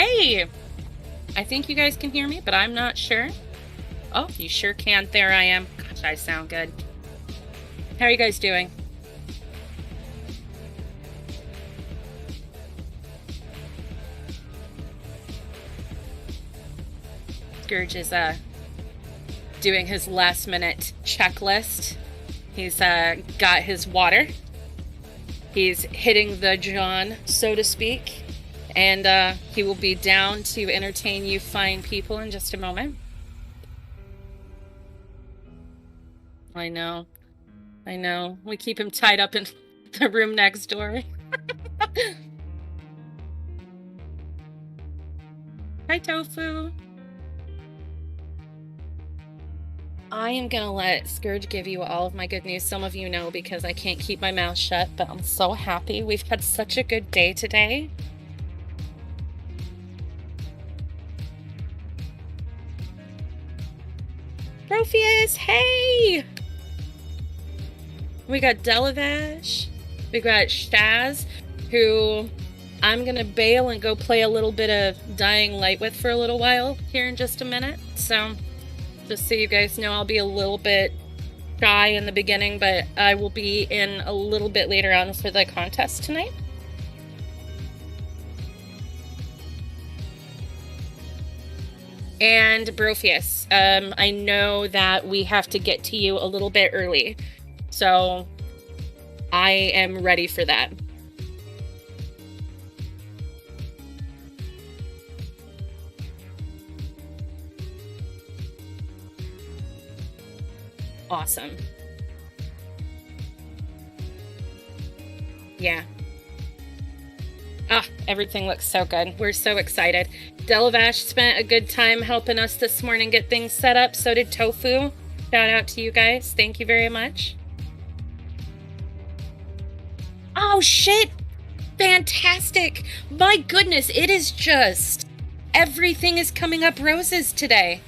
Hey! I think you guys can hear me, but I'm not sure. Oh, you sure can. There I am. Gosh, I sound good. How are you guys doing? Scourge is doing his last minute checklist. He's got his water. He's hitting the John, so to speak. And he will be down to entertain you fine people in just a moment. I know. I know. We keep him tied up in the room next door. Hi, Tofu. I am gonna let Scourge give you all of my good news. Some of you know because I can't keep my mouth shut, but I'm so happy. We've had such a good day today. Trophius, hey! We got Delavash. We got Shaz, who I'm gonna bail and go play a little bit of Dying Light with for a little while here in just a minute. So, just so you guys know, I'll be a little bit shy in the beginning, but I will be in a little bit later on for the contest tonight. And Brofius, I know that we have to get to you a little bit early, so I am ready for that. Awesome. Yeah. Ah, everything looks so good. We're so excited. Delavash spent a good time helping us this morning get things set up. So did Tofu. Shout out to you guys. Thank you very much. Oh, shit! Fantastic! My goodness, it is just... everything is coming up roses today.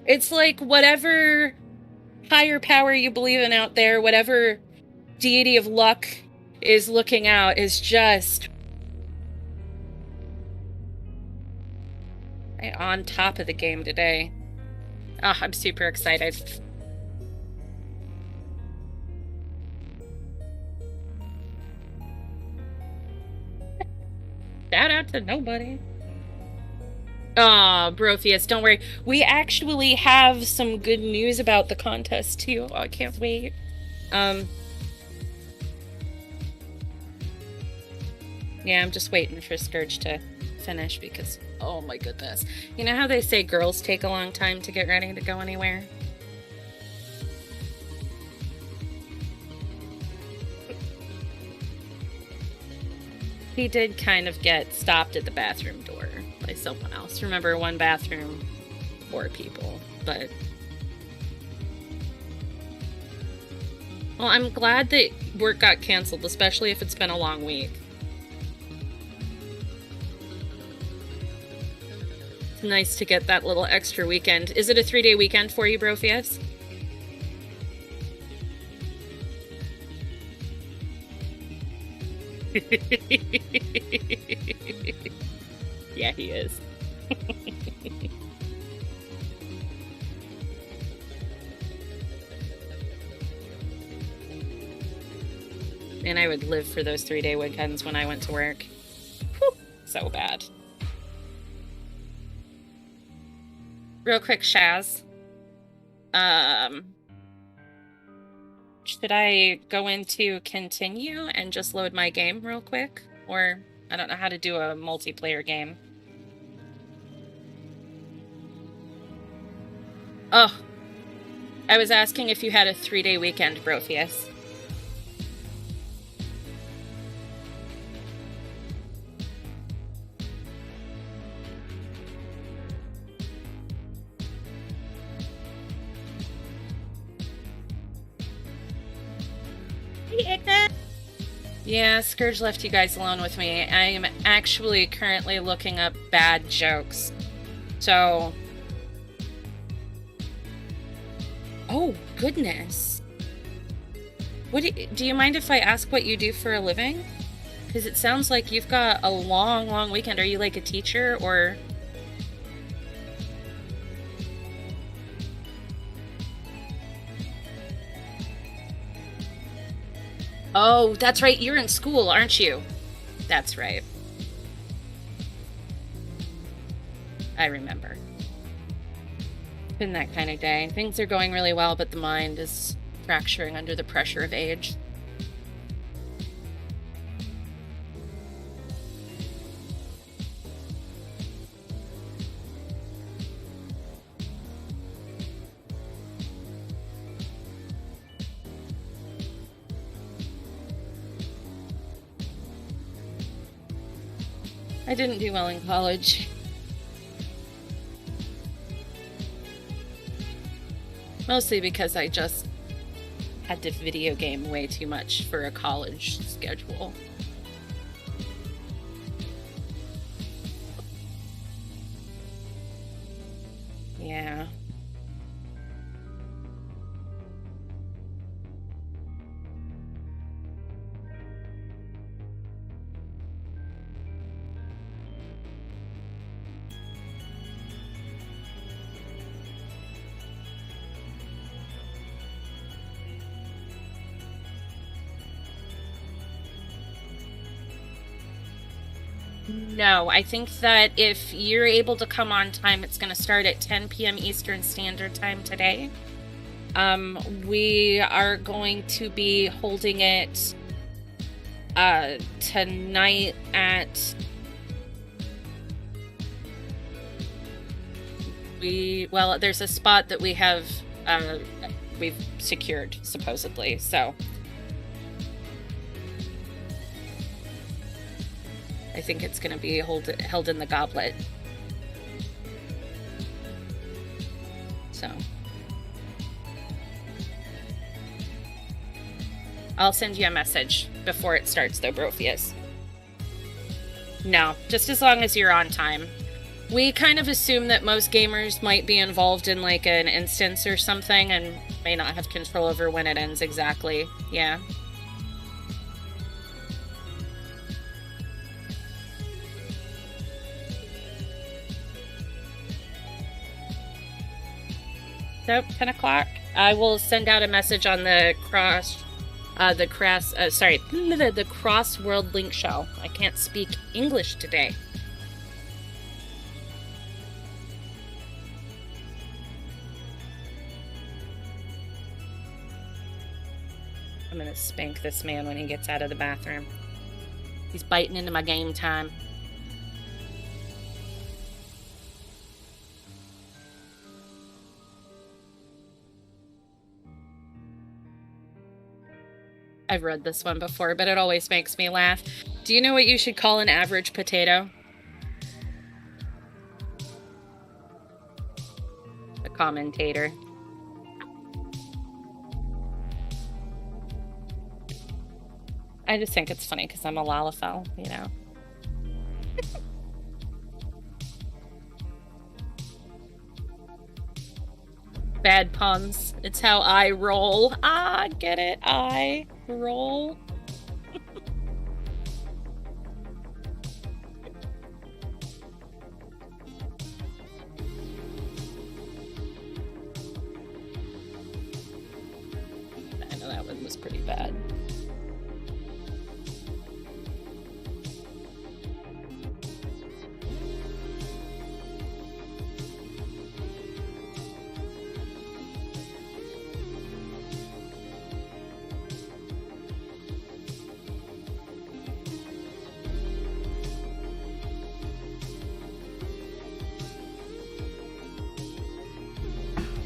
It's like whatever higher power you believe in out there, whatever deity of luck is looking out, is just on top of the game today. Oh, I'm super excited. Shout out to nobody. Oh, Brofius, don't worry. We actually have some good news about the contest too. Oh, I can't wait. Yeah, I'm just waiting for Scourge to finish because, oh my goodness. You know how they say girls take a long time to get ready to go anywhere? He did kind of get stopped at the bathroom door by someone else. Remember, one bathroom, 4 people, but... Well, I'm glad that work got canceled, especially if it's been a long week. It's nice to get that little extra weekend. Is it a 3-day weekend for you, Brofius? Yeah, he is. And I would live for those 3-day weekends when I went to work. Whew, so bad. Real quick, Shaz. Should I go into continue and just load my game real quick? Or I don't know how to do a multiplayer game. Oh, I was asking if you had a 3-day weekend, Brofius. Hey, Igna. Yeah, Scourge left you guys alone with me. I am actually currently looking up bad jokes. So... Oh, goodness. Do you mind if I ask what you do for a living? Because it sounds like you've got a long, long weekend. Are you like a teacher or? Oh, that's right. You're in school, aren't you? That's right. I remember. Been that kind of day. Things are going really well, but the mind is fracturing under the pressure of age. I didn't do well in college. Mostly because I just had to video game way too much for a college schedule. Yeah. No, I think that if you're able to come on time, it's going to start at 10 p.m. Eastern Standard Time today. We are going to be holding it tonight at there's a spot that we have we've secured supposedly, so I think it's going to be held in the Goblet. So I'll send you a message before it starts, though, Brofius. No, just as long as you're on time. We kind of assume that most gamers might be involved in like an instance or something and may not have control over when it ends exactly. Yeah. So, 10 o'clock. I will send out a message on the Crossworld link show. I can't speak English today. I'm gonna spank this man when he gets out of the bathroom. He's biting into my game time. I've read this one before, but it always makes me laugh. Do you know what you should call an average potato? A commentator. I just think it's funny because I'm a Lalafell, you know. Bad puns. It's how I roll. Ah, get it? I roll. I know that one was pretty bad.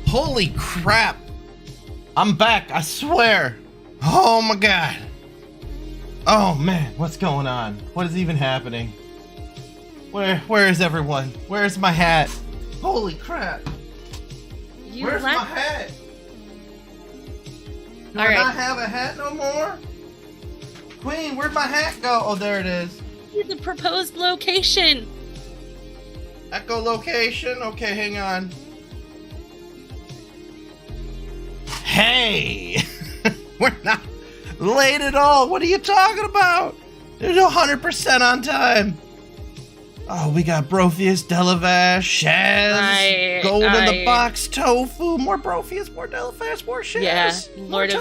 Holy crap! I'm back, I swear! Oh my god! Oh man, what's going on? What is even happening? Where is everyone? Where's my hat? Holy crap! Where's my hat? Do I not have a hat no more? Queen, where'd my hat go? Oh, there it is. The proposed location. Echolocation? Okay, hang on. Hey! We're not late at all. What are you talking about? They're 100% on time. Oh, we got Brofius, Delavash, Shaz, Gold in the Box, Tofu, more Brofius, more Delavash, more Shaz. Yeah, Lord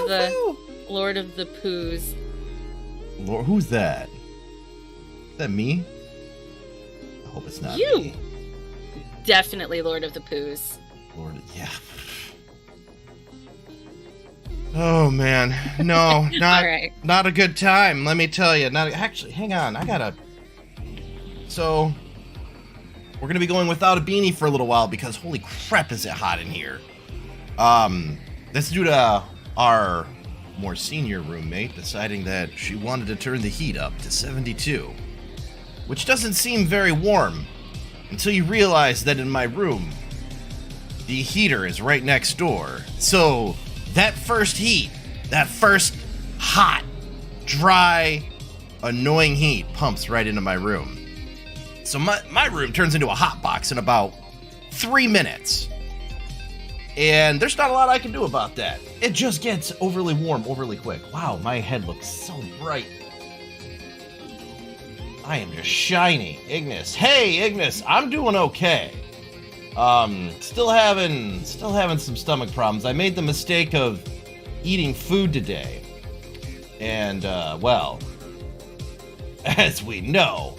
of the Poos. Lord, who's that? Is that me? I hope it's not you. Me. Definitely Lord of the Poos. Lord, yeah. Oh man, no, not a good time. Let me tell you. Actually, hang on. So, we're gonna be going without a beanie for a little while because holy crap, is it hot in here. That's due to our more senior roommate deciding that she wanted to turn the heat up to 72, which doesn't seem very warm until you realize that in my room, the heater is right next door. So that first heat, that first hot, dry, annoying heat pumps right into my room. So my room turns into a hot box in about 3 minutes. And there's not a lot I can do about that. It just gets overly warm overly quick. Wow, my head looks so bright. I am just shiny. Ignis. Hey, Ignis, I'm doing okay. Still having some stomach problems. I made the mistake of eating food today. And, well, as we know,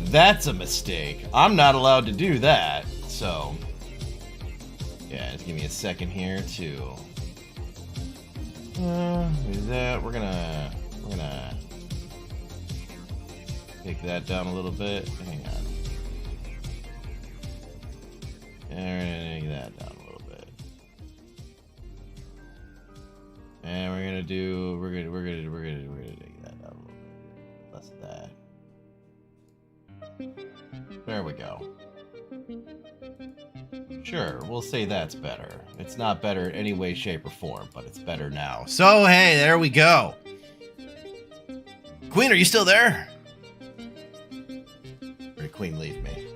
that's a mistake. I'm not allowed to do that. So, yeah, just give me a second here to do that. We're gonna take that down a little bit. Hang on. And we're gonna take that down a little bit. And we're gonna take that down a little bit. Less of that. There we go. Sure, we'll say that's better. It's not better in any way, shape, or form, but it's better now. So, hey, there we go. Queen, are you still there? Or did Queen leave me?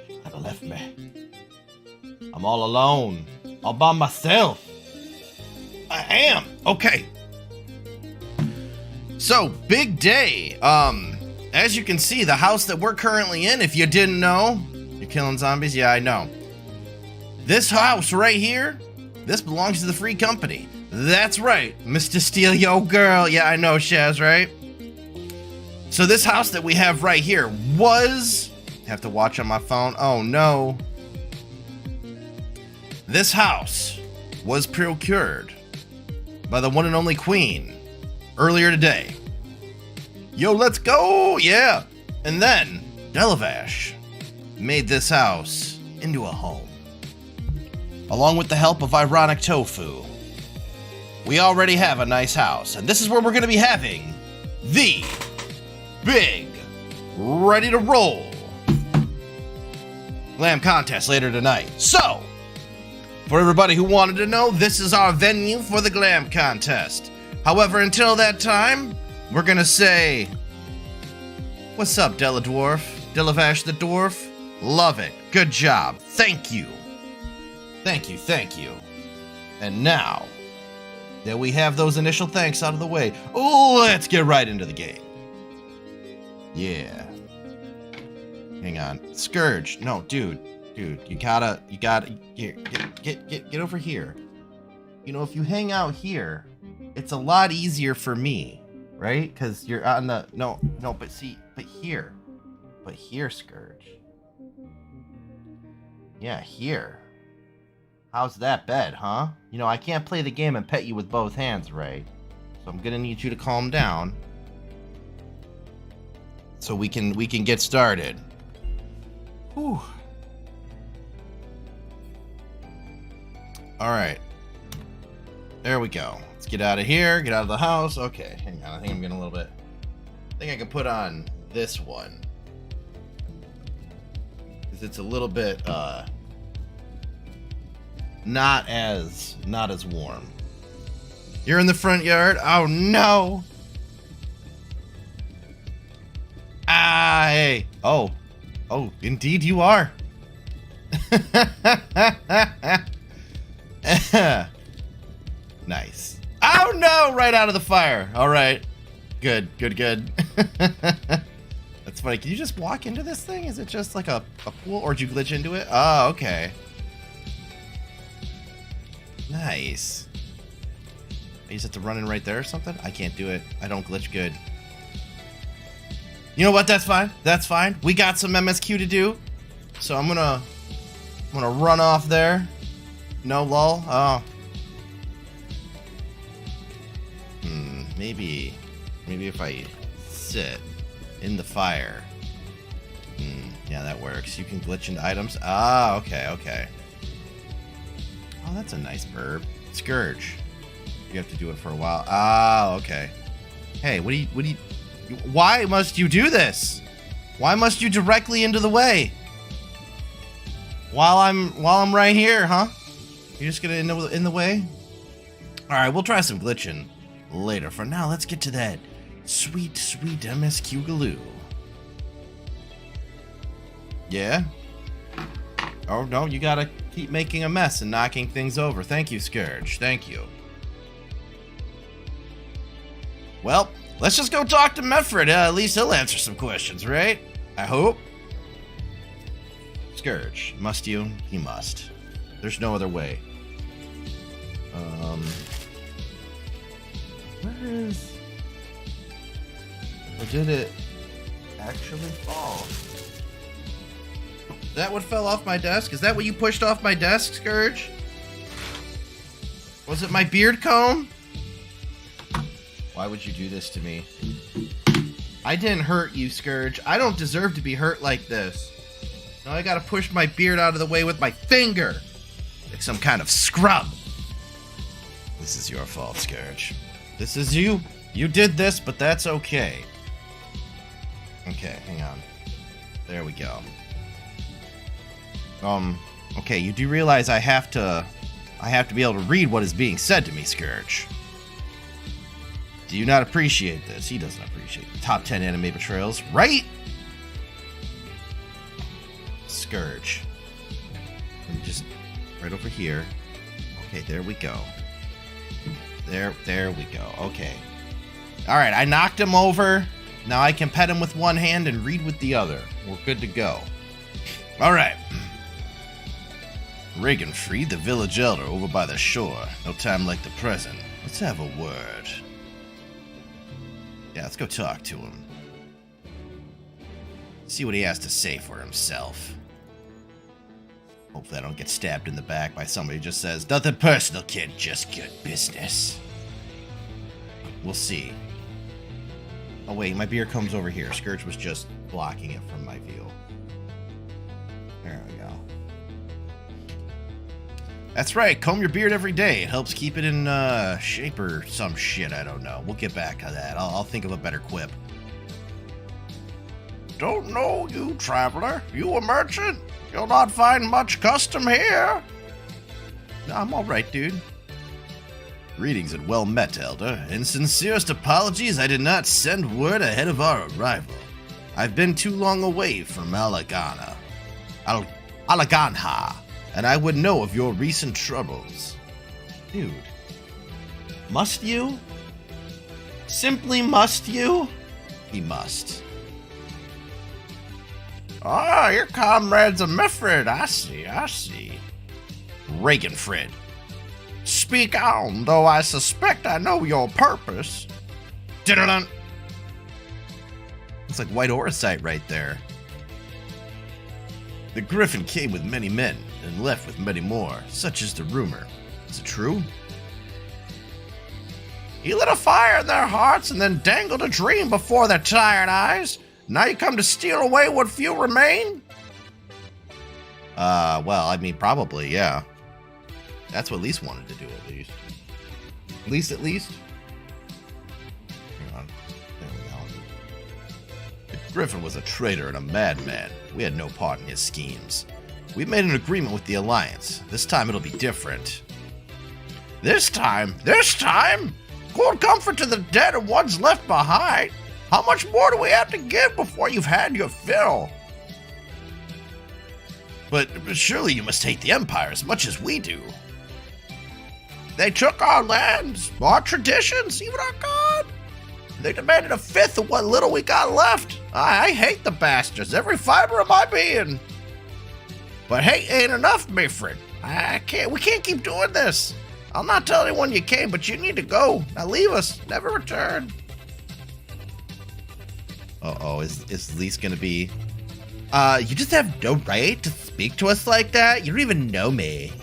She never left me. I'm all alone. All by myself. I am. Okay. So, big day. As you can see, the house that we're currently in, if you didn't know, you're killing zombies? Yeah, I know. This house right here, this belongs to the Free Company. That's right, Mr. Steal Yo Girl. Yeah, I know, Shaz, right? So this house that we have right here was... have to watch on my phone. Oh, no. This house was procured by the one and only Queen earlier today. Yo, let's go! Yeah! And then, Delavash made this house into a home. Along with the help of Ironic Tofu, we already have a nice house, and this is where we're going to be having the big, ready to roll Glam contest later tonight. So, for everybody who wanted to know, this is our venue for the Glam contest. However, until that time, we're going to say, what's up, Delavash the Dwarf? Love it. Good job. Thank you. Thank you. And now that we have those initial thanks out of the way, let's get right into the game. Yeah. Hang on. Scourge. No, dude, you gotta, get over here. You know, if you hang out here, it's a lot easier for me, right? Because you're on the, no, but here, Scourge. Yeah, here. How's that bed, huh? You know, I can't play the game and pet you with both hands, right? So I'm gonna need you to calm down. So we can get started. Whew. Alright. There we go. Let's get out of here, get out of the house. Okay, hang on, I think I'm getting a little bit... I think I can put on this one. Because it's a little bit, not as warm. You're in the front yard? Oh no! Ah, hey. Oh, indeed you are. Nice. Oh no! Right out of the fire. All right. Good. That's funny. Can you just walk into this thing? Is it just like a pool? Or did you glitch into it? Oh, okay. Nice. I just have to run in right there or something? I can't do it. I don't glitch good. You know what? That's fine. That's fine. We got some MSQ to do. So I'm gonna run off there. No lull. Oh. Maybe if I sit in the fire. Yeah, that works. You can glitch into items. Ah, okay. Oh, that's a nice burb. Scourge. You have to do it for a while. Ah, okay. Hey, what do you why must you do this? Why must you directly into the way? While I'm right here, huh? You're just gonna in the way? Alright, we'll try some glitching later. For now, let's get to that sweet MSQ Galoo. Yeah? Oh, no, you gotta keep making a mess and knocking things over. Thank you, Scourge. Thank you. Well, let's just go talk to Mefred. At least he'll answer some questions, right? I hope. Scourge, must you? He must. There's no other way. Where is... Or did it actually fall? Is that what fell off my desk? Is that what you pushed off my desk, Scourge? Was it my beard comb? Why would you do this to me? I didn't hurt you, Scourge. I don't deserve to be hurt like this. Now I gotta push my beard out of the way with my finger. Like some kind of scrub. This is your fault, Scourge. This is you. You did this, but that's okay. Okay, hang on. There we go. Okay, you do realize I have to be able to read what is being said to me, Scourge. Do you not appreciate this? He doesn't appreciate the top 10 anime betrayals, right? Scourge. Let me just right over here. Okay, there we go. There we go. Okay. All right, I knocked him over. Now I can pet him with one hand and read with the other. We're good to go. All right. Ragenfried, the village elder over by the shore. No time like the present. Let's have a word. Yeah, let's go talk to him. See what he has to say for himself. Hopefully I don't get stabbed in the back by somebody who just says, nothing personal, kid, just good business. We'll see. Oh wait, my beard comes over here. Scourge was just blocking it from my view. There we go. That's right, comb your beard every day. It helps keep it in shape or some shit, I don't know. We'll get back to that. I'll think of a better quip. Don't know you, traveler. You a merchant? You'll not find much custom here. No, I'm alright, dude. Greetings and well met, Elder. In sincerest apologies, I did not send word ahead of our arrival. I've been too long away from Alaganha, and I would know of your recent troubles. Dude. Must you? Simply must you? He must. Ah, your comrade's a Mefred. I see. Ragenfried. Speak on, though I suspect I know your purpose. Dun-dun-dun. It's like White Orisite right there. The Griffin came with many men and left with many more. Such is the rumor. Is it true? He lit a fire in their hearts and then dangled a dream before their tired eyes. Now you come to steal away what few remain? Well, I mean, probably, yeah. That's what Lise wanted to do, at least. At least? Hang on. There we go. The Griffin was a traitor and a madman. We had no part in his schemes. We made an agreement with the Alliance. This time it'll be different. This time? Cold comfort to the dead and ones left behind. How much more do we have to give before you've had your fill? But surely you must hate the Empire as much as we do. They took our lands, our traditions, even our God. They demanded a fifth of what little we got left. I hate the bastards, every fiber of my being. But hate ain't enough, my friend. We can't keep doing this. I'll not tell anyone you came, but you need to go. Now leave us, never return. Uh-oh, is Lise gonna be... you just have no right to speak to us like that? You don't even know me.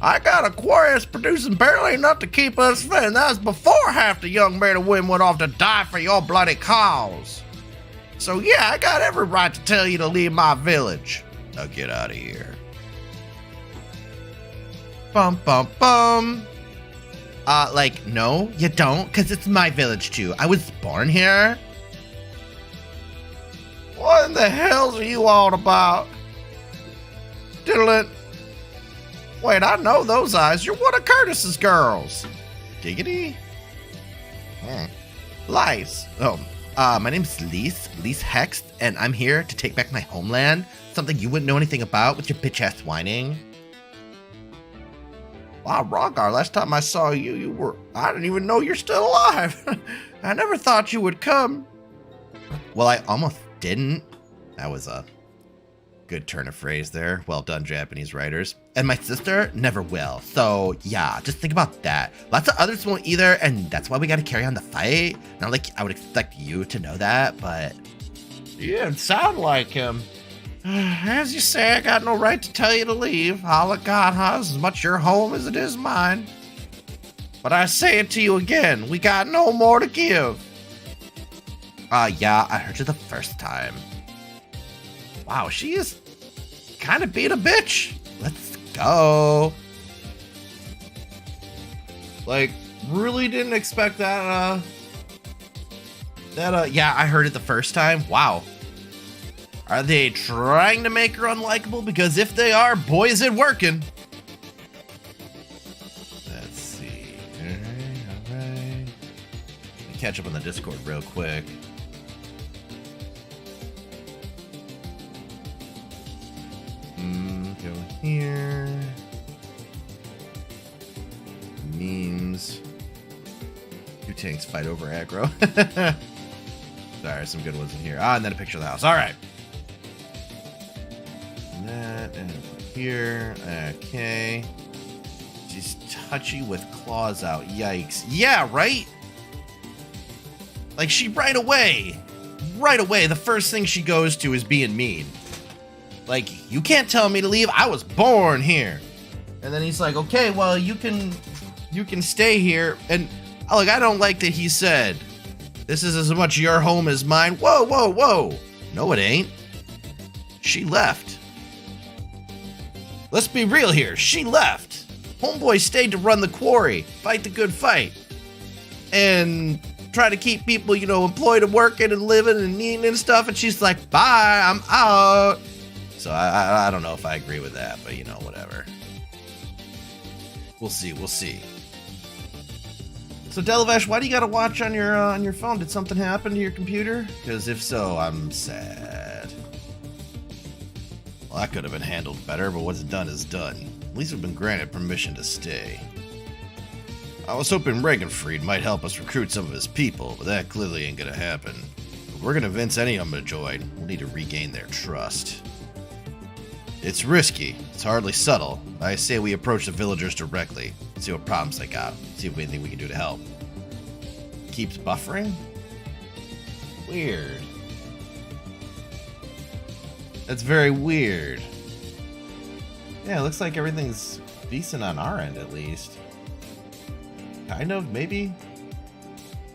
I got a quarry that's producing barely enough to keep us fed, and that was before half the young men and women went off to die for your bloody cause. So yeah, I got every right to tell you to leave my village. Now get out of here. Bum, bum, bum. Like, no, you don't, because it's my village too. I was born here. What in the hell are you all about? Diddle-it. Wait, I know those eyes. You're one of Curtis's girls. Giggity? Lies. Oh, my name's Lise Hext, and I'm here to take back my homeland. Something you wouldn't know anything about with your bitch-ass whining. Wow, Rongar, last time I saw you, I didn't even know you're still alive. I never thought you would come. Well, I almost didn't. That was a good turn of phrase there. Well done, Japanese writers. And my sister never will. So yeah, just think about that. Lots of others won't either, and that's why we gotta carry on the fight. Not like I would expect you to know that, but... You didn't sound like him. As you say, I got no right to tell you to leave. Halagata is as much your home as it is mine. But I say it to you again, we got no more to give. Yeah, I heard you the first time. Wow, she is kind of being a bitch. Let's go. Like, really didn't expect that, yeah, I heard it the first time. Wow. Are they trying to make her unlikable? Because if they are, boy, is it working. Let's see. All right. Let me catch up on the Discord real quick. Go here. Memes. Two tanks fight over aggro. Sorry, some good ones in here. And then a picture of the house. All right. And that and here. Okay. She's touchy with claws out. Yikes. Yeah, right? Like, she right away, the first thing she goes to is being mean. Like, you can't tell me to leave. I was born here. And then he's like, okay, well, you can stay here. And, look, I don't like that he said, this is as much your home as mine. Whoa, whoa, whoa. No, it ain't. She left. Let's be real here. She left. Homeboy stayed to run the quarry, fight the good fight, and try to keep people, employed and working and living and eating and stuff. And she's like, bye, I'm out. So I don't know if I agree with that, but whatever. We'll see. So Delavesh, why do you gotta watch on your phone? Did something happen to your computer? Because if so, I'm sad. Well, that could have been handled better, but what's done is done. At least we've been granted permission to stay. I was hoping Regenfried might help us recruit some of his people, but that clearly ain't gonna happen. If we're gonna convince any of them to join, we'll need to regain their trust. It's risky, it's hardly subtle, but I say we approach the villagers directly, see what problems they got, see if we anything we can do to help. Keeps buffering? Weird. That's very weird. Yeah, it looks like everything's decent on our end at least. Kind of, maybe?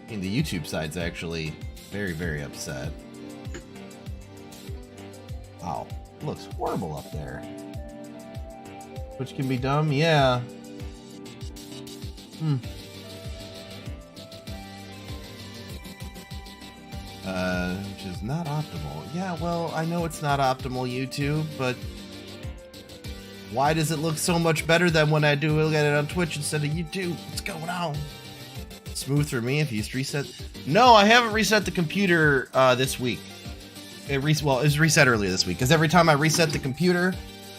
I mean, the YouTube side's actually very, very upset. Wow. Looks horrible up there. Which can be dumb, yeah. Which is not optimal. Yeah, well, I know it's not optimal, YouTube, but why does it look so much better than when I do look at it on Twitch instead of YouTube? What's going on? Smooth for me if you just reset. No, I haven't reset the computer this week. It was reset earlier this week, because every time I reset the computer,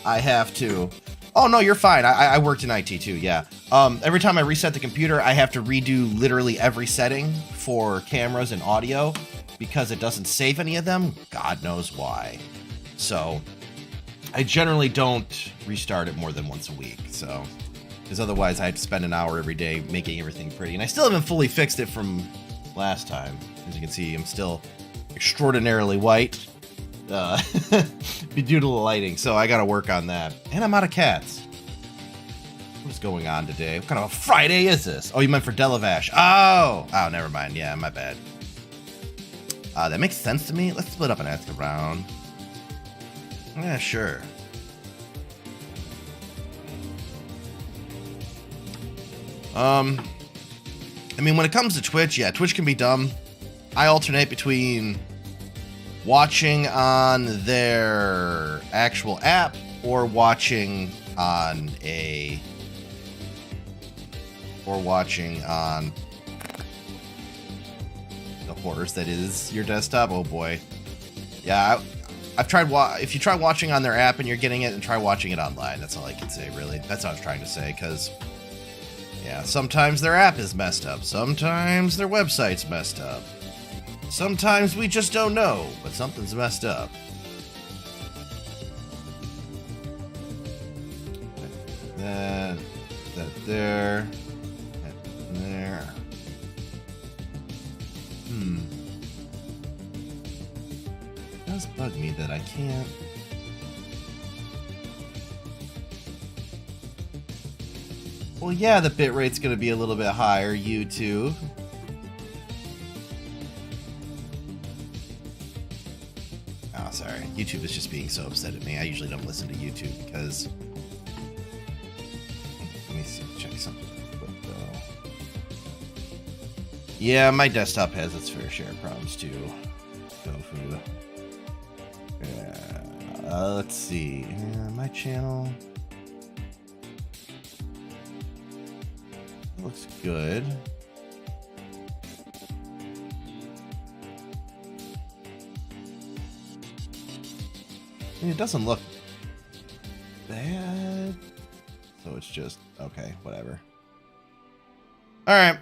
I have to Oh, no, you're fine. I worked in IT too, yeah. Every time I reset the computer, I have to redo literally every setting for cameras and audio because it doesn't save any of them. God knows why. So I generally don't restart it more than once a week, so... Because otherwise I have to spend an hour every day making everything pretty. And I still haven't fully fixed it from last time. As you can see, I'm still extraordinarily white. Due to the lighting, so I gotta work on that. And I'm out of cats. What is going on today? What kind of a Friday is this? Oh, you meant for Delavash. Oh, never mind. Yeah, my bad. That makes sense to me. Let's split up and ask around. Yeah, sure. I mean, when it comes to Twitch, yeah, Twitch can be dumb. I alternate between watching on their actual app or watching on the horrors that is your desktop. Oh boy. Yeah, I've tried if you try watching on their app and you're getting it, and try watching it online. That's all I can say, really. That's what I was trying to say, because yeah, sometimes their app is messed up, sometimes their website's messed up. Sometimes we just don't know, but something's messed up. That there, that there. It does bug me that I can't. Well, yeah, the bitrate's gonna be a little bit higher, YouTube. Oh, sorry. YouTube is just being so upset at me. I usually don't listen to YouTube because... Let me see, check something quick, though. Yeah, my desktop has its fair share of problems, too. Tofu. Let's see. My channel... Looks good. I mean, it doesn't look bad. So it's just, okay, whatever. Alright.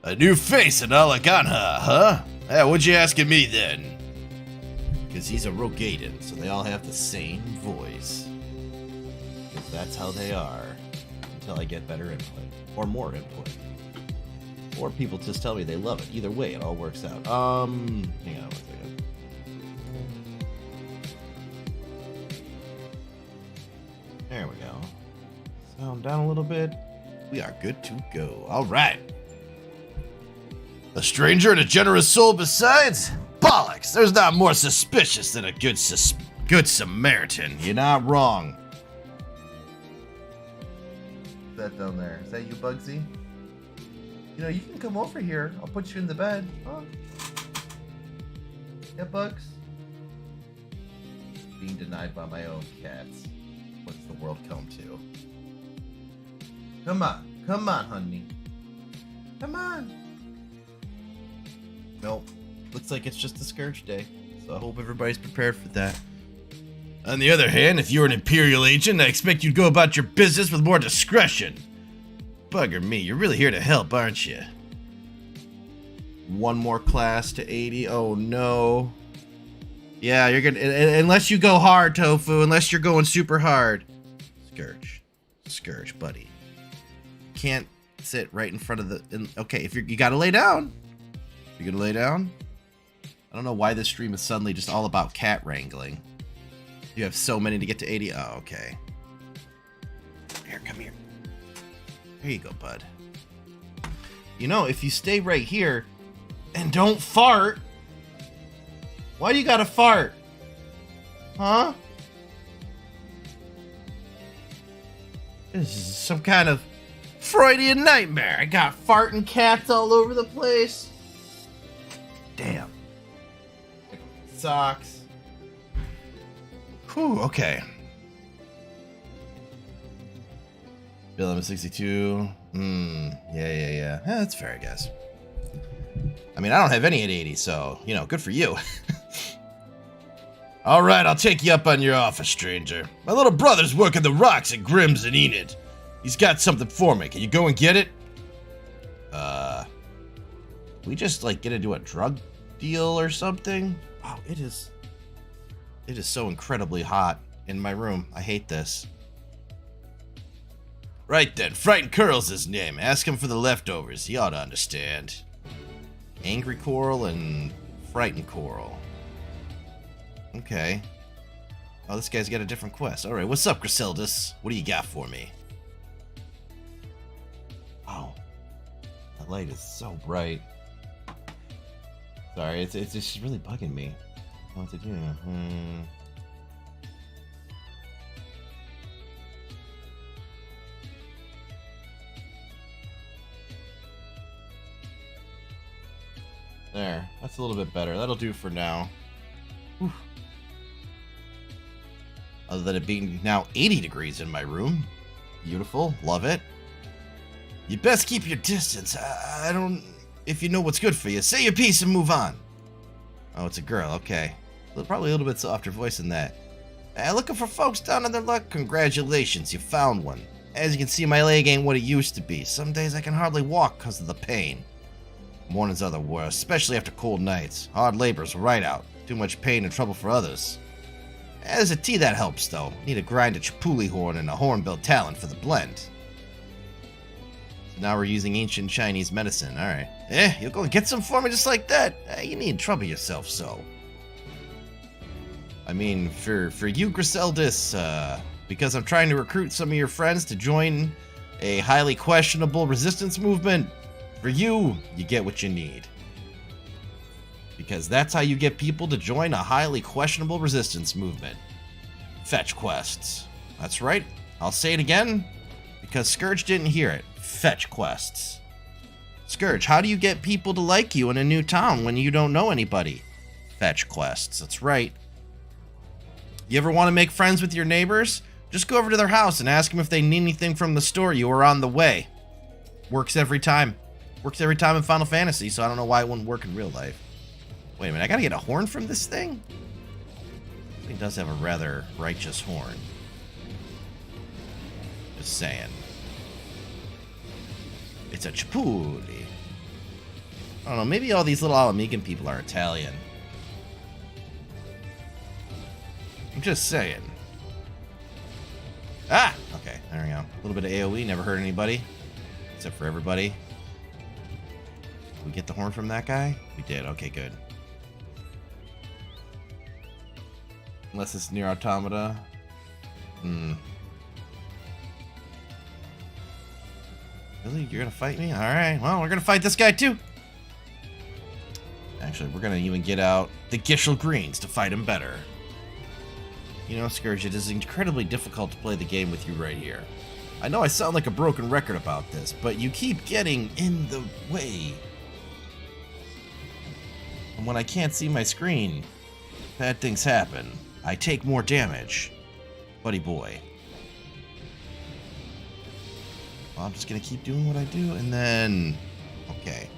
A new face in Alaganha, huh? Yeah, what'd you asking me then? Because he's a Rogadan, so they all have the same voice. Because that's how they are. Until I get better input. Or more input. Or people just tell me they love it. Either way, it all works out. Hang on one second. There we go. Sound down a little bit. We are good to go. All right. A stranger and a generous soul besides? Bollocks! There's not more suspicious than a good Samaritan. You're not wrong. That down there. Is that you, Bugsy? You know, you can come over here. I'll put you in the bed. Huh? Yeah, Bugs? Being denied by my own cats. What's the world come to? Come on, honey. Come on. Nope. Looks like it's just a Scourge day. So I hope everybody's prepared for that. On the other hand, if you're an Imperial agent, I expect you'd go about your business with more discretion. Bugger me, you're really here to help, aren't you? One more class to 80. Oh no. Yeah, you're gonna, unless you go hard, Tofu, unless you're going super hard. Scourge, buddy. Can't sit right in front of the, okay, if you gotta lay down. You gonna lay down? I don't know why this stream is suddenly just all about cat wrangling. You have so many to get to 80. Oh, okay. Here, come here. Here you go, bud. You know, if you stay right here and don't fart. Why do you gotta fart? Huh? This is some kind of Freudian nightmare. I got farting cats all over the place. Damn. Socks. Whew, okay. Bill, I'm 62. Yeah, that's fair, I guess. I mean, I don't have any at 80, so, you know, good for you. Alright, I'll take you up on your offer, stranger. My little brother's working the rocks at Grimm's and Enid. He's got something for me. Can you go and get it? We just, like, get into a drug deal or something? Wow, it is so incredibly hot in my room. I hate this. Right then, Frightened Curl's his name. Ask him for the leftovers. He ought to understand. Angry Coral and Frightened Coral. Okay. Oh, this guy's got a different quest. Alright, what's up, Gracildus? What do you got for me? Wow. That light is so bright. Sorry, it's just really bugging me. What to do? There. That's a little bit better. That'll do for now. Whew. Other than it being now 80 degrees in my room. Beautiful. Love it. You best keep your distance. I don't... If you know what's good for you, say your piece and move on. Oh, it's a girl. Okay. Probably a little bit softer voice than that. Looking for folks down on their luck? Congratulations, you found one. As you can see, my leg ain't what it used to be. Some days I can hardly walk because of the pain. Mornings are the worst, especially after cold nights. Hard labor's right out. Too much pain and trouble for others. There's a tea that helps, though. Need to grind a chipuli horn and a hornbill talon for the blend. So now we're using ancient Chinese medicine. Alright. You'll go and get some for me just like that? You needn't trouble yourself so. I mean, for you, Gracildus, because I'm trying to recruit some of your friends to join a highly questionable resistance movement, for you, you get what you need. Because that's how you get people to join a highly questionable resistance movement. Fetch quests. That's right. I'll say it again, because Scourge didn't hear it. Fetch quests. Scourge, how do you get people to like you in a new town when you don't know anybody? Fetch quests. That's right. You ever want to make friends with your neighbors? Just go over to their house and ask them if they need anything from the store. You are on the way. Works every time. Works every time in Final Fantasy, so I don't know why it wouldn't work in real life. Wait a minute, I gotta get a horn from this thing? This thing does have a rather righteous horn. Just saying. It's a chipuli. I don't know, maybe all these little Alamigan people are Italian. I'm just saying. Ah! Okay, there we go. A little bit of AoE, never hurt anybody. Except for everybody. Did we get the horn from that guy? We did, okay, good. Unless it's near Automata. Really? You're gonna fight me? Alright, well, we're gonna fight this guy too. Actually, we're gonna even get out the Gishel Greens to fight him better. You know, Scourge, it is incredibly difficult to play the game with you right here. I know I sound like a broken record about this, but you keep getting in the way. And when I can't see my screen, bad things happen. I take more damage. Buddy boy. Well, I'm just gonna keep doing what I do, and then... Okay.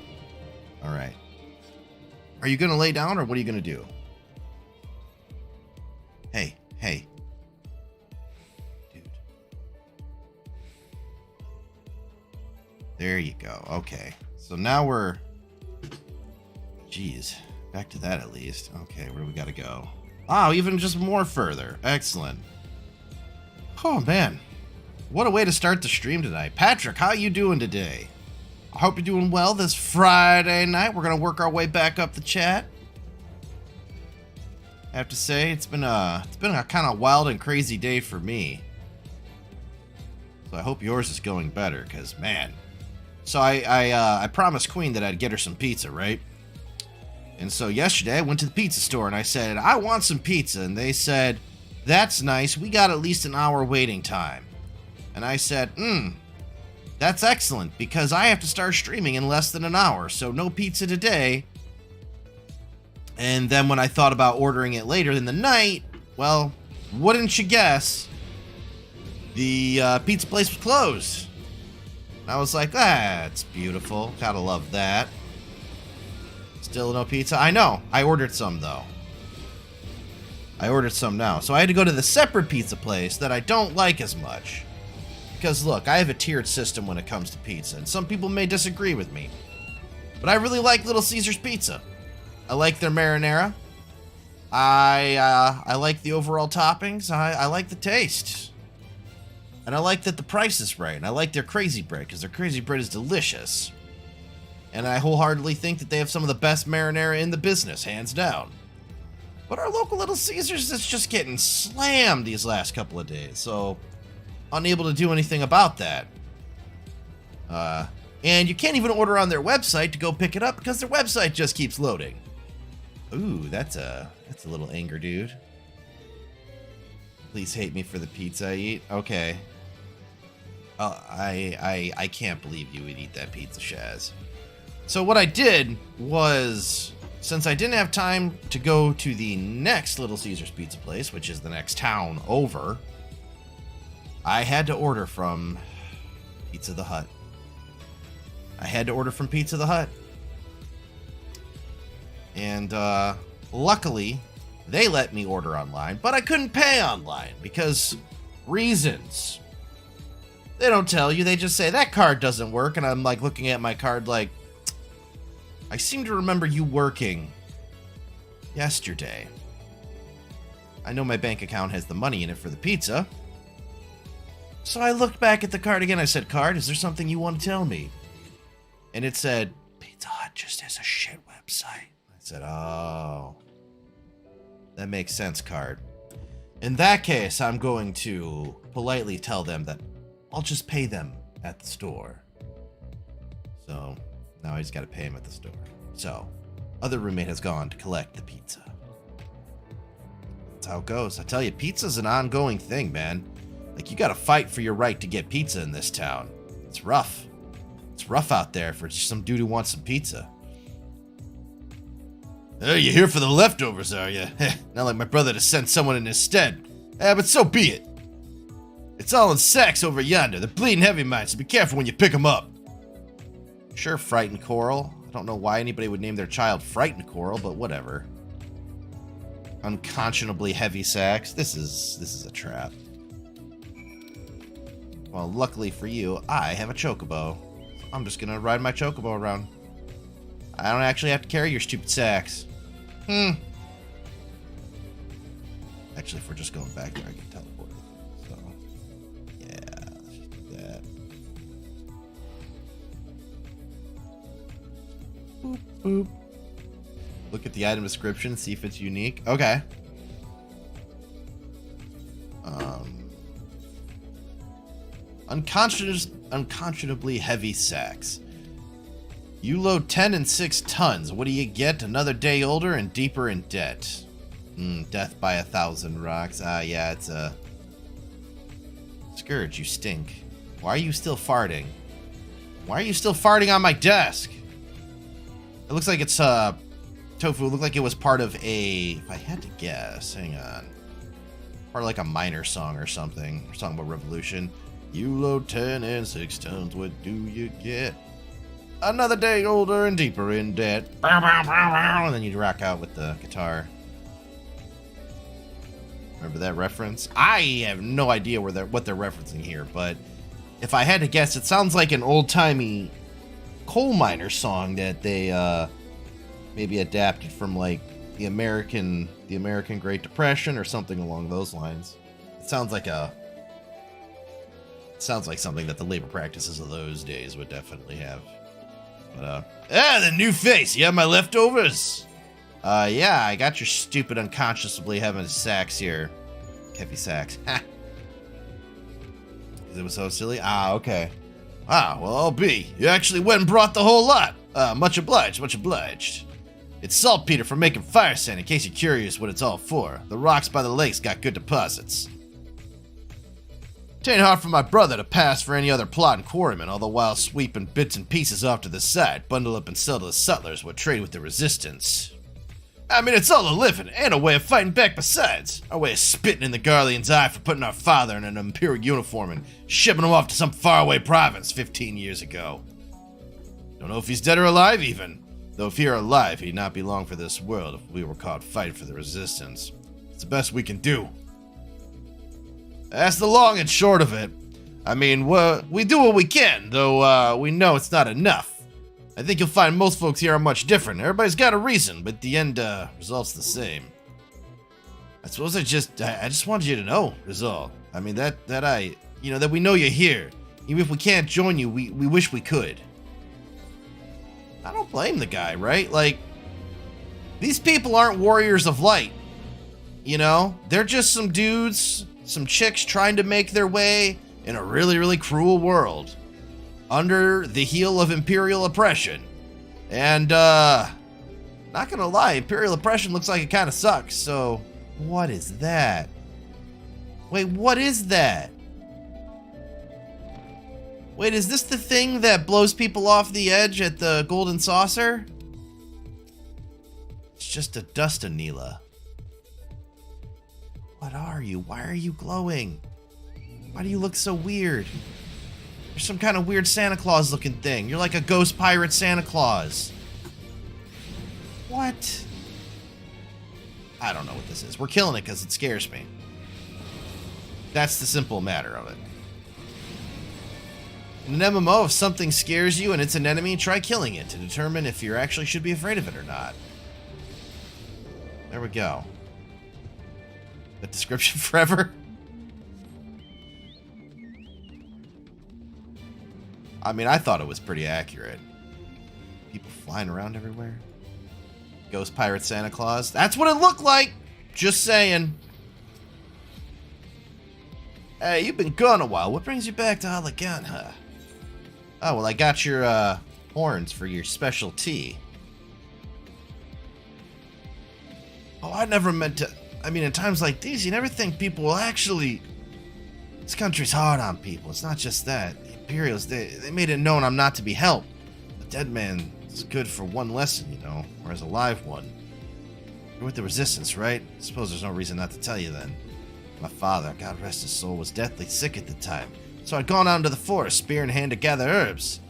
Alright. Are you gonna lay down, or what are you gonna do? Hey. Hey. Dude. There you go. Okay. So now we're... Jeez. Back to that at least. Okay, where do we gotta go? Oh, even just more further. Excellent. Oh, man. What a way to start the stream tonight. Patrick, how you doing today? I hope you're doing well this Friday night. We're gonna work our way back up the chat. I have to say, it's been a kind of wild and crazy day for me. So I hope yours is going better, because, man. So I promised Queen that I'd get her some pizza, right? And so yesterday I went to the pizza store and I said, I want some pizza. And they said, that's nice. We got at least an hour waiting time. And I said, that's excellent, because I have to start streaming in less than an hour. So no pizza today. And then when I thought about ordering it later in the night, well, wouldn't you guess, the pizza place was closed. I was like, that's beautiful. Gotta love that. Still no pizza? I know. I ordered some, though. I ordered some now. So I had to go to the separate pizza place that I don't like as much. Because look, I have a tiered system when it comes to pizza, and some people may disagree with me. But I really like Little Caesars Pizza. I like their marinara. I like the overall toppings. I like the taste. And I like that the price is right. And I like their crazy bread, because their crazy bread is delicious. And I wholeheartedly think that they have some of the best marinara in the business, hands down. But our local Little Caesars is just getting slammed these last couple of days, so unable to do anything about that. And you can't even order on their website to go pick it up because their website just keeps loading. Ooh, that's a little anger, dude. Please hate me for the pizza I eat. Okay. I can't believe you would eat that pizza, Shaz. So what I did was, since I didn't have time to go to the next Little Caesars pizza place, which is the next town over, I had to order from Pizza the Hut. And luckily, they let me order online, but I couldn't pay online because reasons. They don't tell you, they just say, that card doesn't work, and I'm like looking at my card like, I seem to remember you working yesterday. I know my bank account has the money in it for the pizza. So I looked back at the card again. I said, card, is there something you want to tell me? And it said, Pizza Hut just has a shit website. I said, oh. That makes sense, card. In that case, I'm going to politely tell them that I'll just pay them at the store. So now I just got to pay him at the store. So, other roommate has gone to collect the pizza. That's how it goes. I tell you, pizza's an ongoing thing, man. Like, you gotta fight for your right to get pizza in this town. It's rough. It's rough out there for some dude who wants some pizza. Oh, you're here for the leftovers, are you? Not like my brother to send someone in his stead. But so be it. It's all in sacks over yonder. They're bleeding heavy mines, so be careful when you pick them up. Sure, Frightened Coral. I don't know why anybody would name their child Frightened Coral, but whatever. Unconscionably heavy sacks. This is a trap. Well, luckily for you, I have a chocobo. I'm just gonna ride my chocobo around. I don't actually have to carry your stupid sacks. Actually, if we're just going back there, I can teleport. So, yeah, let's just do that. Boop, boop. Look at the item description, see if it's unique. Okay. Unconscionably heavy sacks. You load 10 and 6 tons. What do you get? Another day older and deeper in debt. Death by 1,000 rocks. Yeah, it's a... Scourge, you stink. Why are you still farting? Why are you still farting on my desk? It looks like it's, Tofu, it looked like it was part of a... If I had to guess, hang on. Part of like a minor song or something. Or something about revolution. You load 10 and 6 tons, what do you get? Another day older and deeper in debt. And then you'd rock out with the guitar. Remember that reference? I have no idea what they're referencing here, but if I had to guess, it sounds like an old-timey coal miner song that they maybe adapted from like the American Great Depression or something along those lines. It sounds like something that the labor practices of those days would definitely have. But the new face. You have my leftovers? Yeah, I got your stupid unconscionably heavy sacks here. Heavy sacks. Ha! It was so silly? Okay. Well, I'll be. You actually went and brought the whole lot. Much obliged, much obliged. It's saltpeter for making fire sand, in case you're curious what it's all for. The rocks by the lakes got good deposits. Tain't hard for my brother to pass for any other plotting quarryman, all the while sweeping bits and pieces off to the side, bundle up and sell to the sutlers what trade with the resistance. I mean, it's all a living, and a way of fighting back besides. Our way of spitting in the Guardian's eye for putting our father in an Imperial uniform and shipping him off to some faraway province 15 years ago. Don't know if he's dead or alive even, though if he were alive, he'd not be long for this world if we were caught fighting for the resistance. It's the best we can do. That's the long and short of it. I mean, we do what we can, though we know it's not enough. I think you'll find most folks here are much different. Everybody's got a reason, but the end result's the same. I suppose I just wanted you to know, Rizal. I mean, that we know you're here. Even if we can't join you, we wish we could. I don't blame the guy, right? Like, these people aren't warriors of light. You know? They're just some dudes, some chicks trying to make their way in a really, really cruel world. Under the heel of Imperial oppression. And, not gonna lie, Imperial oppression looks like it kinda sucks, so... What is that? Wait, what is that? Wait, is this the thing that blows people off the edge at the Golden Saucer? It's just a dust annealer. What are you? Why are you glowing? Why do you look so weird? You're some kind of weird Santa Claus looking thing. You're like a ghost pirate Santa Claus. What? I don't know what this is. We're killing it because it scares me. That's the simple matter of it. In an MMO, if something scares you and it's an enemy, try killing it to determine if you actually should be afraid of it or not. There we go. The description forever? I mean, I thought it was pretty accurate. People flying around everywhere. Ghost Pirate Santa Claus. That's what it looked like! Just saying. Hey, you've been gone a while. What brings you back to Allagan, huh? Oh, well, I got your, horns for your special tea. Oh, I never meant to... I mean, in times like these, you never think people will actually... This country's hard on people. It's not just that. The Imperials, they made it known I'm not to be helped. A dead man is good for one lesson, you know, whereas a live one. You're with the Resistance, right? I suppose there's no reason not to tell you then. My father, God rest his soul, was deathly sick at the time. So I'd gone out into the forest, spear in hand, to gather herbs.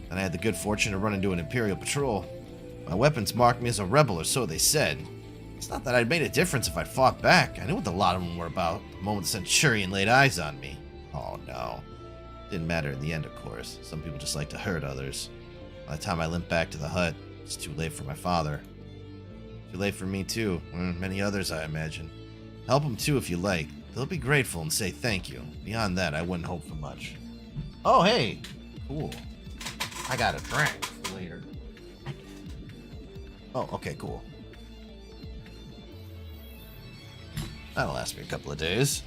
And I had the good fortune to run into an Imperial patrol. My weapons marked me as a rebel, or so they said. It's not that I'd made a difference if I'd fought back. I knew what a lot of them were about the moment the Centurion laid eyes on me. Oh no. Didn't matter in the end, of course. Some people just like to hurt others. By the time I limped back to the hut, it's too late for my father. Too late for me too, and many others I imagine. Help them too if you like. They'll be grateful and say thank you. Beyond that, I wouldn't hope for much. Oh, hey. Cool. I got a drink for later. Oh, okay, cool. That'll last me a couple of days.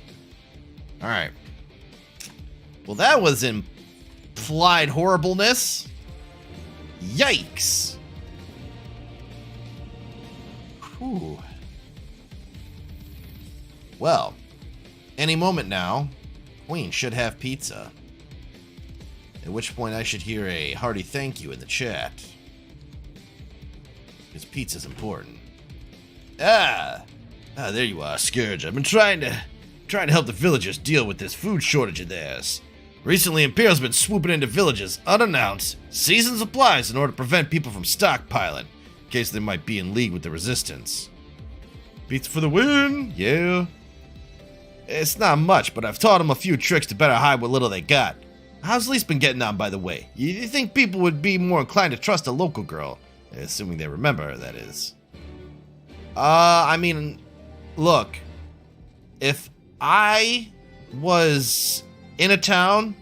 Alright. Well, that was implied horribleness. Yikes. Whew. Well, any moment now, Queen should have pizza. At which point I should hear a hearty thank you in the chat. Because pizza's important. Ah, there you are, Scourge. I've been trying to help the villagers deal with this food shortage of theirs. Recently, Imperial's been swooping into villages unannounced, seizing supplies in order to prevent people from stockpiling, in case they might be in league with the Resistance. Pizza for the win, yeah. It's not much, but I've taught them a few tricks to better hide what little they got. How's Lise been getting on, by the way? You think people would be more inclined to trust a local girl? Assuming they remember her, that is. I mean, look. If I was in a town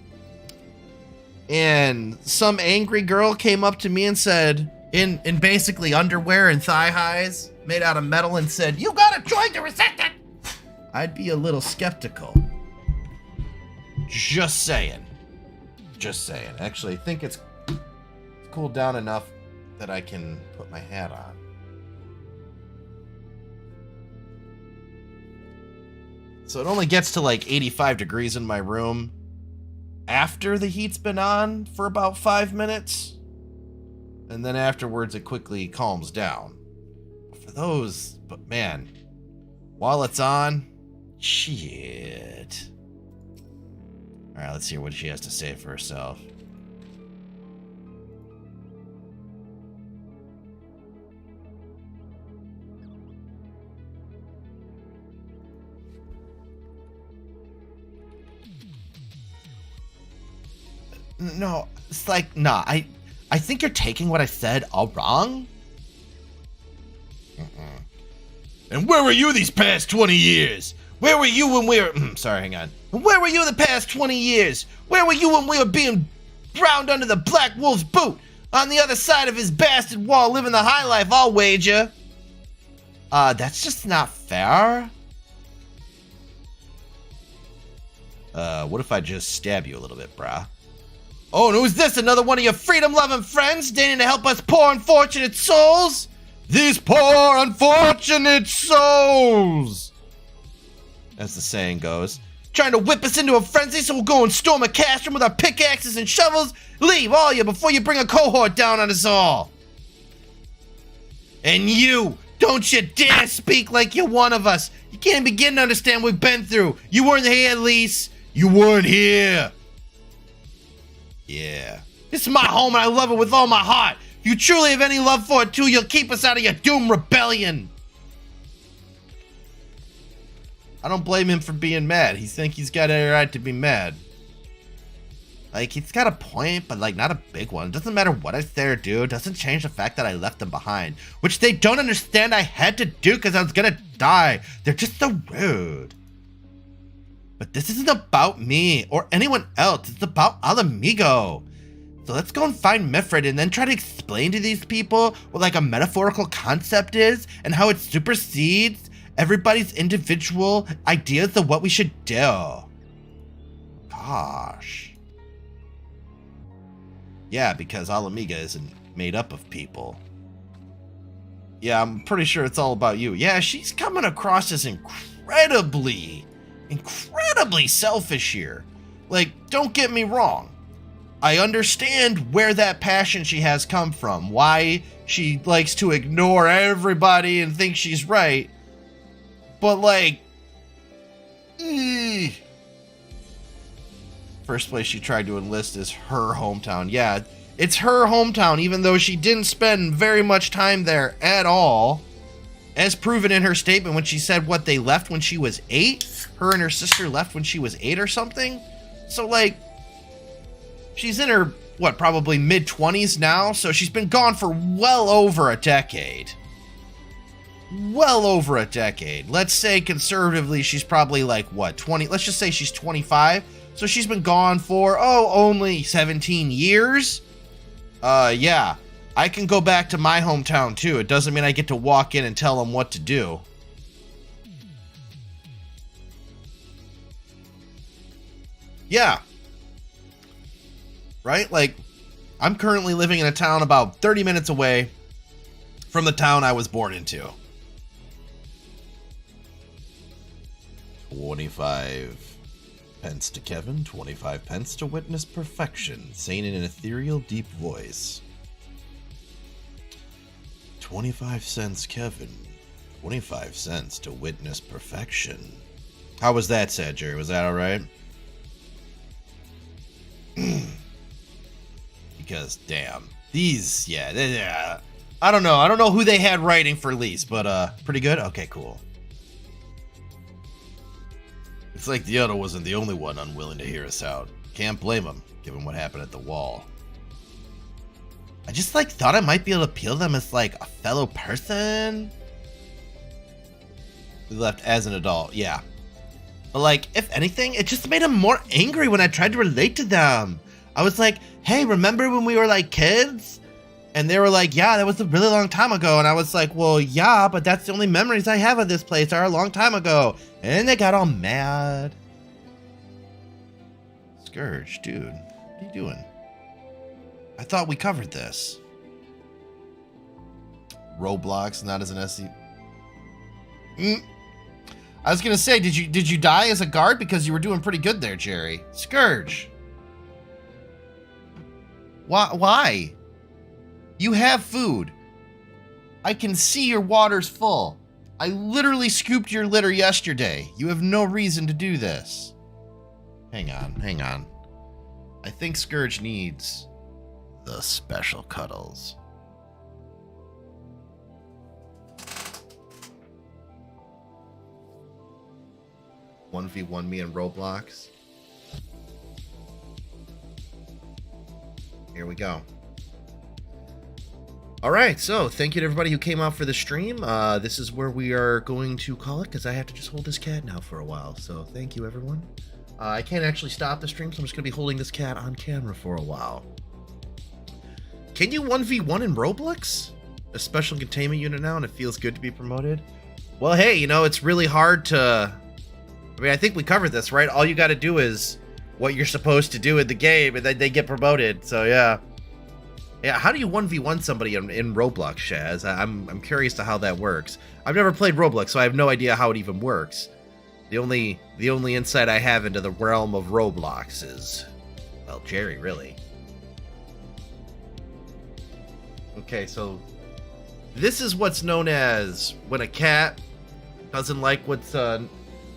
and some angry girl came up to me and said, in basically underwear and thigh highs made out of metal, and said, "You gotta join the Resistance," I'd be a little skeptical. Just saying. Just saying. Actually, I think it's cooled down enough that I can put my hat on. So it only gets to like 85 degrees in my room after the heat's been on for about 5 minutes. And then afterwards it quickly calms down. But man, while it's on, shit. Alright, let's hear what she has to say for herself. No, it's like, nah, I think you're taking what I said all wrong. And where were you these past 20 years? Where were you when we were... sorry, hang on. Where were you the past 20 years? Where were you when we were being drowned under the Black Wolf's boot? On the other side of his bastard wall, living the high life, I'll wager. That's just not fair. What if I just stab you a little bit, brah? Oh, and who's this? Another one of your freedom-loving friends deigning to help us poor unfortunate souls? These poor unfortunate souls! As the saying goes. Trying to whip us into a frenzy so we'll go and storm a castrum with our pickaxes and shovels? Leave, all you, before you bring a cohort down on us all! And you, don't you dare speak like you're one of us! You can't begin to understand what we've been through! You weren't here, at least! You weren't here! Yeah. This is my home and I love it with all my heart! If you truly have any love for it too, you'll keep us out of your doomed rebellion! I don't blame him for being mad. He thinks he's got every right to be mad. Like, he's got a point, but like not a big one. It doesn't matter what I say or do. It doesn't change the fact that I left them behind. Which they don't understand I had to do because I was gonna die. They're just so rude. But this isn't about me or anyone else. It's about Alamigo. So let's go and find Mifrid and then try to explain to these people what like a metaphorical concept is and how it supersedes everybody's individual ideas of what we should do. Gosh. Yeah, because Alamiga isn't made up of people. Yeah, I'm pretty sure it's all about you. Yeah, she's coming across as incredibly selfish here. Like, don't get me wrong. I understand where that passion she has come from. Why she likes to ignore everybody and think she's right. But like, first place she tried to enlist is her hometown. Yeah, it's her hometown, even though she didn't spend very much time there at all. As proven in her statement when she said what they left when she was 8. Her and her sister left when she was 8 or something. So like, she's in her, what, probably mid-20s now? So she's been gone for well over a decade. Well over a decade. Let's say conservatively she's probably like, what, 20? Let's just say she's 25. So she's been gone for, only 17 years? Yeah. I can go back to my hometown too. It doesn't mean I get to walk in and tell them what to do. Yeah. Right? Like, I'm currently living in a town about 30 minutes away from the town I was born into. 25 pence to Kevin, 25 pence to witness perfection, saying in an ethereal, deep voice. 25 cents, Kevin. 25 cents to witness perfection. How was that said, Jerry? Was that alright? Because, damn. These, yeah. I don't know. I don't know who they had writing for Lise, but, pretty good? Okay, cool. It's like the other wasn't the only one unwilling to hear us out. Can't blame him, given what happened at the wall. I just, like, thought I might be able to appeal them as, like, a fellow person. We left as an adult, yeah. But, like, if anything, it just made him more angry when I tried to relate to them. I was like, hey, remember when we were, like, kids? And they were like, yeah, that was a really long time ago. And I was like, well, yeah, but that's the only memories I have of this place are a long time ago. And they got all mad. Scourge, dude, what are you doing? I thought we covered this. Roblox, not as an SC. I was gonna say, did you die as a guard? Because you were doing pretty good there, Jerry. Scourge. Why? You have food. I can see your water's full. I literally scooped your litter yesterday. You have no reason to do this. Hang on. I think Scourge needs the special cuddles. One v1 me in Roblox. Here we go. All right, so thank you to everybody who came out for the stream. This is where we are going to call it because I have to just hold this cat now for a while. So thank you, everyone. I can't actually stop the stream, so I'm just going to be holding this cat on camera for a while. Can you 1v1 in Roblox? A special containment unit now, and it feels good to be promoted? Well, hey, you know, it's really hard to... I mean, I think we covered this, right? All you got to do is what you're supposed to do in the game, and then they get promoted. So, yeah. Yeah, how do you 1v1 somebody in Roblox, Shaz? I'm curious to how that works. I've never played Roblox, so I have no idea how it even works. The only insight I have into the realm of Roblox is, well, Jerry, really. Okay, so this is what's known as when a cat doesn't like what's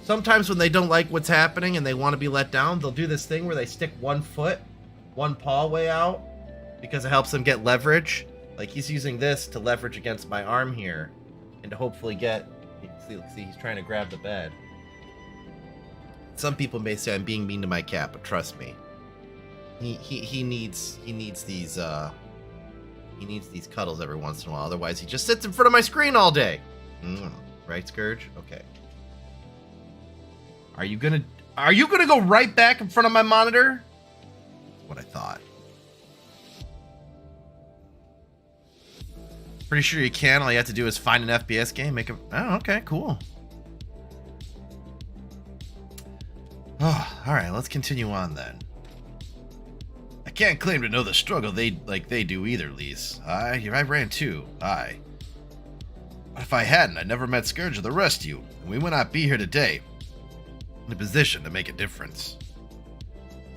sometimes when they don't like what's happening and they want to be let down, they'll do this thing where they stick one foot, one paw way out because it helps them get leverage. Like he's using this to leverage against my arm here and to hopefully get, see he's trying to grab the bed. Some people may say I'm being mean to my cat, but trust me. He needs these cuddles every once in a while. Otherwise, he just sits in front of my screen all day. Right, Scourge? Okay. Are you gonna go right back in front of my monitor? That's what I thought. Pretty sure you can. All you have to do is find an FPS game, make it. Oh, okay, cool. Oh, all right. Let's continue on then. I can't claim to know the struggle they do either, Lise. I ran too. But if I hadn't, I'd never met Scourge or the rest of you, and we would not be here today, in a position to make a difference.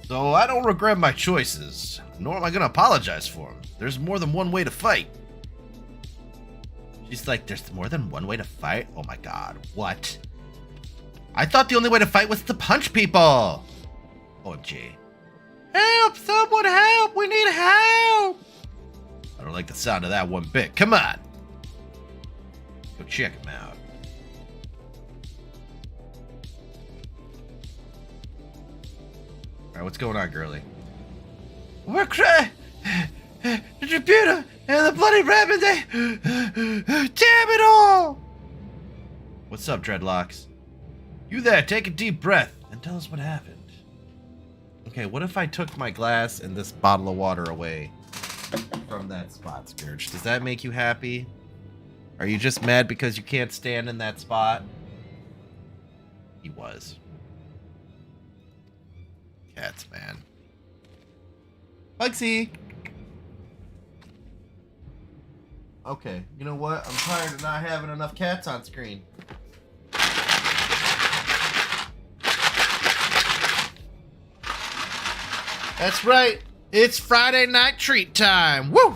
So I don't regret my choices, nor am I gonna apologize for them. There's more than one way to fight. She's like, there's more than one way to fight? Oh my god, what? I thought the only way to fight was to punch people! OMG. Help! Someone help! We need help! I don't like the sound of that one bit. Come on! Go check him out. Alright, what's going on, girly? We're the computer and the bloody rabbit, they... Damn it all! What's up, Dreadlocks? You there, take a deep breath and tell us what happened. Okay, what if I took my glass and this bottle of water away from that spot, Scourge? Does that make you happy? Are you just mad because you can't stand in that spot? He was. Cats, man. Bugsy! Okay, you know what? I'm tired of not having enough cats on screen. That's right. It's Friday night treat time. Woo!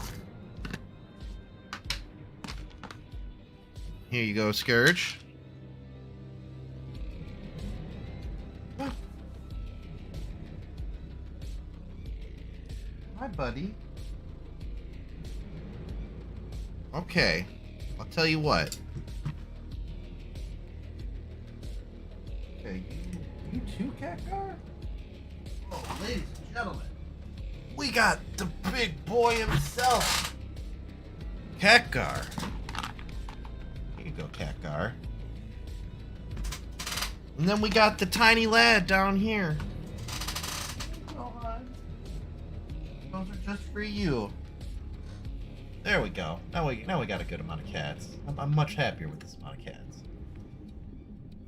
Here you go, Scourge. Hi, buddy. Okay. I'll tell you what. Okay, you too, Catgar? Oh, ladies and gentlemen, we got the big boy himself, Catgar. Here you go, Catgar. And then we got the tiny lad down here. Oh, hi. Those are just for you. There we go. Now we got a good amount of cats. I'm much happier with this amount of cats.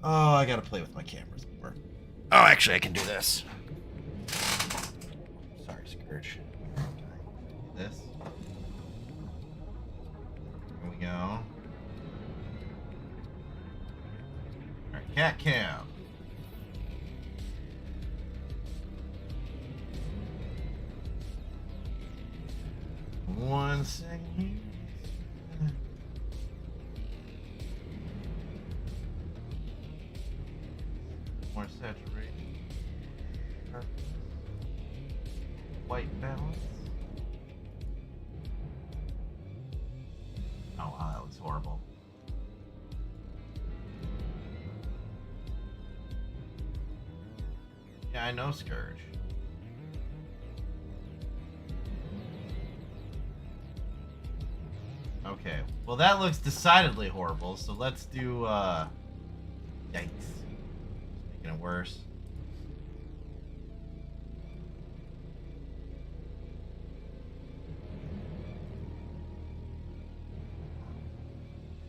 Oh, I gotta play with my cameras more. Oh, actually, I can do this. Sorry, Scourge. This. There we go. Alright, cat cam. One second here. More saturation. White balance. Oh wow, that was horrible. Yeah, I know, Scourge. Well, that looks decidedly horrible, so let's do, yikes. Making it worse.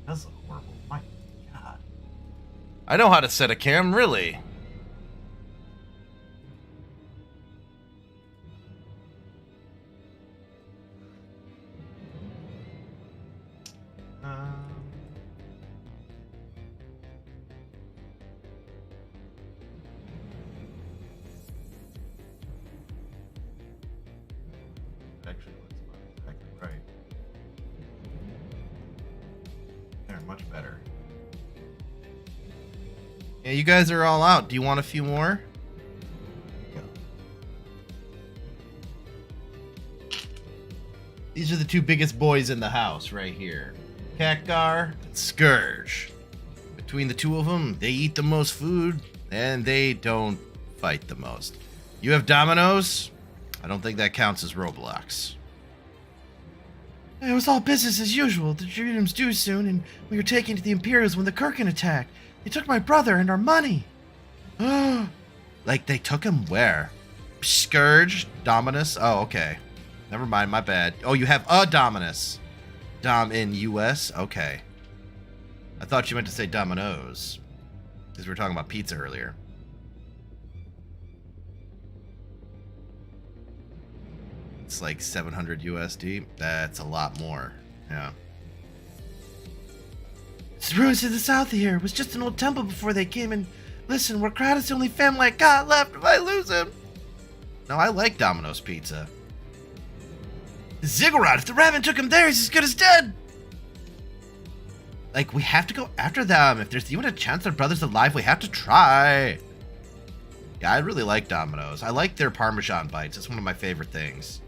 That's horrible. My God. I know how to set a cam, really. Actually, let's right. There, much better. Yeah, you guys are all out. Do you want a few more? These are the two biggest boys in the house right here. Khadgar and Scourge. Between the two of them, they eat the most food and they don't fight the most. You have Dominoes? I don't think that counts as Roblox. It was all business as usual. The Dream's due soon, and we were taken to the Imperials when the Kirkin attacked. They took my brother and our money. Like, they took him where? Scourge? Dominus? Oh, okay. Never mind, my bad. Oh, you have a Dominus. Dom in US? Okay. I thought you meant to say Dominoes. Because we were talking about pizza earlier. It's like 700 USD. That's a lot more. Yeah. It's ruins to the south of here. It was just an old temple before they came in. Listen, we're Kratos the only family I got left if I lose him. No, I like Domino's pizza. Ziggurat, if the rabbit took him there, he's as good as dead. Like, we have to go after them. If there's even a chance their brother's alive, we have to try. Yeah, I really like Domino's. I like their Parmesan bites. It's one of my favorite things.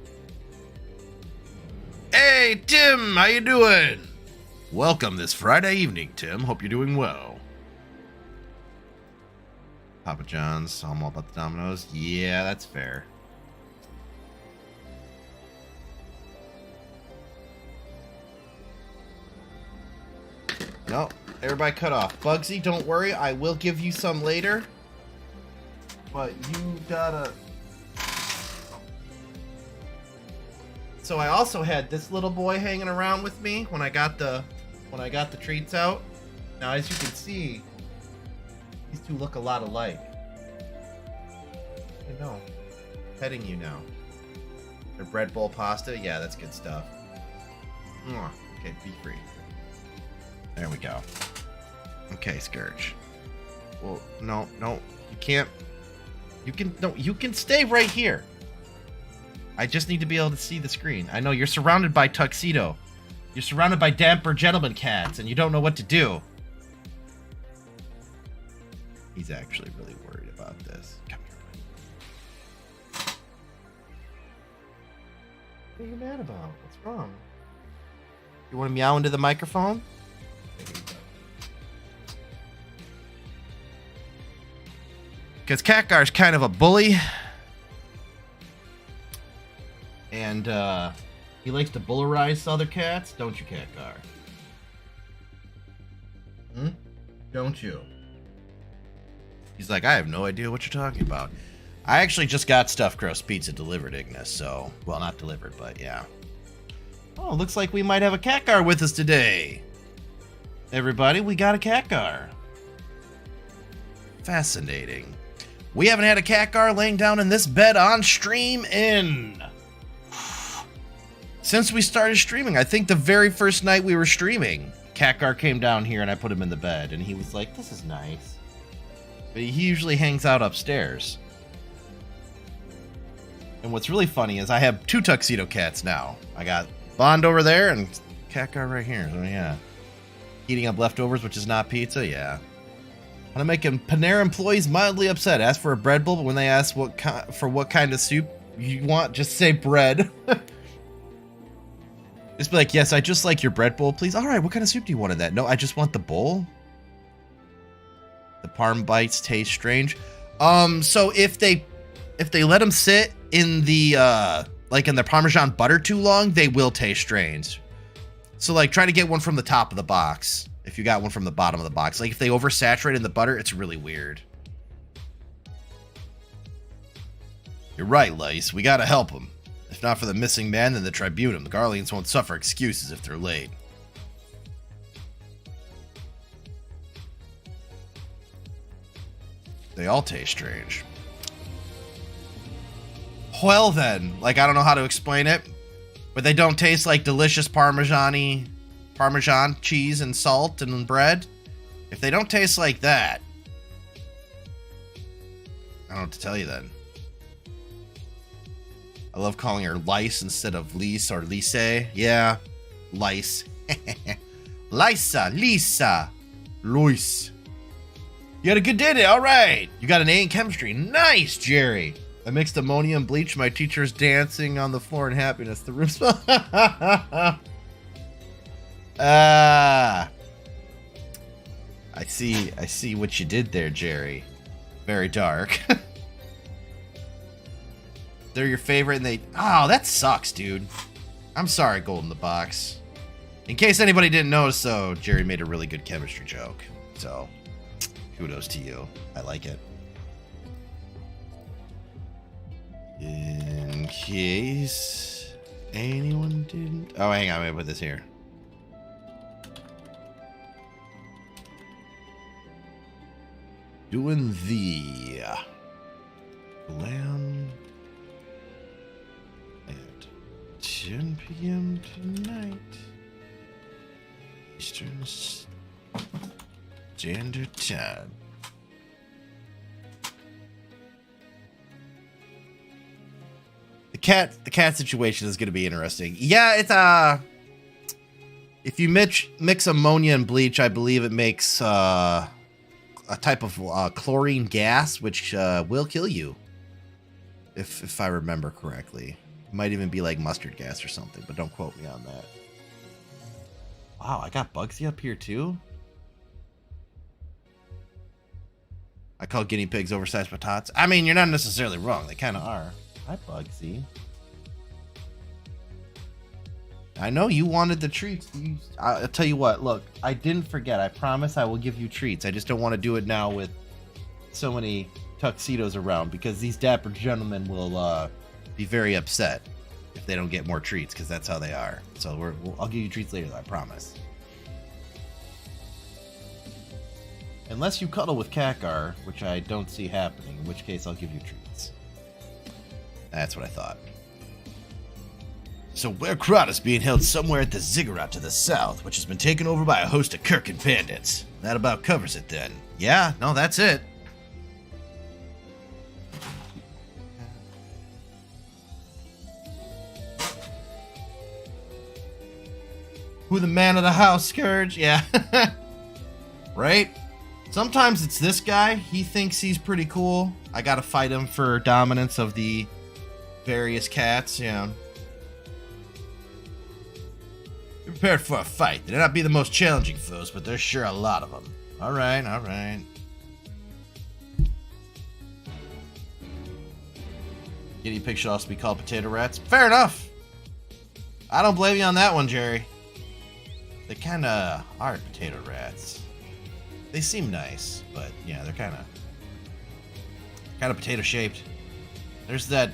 Hey, Tim, how you doing? Welcome this Friday evening, Tim. Hope you're doing well. Papa John's, I'm all about the Domino's. Yeah, that's fair. No, everybody cut off. Bugsy, don't worry. I will give you some later. But you gotta... So I also had this little boy hanging around with me when I got the treats out. Now, as you can see, these two look a lot alike. I know. Petting you now. Their bread bowl pasta? Yeah, that's good stuff. Okay, be free. There we go. Okay, Scourge. Well, no, you can't. You can stay right here. I just need to be able to see the screen. I know you're surrounded by tuxedo. You're surrounded by damper gentleman cats, and you don't know what to do. He's actually really worried about this. Come here. What are you mad about? What's wrong? You want to meow into the microphone? Because Khadgar's kind of a bully. And he likes to bullerize other cats, don't you, Khadgar? Don't you? He's like, I have no idea what you're talking about. I actually just got Stuffed Crust Pizza delivered, Ignis, so... Well, not delivered, but yeah. Oh, looks like we might have a Khadgar with us today. Everybody, we got a Khadgar. Fascinating. We haven't had a Khadgar laying down in this bed on stream in... Since we started streaming. I think the very first night we were streaming, Khadgar came down here and I put him in the bed, and he was like, this is nice. But he usually hangs out upstairs. And what's really funny is I have two tuxedo cats now. I got Bond over there and Khadgar right here. So yeah. Eating up leftovers, which is not pizza, yeah. I'm making Panera employees mildly upset. Ask for a bread bowl, but when they ask what kind of soup you want, just say bread. Just be like, yes, I just like your bread bowl, please. All right, what kind of soup do you want in that? No, I just want the bowl. The parm bites taste strange. So if they let them sit in the like in the Parmesan butter too long, they will taste strange. So, like, try to get one from the top of the box. If you got one from the bottom of the box. Like, if they oversaturate in the butter, it's really weird. You're right, Lice. We gotta help them. If not for the missing man, then the Tribunum. The Garleans won't suffer excuses if they're late. They all taste strange. Well then, like, I don't know how to explain it, but they don't taste like delicious Parmesan cheese and salt and bread. If they don't taste like that, I don't know what to tell you then. I love calling her Lice instead of Lise or Lise. Yeah, Lice. Lisa, Luis. You had a good day today, all right. You got an A in chemistry. Nice, Jerry. I mixed ammonia and bleach. My teacher's dancing on the floor in happiness. The room smells. I see what you did there, Jerry. Very dark. They're your favorite and they... Oh, that sucks, dude. I'm sorry, Gold in the Box. In case anybody didn't notice, though, Jerry made a really good chemistry joke. So, kudos to you. I like it. In case anyone didn't... Oh, hang on. Let me put this here. Doing the... Glam... At 10 p.m. tonight. Eastern Standard Time. The cat situation is going to be interesting. Yeah, it's if you mix ammonia and bleach, I believe it makes a type of chlorine gas, which will kill you. If I remember correctly. It might even be like mustard gas or something, but don't quote me on that. Wow, I got Bugsy up here too? I call guinea pigs oversized potatoes. I mean, you're not necessarily wrong. They kind of are. Hi, Bugsy. I know you wanted the treats. I'll tell you what. Look, I didn't forget. I promise I will give you treats. I just don't want to do it now with so many tuxedos around because these dapper gentlemen will be very upset if they don't get more treats because that's how they are. So I'll give you treats later, I promise. Unless you cuddle with Kakar, which I don't see happening, in which case I'll give you treats. That's what I thought. So Where Krat is being held somewhere at the Ziggurat to the south, which has been taken over by a host of Kirkin bandits. That about covers it then. Yeah, no, that's it. Who the man of the house, Scourge? Yeah. Right? Sometimes it's this guy. He thinks he's pretty cool. I gotta fight him for dominance of the various cats, yeah. Be prepared for a fight. They may not be the most challenging foes, but there's sure a lot of them. Alright, alright. Guinea pigs should also be called potato rats. Fair enough. I don't blame you on that one, Jerry. They kinda are potato rats. They seem nice, but yeah, they're kinda potato shaped. There's that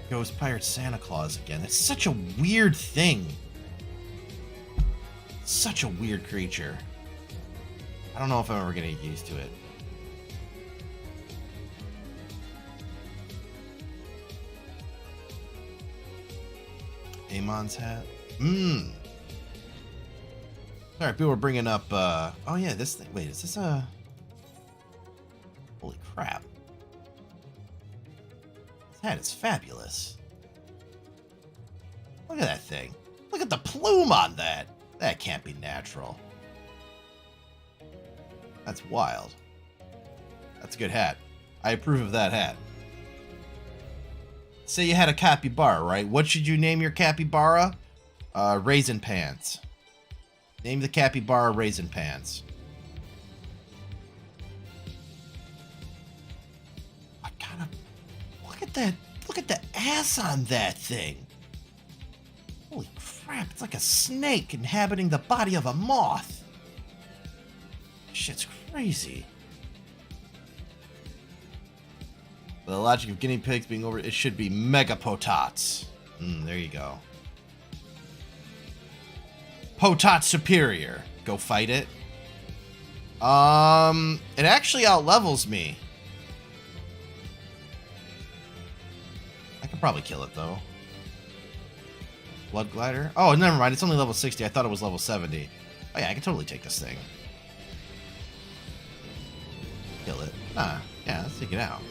Ghost Pirate Santa Claus again. It's such a weird thing. Such a weird creature. I don't know if I'm ever gonna get used to it. Amon's hat. Sorry, people were bringing up, oh yeah, this thing. Wait, is this a... Holy crap. This hat is fabulous. Look at that thing. Look at the plume on that. That can't be natural. That's wild. That's a good hat. I approve of that hat. Say you had a capybara, right? What should you name your capybara? Raisin Pants. Name the capybara Raisin Pants. What kind of... Look at that. Look at the ass on that thing. Holy crap. crap, it's like a snake inhabiting the body of a moth. Shit's crazy. The logic of guinea pigs being over, it should be megapotats. There you go. Potat superior. Go fight it. It actually outlevels me. I could probably kill it though. Blood glider? Oh, never mind. It's only level 60. I thought it was level 70. Oh yeah, I can totally take this thing. Kill it. Yeah, let's take it out.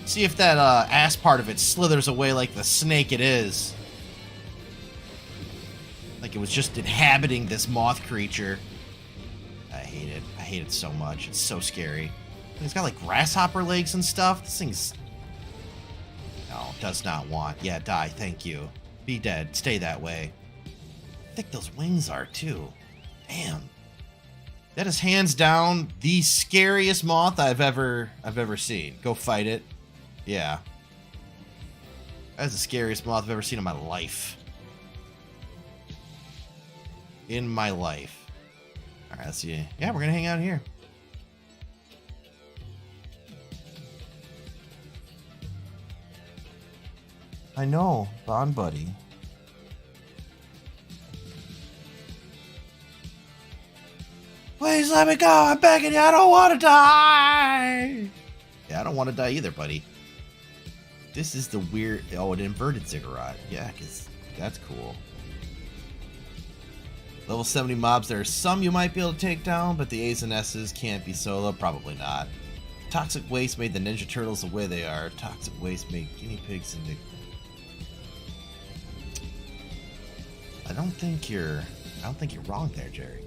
See if that ass part of it slithers away like the snake it is. Like it was just inhabiting this moth creature. I hate it. I hate it so much. It's so scary. It's got like grasshopper legs and stuff. This thing's... No, does not want. Yeah, die. Thank you. Be dead. Stay that way. How thick those wings are too. Damn. That is hands down the scariest moth I've ever seen. Go fight it. Yeah. That's the scariest moth I've ever seen in my life. In my life. Alright, let's see. Yeah, we're gonna hang out here. I know, Bond Buddy. Please let me go. I'm begging you. I don't want to die. Yeah, I don't want to die either, buddy. This is the weird... Oh, an inverted ziggurat. Yeah, because that's cool. Level 70 mobs. There are some you might be able to take down, but the A's and S's can't be solo. Probably not. Toxic waste made the Ninja Turtles the way they are. Toxic waste made guinea pigs into... I don't think you're wrong there, Jerry.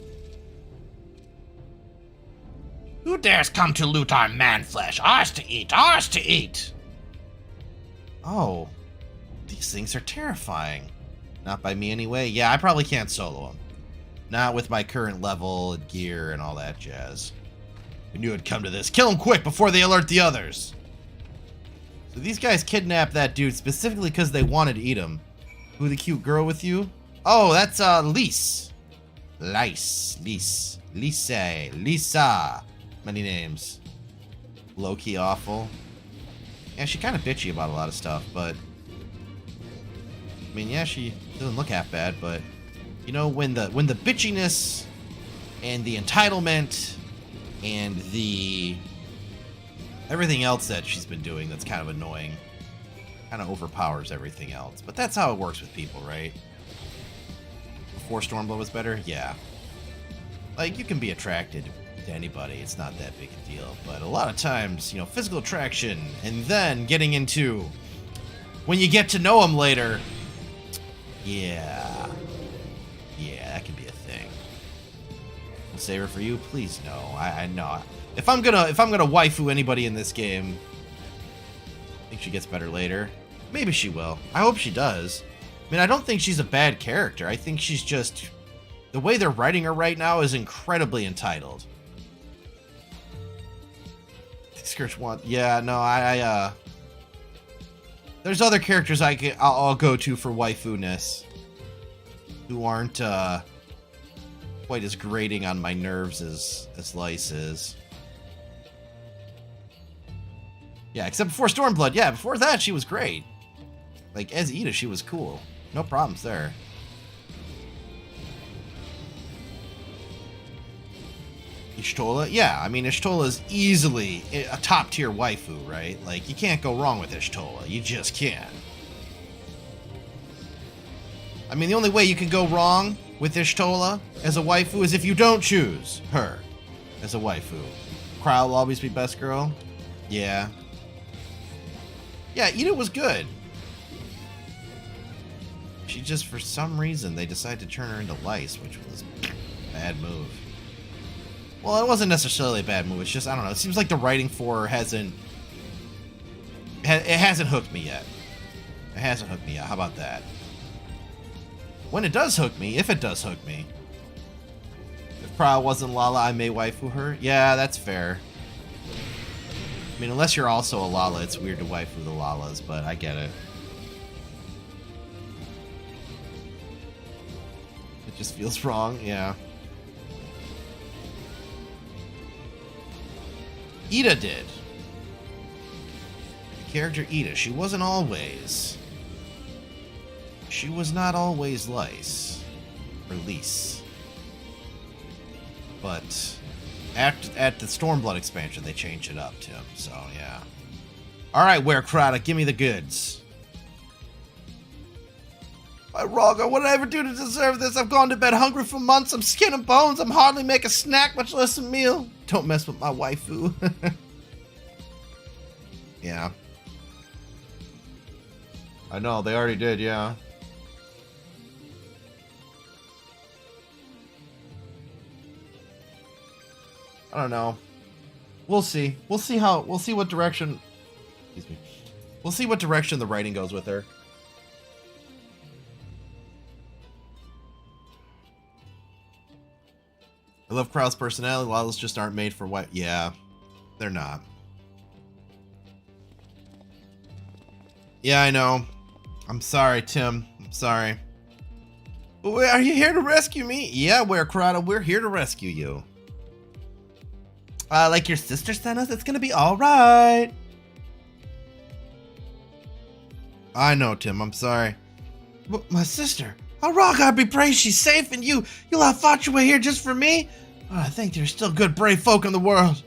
Who dares come to loot our man flesh? Ours to eat, ours to eat! Oh, these things are terrifying. Not by me anyway. Yeah, I probably can't solo them. Not with my current level and gear and all that jazz. We knew it'd come to this. Kill them quick before they alert the others. So these guys kidnapped that dude specifically because they wanted to eat him. Who, the cute girl with you? Oh, that's Lise. Lisa. Many names. Low-key awful. Yeah, she's kind of bitchy about a lot of stuff, but... I mean, yeah, she doesn't look half bad, but... You know, when the bitchiness and the entitlement and the... everything else that she's been doing that's kind of annoying kind of overpowers everything else. But that's how it works with people, right? Before Stormblood was better? Yeah. Like, you can be attracted to anybody. It's not that big a deal. But a lot of times, you know, physical attraction and then getting into... when you get to know them later... Yeah. Yeah, that can be a thing. Saver for you? Please no. I know. If I'm gonna waifu anybody in this game, I think she gets better later. Maybe she will. I hope she does. I mean, I don't think she's a bad character. I think she's just... the way they're writing her right now is incredibly entitled. Skirts want... Yeah, no, there's other characters I'll go to for waifu-ness who aren't quite as grating on my nerves as Lise is. Yeah, except before Stormblood. Yeah, before that she was great. Like, as Ida, she was cool. No problems there. Y'shtola? Yeah, I mean, Y'shtola is easily a top-tier waifu, right? Like, you can't go wrong with Y'shtola. You just can't. I mean, the only way you can go wrong with Y'shtola as a waifu is if you don't choose her as a waifu. Kryle will always be best girl? Yeah. Yeah, Ida was good. She just, for some reason, they decided to turn her into Lise, which was a bad move. Well, it wasn't necessarily a bad move. It's just, I don't know. It seems like the writing for her hasn't hooked me yet. It hasn't hooked me yet. How about that? When it does hook me, if it does hook me. If Kryle wasn't Lala, I may waifu her. Yeah, that's fair. I mean, unless you're also a Lala, it's weird to waifu the Lalas, but I get it. Just feels wrong, yeah. Ida did. The character Ida, she wasn't always. She was not always Lice. Or Lise. But at the Stormblood expansion, they changed it up, Tim, so yeah. Alright, Werekrata, give me the goods. Raga, what did I ever do to deserve this? I've gone to bed hungry for months. I'm skin and bones. I'm hardly make a snack, much less a meal. Don't mess with my waifu. Yeah. I know, they already did, yeah. I don't know. We'll see. We'll see what direction... Excuse me. We'll see what direction the writing goes with her. I love Krau's personality. Lollas just aren't made for what? Yeah, they're not. Yeah, I know. I'm sorry, Tim. I'm sorry. Wait, are you here to rescue me? Yeah, Werekrata, we're here to rescue you. Like your sister sent us? It's gonna be alright. I know, Tim. I'm sorry. But my sister... Oh, God be praised, she's safe, and you'll have fought your way here just for me? Oh, I think there's still good, brave folk in the world.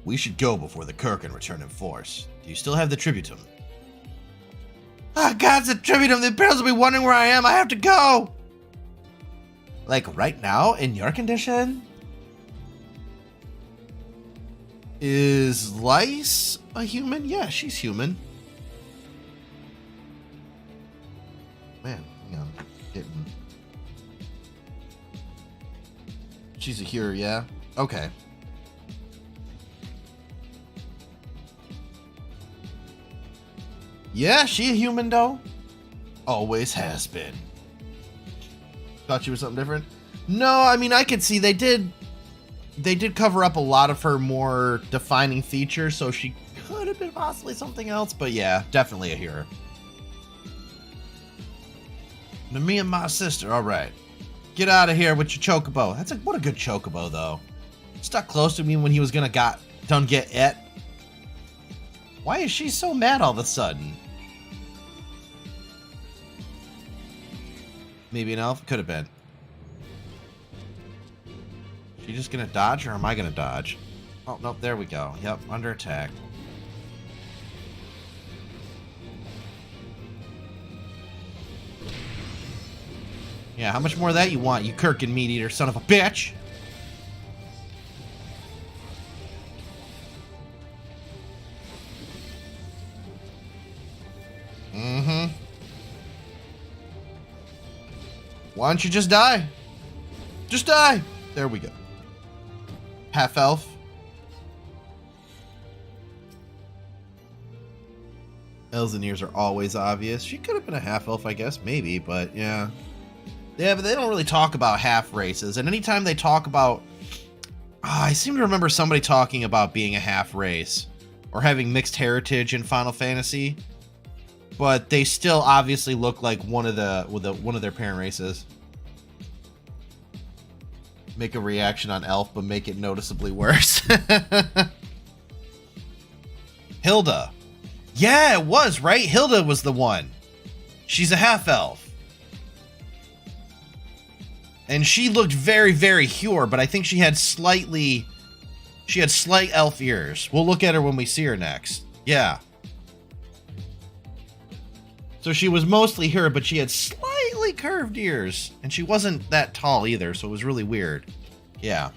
We should go before the Kirkin return in force. Do you still have the Tributum? Ah, God's a Tributum. The Imperials will be wondering where I am. I have to go. Like, right now, in your condition? Is Lice a human? Yeah, she's human. Man. She's a hero, yeah? Okay. Yeah, she a human, though. Always has been. Thought she was something different? No, I mean, I could see they did cover up a lot of her more defining features, so she could have been possibly something else, but yeah, definitely a hero. To me and my sister, alright. Get out of here with your chocobo. What a good chocobo, though. Stuck close to me when he was gonna get it. Why is she so mad all of a sudden? Maybe an elf? Could have been. She just gonna dodge, or am I gonna dodge? Oh, nope, there we go. Yep, under attack. Yeah, how much more of that you want, you Kirkin meat eater son of a bitch? Mm-hmm. Why don't you just die? Just die! There we go. Half elf. Elves and ears are always obvious. She could have been a half elf, I guess, maybe, but yeah. Yeah, but they don't really talk about half races. And anytime they talk about... I seem to remember somebody talking about being a half race. Or having mixed heritage in Final Fantasy. But they still obviously look like one of their parent races. Make a reaction on Elf, but make it noticeably worse. Hilda. Yeah, it was, right? Hilda was the one. She's a half elf. And she looked very, very Hyur, but I think she had slight elf ears. We'll look at her when we see her next. Yeah. So she was mostly her, but she had slightly curved ears. And she wasn't that tall either, so it was really weird. Yeah.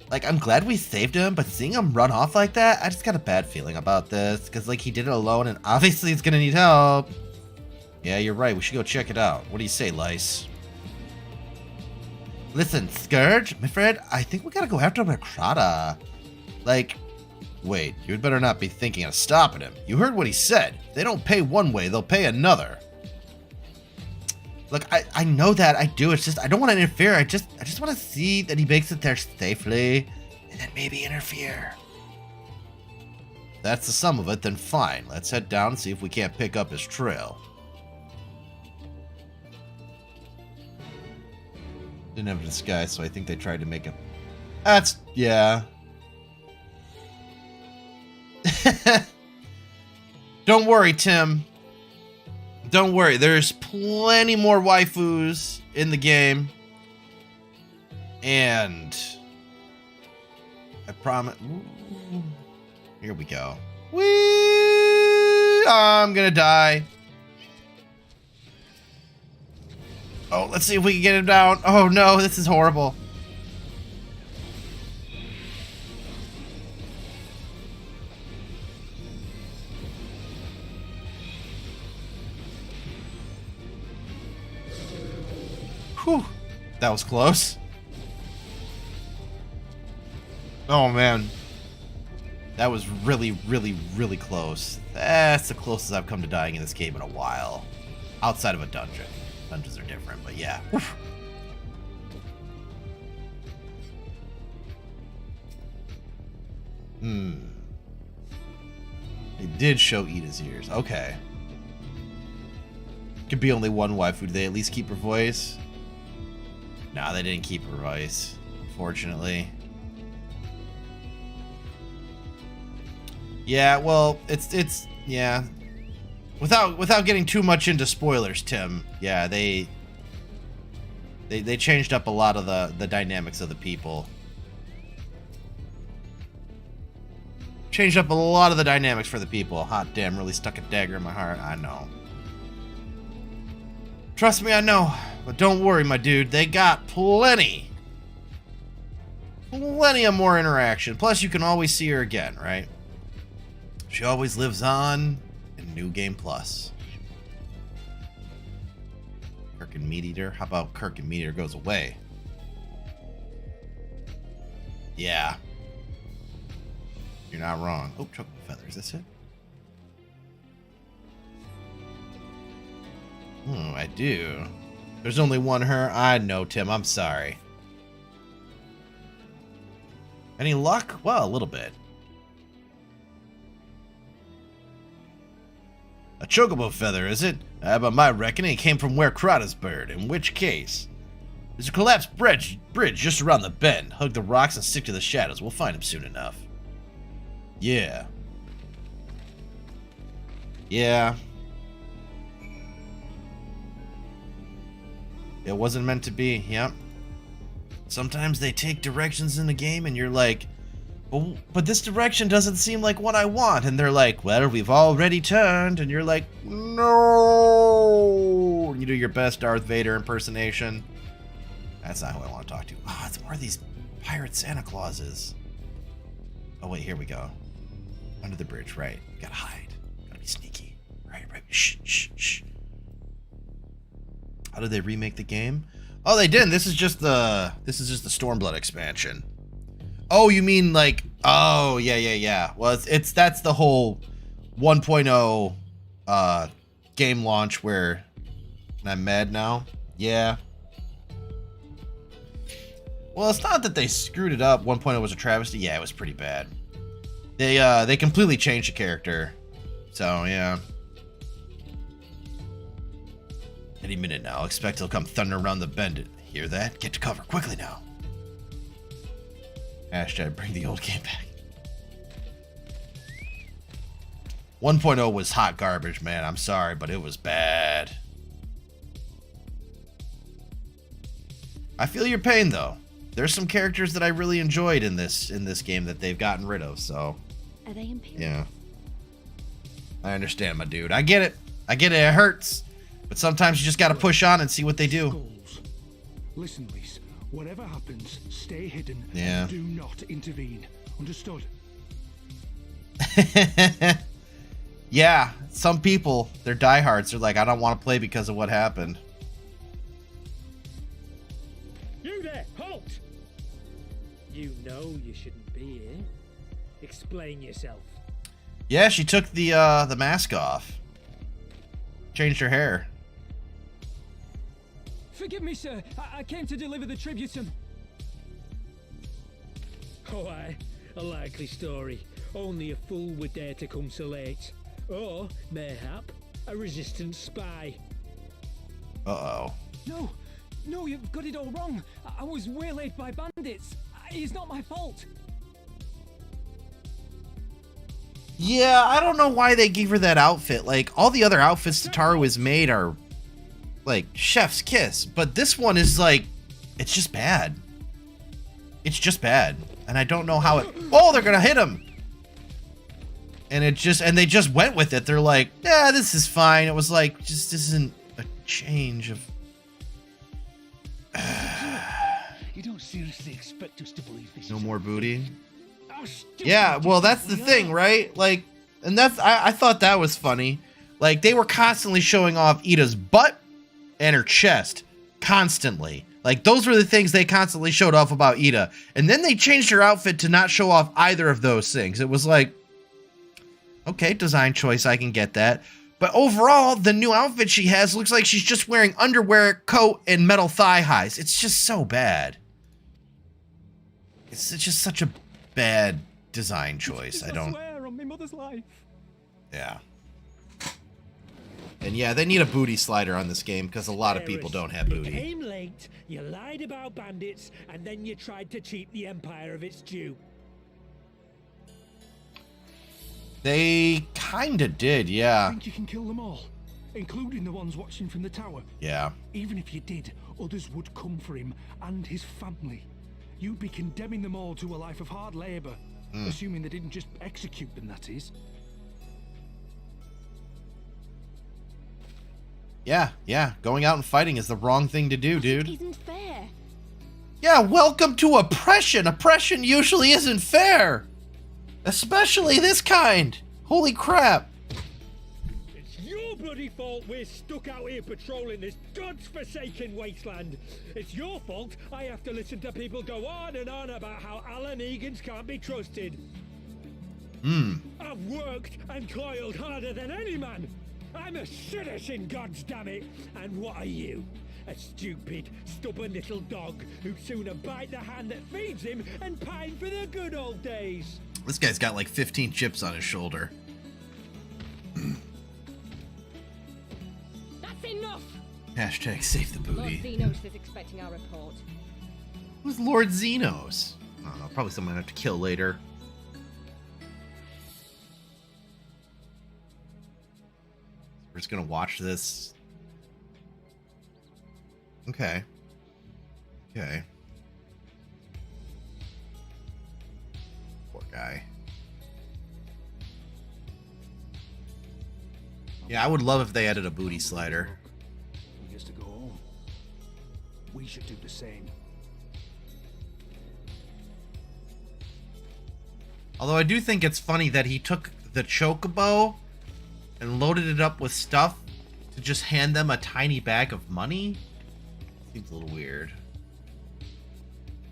Like, I'm glad we saved him, but seeing him run off like that, I just got a bad feeling about this. Because, like, he did it alone, and obviously he's gonna need help. Yeah, you're right. We should go check it out. What do you say, Lice? Listen, Scourge, my friend, I think we gotta go after Werekrata. Like, wait, you'd better not be thinking of stopping him. You heard what he said. If they don't pay one way, they'll pay another. Look, I know that, I do. It's just, I don't want to interfere. I just want to see that he makes it there safely, and then maybe interfere. If that's the sum of it, then fine. Let's head down and see if we can't pick up his trail. Didn't have a disguise, so I think they tried to make it. That's, yeah. Don't worry, Tim. Don't worry. There's plenty more waifus in the game. And I promise. Here we go. Whee! I'm gonna die. Oh, let's see if we can get him down. Oh no, this is horrible. Whew, that was close. Oh man, that was really, really, really close. That's the closest I've come to dying in this game in a while. Outside of a dungeon. Dungeons are different, but yeah. Oof. They did show Ida's ears. Okay. Could be only one waifu. Did they at least keep her voice? Nah, they didn't keep her voice, unfortunately. Yeah, well, it's yeah. Without getting too much into spoilers, Tim. Yeah, they changed up a lot of the dynamics of the people. Changed up a lot of the dynamics for the people. Hot damn, really stuck a dagger in my heart. I know. Trust me, I know. But don't worry, my dude. They got plenty of more interaction. Plus, you can always see her again, right? She always lives on in New Game Plus. Kirk and Meat Eater? How about Kirk and Meat Eater goes away? Yeah. You're not wrong. Oh, chocolate feathers. That's it? Oh, I do. There's only one her. I know, Tim. I'm sorry. Any luck? Well, a little bit. A chocobo feather, is it? By my reckoning, it came from where Krata's bird, in which case. There's a collapsed bridge just around the bend. Hug the rocks and stick to the shadows. We'll find him soon enough. Yeah. Yeah. It wasn't meant to be, yep. Sometimes they take directions in the game and you're like, but this direction doesn't seem like what I want. And they're like, well, we've already turned. And you're like, no. You do your best Darth Vader impersonation. That's not who I want to talk to. Ah, it's more of these pirate Santa Clauses. Oh, wait, here we go. Under the bridge, right. Gotta hide. Gotta be sneaky. Right. Shh, shh, shh. How did they remake the game? Oh, they didn't. This is just the Stormblood expansion. Oh, you mean like, oh, yeah. Well, that's the whole 1.0 game launch where I'm mad now. Yeah. Well, it's not that they screwed it up. 1.0 was a travesty. Yeah, it was pretty bad. They completely changed the character. So, yeah. Any minute now. Expect he'll come thunder around the bend. Hear that? Get to cover quickly now. Hashtag bring the old game back. 1.0 was hot garbage, man. I'm sorry, but it was bad. I feel your pain, though. There's some characters that I really enjoyed in this game that they've gotten rid of, so. Are they Imperial? Yeah. I understand, my dude. I get it. It hurts. But sometimes you just gotta push on and see what they do. Skulls. Listen, Reese. Whatever happens, stay hidden. Yeah. And do not intervene. Understood? Yeah, some people, they're diehards. They're like, I don't want to play because of what happened. You there, halt! You know you shouldn't be here. Explain yourself. Yeah, she took the mask off. Changed her hair. Forgive me, sir. I came to deliver the tribute and... Oh, aye. A likely story. Only a fool would dare to come so late. Or, mayhap, a resistance spy. Uh-oh. No, No, you've got it all wrong. I was waylaid by bandits. It's not my fault. Yeah, I don't know why they gave her that outfit. Like, all the other outfits Tataru has made are, like, chef's kiss. But this one is, like, it's just bad. It's just bad. And I don't know how it... Oh, they're gonna hit him! And they just went with it. They're like, yeah, this is fine. It was like, just isn't a change of... You don't seriously expect us to believe this? No more booty? How stupid Yeah, do you well, think that's the we thing, are? right? Like, and that's, I thought that was funny. Like, they were constantly showing off Ida's butt and her chest. Constantly. Like, those were the things they constantly showed off about Ida. And then they changed her outfit to not show off either of those things. It was like, okay, design choice, I can get that. But overall, the new outfit she has looks like she's just wearing underwear, coat, and metal thigh highs. It's just so bad. It's just such a bad design choice. I don't... swear on my mother's life. Yeah. And yeah, they need a booty slider on this game because a lot of people don't have You booty. came late, you lied about bandits, and then you tried to cheat the Empire of its due. They kinda did, yeah. Think you can kill them all, including the ones watching from the tower? Yeah. Even if you did, others would come for him and his family. You'd be condemning them all to a life of hard labor, assuming they didn't just execute them, that is. Yeah. Going out and fighting is the wrong thing to do, dude. Isn't fair. Yeah, welcome to oppression. Oppression usually isn't fair. Especially this kind. Holy crap. It's your bloody fault we're stuck out here patrolling this god's-forsaken wasteland. It's your fault I have to listen to people go on and on about how Alan Egan's can't be trusted. I've worked and toiled harder than any man. I'm a citizen, goddammit. And what are you? A stupid, stubborn little dog who'd sooner bite the hand that feeds him and pine for the good old days. This guy's got like 15 chips on his shoulder. That's enough. Hashtag save the Lord booty. Xenos is expecting our report. Who's Lord Xenos? I don't know, probably someone I have to kill later. We're just gonna watch this. Okay. Poor guy. Yeah, I would love if they added a booty slider. He gets to go home. We should do the same. Although I do think it's funny that he took the chocobo and loaded it up with stuff to just hand them a tiny bag of money. Seems a little weird.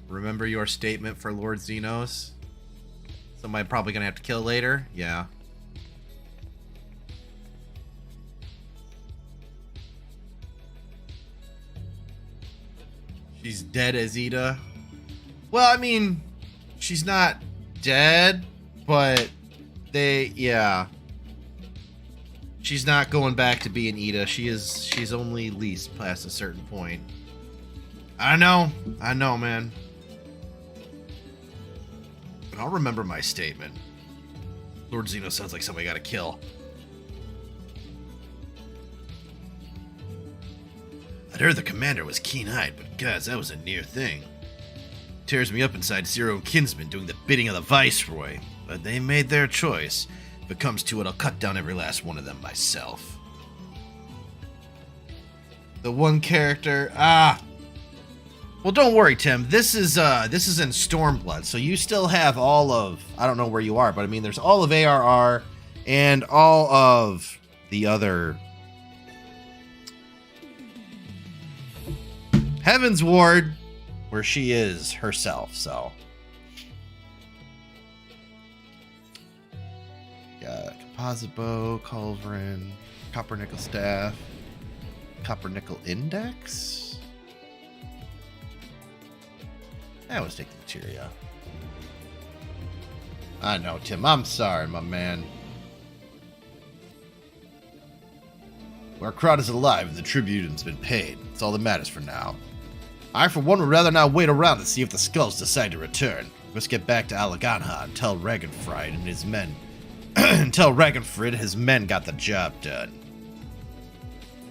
Remember your statement for Lord Xenos? Somebody probably gonna have to kill later? Yeah. She's dead as Ida. Well, I mean, she's not dead, but yeah. She's not going back to being Ida. She's only leased past a certain point. I know, man. But I'll remember my statement. Lord Xenos sounds like somebody gotta kill. I'd heard the commander was keen-eyed, but guys, that was a near thing. Tears me up inside to see your own kinsmen doing the bidding of the Viceroy. But they made their choice. If it comes to it, I'll cut down every last one of them myself. The one character... Well, don't worry, Tim. This is in Stormblood, so you still have all of... I don't know where you are, but I mean, there's all of ARR and all of the other... Heaven's Ward, where she is herself, so... Got Composite Bow, Culverin, Copper Nickel Staff, Copper Nickel Index? I always take the materia. I know, Tim. I'm sorry, my man. Our crowd is alive and the tribune's been paid. That's all that matters for now. I, for one, would rather not wait around to see if the skulls decide to return. Let's get back to Alaganha and tell Ragnfrid and his men. Tell Ragnfrid his men got the job done.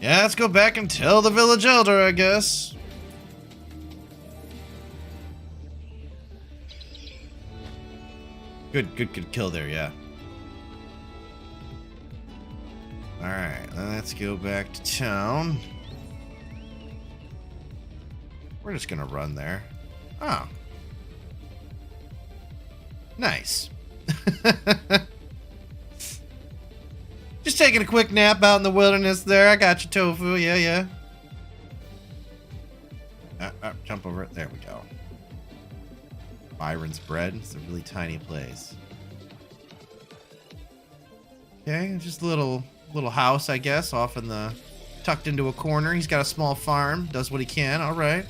Yeah, let's go back and tell the village elder, I guess. Good kill there, yeah. Alright, let's go back to town. We're just gonna run there. Oh. Nice. Just taking a quick nap out in the wilderness there. I got you, Tofu. Yeah. Jump over it. There we go. Byron's Bread. It's a really tiny place. Okay, just a little house, I guess, off in the... tucked into a corner. He's got a small farm. Does what he can. All right.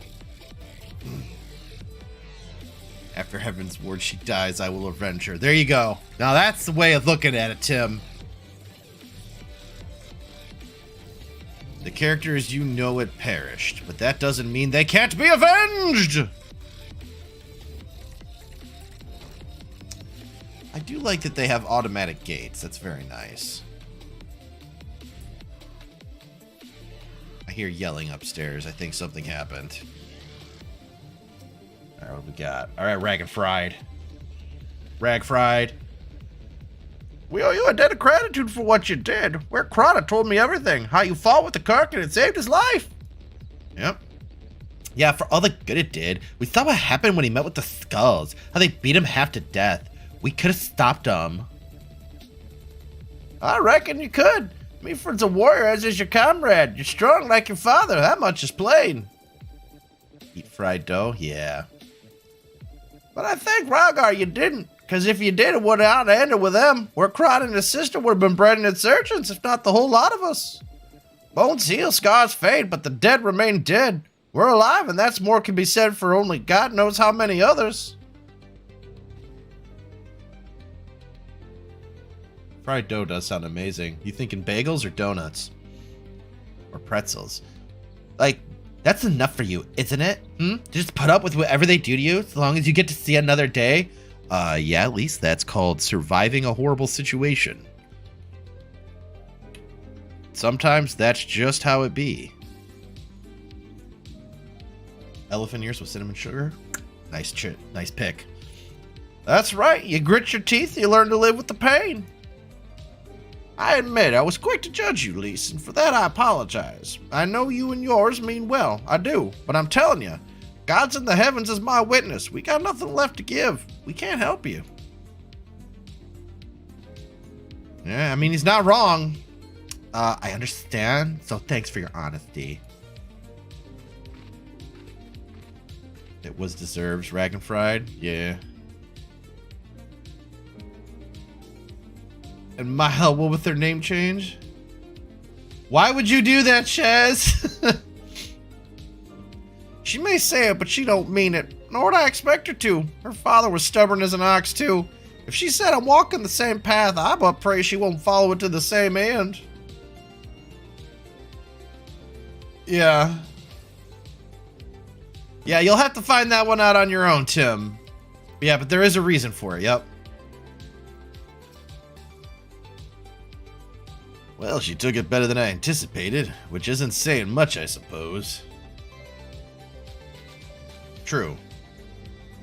After Heaven's word she dies, I will avenge her. There you go. Now that's the way of looking at it, Tim. The characters you know it perished, but that doesn't mean they can't be avenged! I do like that they have automatic gates. That's very nice. I hear yelling upstairs. I think something happened. Alright, what do we got? Alright, Ragnfrid. Ragfried. We owe you a debt of gratitude for what you did. Where Krata told me everything. How you fought with the Karkin and saved his life. Yep. Yeah, for all the good it did. We saw what happened when he met with the Skulls. How they beat him half to death. We could have stopped him. I reckon you could. Meaford's a warrior, as is your comrade. You're strong like your father. That much is plain. Eat fried dough? Yeah. But I think, Ragar, you didn't. Because if you did, it would have ended with them. Where Krata and his sister would have been bred in insurgents, if not the whole lot of us. Bones heal, scars fade, but the dead remain dead. We're alive, and that's more can be said for only God knows how many others. Fried dough does sound amazing. You thinking bagels or donuts? Or pretzels? Like, that's enough for you, isn't it? Just put up with whatever they do to you, as long as you get to see another day? Yeah, at least that's called surviving a horrible situation. Sometimes that's just how it be. Elephant ears with cinnamon sugar? Nice pick. That's right, you grit your teeth, you learn to live with the pain. I admit, I was quick to judge you, Lise, and for that I apologize. I know you and yours mean well, I do, but I'm telling you, God's in the heavens is my witness. We got nothing left to give. We can't help you. Yeah, I mean, he's not wrong. I understand, so thanks for your honesty. It was deserved, Ragnfrid. Yeah. And my hell, what with their name change? Why would you do that, Chaz? She may say it, but she don't mean it. Nor would I expect her to. Her father was stubborn as an ox, too. If she said I'm walking the same path, I but pray she won't follow it to the same end. Yeah. Yeah, you'll have to find that one out on your own, Tim. Yeah, but there is a reason for it, yep. Well, she took it better than I anticipated, which isn't saying much, I suppose. True.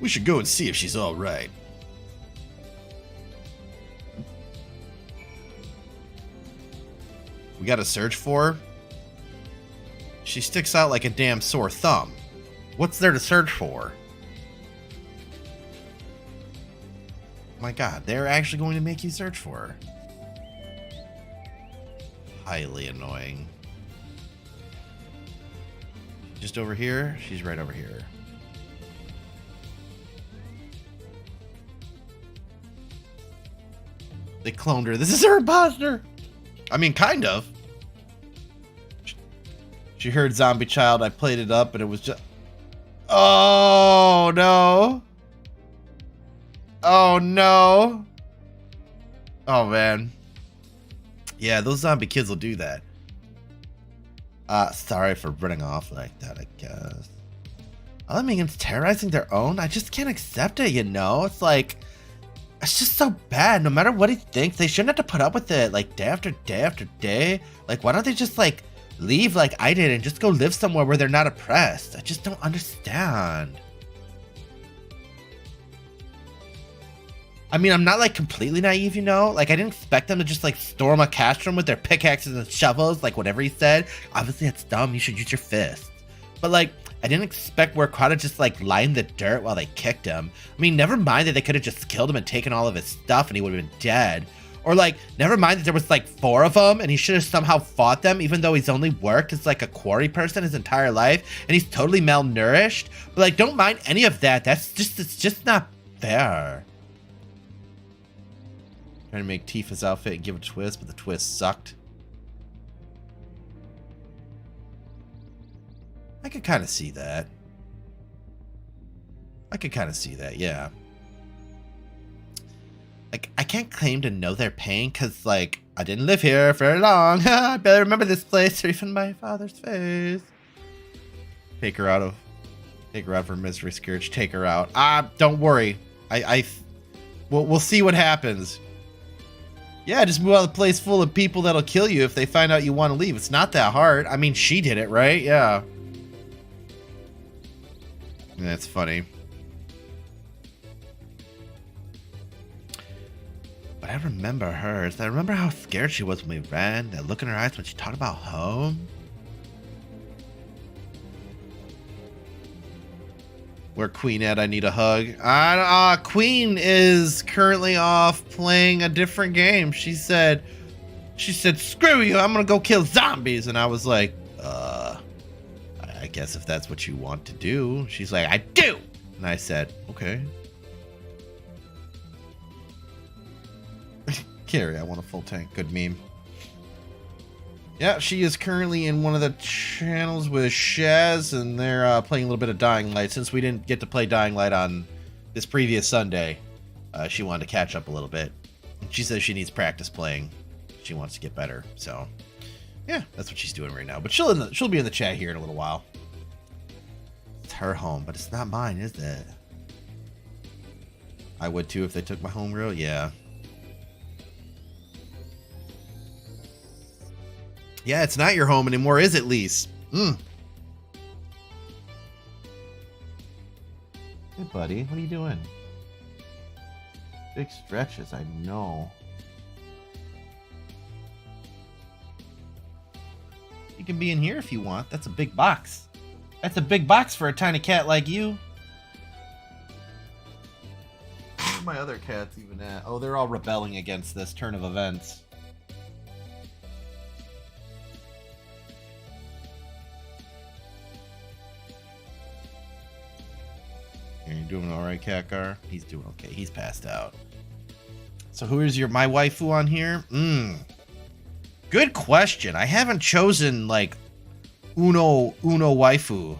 We should go and see if she's all right. We gotta search for her? She sticks out like a damn sore thumb. What's there to search for? My god, they're actually going to make you search for her. Highly annoying. Just over here? She's right over here. They cloned her. This is her imposter! I mean, kind of. She heard Zombie Child. I played it up and it was just... Oh, no. Oh, no. Oh, man. Yeah, those zombie kids will do that. Sorry for running off like that, I guess. all that means terrorizing their own. I just can't accept it, you know? It's like, it's just so bad. No matter what he thinks, they shouldn't have to put up with it, like, day after day after day. Like, why don't they just, like, leave like I did and just go live somewhere where they're not oppressed? I just don't understand. I mean, I'm not, like, completely naive, you know? Like, I didn't expect them to just, like, storm a castrum with their pickaxes and shovels, like, whatever he said. Obviously, that's dumb. You should use your fists. But, like, I didn't expect Workara to just, like, lie in the dirt while they kicked him. I mean, never mind that they could have just killed him and taken all of his stuff and he would have been dead. Or, like, never mind that there was, like, 4 of them and he should have somehow fought them, even though he's only worked as, like, a quarry person his entire life and he's totally malnourished. But, like, don't mind any of that. It's just not fair. Trying to make Tifa's outfit and give it a twist, but the twist sucked. I could kind of see that. Yeah. Like, I can't claim to know their pain because, like, I didn't live here very long. I barely remember this place or even my father's face. Take her out of her misery, Scourge. Take her out. Don't worry. We'll see what happens. Yeah, just move out of the place full of people that'll kill you if they find out you want to leave. It's not that hard. I mean, she did it, right? Yeah. That's funny. But I remember hers. I remember how scared she was when we ran. That look in her eyes when she talked about home. Where Queen at? I need a hug. Queen is currently off playing a different game. She said, screw you, I'm gonna go kill zombies. And I was like, I guess if that's what you want to do. She's like, I do. And I said, okay. Carrie, I want a full tank. Good meme. Yeah, she is currently in one of the channels with Shaz, and they're playing a little bit of Dying Light. Since we didn't get to play Dying Light on this previous Sunday, she wanted to catch up a little bit. She says she needs practice playing. She wants to get better. So, yeah, that's what she's doing right now. But she'll be in the chat here in a little while. It's her home, but it's not mine, is it? I would too if they took my home real. Yeah. Yeah, it's not your home anymore, is it, Lise? Hey, buddy, what are you doing? Big stretches, I know. You can be in here if you want. That's a big box. That's a big box for a tiny cat like you. Where are my other cats even at? Oh, they're all rebelling against this turn of events. Are you doing all right, Kakar? He's doing okay. He's passed out. So who is my waifu on here? Good question. I haven't chosen, like, uno waifu.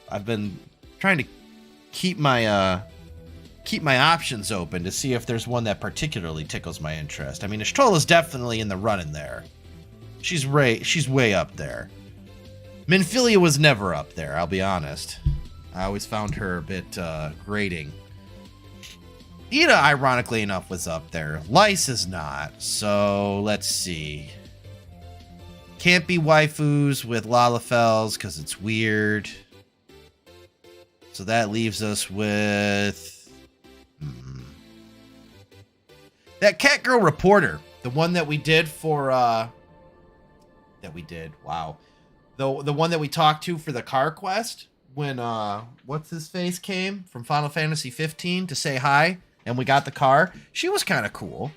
I've been trying to keep my options open to see if there's one that particularly tickles my interest. I mean, Y'shtola's definitely in the running there. She's way up there. Minfilia was never up there, I'll be honest. I always found her a bit grating. Ida, ironically enough, was up there. Lyce is not. So, let's see. Can't be waifus with Lalafels because it's weird. So that leaves us with... that Catgirl Reporter. The one that we did for... wow. The one that we talked to for the car quest. When, what's-his-face came from Final Fantasy 15 to say hi, and we got the car. She was kind of cool.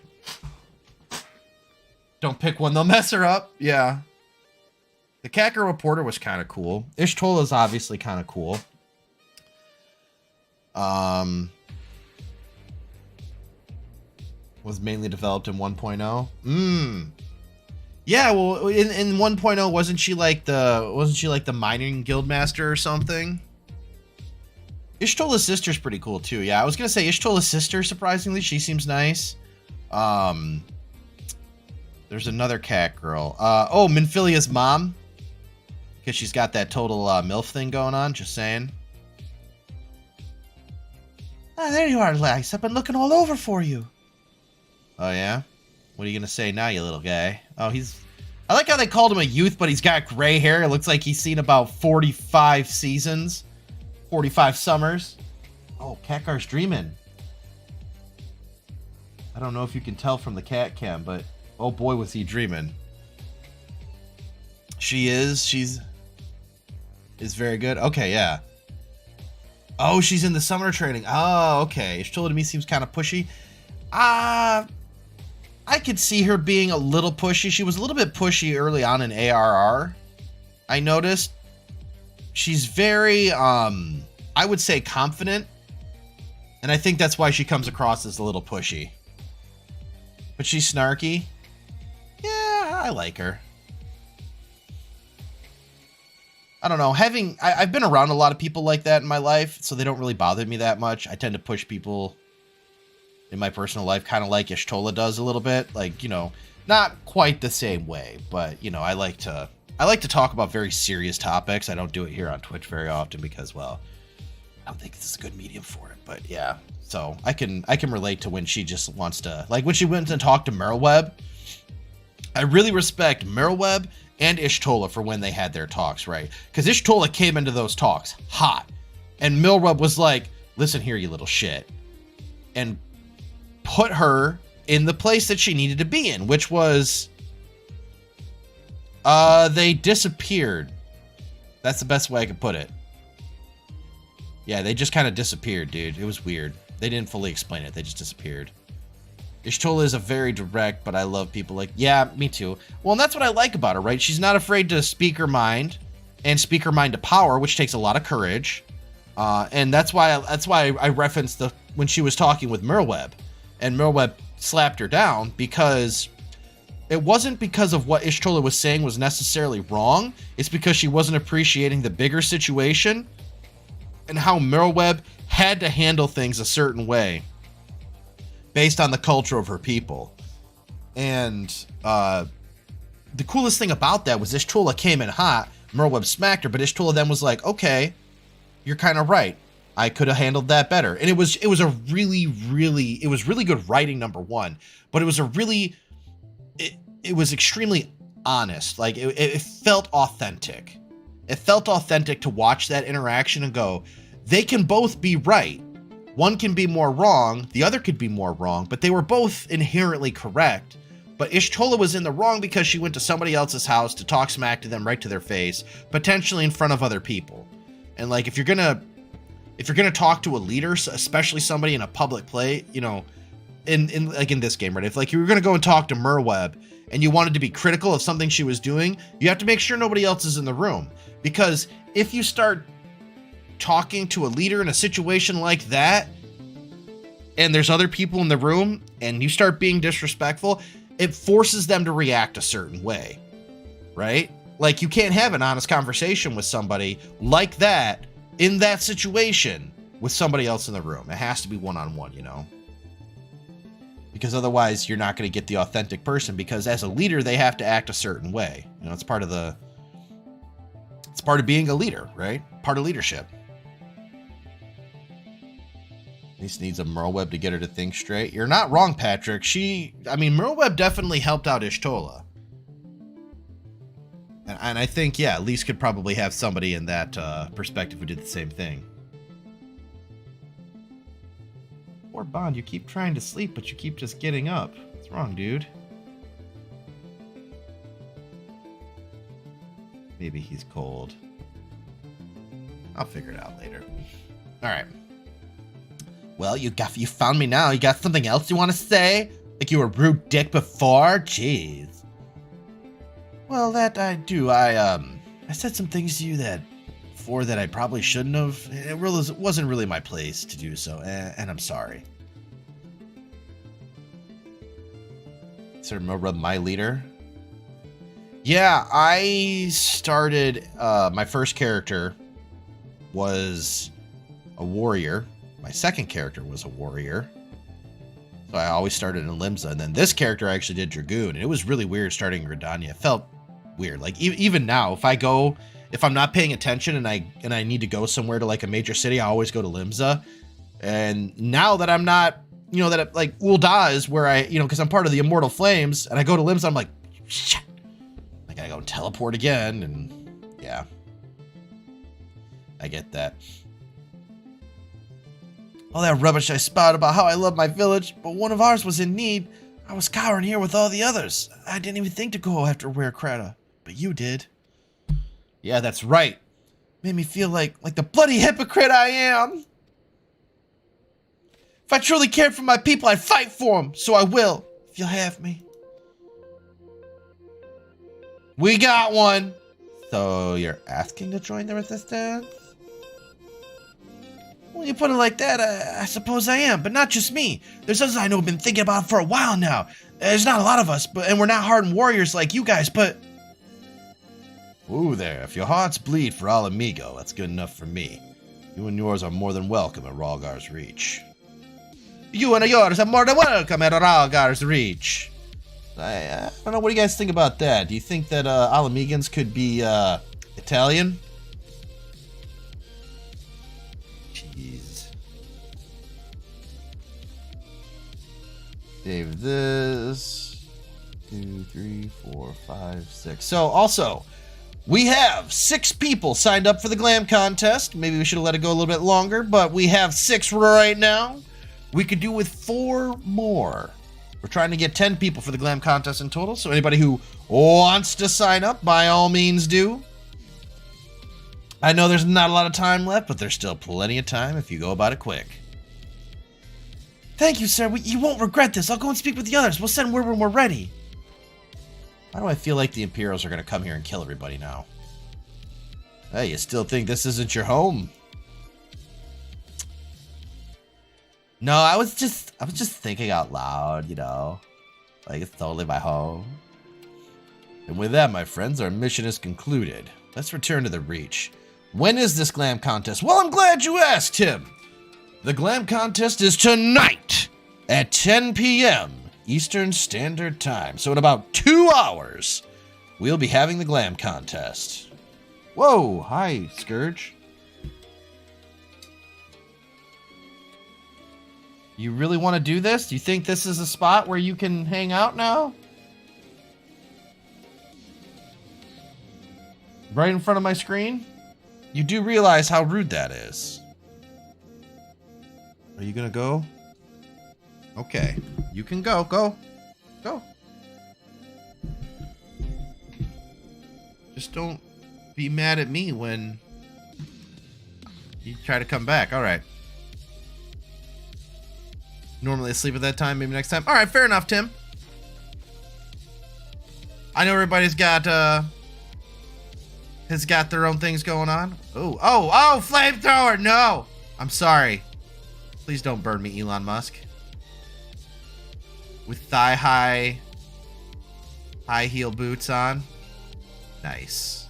Don't pick one, they'll mess her up. Yeah. The Catgirl Reporter was kind of cool. Y'shtola's obviously kind of cool. Was mainly developed in 1.0. Yeah, well, in 1.0, wasn't she like the mining guildmaster or something? Y'shtola's sister's pretty cool too. Yeah, I was gonna say Y'shtola's sister. Surprisingly, she seems nice. There's another cat girl. Oh, Minfilia's mom. Because she's got that total MILF thing going on, just saying. Ah, there you are, Lax. I've been looking all over for you. Oh, yeah? What are you going to say now, you little guy? Oh, I like how they called him a youth, but he's got gray hair. It looks like he's seen about 45 seasons. 45 summers. Oh, Katkar's dreaming. I don't know if you can tell from the cat cam, but oh boy, was he dreaming. She's very good. Okay, yeah. Oh, she's in the summer training. Oh, okay. Y'shtola to me seems kind of pushy. I could see her being a little pushy. She was a little bit pushy early on in ARR. I noticed. She's very, I would say confident. And I think that's why she comes across as a little pushy. But she's snarky. Yeah, I like her. I don't know. I've been around a lot of people like that in my life, so they don't really bother me that much. I tend to push people in my personal life, kind of like Y'shtola does a little bit. Like, you know, not quite the same way, but, you know, I like to talk about very serious topics. I don't do it here on Twitch very often because, well, I don't think this is a good medium for it. But yeah, so I can relate to when she just wants to, like when she went and talked to Merylweb. I really respect Merylweb and Y'shtola for when they had their talks, right? Because Y'shtola came into those talks hot, and Merylweb was like, "Listen here, you little shit," and put her in the place that she needed to be in, which was, they disappeared. That's the best way I could put it. Yeah, they just kind of disappeared, dude. It was weird. They didn't fully explain it. They just disappeared. Y'shtola is a very direct, but I love people like, yeah, me too. Well, and that's what I like about her, right? She's not afraid to speak her mind and speak her mind to power, which takes a lot of courage. And that's why I referenced when she was talking with Merylweb, and Merylweb slapped her down, because it wasn't because of what Y'shtola was saying was necessarily wrong. It's because she wasn't appreciating the bigger situation and how Merylweb had to handle things a certain way based on the culture of her people. And the coolest thing about that was Y'shtola came in hot, Merylweb smacked her, but Y'shtola then was like, okay, you're kind of right. I could have handled that better. And it was really good writing, number one, but it was extremely honest. Like it felt authentic. It felt authentic to watch that interaction and go, they can both be right. One can be more wrong, the other could be more wrong, but they were both inherently correct. But Y'shtola was in the wrong because she went to somebody else's house to talk smack to them right to their face, potentially in front of other people. And like, if you're gonna talk to a leader, especially somebody in a public play, you know, in like in this game, right? If like you were gonna go and talk to Merylweb and you wanted to be critical of something she was doing, you have to make sure nobody else is in the room. Because if you start talking to a leader in a situation like that, and there's other people in the room, and you start being disrespectful, it forces them to react a certain way, right? Like, you can't have an honest conversation with somebody like that in that situation with somebody else in the room. It has to be one-on-one, you know? Because otherwise, you're not going to get the authentic person, because as a leader, they have to act a certain way. You know, it's part of being a leader, right? Part of leadership. This needs a Merylweb to get her to think straight. You're not wrong, Patrick. Merylweb definitely helped out Y'shtola. And I think, yeah, Lise could probably have somebody in that perspective who did the same thing. Poor Bond, you keep trying to sleep, but you keep just getting up. What's wrong, dude? Maybe he's cold. I'll figure it out later. Alright. Well, you found me now. You got something else you want to say? Like you were a rude dick before? Jeez. Well, that I do. I said some things to you that I probably shouldn't have. It wasn't really my place to do so, and I'm sorry. Sir Merylweb, my leader? Yeah, I started, my first character was a warrior. My second character was a warrior. So I always started in Limsa. And then this character I actually did Dragoon. And it was really weird starting in Gridania. It felt weird. Like, even now, if I go if I'm not paying attention and I need to go somewhere to like a major city, I always go to Limsa. And now that I'm not, you know, that like Ul'dah is where I, you know, because I'm part of the Immortal Flames, and I go to Limsa, I'm like, shit, I gotta go and teleport again, and yeah, I get that. All that rubbish I spouted about how I love my village, but one of ours was in need. I was cowering here with all the others. I didn't even think to go after Werekreta, but you did. Yeah, that's right. Made me feel like the bloody hypocrite I am. If I truly cared for my people, I'd fight for them. So I will, if you'll have me. We got one. So you're asking to join the resistance? Well, you put it like that, I suppose I am, but not just me. There's others I know have been thinking about it for a while now. There's not a lot of us, and we're not hardened warriors like you guys, but... Ooh there, if your hearts bleed for Ala Mhigo, that's good enough for me. You and yours are more than welcome at Rhalgr's Reach. You and yours are more than welcome at Rhalgr's Reach. I don't know, what do you guys think about that? Do you think that Ala Mhigans could be Italian? Jeez. Save this. 2, 3, 4, 5, 6. So also, we have 6 people signed up for the Glam contest. Maybe we should have let it go a little bit longer, but we have 6 right now. We could do with 4 more. We're trying to get 10 people for the Glam contest in total, so anybody who wants to sign up, by all means do. I know there's not a lot of time left, but there's still plenty of time if you go about it quick. Thank you, sir. You won't regret this. I'll go and speak with the others. We'll send word when we're ready. Why do I feel like the Imperials are going to come here and kill everybody now? Hey, you still think this isn't your home? No, I was just thinking out loud, you know. Like, it's totally my home. And with that, my friends, our mission is concluded. Let's return to the Reach. When is this Glam contest? Well, I'm glad you asked, Tim. The Glam contest is tonight at 10 p.m. Eastern Standard Time. So in about 2 hours, we'll be having the Glam contest. Whoa, hi, Scourge. You really want to do this? Do you think this is a spot where you can hang out now? Right in front of my screen? You do realize how rude that is. Are you gonna go? Okay, you can go. Go. Just don't be mad at me when you try to come back. All right. Normally asleep at that time, maybe next time. All right, fair enough, Tim. I know everybody's got has got their own things going on. Oh, flamethrower! No, I'm sorry. Please don't burn me, Elon Musk. With thigh-high heel boots on. Nice.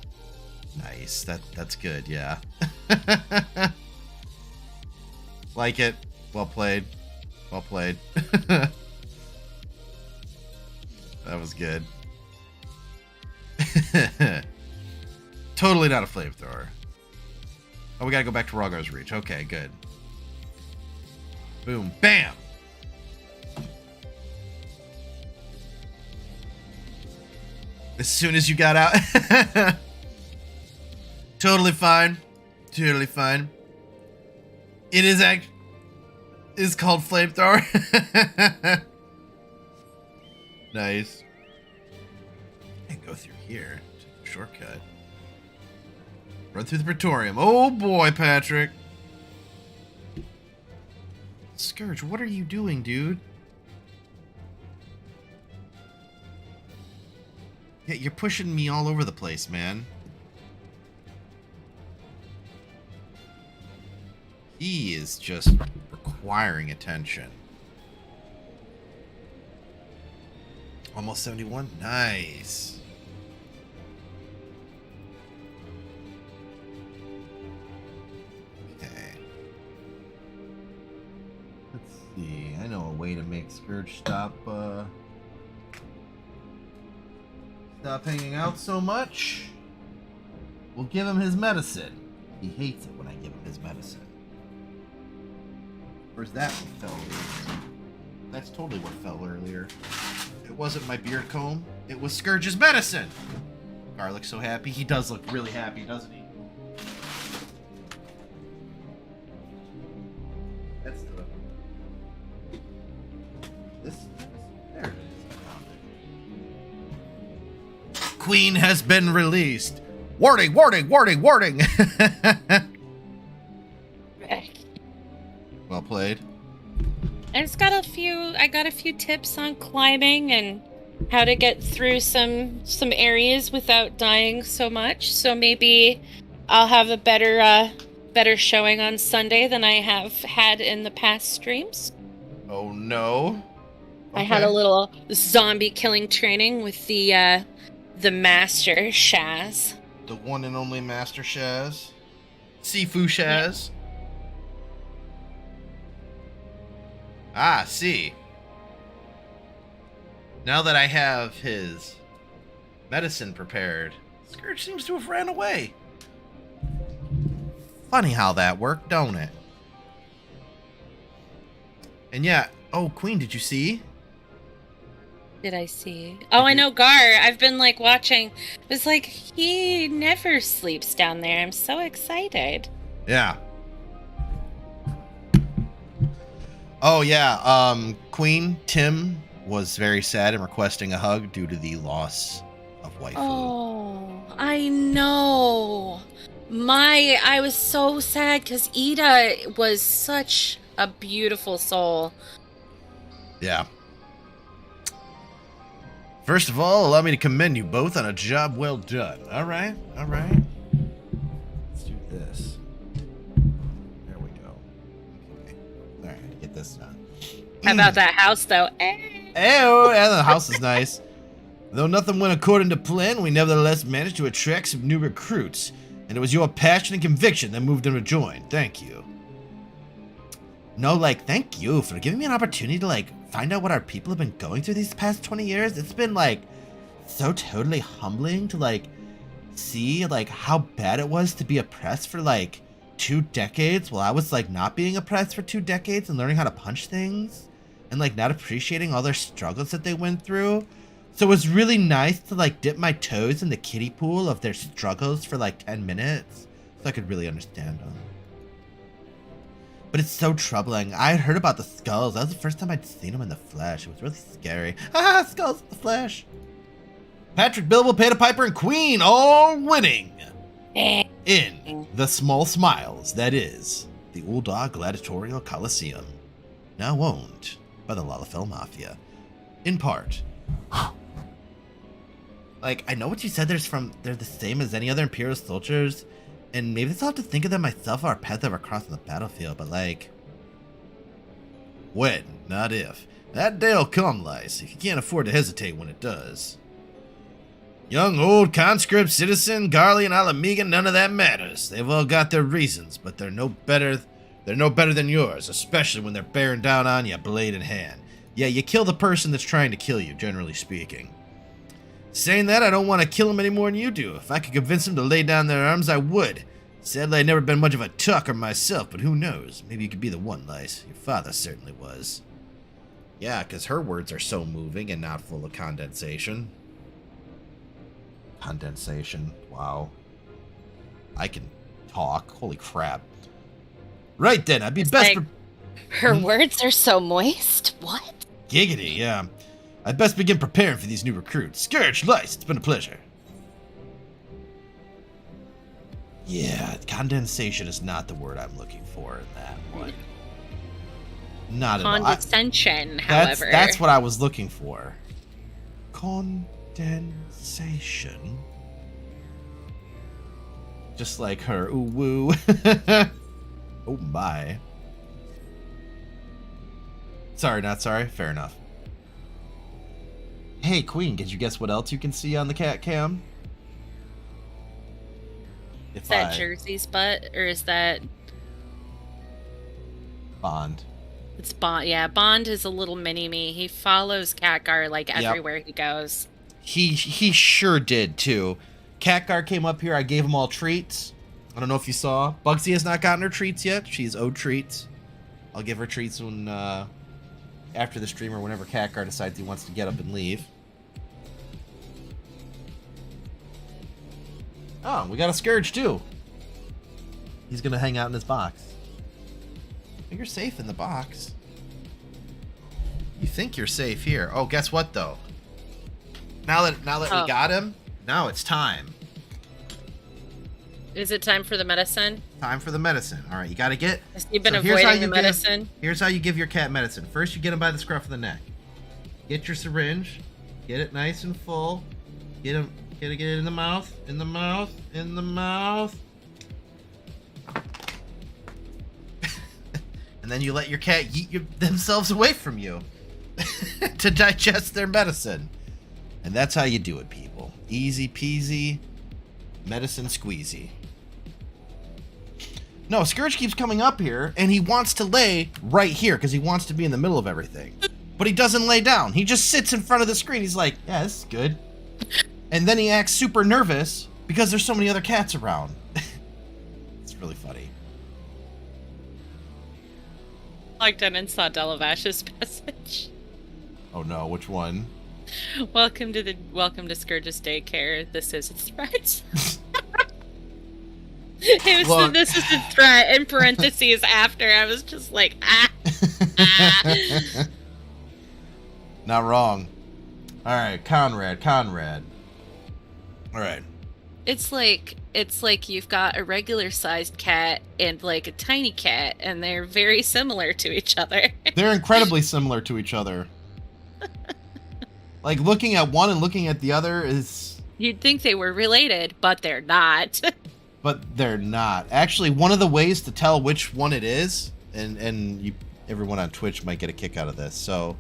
That's good. Yeah. Like it. Well played. That was good. Totally not a flamethrower. Oh, we gotta go back to Rhalgr's Reach. Okay, good. Boom. Bam! As soon as you got out. Totally fine. It is called flamethrower. Nice. I can go through here. Shortcut. Run through the Praetorium. Oh boy, Patrick. Scourge, what are you doing, dude? Yeah, you're pushing me all over the place, man. He is just requiring attention. Almost 71. Nice. Okay. Let's see. I know a way to make Scourge stop hanging out so much. We'll give him his medicine. He hates it when I give him his medicine. Where's that one fell? That's totally what fell earlier. It wasn't my beard comb. It was Scourge's medicine. Gar looks so happy. He does look really happy, doesn't he? That's the... This... There it is. Queen has been released. Warning, warning, warning, warning. Well played. I got a few tips on climbing and how to get through some areas without dying so much. So maybe I'll have a better showing on Sunday than I have had in the past streams. Oh no. I had a little zombie killing training with the master Shaz. The one and only Master Shaz. Sifu Shaz. Ah, see. Now that I have his medicine prepared, Scourge seems to have ran away. Funny how that worked, don't it? And yeah, oh, Queen, did you see? Did I see? Oh, I know Gar. I've been like watching. It's like he never sleeps down there. I'm so excited. Yeah. Oh yeah, Queen Tim was very sad and requesting a hug due to the loss of waifu. Oh, I know. I was so sad because Ida was such a beautiful soul. Yeah. First of all, allow me to commend you both on a job well done. All right, all right. Let's do this. There we go. Okay. All right, get this done. How about that house, though? Oh, yeah, the house is nice. Though nothing went according to plan, we nevertheless managed to attract some new recruits, and it was your passion and conviction that moved them to join. Thank you. No, like, thank you for giving me an opportunity to, like, find out what our people have been going through these past 20 years. It's been, like, so totally humbling to, like, see, like, how bad it was to be oppressed for, like, 2 decades while I was, like, not being oppressed for 2 decades and learning how to punch things and, like, not appreciating all their struggles that they went through. So it was really nice to, like, dip my toes in the kiddie pool of their struggles for, like, 10 minutes so I could really understand them. But it's so troubling. I had heard about the skulls. That was the first time I'd seen them in the flesh. It was really scary. Ah, skulls in the flesh. Patrick, Bilbo, Peter Piper, and Queen all winning in the small smiles that is the Uldar Gladiatorial Coliseum, now owned by the Lalafell Mafia, in part. Like, I know what you said. They're the same as any other Imperial soldiers. And maybe I'll have to think of them myself or our paths ever crossing the battlefield, but like... when, not if. That day'll come, Lice, if you can't afford to hesitate when it does. Young, old, conscript, citizen, Garly, and Alamiga, none of that matters. They've all got their reasons, but they're no better than yours, especially when they're bearing down on you, blade in hand. Yeah, you kill the person that's trying to kill you, generally speaking. Saying that, I don't want to kill him any more than you do. If I could convince them to lay down their arms, I would. Sadly, I've never been much of a talker myself, but who knows? Maybe you could be the one, Lice. Your father certainly was. Yeah, because her words are so moving and not full of condensation. Condensation. Wow. I can talk. Holy crap. Right then, I'd be best... Like, her words are so moist? What? Giggity, yeah. I'd best begin preparing for these new recruits. Scourge, Lice, it's been a pleasure. Yeah, condensation is not the word I'm looking for in that one. Not at all. Condescension, however. That's what I was looking for. Condensation. Just like her. Ooh woo. Oh my. Sorry, not sorry. Fair enough. Hey, Queen, could you guess what else you can see on the cat cam? Is that Jersey's butt, or is that... Bond. It's Bond. Yeah, Bond is a little mini-me. He follows Khadgar, like, everywhere he goes. He sure did, too. Catgar came up here. I gave them all treats. I don't know if you saw. Bugsy has not gotten her treats yet. She's owed treats. I'll give her treats when after the stream or whenever Catgar decides he wants to get up and leave. Oh, we got a Scourge too. He's gonna hang out in his box. You're safe in the box. You think you're safe here. Oh, guess what though? Now that we got him, now it's time. Is it time for the medicine? Time for the medicine. All right, you gotta get. You've been here's how avoiding you the medicine. Here's how you give your cat medicine. First, you get him by the scruff of the neck. Get your syringe. Get it nice and full. Get it in the mouth. In the mouth. In the mouth. And then you let your cat yeet themselves away from you to digest their medicine. And that's how you do it, people. Easy peasy, medicine squeezy. No, Scourge keeps coming up here, and he wants to lay right here, because he wants to be in the middle of everything. But he doesn't lay down. He just sits in front of the screen. He's like, yeah, this is good. And then he acts super nervous, because there's so many other cats around. It's really funny. Logged in and saw Delavash's message. Oh no, which one? Welcome to Scourge's daycare. This is a threat. This is a threat in parentheses after. I was just like, Not wrong. All right, Conrad. All right. It's like you've got a regular sized cat and like a tiny cat, and they're very similar to each other. They're incredibly similar to each other. Like looking at one and looking at the other is. You'd think they were related, but they're not. But they're not. Actually, one of the ways to tell which one it is, and everyone on Twitch might get a kick out of this. So,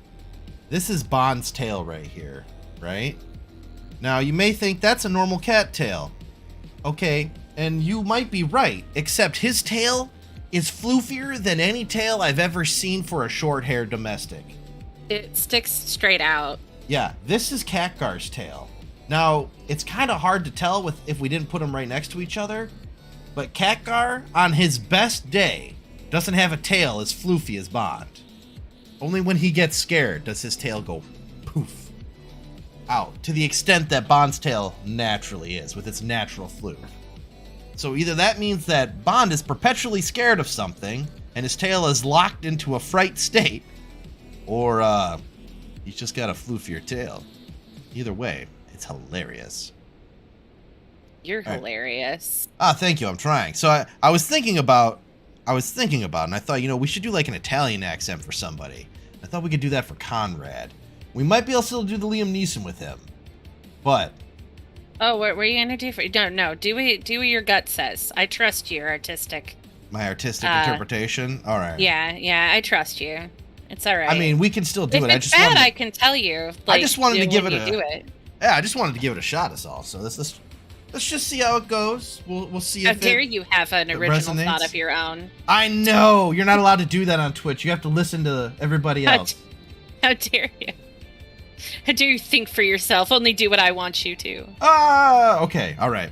this is Bond's tail right here, right? Now, you may think that's a normal cat tail. Okay, and you might be right, except his tail is floofier than any tail I've ever seen for a short-haired domestic. It sticks straight out. Yeah, this is Catgar's tail. Now, it's kind of hard to tell if we didn't put them right next to each other, but Catgar, on his best day, doesn't have a tail as floofy as Bond. Only when he gets scared does his tail go poof out, to the extent that Bond's tail naturally is, with its natural floof. So either that means that Bond is perpetually scared of something, and his tail is locked into a fright state, or he's just got a floofier tail. Either way, it's hilarious. You're hilarious. Thank you. I'm trying. So I was thinking about, and I thought, we should do like an Italian accent for somebody. I thought we could do that for Conrad. We might be able to still do the Liam Neeson with him, but. Oh, what were you gonna do for? No. Do what your gut says. I trust your artistic. My artistic interpretation. All right. Yeah. I trust you. It's all right. I mean, we can still do if it. It's bad, I can tell you. I just wanted to give it a. Do it. Yeah, I just wanted to give it a shot. Is all. So let's just see how it goes. We'll see. How dare you have an original resonates. thought of your own? I know you're not allowed to do that on Twitch. You have to listen to everybody else. How dare you? How dare you think for yourself? Only do what I want you to. Okay, all right.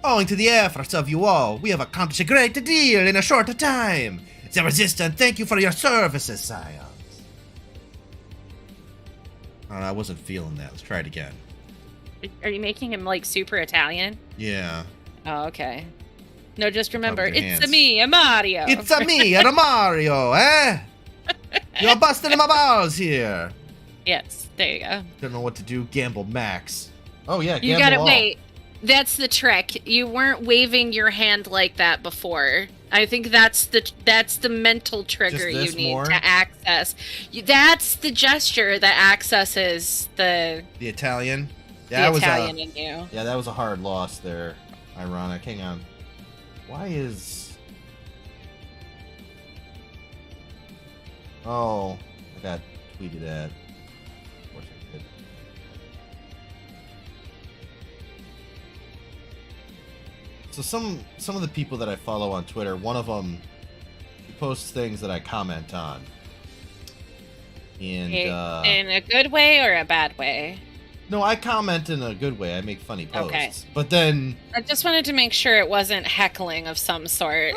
Owing to the efforts of you all, we have accomplished a great deal in a short time. The Resistance, thank you for your services, scions. I don't know, I wasn't feeling that. Let's try it again. Are you making him like super Italian? Yeah. Oh, okay. No, just remember, Rub your it's hands. me, a Mario. It's a me, a Mario, eh? You're busting in my balls here. Yes, there you go. Don't know what to do. Gamble max. Oh yeah, You gamble gotta all. wait. That's the trick. You weren't waving your hand like that before. I think that's the mental trigger Just this you need more? to access. That's the gesture that accesses the The Italian. Yeah, Italian in you. Yeah, that was a hard loss there. Ironic. Hang on. Why is... Oh, I got tweeted at. Of course I did. So some of the people that I follow on Twitter, one of them posts things that I comment on. And In a good way or a bad way? No, I comment in a good way. I make funny posts. Okay. But then... I just wanted to make sure it wasn't heckling of some sort.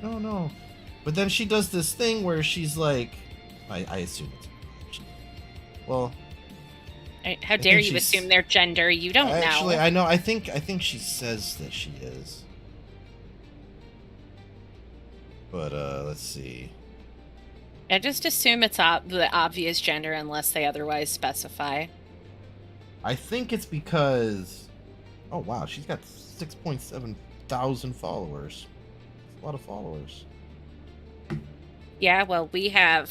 No. But then she does this thing where she's like... I assume it's... Well... How dare think you she's- assume their gender? You don't Actually, know. I know. I think she says that she is. But, let's see. I just assume it's the obvious gender unless they otherwise specify. I think it's because... Oh, wow. She's got 6.7 thousand followers. That's a lot of followers. Yeah, well, we have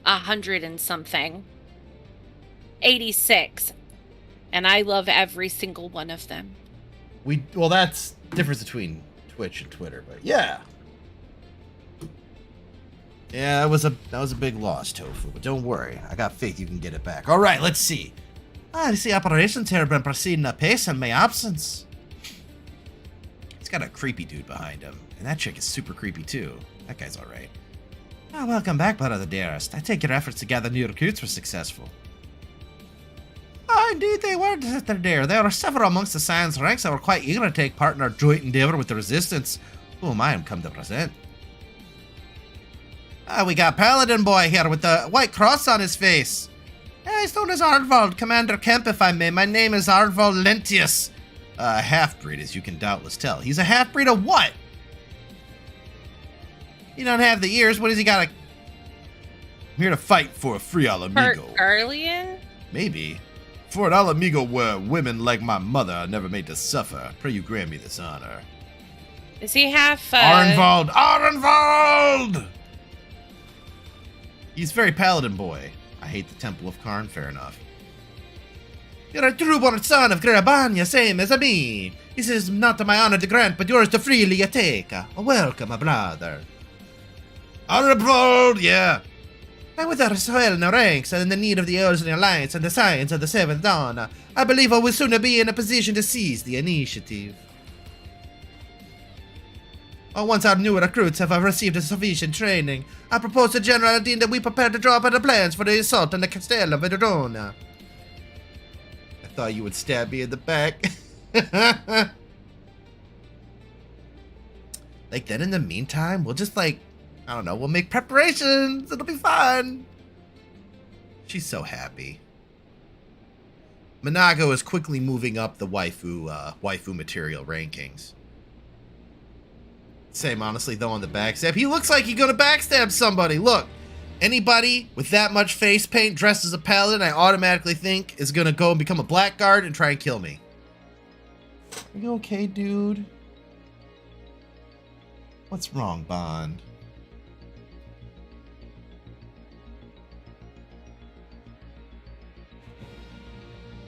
100 and something. 86. And I love every single one of them. Well, that's the difference between Twitch and Twitter, but yeah. Yeah, that was a big loss, Tofu, but don't worry. I got faith you can get it back. All right, let's see. I see operations here have been proceeding apace in my absence. He's got a creepy dude behind him, and that chick is super creepy too. That guy's all right. Ah, welcome back, brother dearest. I take your efforts to gather new recruits were successful. Ah, indeed they were, Sister dear. There are several amongst the Science ranks that were quite eager to take part in our joint endeavor with the Resistance, whom I am come to present. Ah, we got Paladin Boy here with the white cross on his face. He's known as Ardvald, Commander Kemp, if I may. My name is Ardvald Lentius. Half-breed, as you can doubtless tell. He's a half-breed of what? You don't have the ears. What has he got? I'm here to fight for a free Alamigo. Arlian? Maybe. For an Alamigo where women like my mother are never made to suffer. Pray you grant me this honor. Does he have Arnvald! Arnvald! He's very Paladin Boy. I hate the Temple of Karn, fair enough. You're a true-born son of Grabanya, same as me. This is not my honor to grant, but yours to freely take. Welcome, my brother. Arnvald, yeah. And with our swelling ranks and the need of the Elsen Alliance and the science of the Seventh Dawn, I believe I will soon be in a position to seize the initiative. Once our new recruits have received a sufficient training, I propose to General Dean that we prepare to draw up the plans for the assault on the Castello Verona. I thought you would stab me in the back. Like, then in the meantime, we'll just, like, I don't know, we'll make preparations. It'll be fun. She's so happy. Minago is quickly moving up the waifu material rankings. Same, honestly, though, on the backstab. He looks like he's gonna backstab somebody. Look, anybody with that much face paint dressed as a paladin, I automatically think is gonna go and become a blackguard and try and kill me. Are you okay, dude? What's wrong, Bond?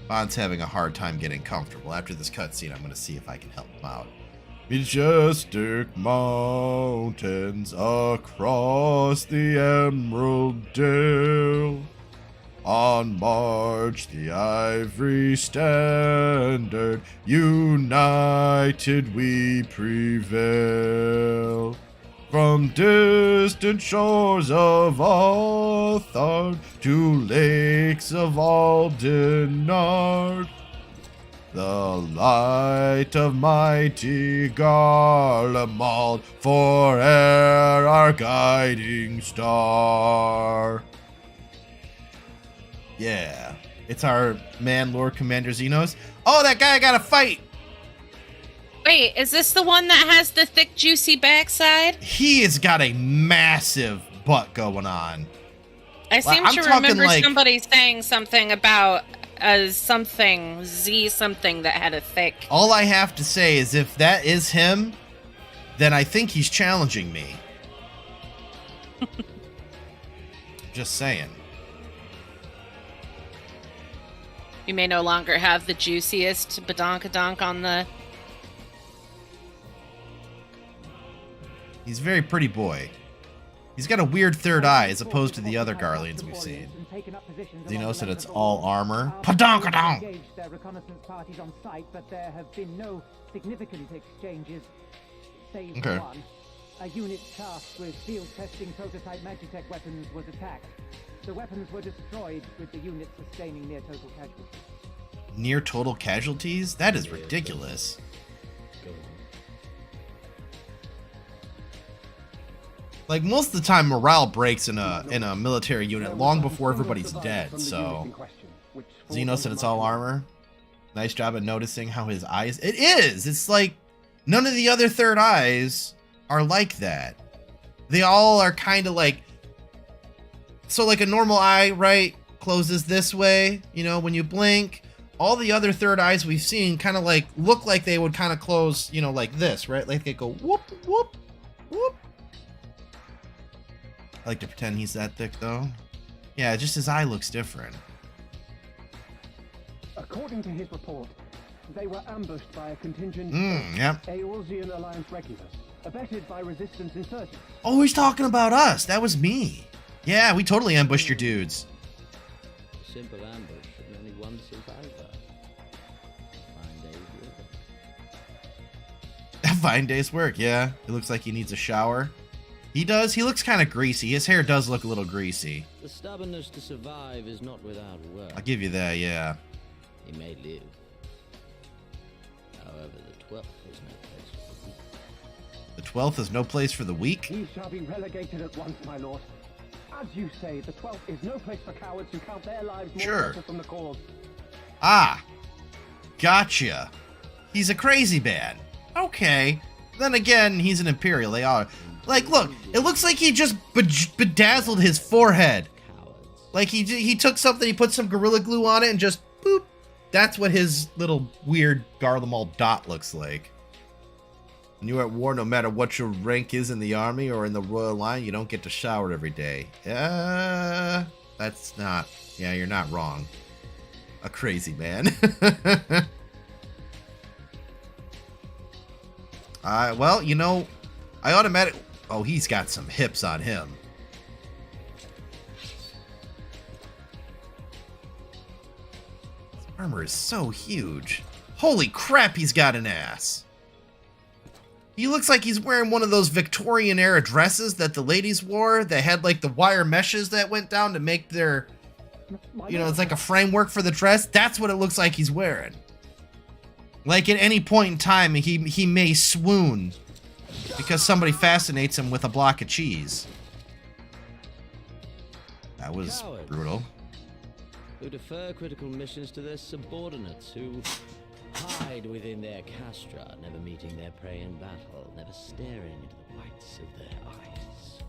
Bond's having a hard time getting comfortable. After this cutscene, I'm gonna see if I can help him out. Majestic mountains across the Emerald Dale. On march the ivory standard, united we prevail. From distant shores of Althard to lakes of Aldenard, the light of mighty Garlemald, fore'er our guiding star. Yeah, it's our man, Lord Commander Xenos. Oh, that guy got a fight! Wait, is this the one that has the thick, juicy backside? He has got a massive butt going on. I seem I'm to talking remember like- somebody saying something about something that had a thick. All I have to say is if that is him, then I think he's challenging me. Just saying. You may no longer have the juiciest badonkadonk on the. He's a very pretty boy. He's got a weird third eye as opposed to the other Garleans we've seen. You notice that it's all armor? Padonkadonk! Engaged their reconnaissance parties on site, but there have been no significant exchanges, save Okay. one. A unit tasked with field testing prototype Magitech weapons was attacked. The weapons were destroyed, with the unit sustaining near total casualties. Near total casualties? That is ridiculous. Like, most of the time morale breaks in a military unit long before everybody's dead, so Xeno said it's all armor. Nice job at noticing how his eyes... It is! It's like, none of the other third eyes are like that. They all are kind of like... So like a normal eye, right, closes this way, you know, when you blink. All the other third eyes we've seen kind of like look like they would kind of close, you know, like this, right? Like they go whoop, whoop, whoop. I like to pretend he's that thick, though. Yeah, just his eye looks different. According to his report, they were ambushed by a contingent Yep. Eorzean Alliance regulars, abetted by resistance insurgents. Oh, he's talking about us. That was me. Yeah, we totally ambushed your dudes. A simple ambush and only one survivor. Fine day's work. Fine day's work, yeah. It looks like he needs a shower. He does. He looks kind of greasy. His hair does look a little greasy. The stubbornness to survive is not without work. I'll give you that, yeah. He may live. However, the 12th is no place for the weak. The 12th is no place for the weak? He shall be relegated at once, my lord. As you say, the 12th is no place for cowards who count their lives more precious than the cause. Ah. Gotcha. He's a crazy man. Okay. Then again, he's an Imperial. They are. Like, look. It looks like he just bedazzled his forehead. Like, he took something, he put some Gorilla Glue on it and just, boop. That's what his little weird Garlemald dot looks like. When you're at war, no matter what your rank is in the army or in the royal line, you don't get to shower every day. That's not... Yeah, you're not wrong. A crazy man. Well, you know, I automatically... Oh, he's got some hips on him. His armor is so huge. Holy crap, he's got an ass. He looks like he's wearing one of those Victorian era dresses that the ladies wore that had like the wire meshes that went down to make their, you know, it's like a framework for the dress. That's what it looks like he's wearing. Like at any point in time, he may swoon because somebody fascinates him with a block of cheese. That was brutal. Who defer critical missions to their subordinates, who hide within their castra, never meeting their prey in battle, never staring into the whites of their eyes.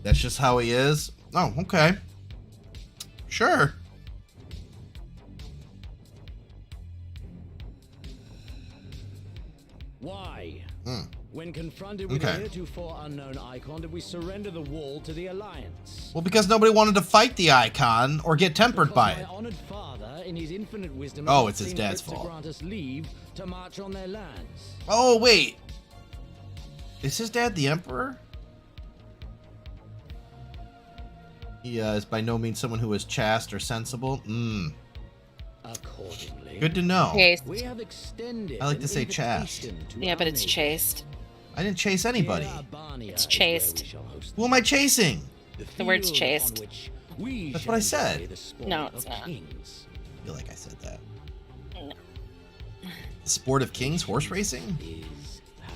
That's just how he is? Oh, okay. Sure. Why? When confronted with a heretofore unknown icon, did we surrender the wall to the Alliance? Well, because nobody wanted to fight the icon or get tempered by it. My honored father, in his infinite wisdom, oh, it's his dad's fault. To grant us leave to march on their lands. Oh, wait. Is his dad the Emperor? He is by no means someone who is chaste or sensible. Accordingly, good to know. Chaste. We have extended I like to say chaste. Yeah, but it's chaste. I didn't chase anybody. It's chaste. Who am I chasing? The word's chaste. That's what I said. No, it's not. I feel like I said that. No. The sport of kings, horse racing?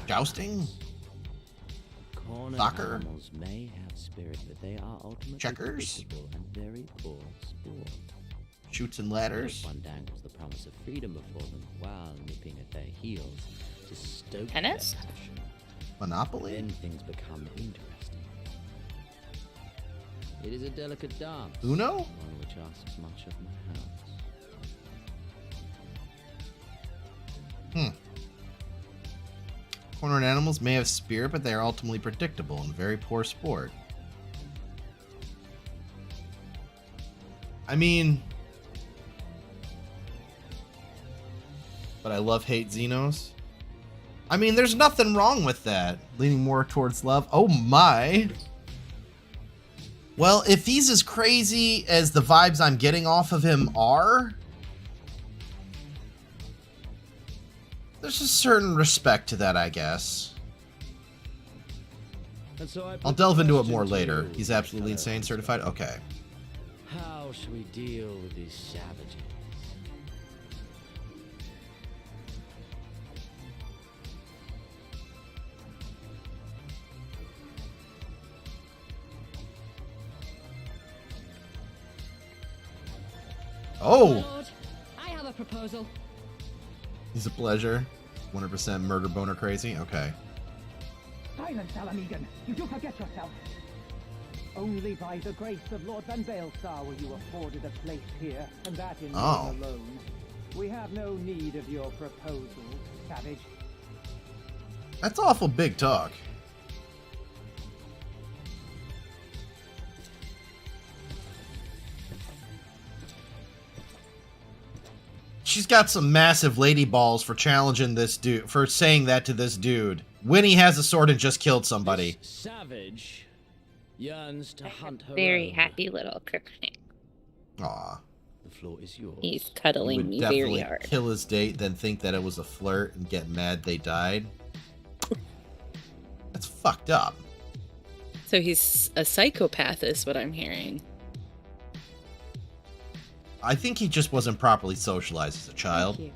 Jousting? Soccer? May have spirit, but they are ultimately checkers? And very poor sport. Shoots and ladders? One dangles the promise of freedom before them while nipping at their heels to stoke tennis? their passion. Monopoly? Then things become interesting. It is a delicate dance. Uno? One which asks much of my house. Cornered animals may have spirit, but they are ultimately predictable and very poor sport. I mean... But I love-hate Xenos. I mean, there's nothing wrong with that. Leaning more towards love. Oh my! Well, if he's as crazy as the vibes I'm getting off of him are, There's a certain respect to that, I guess. And so I I'll put delve the into it question more to later. you, He's absolutely fellow insane certified? Okay. How shall we deal with these savages? Oh! Lord, I have a proposal. He's a pleasure. 100% murder boner crazy? Okay. Silence, Alan Egan. You do forget yourself. Only by the grace of Lord Van Baelstar were you afforded a place here, and that in name alone. We have no need of your proposals, savage. That's awful big talk. She's got some massive lady balls for challenging this dude, for saying that to this dude when he has a sword and just killed somebody. This savage yearns to hunt her Very own. happy little Crookshank. Aw. The floor is yours. He's He cuddling would me very definitely hard. kill his date, then think that it was a flirt and get mad they died. That's fucked up. So he's a psychopath, is what I'm hearing. I think he just wasn't properly socialized as a child. Thank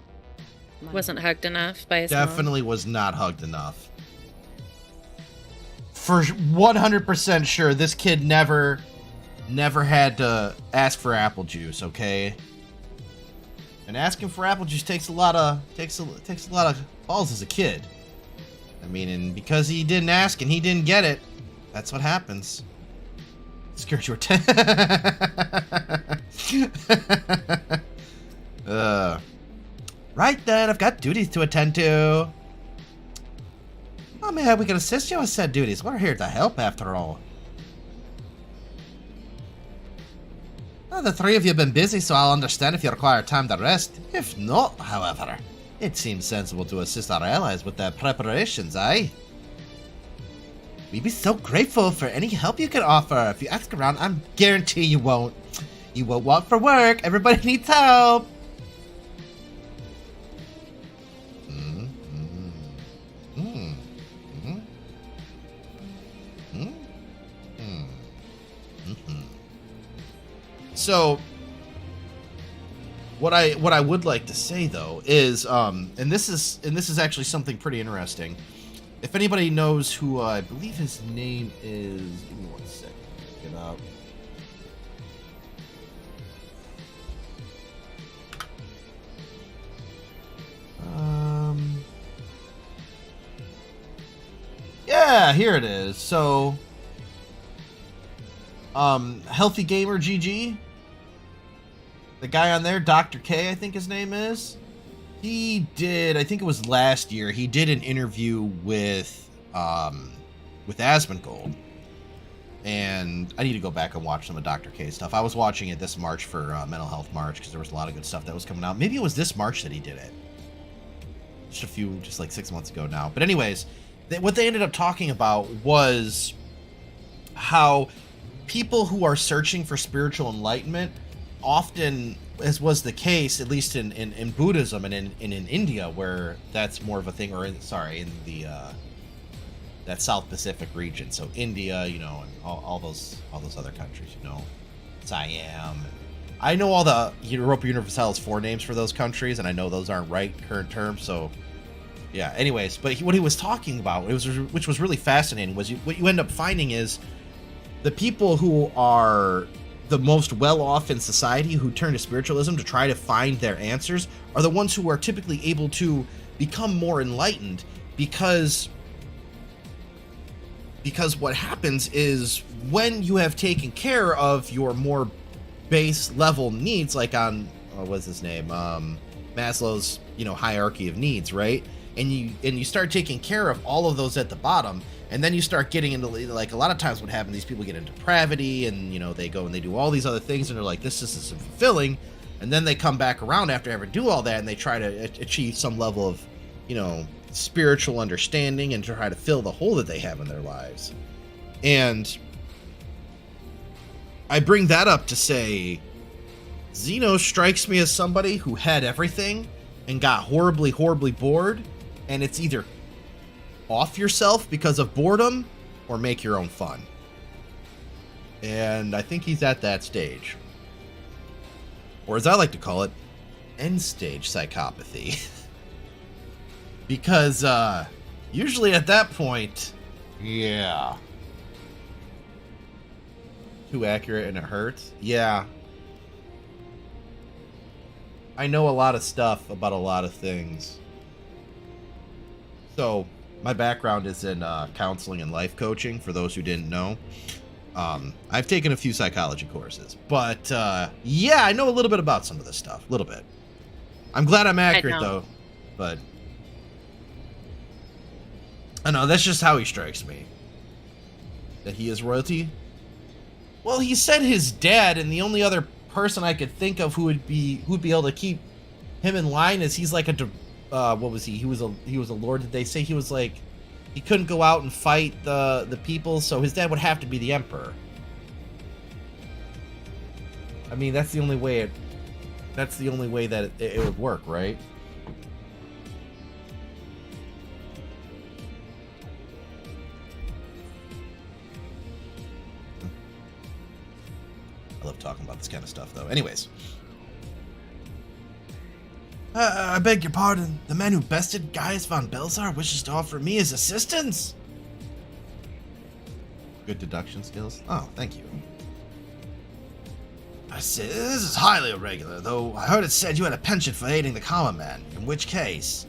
you. Wasn't hugged enough by his mom. Definitely was not hugged enough. For 100% sure, this kid never had to ask for apple juice, okay? And asking for apple juice takes a lot of balls as a kid. I mean, and because he didn't ask and he didn't get it, that's what happens. Scared you were 10. Right then, I've got duties to attend to. Oh man, we can assist you with said duties. We're here to help after all. Well, the three of you have been busy, so I'll understand if you require time to rest. If not, however, it seems sensible to assist our allies with their preparations, aye? We'd be so grateful for any help you can offer. If you ask around, I'm guarantee you won't. You won't want for work. Everybody needs help. So, what I would like to say though is, and this is actually something pretty interesting. If anybody knows who I believe his name is, give me 1 second, get up. Yeah, here it is. So, Healthy Gamer GG, the guy on there, Dr. K, I think his name is. He did, I think it was last year, he did an interview with Asmongold. And I need to go back and watch some of Dr. K's stuff. I was watching it this March for Mental Health March because there was a lot of good stuff that was coming out. Maybe it was this March that he did it. Just like 6 months ago now. But anyways, what they ended up talking about was how people who are searching for spiritual enlightenment often, as was the case, at least in Buddhism and in India, where that's more of a thing, or in the that South Pacific region. So India, you know, and all those other countries, you know, Siam. I know all the Europa Universalis forenames for those countries, and I know those aren't right current terms. So yeah. Anyways, but what he was talking about, which was really fascinating, was what you end up finding is the people who are the most well-off in society, who turn to spiritualism to try to find their answers, are the ones who are typically able to become more enlightened, because what happens is when you have taken care of your more base level needs, like on what's his name, Maslow's hierarchy of needs, right? And you start taking care of all of those at the bottom, and then you start getting into, like, a lot of times what happens, these people get into depravity, and they go and they do all these other things, and they're like, this isn't fulfilling, and then they come back around after having do all that, and they try to achieve some level of spiritual understanding and try to fill the hole that they have in their lives. And I bring that up to say, Xeno strikes me as somebody who had everything and got horribly, horribly bored and it's either off yourself because of boredom or make your own fun. And I think he's at that stage. Or as I like to call it, end stage psychopathy. Because usually at that point, yeah. Too accurate and it hurts? Yeah. I know a lot of stuff about a lot of things. So, my background is in counseling and life coaching, for those who didn't know. I've taken a few psychology courses. But, yeah, I know a little bit about some of this stuff. A little bit. I'm glad I'm accurate, though. But, I know, that's just how he strikes me. That he is royalty. Well, he said his dad, and the only other person I could think of who would be able to keep him in line is he's like a what was he? He was a lord. Did they say he was like he couldn't go out and fight the people, so his dad would have to be the emperor. I mean, that's the only way that it would work, right? I love talking about this kind of stuff, though. Anyways. I beg your pardon. The man who bested Gaius von Belzar wishes to offer me his assistance. Good deduction skills. Oh, thank you. I say, this is highly irregular, though I heard it said you had a penchant for aiding the common man, in which case,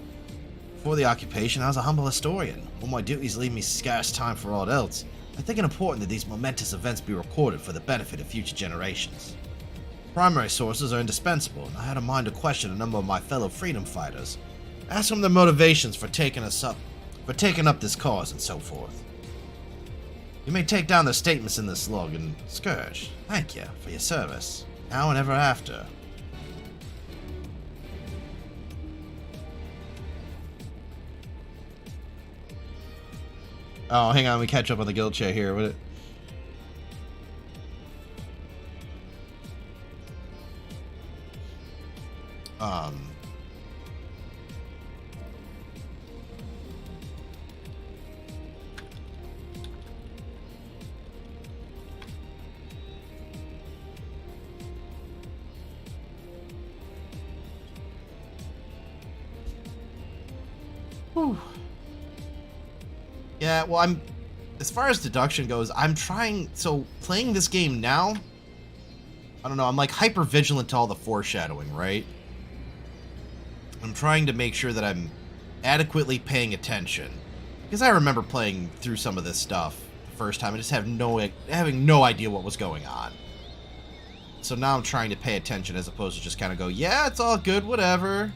before the occupation, I was a humble historian. All my duties leave me scarce time for aught else. I think it important that these momentous events be recorded for the benefit of future generations. Primary sources are indispensable, and I had a mind to question a number of my fellow freedom fighters, ask them their motivations for taking up this cause and so forth. You may take down their statements in this log, and Scourge, thank you for your service, now and ever after. Oh, hang on, we catch up on the guild chat here. What? Whew. Yeah, well, as far as deduction goes, I'm trying, so playing this game now, I don't know, I'm like hyper vigilant to all the foreshadowing, right? I'm trying to make sure that I'm adequately paying attention, because I remember playing through some of this stuff the first time and just having no idea what was going on. So now I'm trying to pay attention as opposed to just kind of go, yeah, it's all good, whatever.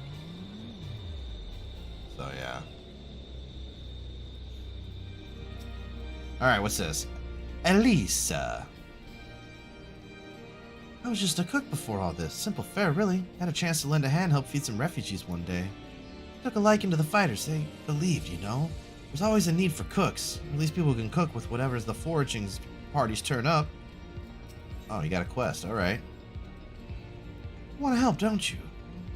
So yeah. Alright, what's this? Elisa. I was just a cook before all this. Simple fare, really. Had a chance to lend a hand, help feed some refugees one day. Took a liking to the fighters. They believed, you know. There's always a need for cooks. At least people who can cook with whatever's the foraging parties turn up. Oh, you got a quest. Alright. You want to help, don't you?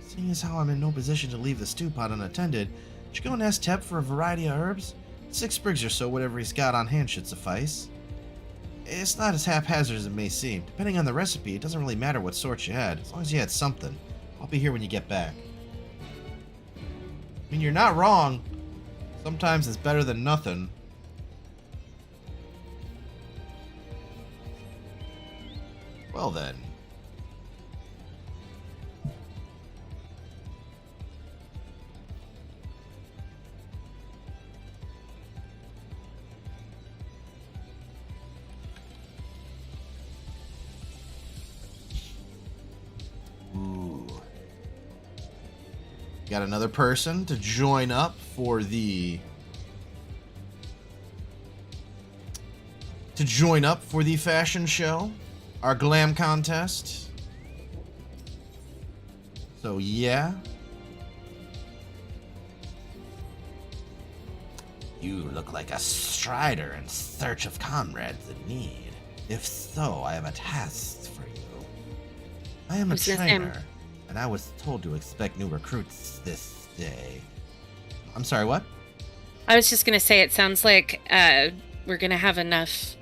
Seeing as how I'm in no position to leave the stew pot unattended, should go and ask Tep for a variety of herbs? 6 sprigs or so, whatever he's got on hand should suffice. It's not as haphazard as it may seem. Depending on the recipe, it doesn't really matter what sort you had, as long as you had something. I'll be here when you get back. I mean, you're not wrong. Sometimes it's better than nothing. Well then. Got another person to join up for the fashion show, our glam contest. So yeah. You look like a strider in search of comrades in need. If so, I have a task for you. I am a trainer, and I was told to expect new recruits this day. I'm sorry, what? I was just gonna say, it sounds like we're gonna have enough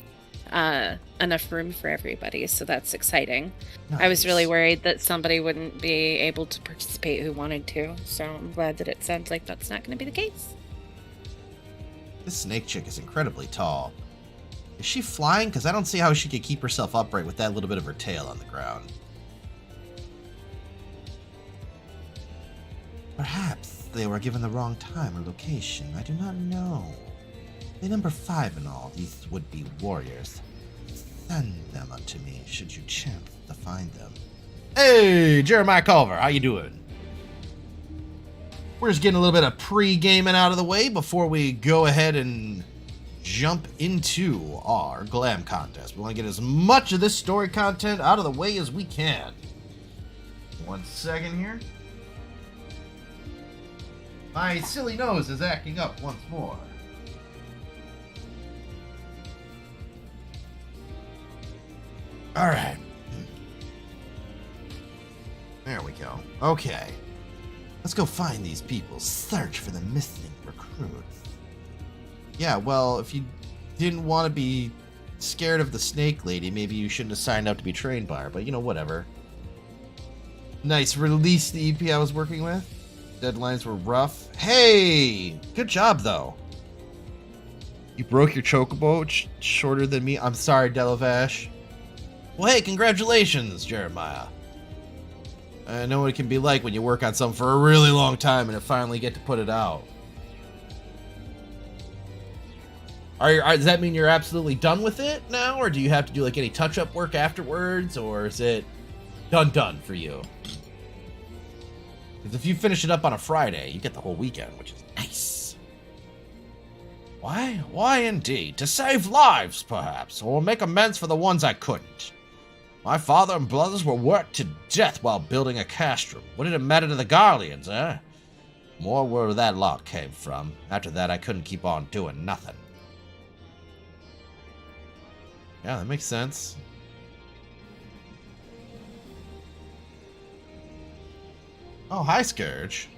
room for everybody, so that's exciting. Nice. I was really worried that somebody wouldn't be able to participate who wanted to, so I'm glad that it sounds like that's not gonna be the case. This snake chick is incredibly tall. Is she flying? Because I don't see how she could keep herself upright with that little bit of her tail on the ground. Perhaps they were given the wrong time or location. I do not know. They number 5 in all, these would-be warriors. Send them unto me, should you chance to find them. Hey, Jeremiah Culver, how you doing? We're just getting a little bit of pre-gaming out of the way before we go ahead and jump into our glam contest. We want to get as much of this story content out of the way as we can. 1 second here. My silly nose is acting up once more. Alright. There we go. Okay. Let's go find these people. Search for the missing recruits. Yeah, well, if you didn't want to be scared of the snake lady, maybe you shouldn't have signed up to be trained by her, but you know, whatever. Nice. Release the EP I was working with. Deadlines were rough. Hey! Good job, though. You broke your chocobo shorter than me. I'm sorry, Delavash. Well, hey, congratulations, Jeremiah. I know what it can be like when you work on something for a really long time and finally get to put it out. Does that mean you're absolutely done with it now, or do you have to do like any touch-up work afterwards, or is it done for you? Because if you finish it up on a Friday, you get the whole weekend, which is nice. Why indeed? To save lives, perhaps, or make amends for the ones I couldn't. My father and brothers were worked to death while building a castrum. What did it matter to the Garleans, eh? More where that lot came from. After that, I couldn't keep on doing nothing. Yeah, that makes sense. Oh, hi, Scourge.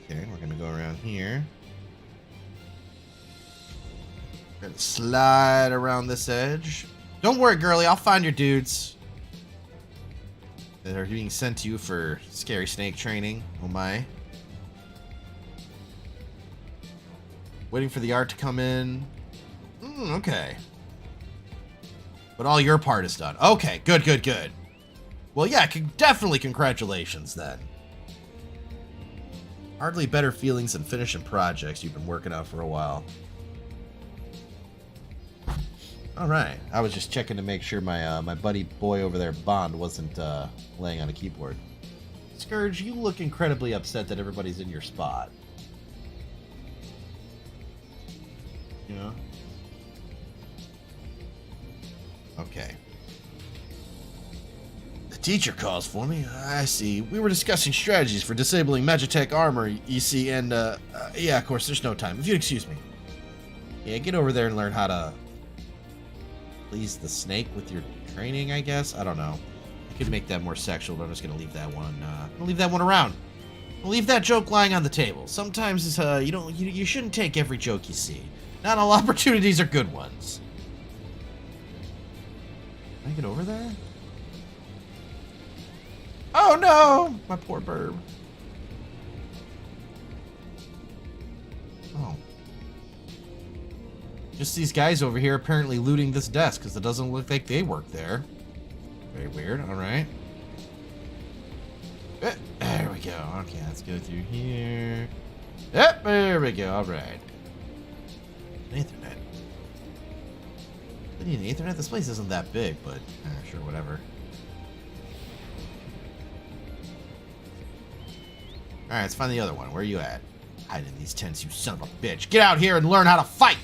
Okay, we're gonna go around here. Gonna slide around this edge. Don't worry, girlie, I'll find your dudes that are being sent to you for scary snake training. Oh my. Waiting for the art to come in. Okay. But all your part is done. Okay, good. Well, yeah, definitely congratulations then. Hardly better feelings than finishing projects you've been working on for a while. Alright, I was just checking to make sure my my buddy boy over there, Bond, wasn't laying on a keyboard. Scourge, you look incredibly upset that everybody's in your spot. You know? Okay. The teacher calls for me. I see. We were discussing strategies for disabling Magitech armor, you see, and, yeah, of course, there's no time. If you'd excuse me. Yeah, get over there and learn how to please the snake with your training, I guess? I don't know. I could make that more sexual, but I'm just gonna leave that one, around. I'll leave that joke lying on the table. Sometimes, you shouldn't take every joke you see. Not all opportunities are good ones. Can I get over there? Oh no! My poor burb. Oh. Just these guys over here apparently looting this desk because it doesn't look like they work there. Very weird. Alright. There we go. Okay, let's go through here. Yep, there we go. Alright. Ethernet. I need an Ethernet. This place isn't that big, but sure, whatever. Alright, let's find the other one. Where are you at? Hide in these tents, you son of a bitch. Get out here and learn how to fight!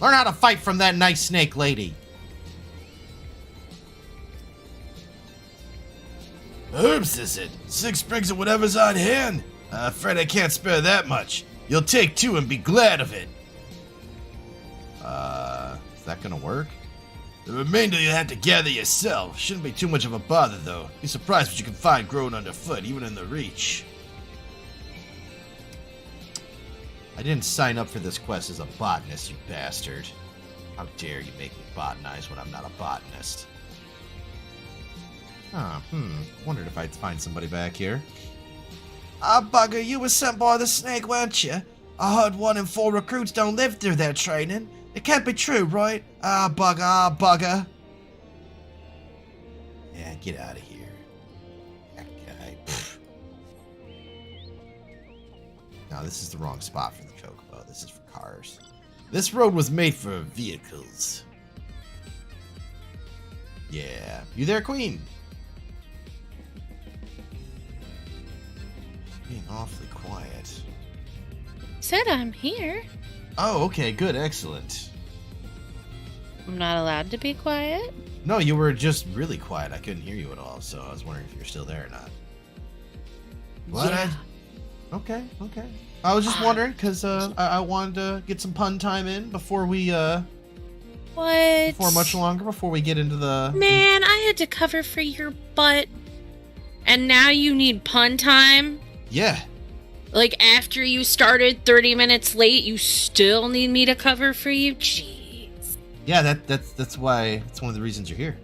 Learn how to fight from that nice snake lady. Oops, is it? 6 sprigs of whatever's on hand. Afraid I can't spare that much. You'll take 2 and be glad of it. Is that gonna work? The remainder you'll have to gather yourself. Shouldn't be too much of a bother, though. Be surprised what you can find growing underfoot, even in the Reach. I didn't sign up for this quest as a botanist, you bastard. How dare you make me botanize when I'm not a botanist? Wondered if I'd find somebody back here. Ah, bugger, you were sent by the snake, weren't you? I heard 1 in 4 recruits don't live through their training. It can't be true, right? Ah, bugger. Yeah, get out of here. That guy. Pfft. No, this is the wrong spot for the chocobo. This is for cars. This road was made for vehicles. Yeah. You there, Queen? Being awfully quiet. Said I'm here. Oh, okay, good, excellent. I'm not allowed to be quiet? No, you were just really quiet. I couldn't hear you at all, so I was wondering if you were still there or not. What? Yeah. Okay. I was just wondering, because I wanted to get some pun time in before we, What? before much longer, before we get into the... Man, I had to cover for your butt. And now you need pun time? Yeah. Like, after you started 30 minutes late, you still need me to cover for you? Jeez. Yeah, that's why, it's one of the reasons you're here.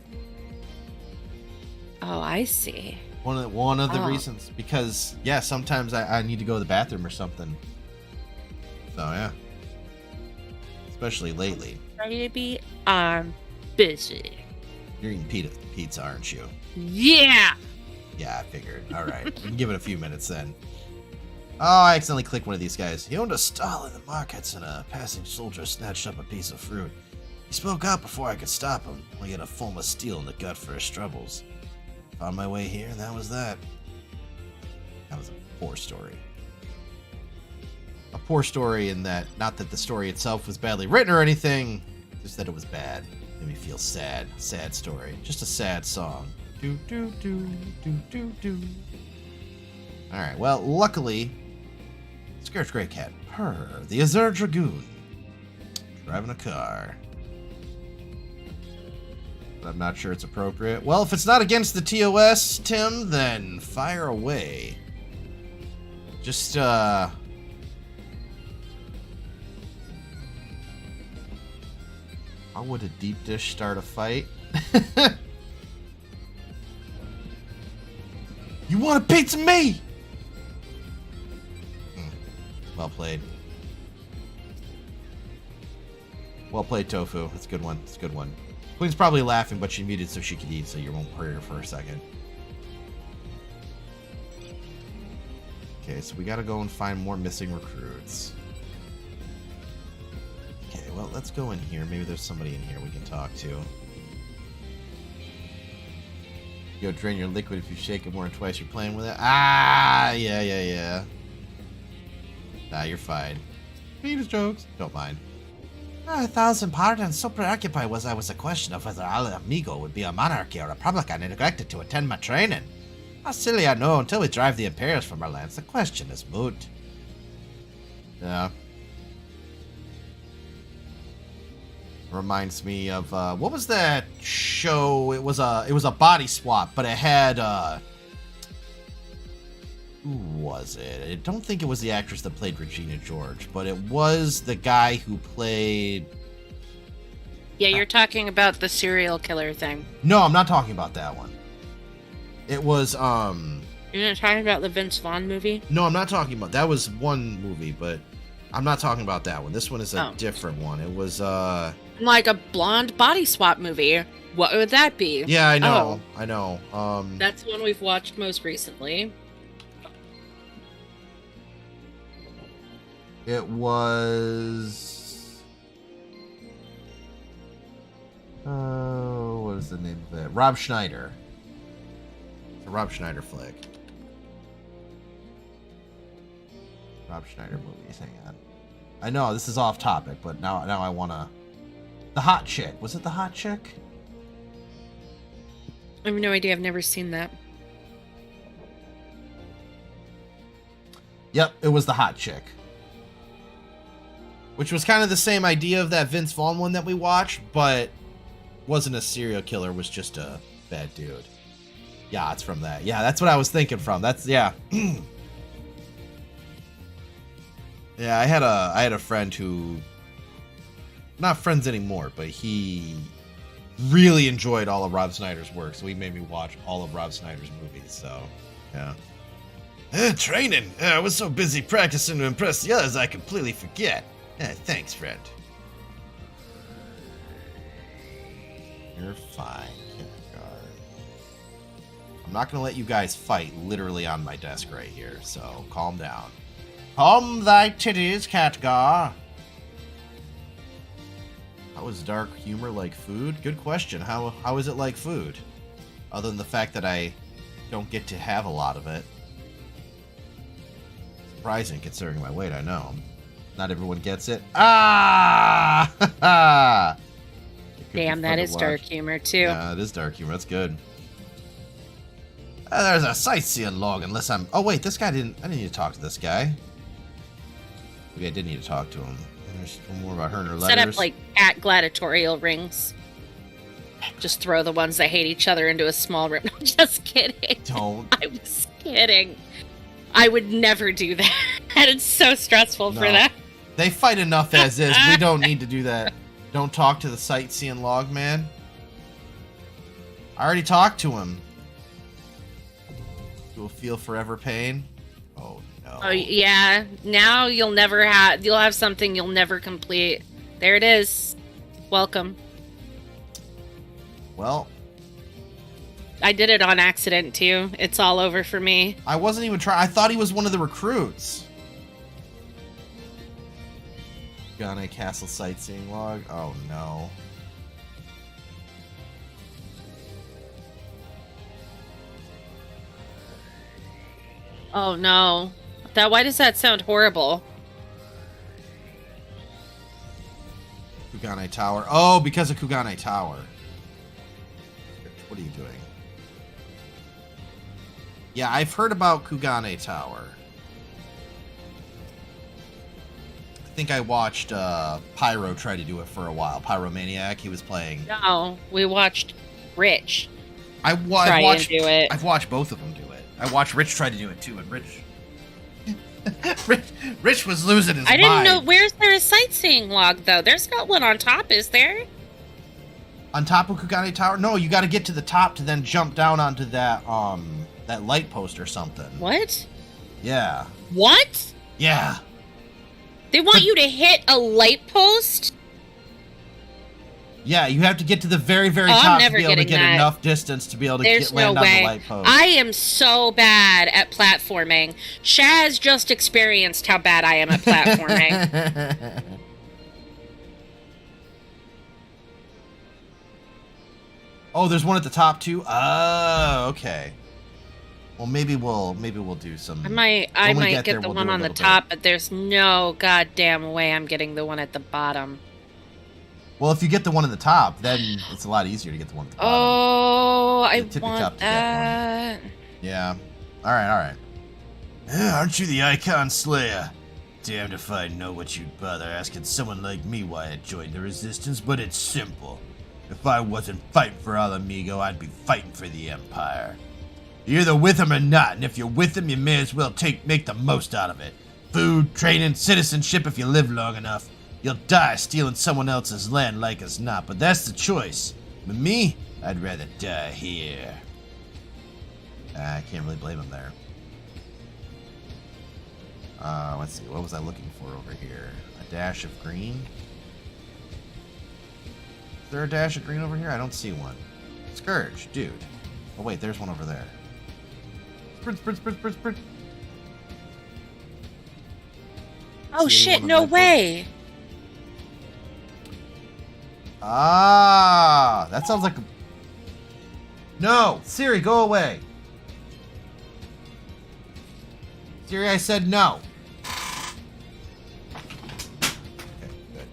Oh, I see. One of the reasons, because, yeah, sometimes I need to go to the bathroom or something. So, yeah. Especially lately. Ready to be? I'm busy. You're eating pizza, aren't you? Yeah! Yeah, I figured. All right. We can give it a few minutes then. Oh, I accidentally clicked one of these guys. He owned a stall in the markets and a passing soldier snatched up a piece of fruit. He spoke out before I could stop him. He had a foam of steel in the gut for his troubles. Found my way here, and that was that. That was a poor story. A poor story in that, not that the story itself was badly written or anything, just that it was bad. Made me feel sad. Sad story. Just a sad song. Do do do do do do. Alright, well, luckily, Scourge Grey Cat, Purr, the Azure Dragoon, driving a car. But I'm not sure it's appropriate. Well, if it's not against the TOS, Tim, then fire away. Just, how would a deep dish start a fight? You want to pizza me? Well played. Well played, Tofu. That's a good one. It's a good one. Queen's probably laughing, but she muted so she could eat, so you won't hurt her for a second. Okay, so we gotta go and find more missing recruits. Okay, well, let's go in here. Maybe there's somebody in here we can talk to. Go drain your liquid if you shake it more than twice. You're playing with it. Ah, yeah. Nah, you're fine. Penis jokes. Don't mind. 1,000 pardons. So preoccupied was I with the question of whether Al Amigo would be a monarchy or a republican and neglected to attend my training. How silly I know. Until we drive the Imperials from our lands, the question is moot. Yeah. Reminds me of what was that show? It was a body swap, but it had who was it? I don't think it was the actress that played Regina George, but it was the guy who played. Yeah, you're talking about the serial killer thing. No, I'm not talking about that one. It was You're not talking about the Vince Vaughn movie? No, I'm not talking about that. Was one movie, but I'm not talking about that one. This one is a different one. It was like a blonde body swap movie. What would that be? Yeah, I know. I know. That's the one we've watched most recently. It was what is the name of it? Rob Schneider. It's a Rob Schneider flick. Rob Schneider movies. Hang on. I know this is off topic, but now I wanna. The Hot Chick. Was it The Hot Chick? I have no idea. I've never seen that. Yep, it was The Hot Chick. Which was kind of the same idea of that Vince Vaughn one that we watched, but wasn't a serial killer, was just a bad dude. Yeah, it's from that. Yeah, that's what I was thinking from. That's, yeah. It Yeah, I had a friend who, not friends anymore, but he really enjoyed all of Rob Schneider's work, so he made me watch all of Rob Schneider's movies. So, yeah. Training. I was so busy practicing to impress the others, I completely forget. Thanks, friend. You're fine, kindergarten. I'm not gonna let you guys fight literally on my desk right here, so calm down. Calm thy titties, Khadgar. How is dark humor like food? Good question. How is it like food? Other than the fact that I don't get to have a lot of it. Surprising considering my weight, I know. Not everyone gets it. Ah! Damn, that is dark humor, too. Yeah, it is dark humor. That's good. There's a sightseeing log, unless I'm... Oh, wait, this guy didn't... I didn't need to talk to this guy. Maybe I did need to talk to him. There's more about her and her letters. Set up, like, at gladiatorial rings. Just throw the ones that hate each other into a small room. No, just kidding. Don't. I was kidding. I would never do that. It's so stressful for them. They fight enough as is. We don't need to do that. Don't talk to the sightseeing log man. I already talked to him. You will feel forever pain. Oh no. Oh yeah. Now you'll have something you'll never complete. There it is. Welcome. Well, I did it on accident too. It's all over for me. I wasn't even trying. I thought he was one of the recruits. Kugane Castle sightseeing log. Oh no. Oh no. Why does that sound horrible? Kugane Tower. Oh, because of Kugane Tower. What are you doing? Yeah, I've heard about Kugane Tower. I think I watched Pyro try to do it for a while. Pyromaniac, he was playing. No, we watched Rich. I've watched do it. I've watched both of them do it. I watched Rich try to do it too, and Rich was losing his mind. I didn't know. Where's there a sightseeing log though? There's not one on top, is there? On top of Kugane Tower? No, you got to get to the top to then jump down onto that that light post or something. What? Yeah. What? Yeah. They want you to hit a light post? Yeah, you have to get to the very, very top to be able to get enough distance to be able to land on the light post. I am so bad at platforming. Shaz just experienced how bad I am at platforming. Oh, there's one at the top too. Oh, okay. Well, maybe we'll do some. I might get the one on the top, but there's no goddamn way I'm getting the one at the bottom. Well, if you get the one at the top, then it's a lot easier to get the one at the bottom. Oh, I want that. Yeah. All right. Aren't you the Icon Slayer? Damned if I know what you'd bother asking someone like me why I joined the Resistance, but it's simple. If I wasn't fighting for Ala Mhigo, I'd be fighting for the Empire. You're either with him or not, and if you're with him, you may as well make the most out of it. Food, training, citizenship if you live long enough. You'll die stealing someone else's land like as not, but that's the choice. With me, I'd rather die here. I can't really blame him there. Let's see, what was I looking for over here? A dash of green? Is there a dash of green over here? I don't see one. Scourge, dude. Oh wait, there's one over there. Sprint. Oh shit, no way! Ah, that sounds like... No! Siri, go away! Siri, I said no! Okay, good.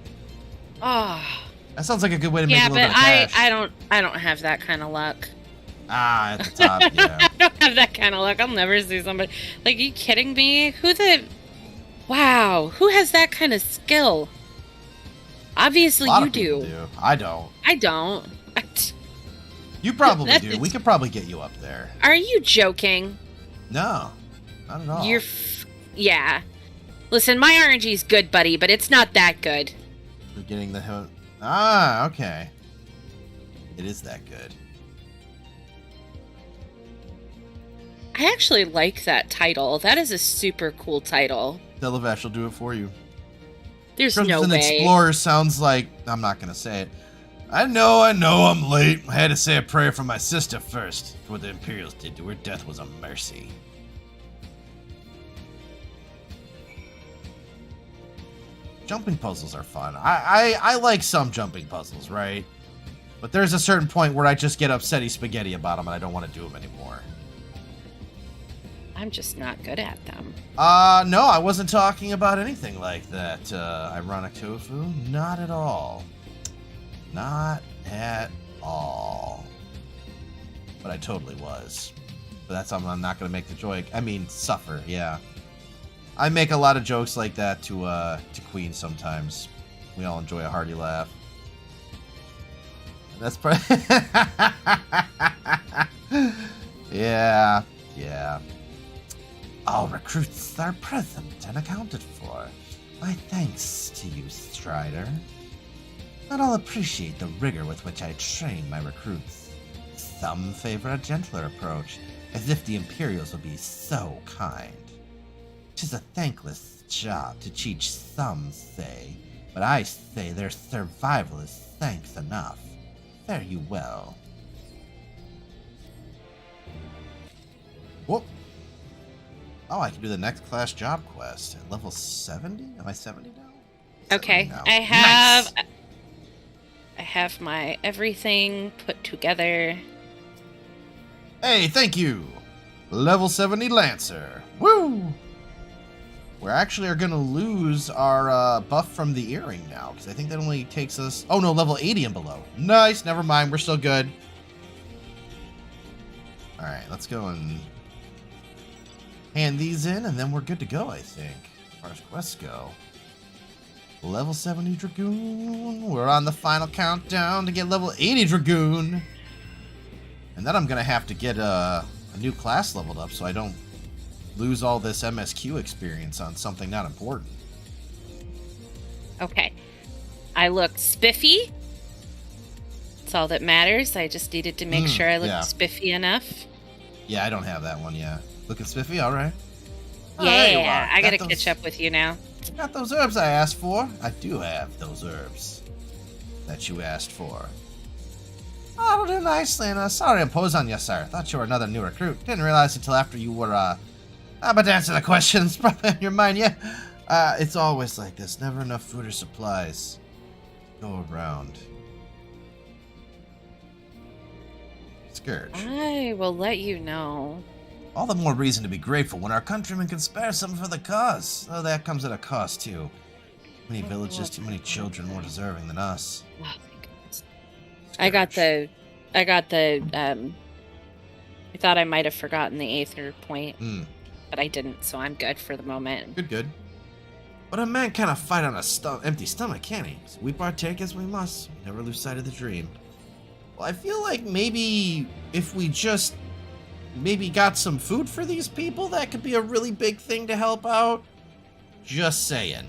Ah. That sounds like a good way to make a little bit of cash. Yeah, but I don't have that kind of luck. Ah, at the top, yeah. I don't have that kind of luck. I'll never see somebody... Like, are you kidding me? Wow, who has that kind of skill? Obviously you do. I don't. I don't. You probably do. We could probably get you up there. Are you joking? No, not at all. Yeah. Listen, my RNG's good, buddy, but it's not that good. We're getting the... Ah, okay. It is that good. I actually like that title. That is a super cool title. Delavesh will do it for you. There's Crimson no way. Explorer sounds like... I'm not going to say it. I know, I'm late. I had to say a prayer for my sister first. For what the Imperials did to her, death was a mercy. Jumping puzzles are fun. I like some jumping puzzles, right? But there's a certain point where I just get upsetty spaghetti about them and I don't want to do them anymore. I'm just not good at them. No, I wasn't talking about anything like that. Ironic tofu? Not at all. Not at all. But I totally was. But that's something I'm not going to make the joke. I mean, suffer, yeah. I make a lot of jokes like that to Queen sometimes. We all enjoy a hearty laugh. And that's probably... yeah. All recruits are present and accounted for. My thanks to you, Strider. Not all appreciate the rigor with which I train my recruits. Some favor a gentler approach, as if the Imperials will be so kind. 'Tis a thankless job to teach some say, but I say their survival is thanks enough. Fare you well. Whoop. Oh, I can do the next class job quest at level 70? Am I 70 now? Okay, 70 now. I Nice. have my everything put together. Hey, thank you. Level 70 Lancer. Woo! We actually are going to lose our buff from the earring now, because I think that only takes us... Oh, no, level 80 and below. Nice, never mind, we're still good. Alright, let's go and hand these in, and then we're good to go, I think, as far as quests go. Level 70 Dragoon. We're on the final countdown to get level 80 Dragoon. And then I'm going to have to get a new class leveled up so I don't lose all this MSQ experience on something not important. Okay. I looked spiffy. That's all that matters. I just needed to make sure I looked spiffy enough. Yeah, I don't have that one yet. Looking spiffy? All right. Yeah, I gotta catch up with you now. Got those herbs I asked for. I do have those herbs that you asked for. Oh, do nicely, and sorry to impose on you, sir. Thought you were another new recruit. Didn't realize until after you were, but to answer the questions probably on your mind, yeah. It's always like this. Never enough food or supplies go around. Scourge. I will let you know. All the more reason to be grateful when our countrymen can spare something for the cause. Though that comes at a cost, too. Too many villages, too many children more deserving than us. Oh my goodness. I got the, I thought I might have forgotten the Aether point, but I didn't, so I'm good for the moment. Good. But a man cannot fight on a empty stomach, can he? So we partake as we must. Never lose sight of the dream. Well, I feel like maybe if we just got some food for these people, that could be a really big thing to help out. Just saying.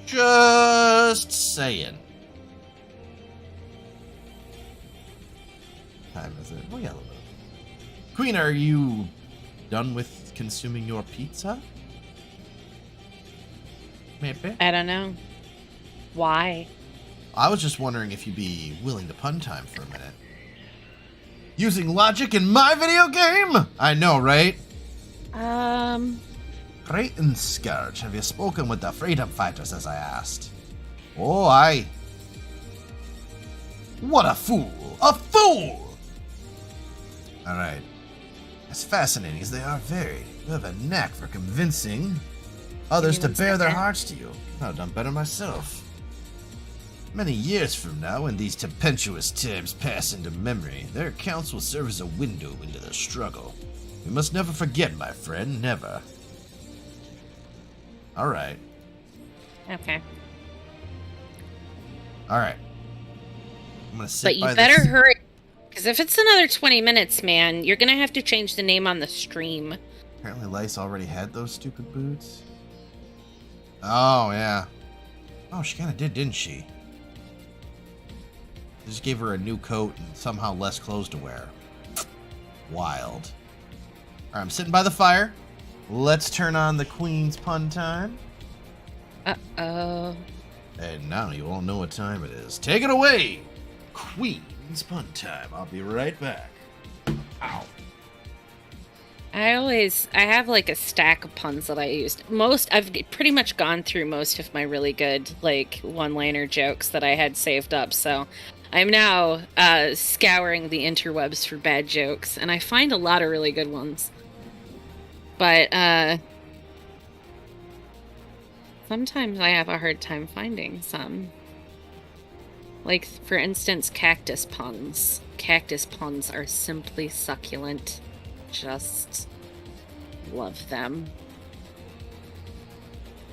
Just saying. What time is it? Oh, yeah, a little bit. Queen, are you done with consuming your pizza? Maybe. I don't know. Why? I was just wondering if you'd be willing to pun time for a minute. Using logic in my video game? I know, right? Creighton Scourge, have you spoken with the freedom fighters as I asked? Oh, aye. What a fool! A fool! Alright. As fascinating as they are varied, you have a knack for convincing others to bare their hearts to you. I've done better myself. Many years from now, when these tempestuous times pass into memory, their accounts will serve as a window into the struggle. We must never forget, my friend, never. Alright. Okay. Alright. I'm gonna sit But you by better this. hurry, because if it's another 20 minutes, man, you're gonna have to change the name on the stream. Apparently Lice already had those stupid boots. Oh, yeah. Oh, she kind of did, didn't she? They just gave her a new coat and somehow less clothes to wear. Wild. Alright, I'm sitting by the fire. Let's turn on the Queen's pun time. Uh-oh. And now you all know what time it is. Take it away! Queen's pun time. I'll be right back. Ow. I have like a stack of puns that I used. I've pretty much gone through most of my really good, like, one-liner jokes that I had saved up, so I'm now scouring the interwebs for bad jokes, and I find a lot of really good ones. But, sometimes I have a hard time finding some. Like, for instance, cactus puns. Cactus puns are simply succulent. Just love them.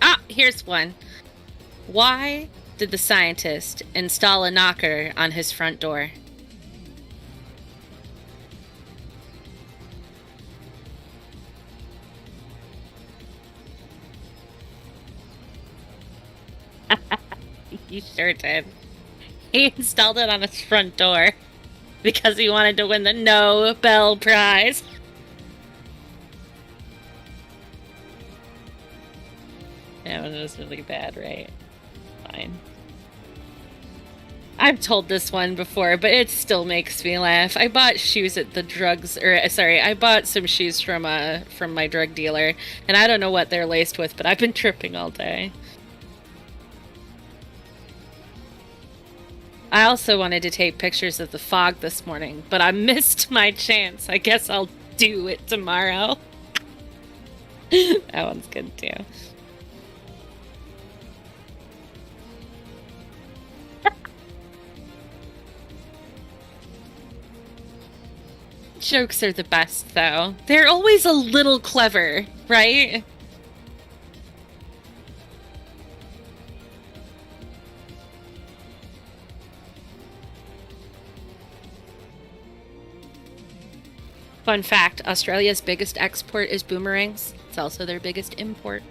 Ah, here's one. Why did the scientist install a knocker on his front door? He sure did. He installed it on his front door because he wanted to win the Nobel Prize. That one was really bad, right? Fine. I've told this one before, but it still makes me laugh. I bought shoes at I bought some shoes from my drug dealer, and I don't know what they're laced with, but I've been tripping all day. I also wanted to take pictures of the fog this morning, but I missed my chance. I guess I'll do it tomorrow. That one's good too. Jokes are the best, though. They're always a little clever, right? Fun fact, Australia's biggest export is boomerangs. It's also their biggest import.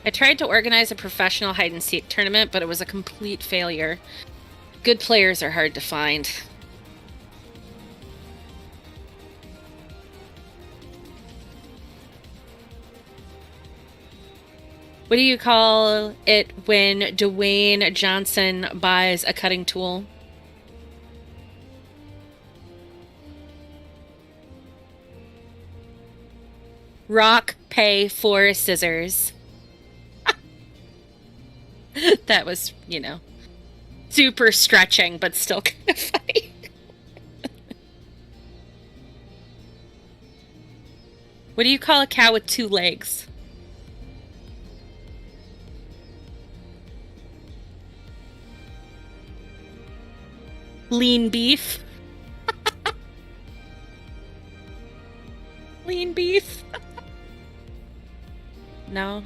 I tried to organize a professional hide-and-seek tournament, but it was a complete failure. Good players are hard to find. What do you call it when Dwayne Johnson buys a cutting tool? Rock, pay for scissors. That was, super stretching, but still kind of funny. What do you call a cow with 2 legs? Lean beef. Lean beef. No.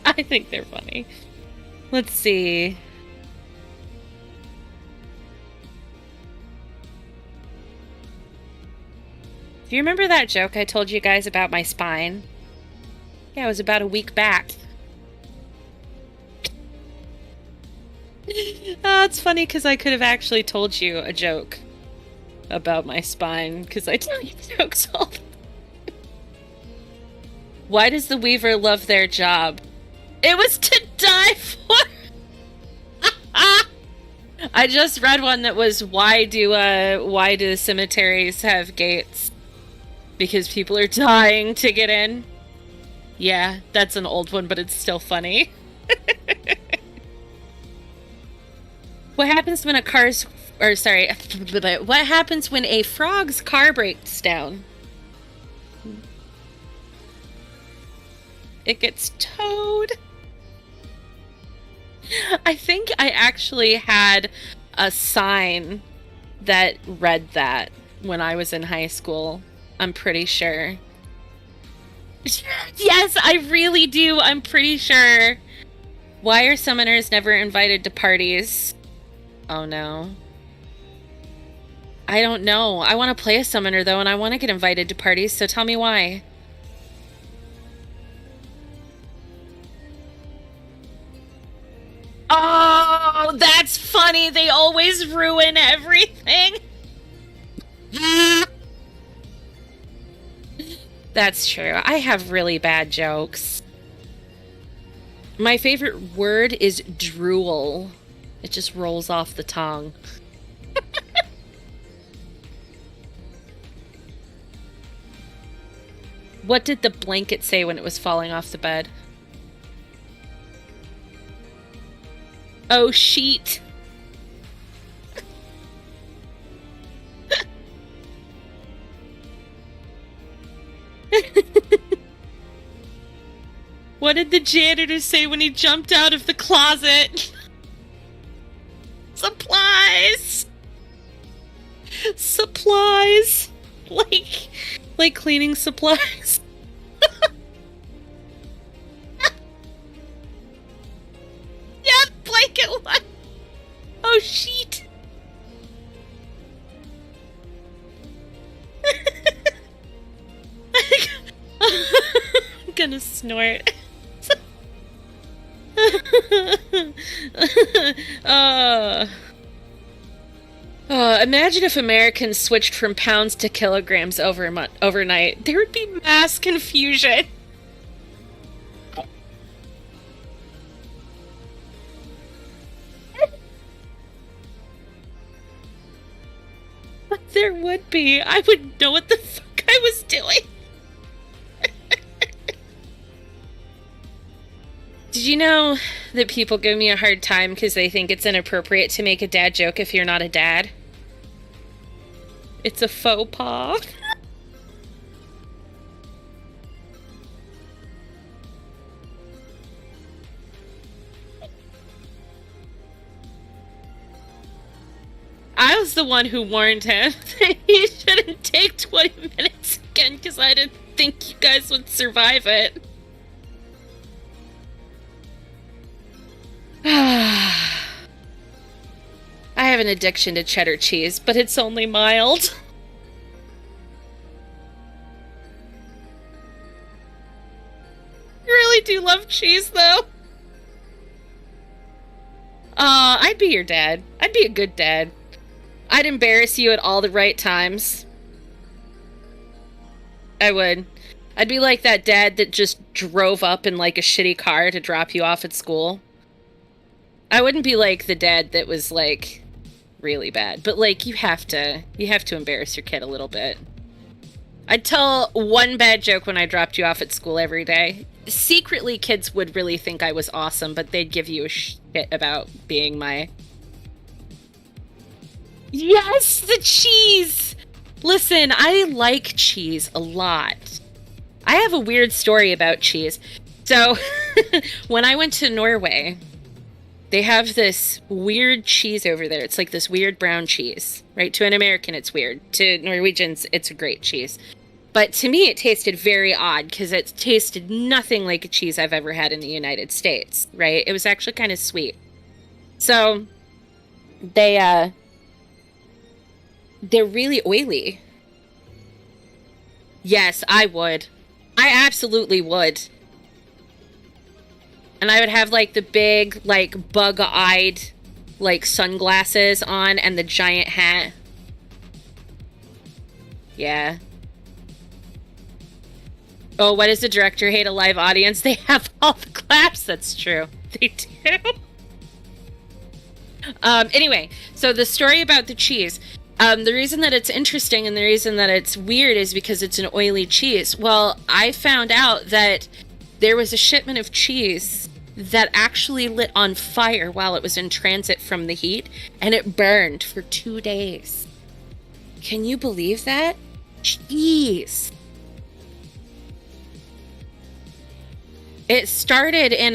I think they're funny. Let's see. Do you remember that joke I told you guys about my spine? Yeah, it was about a week back. It's funny because I could have actually told you a joke about my spine because I tell you jokes all the time. Why does the Weaver love their job? It was to die for. I just read one that was why do cemeteries have gates? Because people are dying to get in. Yeah, that's an old one, but it's still funny. What happens when what happens when a frog's car breaks down? It gets towed. I think I actually had a sign that read that when I was in high school. I'm pretty sure. Yes, I really do. I'm pretty sure Why are summoners never invited to parties? Oh no. I don't know. I want to play a summoner though, and I want to get invited to parties, so tell me why. Oh, that's funny. They always ruin everything. That's true. I have really bad jokes. My favorite word is drool. It just rolls off the tongue. What did the blanket say when it was falling off the bed? Oh, sheet. What did the janitor say when he jumped out of the closet? Supplies! Supplies! Like cleaning supplies. Yeah, blanket one. Oh, sheet. I'm gonna snort. Imagine if Americans switched from pounds to kilograms overnight. There would be mass confusion. There would be. I wouldn't know what the fuck I was doing. Did you know that people give me a hard time because they think it's inappropriate to make a dad joke if you're not a dad? It's a faux pas. I was the one who warned him that he shouldn't take 20 minutes again because I didn't think you guys would survive it. I have an addiction to cheddar cheese, but it's only mild. You really do love cheese, though. I'd be your dad. I'd be a good dad. I'd embarrass you at all the right times. I would. I'd be like that dad that just drove up in like a shitty car to drop you off at school. I wouldn't be like the dad that was like really bad, but like you have to embarrass your kid a little bit. I'd tell one bad joke when I dropped you off at school every day. Secretly, kids would really think I was awesome, but they'd give you a shit about being my... Yes, the cheese! Listen, I like cheese a lot. I have a weird story about cheese. So, when I went to Norway, they have this weird cheese over there. It's like this weird brown cheese, right? To an American, it's weird. To Norwegians, it's a great cheese. But to me, it tasted very odd because it tasted nothing like a cheese I've ever had in the United States, right? It was actually kind of sweet. So, they're really oily. Yes, I would. I absolutely would. And I would have, like, the big, like, bug-eyed, like, sunglasses on and the giant hat. Yeah. Oh, what does the director hate a live audience? They have all the claps. That's true. They do. Anyway, so the story about the cheese. The reason that it's interesting and the reason that it's weird is because it's an oily cheese. Well, I found out that there was a shipment of cheese that actually lit on fire while it was in transit from the heat, and it burned for 2 days. Can you believe that? Cheese. It started in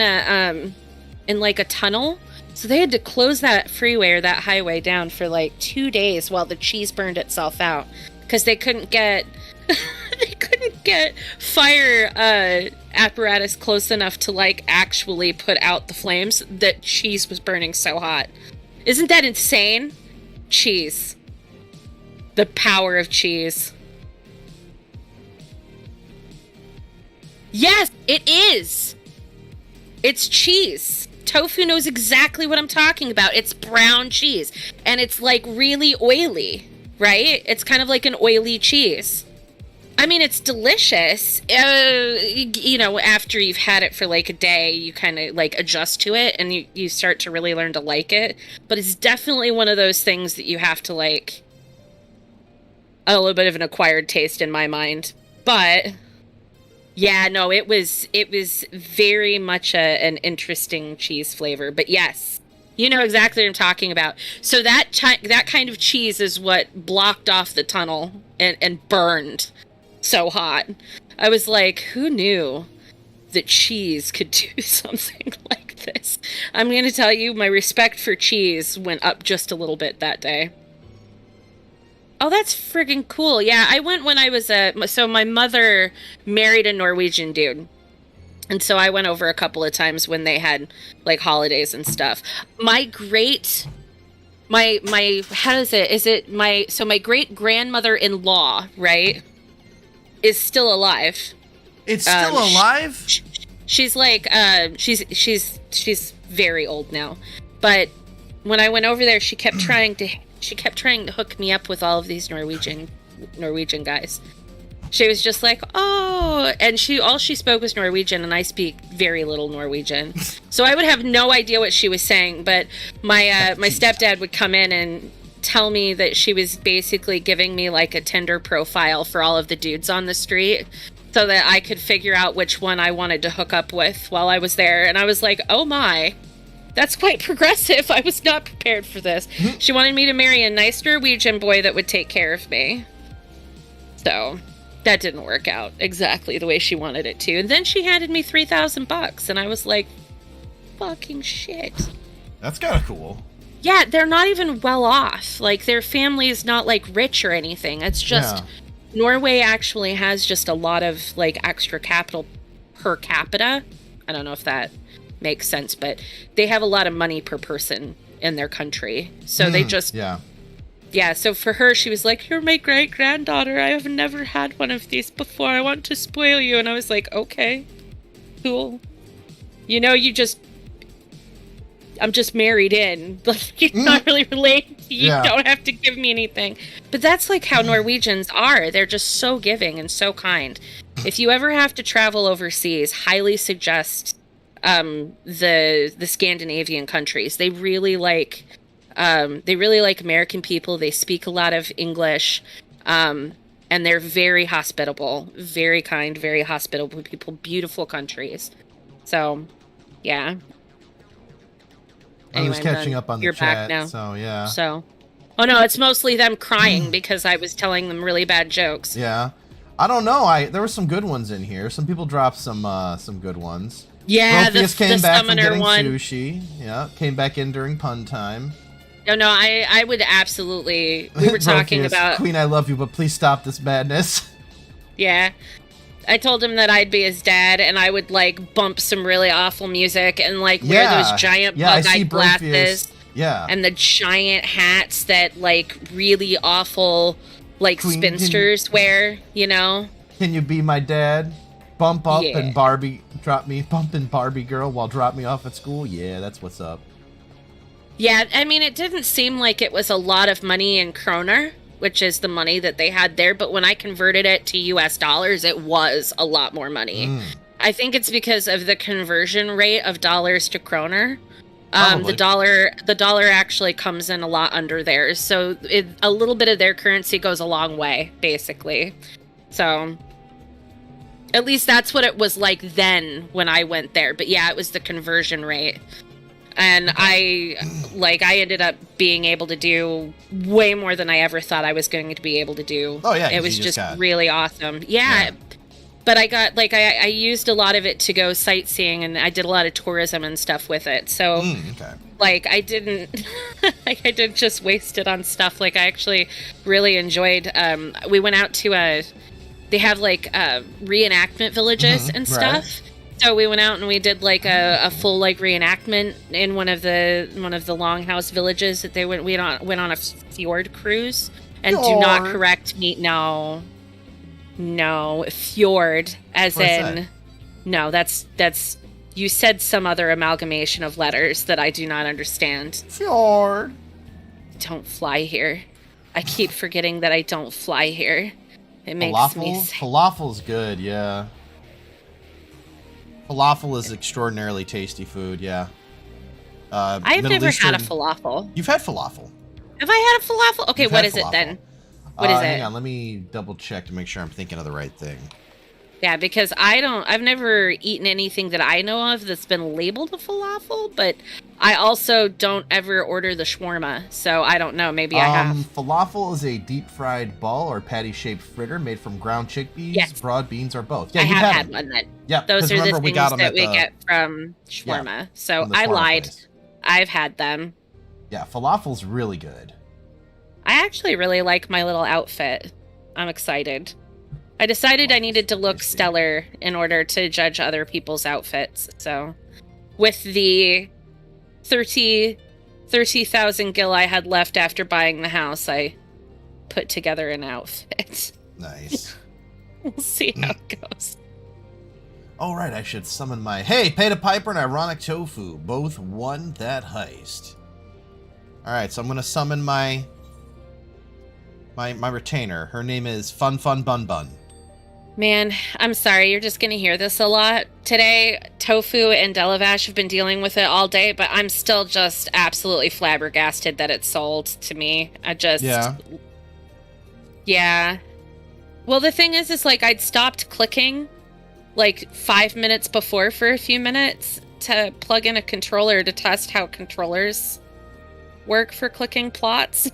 like a tunnel. So they had to close that freeway or that highway down for like 2 days while the cheese burned itself out because they couldn't get get fire apparatus close enough to like actually put out the flames, that cheese was burning so hot. Isn't that insane? Cheese. The power of cheese. Yes, it is. It's cheese. Tofu knows exactly what I'm talking about. It's brown cheese. And it's like really oily, right? It's kind of like an oily cheese. I mean, it's delicious. You know, after you've had it for like a day, you kind of like adjust to it and you start to really learn to like it. But it's definitely one of those things that you have to like a little bit of an acquired taste in my mind. But yeah, no, it was very much an interesting cheese flavor. But yes, you know exactly what I'm talking about. So that kind of cheese is what blocked off the tunnel and burned so hot. I was like, who knew that cheese could do something like this? I'm going to tell you, my respect for cheese went up just a little bit that day. Oh, that's friggin' cool. Yeah, I went when I was so my mother married a Norwegian dude. And so I went over a couple of times when they had like holidays and stuff. My great great grandmother-in-law, right, is still alive. It's still alive? She's like she's very old now. But when I went over there, she kept trying to hook me up with all of these Norwegian guys. She was just like, oh, and all she spoke was Norwegian, and I speak very little Norwegian. So I would have no idea what she was saying, but my stepdad would come in and tell me that she was basically giving me like a Tinder profile for all of the dudes on the street so that I could figure out which one I wanted to hook up with while I was there. And I was like, oh my, that's quite progressive. I was not prepared for this. She wanted me to marry a nice Norwegian boy that would take care of me. So that didn't work out exactly the way she wanted it to. And then she handed me $3,000 and I was like, fucking shit. That's kind of cool. Yeah, they're not even well off. Like, their family is not like rich or anything. It's just Norway actually has just a lot of like extra capital per capita. I don't know if that makes sense, but they have a lot of money per person in their country. So they just yeah, so for her, she was like, you're my great-granddaughter. I have never had one of these before. I want to spoil you. And I was like, okay, cool. You know, I'm just married in. Like, you're not really related. You don't have to give me anything. But that's like how Norwegians are. They're just so giving and so kind. If you ever have to travel overseas, highly suggest the Scandinavian countries. They really like American people. They speak a lot of English, and they're very hospitable, very kind, very hospitable people. Beautiful countries. So, yeah. I was catching up on the you're chat, back now. So yeah. So, oh no, it's mostly them crying because I was telling them really bad jokes. Yeah, I don't know. There were some good ones in here. Some people dropped some good ones. Yeah, Protheus the came back from summoner getting one. Sushi. Yeah, came back in during pun time. No, I would absolutely. We were talking Protheus, about Queen, I love you, but please stop this madness. Yeah. I told him that I'd be his dad and I would like bump some really awful music and like wear those giant bug-eyed glasses. Yeah. And the giant hats that like really awful like Queen, spinsters wear, you know? Can you be my dad? Bump up and Barbie drop me, bump in Barbie girl while drop me off at school? Yeah, that's what's up. Yeah, I mean, it didn't seem like it was a lot of money in kroner, which is the money that they had there. But when I converted it to US dollars, it was a lot more money. I think it's because of the conversion rate of dollars to kroner. The dollar actually comes in a lot under theirs. So a little bit of their currency goes a long way, basically. So at least that's what it was like then when I went there. But yeah, it was the conversion rate. And I ended up being able to do way more than I ever thought I was going to be able to do. Oh yeah, it was just really awesome. Yeah. But I got I used a lot of it to go sightseeing, and I did a lot of tourism and stuff with it. So I didn't I didn't just waste it on stuff. Like, I actually really enjoyed. We went out to they have like reenactment villages and stuff. Right. So we went out and we did like a full like reenactment in one of the longhouse villages that they went on a fjord cruise. And do not correct me. No, fjord as What's in that? no. That's you said some other amalgamation of letters that I do not understand. Fjord. Don't fly here. I keep forgetting that I don't fly here. It makes me sick. Falafel's good, yeah. Falafel is extraordinarily tasty food, yeah. I've never had a falafel. You've had falafel. Have I had a falafel? Okay, what is falafel. it then? What is it? Hang on, let me double check to make sure I'm thinking of the right thing. Yeah, because I've never eaten anything that I know of that's been labeled a falafel, but I also don't ever order the shawarma, so I don't know. Maybe I have. Falafel is a deep-fried ball or patty-shaped fritter made from ground chickpeas, broad beans, or both. Yeah, I you've have had one then. Yeah, those are the things we got them that we get from shawarma. Yeah, so from the I shawarma lied. place. I've had them. Yeah, falafel's really good. I actually really like my little outfit. I'm excited. I decided I needed to look stellar in order to judge other people's outfits. So, with the 30,000 gil I had left after buying the house, I put together an outfit. Nice. We'll see how it goes. All right, I should summon my... Hey, Peta Piper and Ironic Tofu both won that heist. All right, so I'm going to summon my retainer. Her name is Fun Fun Bun Bun. Man, I'm sorry. You're just going to hear this a lot. Today, Tofu and Delavash have been dealing with it all day, but I'm still just absolutely flabbergasted that it sold to me. Yeah. Well, the thing is like I'd stopped clicking like 5 minutes before for a few minutes to plug in a controller to test how controllers work for clicking plots.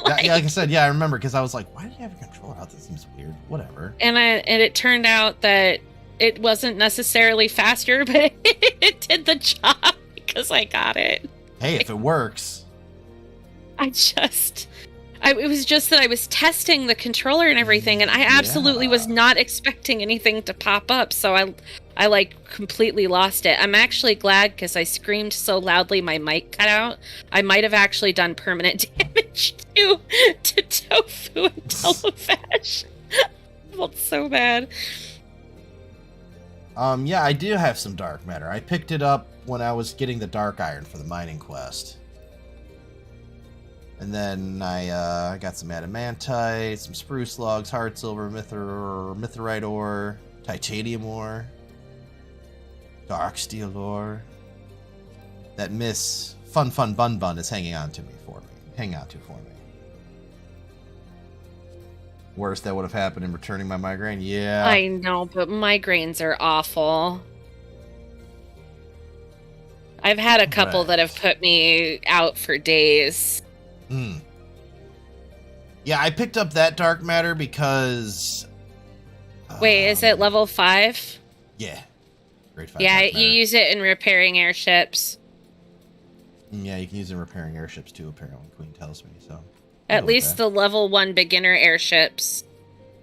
Like I said, I remember because I was like, why do you have a controller out? That seems weird. Whatever. And it turned out that it wasn't necessarily faster, but it did the job because I got it. Hey, if it works. It was just that I was testing the controller and everything, and I absolutely was not expecting anything to pop up, so I like completely lost it. I'm actually glad because I screamed so loudly my mic cut out. I might have actually done permanent damage to Tofu and Delavash. I felt so bad. Yeah, I do have some dark matter. I picked it up when I was getting the dark iron for the mining quest. And then I got some adamantite, some spruce logs, hard silver, mithrite ore, titanium ore, dark steel ore. That Miss Fun Fun Bun Bun is hanging on to for me. Worst that would have happened in returning my migraine. Yeah. I know, but migraines are awful. I've had a couple that have put me out for days. Yeah, I picked up that dark matter because... Wait, is it level 5? Yeah. Grade 5 yeah, dark matter. you use it in repairing airships. Yeah, you can use it in repairing airships too, apparently, Queen tells me, so... At least the level 1 beginner airships.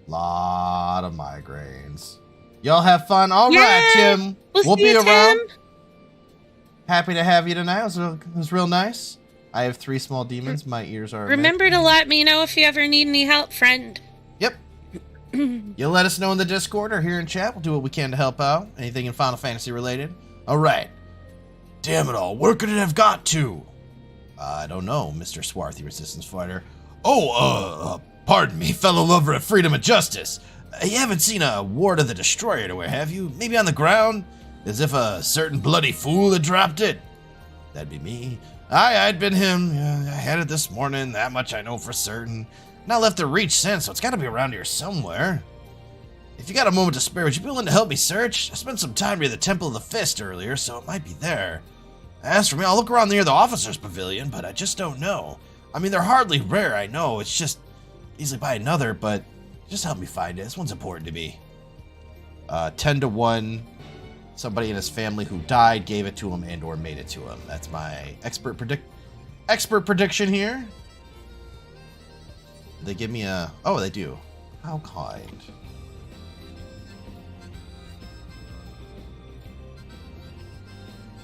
Lot of migraines. Y'all have fun? All right, Tim. We'll be around. Tim. Happy to have you tonight. It was real nice. I have 3 small demons. My ears are... Remember to let me know if you ever need any help, friend. Yep. You'll let us know in the Discord or here in chat. We'll do what we can to help out. Anything in Final Fantasy related. All right. Damn it all. Where could it have got to? I don't know, Mr. Swarthy Resistance Fighter. Pardon me, fellow lover of freedom and justice. You haven't seen a Ward of the Destroyer anywhere, have you? Maybe on the ground? As if a certain bloody fool had dropped it? That'd be me. I'd been him. I had it this morning, that much I know for certain. Not left the reach since, so it's gotta be around here somewhere. If you got a moment to spare, would you be willing to help me search? I spent some time near the Temple of the Fist earlier, so it might be there. As for me, I'll look around near the Officer's Pavilion, but I just don't know. I mean, they're hardly rare, I know. It's just easily buy another, but just help me find it. This one's important to me. 10-1. Somebody in his family who died gave it to him and or made it to him. That's my expert prediction here. They give me a... Oh, they do. How kind.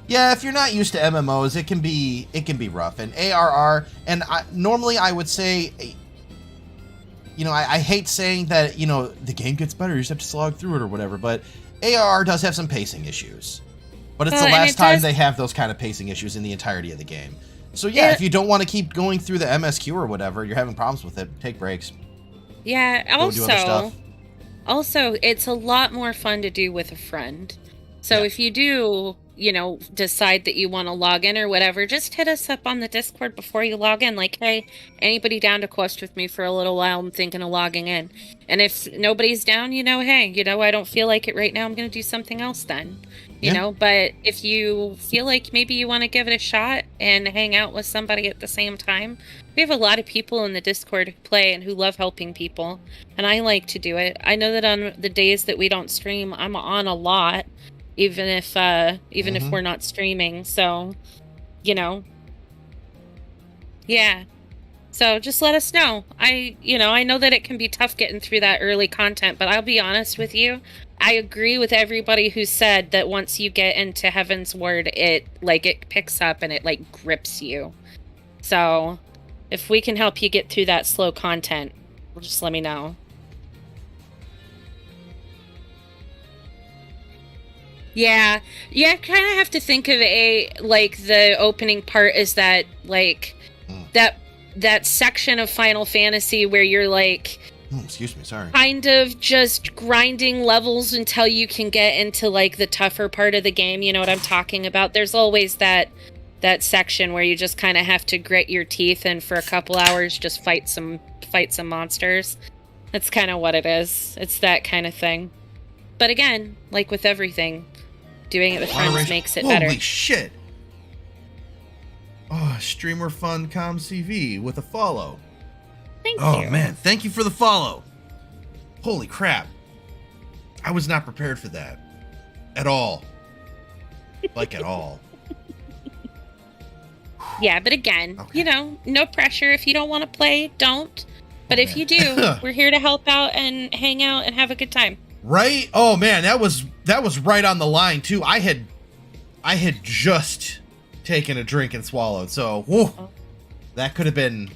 Yeah, if you're not used to MMOs, it can be rough. And ARR, and normally I would say, you know, I hate saying that, you know, the game gets better, you just have to slog through it or whatever, but ARR does have some pacing issues. But it's the last time they have those kind of pacing issues in the entirety of the game. So yeah, if you don't want to keep going through the MSQ or whatever, you're having problems with it, take breaks. Yeah, also, it's a lot more fun to do with a friend. So if you do, you know, decide that you want to log in or whatever, just hit us up on the Discord before you log in. Like, hey, anybody down to quest with me for a little while? I'm thinking of logging in. And if nobody's down, you know, hey, you know, I don't feel like it right now. I'm going to do something else then. You know, but if you feel like maybe you want to give it a shot and hang out with somebody at the same time, we have a lot of people in the Discord who play and who love helping people. And I like to do it. I know that on the days that we don't stream, I'm on a lot. Even if we're not streaming, so, you know, yeah. So just let us know. I know that it can be tough getting through that early content, but I'll be honest with you. I agree with everybody who said that once you get into Heaven's Word, it picks up and it like grips you. So if we can help you get through that slow content, just let me know. Yeah, kind of have to think of the opening part is that, like, that section of Final Fantasy where you're, like... excuse me, sorry. Kind of just grinding levels until you can get into, like, the tougher part of the game, you know what I'm talking about? There's always that section where you just kind of have to grit your teeth and for a couple hours just fight some monsters. That's kind of what it is. It's that kind of thing. But again, like with everything... doing it with friends makes it better. Holy shit! Oh, Streamer Fun CV with a follow. Thank you. Oh man, thank you for the follow. Holy crap. I was not prepared for that. At all. Like at all. Yeah, but again, you know, no pressure. If you don't want to play, don't. But if you do, we're here to help out and hang out and have a good time. Right? Oh man, that was right on the line too. I had just taken a drink and swallowed, so whew, that could have been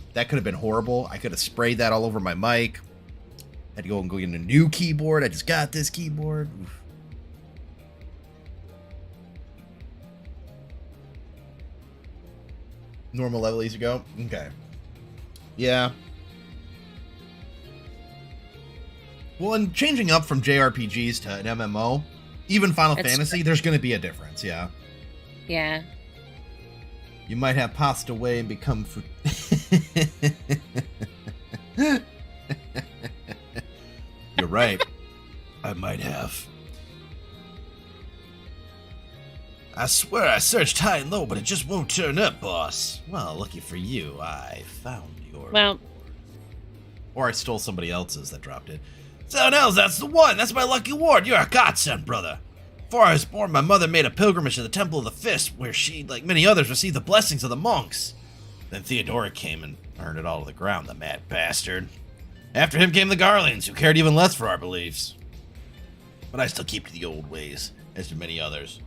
horrible. I could have sprayed that all over my mic. Had to go get a new keyboard. I just got this keyboard. Oof. Normal level easy go. Okay. Yeah. Well, and changing up from JRPGs to an MMO, even Final Fantasy, there's going to be a difference, yeah. Yeah. You might have passed away and become... You're right. I might have. I swear I searched high and low, but it just won't turn up, boss. Well, lucky for you, I found your... Well... Or I stole somebody else's that dropped it. 7 L's, that's the one! That's my lucky ward! You're a godsend, brother! Before I was born, my mother made a pilgrimage to the Temple of the Fist, where she, like many others, received the blessings of the monks. Then Theodoric came and burned it all to the ground, the mad bastard. After him came the Garleans, who cared even less for our beliefs. But I still keep to the old ways, as do many others.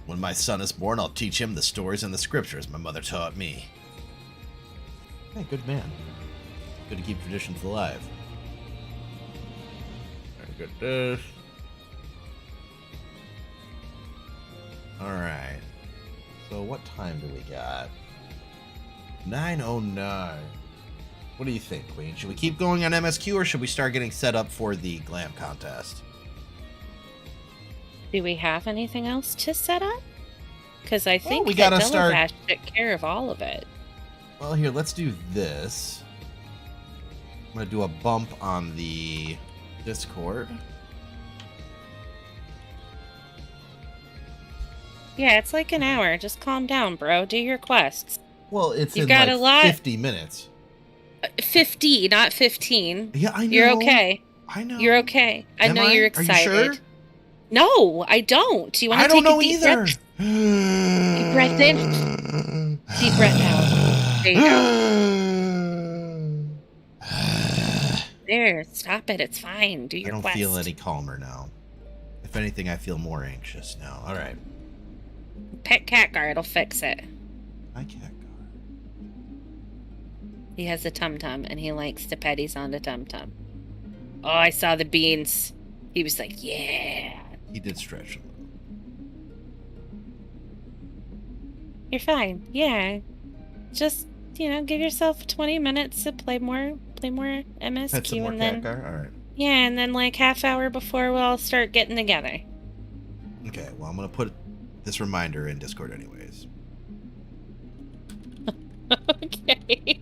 When my son is born, I'll teach him the stories and the scriptures my mother taught me. Hey, good man. Good to keep traditions alive. Get this. Alright. So what time do we got? 9:09. What do you think, Queen? Should we keep going on MSQ or should we start getting set up for the glam contest? Do we have anything else to set up? Because I think we gotta start... took care of all of it. Well, here, let's do this. I'm going to do a bump on the Discord. Yeah, it's like an hour. Just calm down, bro. Do your quests. Well, it's You've in got like a lot... 50 minutes. 50, not 15. Yeah, I know. You're okay. I know. You're okay. I know you're excited. Are you sure? No, I don't. Do you want to take a deep breath? Deep breath in. Deep breath out. There you go. There, stop it. It's fine. Do I your don't quest. feel any calmer now. If anything, I feel more anxious now. All right. Pet Khadgar, it'll fix it. I can't go. He has a tum-tum, and he likes to petties on the tum-tum. Oh, I saw the beans. He was like, yeah. He did stretch a little. You're fine. Yeah. Just, give yourself 20 minutes to play more MSQ, Pet some more and then... Khadgar? All right. Yeah, and then like half hour before we'll all start getting together. Okay, well, I'm going to put this reminder in Discord anyways. Okay.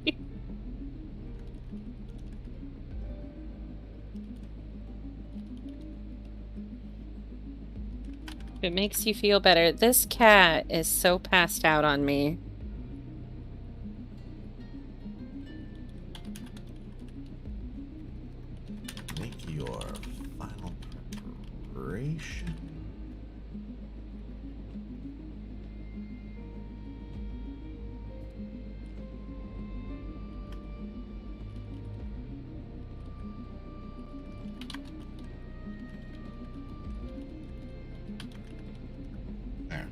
If it makes you feel better, this cat is so passed out on me. Make your final preparation. There.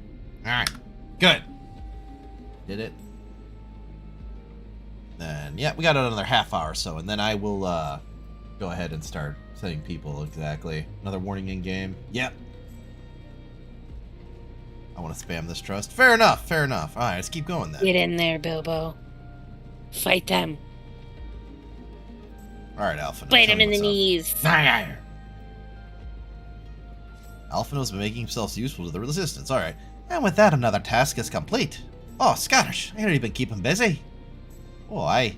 Alright. Good. Did it. Then, yeah, we got another half hour or so, and then I will, go ahead and start setting people exactly. Another warning in game. Yep. I want to spam this trust. Fair enough. Fair enough. All right, let's keep going then. Get in there, Bilbo. Fight them. All right, Alphinaud. Bite him in the knees. Alphinaud's been making himself useful to the Resistance. All right. And with that, another task is complete. Oh, Scottish, I hear you've been keeping busy. Oh, aye.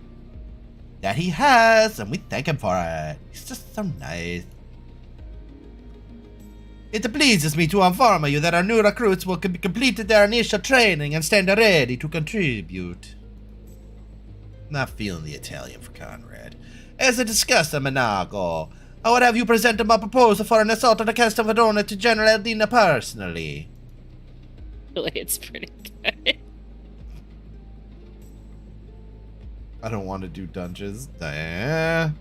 That he has, and we thank him for it. He's just so nice. It pleases me to inform you that our new recruits will complete their initial training and stand ready to contribute. Not feeling the Italian for Conrad. As discussed, Menago, I would have you present my proposal for an assault on the Castle of Verona to General Eldina personally. Really, it's pretty good. I don't want to do dungeons. That's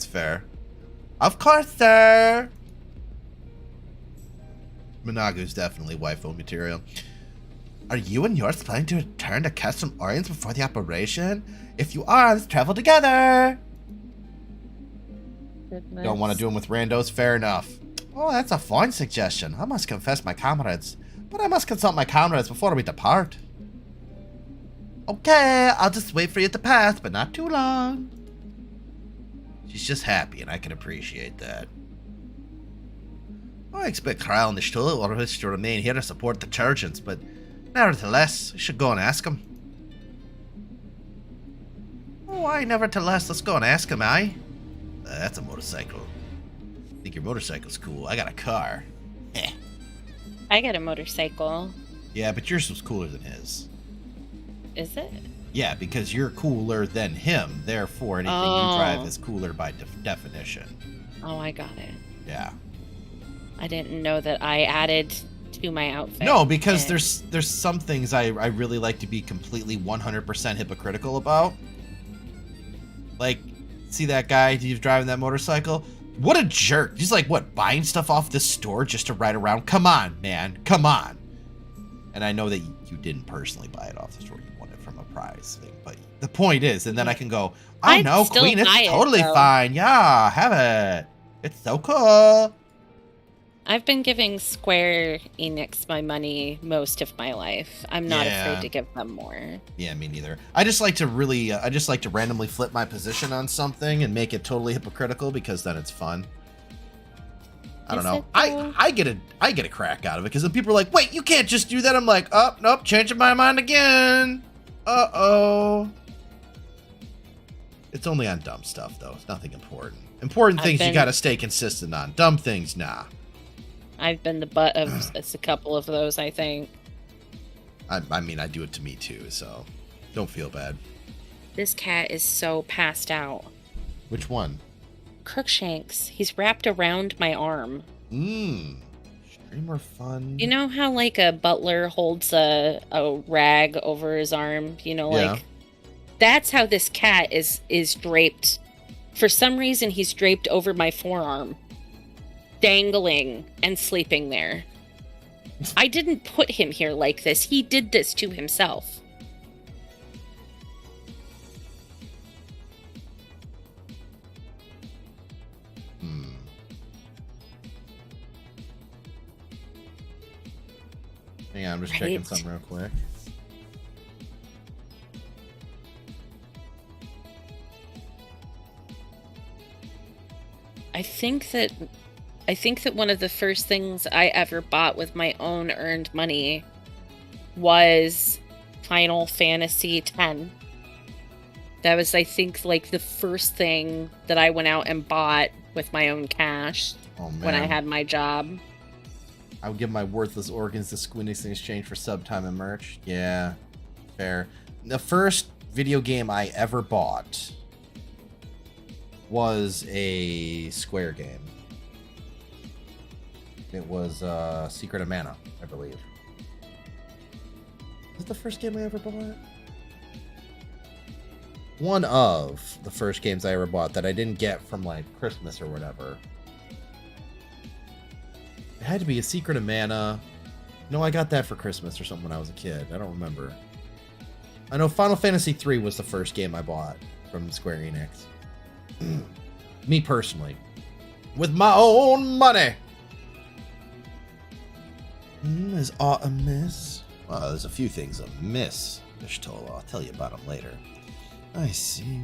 fair. Of course, sir. Menagu's definitely waifu material. Are you and yours planning to return to Castle Orients before the operation? If you are, let's travel together. Goodness. Don't want to do them with randos? Fair enough. Oh, that's a fine suggestion. I must confess my comrades. But I must consult my comrades before we depart. Okay, I'll just wait for you to pass, but not too long. She's just happy, and I can appreciate that. I expect Kyle and the Stuhl will wish to remain here to support the Trojans, but nevertheless, I should go and ask him. Oh, why nevertheless, let's go and ask him, aye? That's a motorcycle. I think your motorcycle's cool. I got a car. Eh. I got a motorcycle. Yeah, but yours was cooler than his. Is it? Yeah, because you're cooler than him. Therefore, anything you drive is cooler by definition. Oh, I got it. Yeah. I didn't know that I added to my outfit. No, because there's some things I really like to be completely 100% hypocritical about. Like, see that guy who's driving that motorcycle? What a jerk. He's like, what, buying stuff off this store just to ride around? Come on, man. Come on. And I know that you didn't personally buy it off the store. You won it from a prize thing. But the point is, and then I can go, oh no, Queen, it's totally fine. Yeah, have it. It's so cool. I've been giving Square Enix my money most of my life. I'm not afraid to give them more. Yeah, me neither. I just like to randomly flip my position on something and make it totally hypocritical because then it's fun. I don't know. I get a crack out of it because then people are like, wait, you can't just do that. I'm like, oh, nope, changing my mind again. Uh-oh. It's only on dumb stuff, though. It's nothing important. Important things you gotta stay consistent on. Dumb things, nah. I've been the butt of a couple of those, I think. I mean, I do it to me, too, so don't feel bad. This cat is so passed out. Which one? Crookshanks. He's wrapped around my arm. Streamer fun. You know how, like, a butler holds a rag over his arm? You know, like... That's how this cat is draped. For some reason, he's draped over my forearm, dangling and sleeping there. I didn't put him here like this. He did this to himself. Hang on, I'm just checking something real quick. I think that one of the first things I ever bought with my own earned money was Final Fantasy X. That was, I think, like the first thing that I went out and bought with my own cash when I had my job. I would give my worthless organs to Squeenix in exchange for sub time and merch. Yeah, fair. The first video game I ever bought was a Square game. It was Secret of Mana, I believe. Is it the first game I ever bought? One of the first games I ever bought that I didn't get from like Christmas or whatever. It had to be a Secret of Mana. No, I got that for Christmas or something when I was a kid. I don't remember. I know Final Fantasy III was the first game I bought from Square Enix. Me personally. With my own money. Is aught amiss? Well, there's a few things amiss, Vishtola. I'll tell you about them later. I see.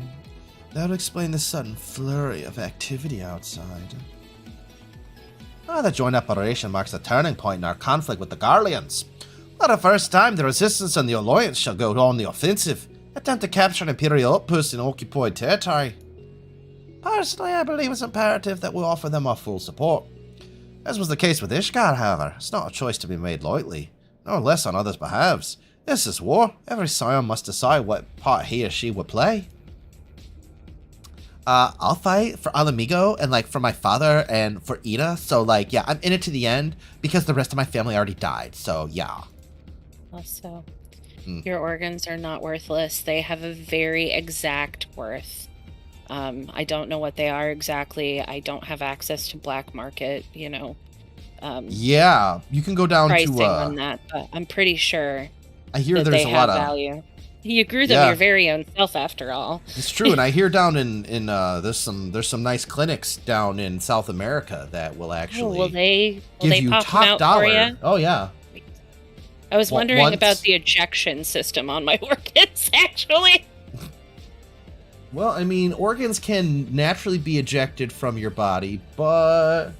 That would explain the sudden flurry of activity outside. The joint operation marks a turning point in our conflict with the Garleans. For the first time, the Resistance and the Alliance shall go on the offensive, attempt to capture an Imperial outpost in occupied territory. Personally, I believe it's imperative that we offer them our full support. As was the case with Ishgard, however, it's not a choice to be made lightly, nor less on others' behalves. This is war. Every scion must decide what part he or she would play. I'll fight for Alamigo and like for my father and for Ida. So like, yeah, I'm in it to the end because the rest of my family already died. So yeah. Also, your organs are not worthless. They have a very exact worth. I don't know what they are exactly. I don't have access to black market, yeah, you can go down pricing to on that, but I'm pretty sure I hear that there's they a have lot of value. You grew them your very own self, after all. It's true, and I hear down in there's some nice clinics down in South America that will actually will they give you pop top them out dollar. for you? Oh yeah. I was wondering about the ejection system on my organs, actually. Well, I mean, organs can naturally be ejected from your body, but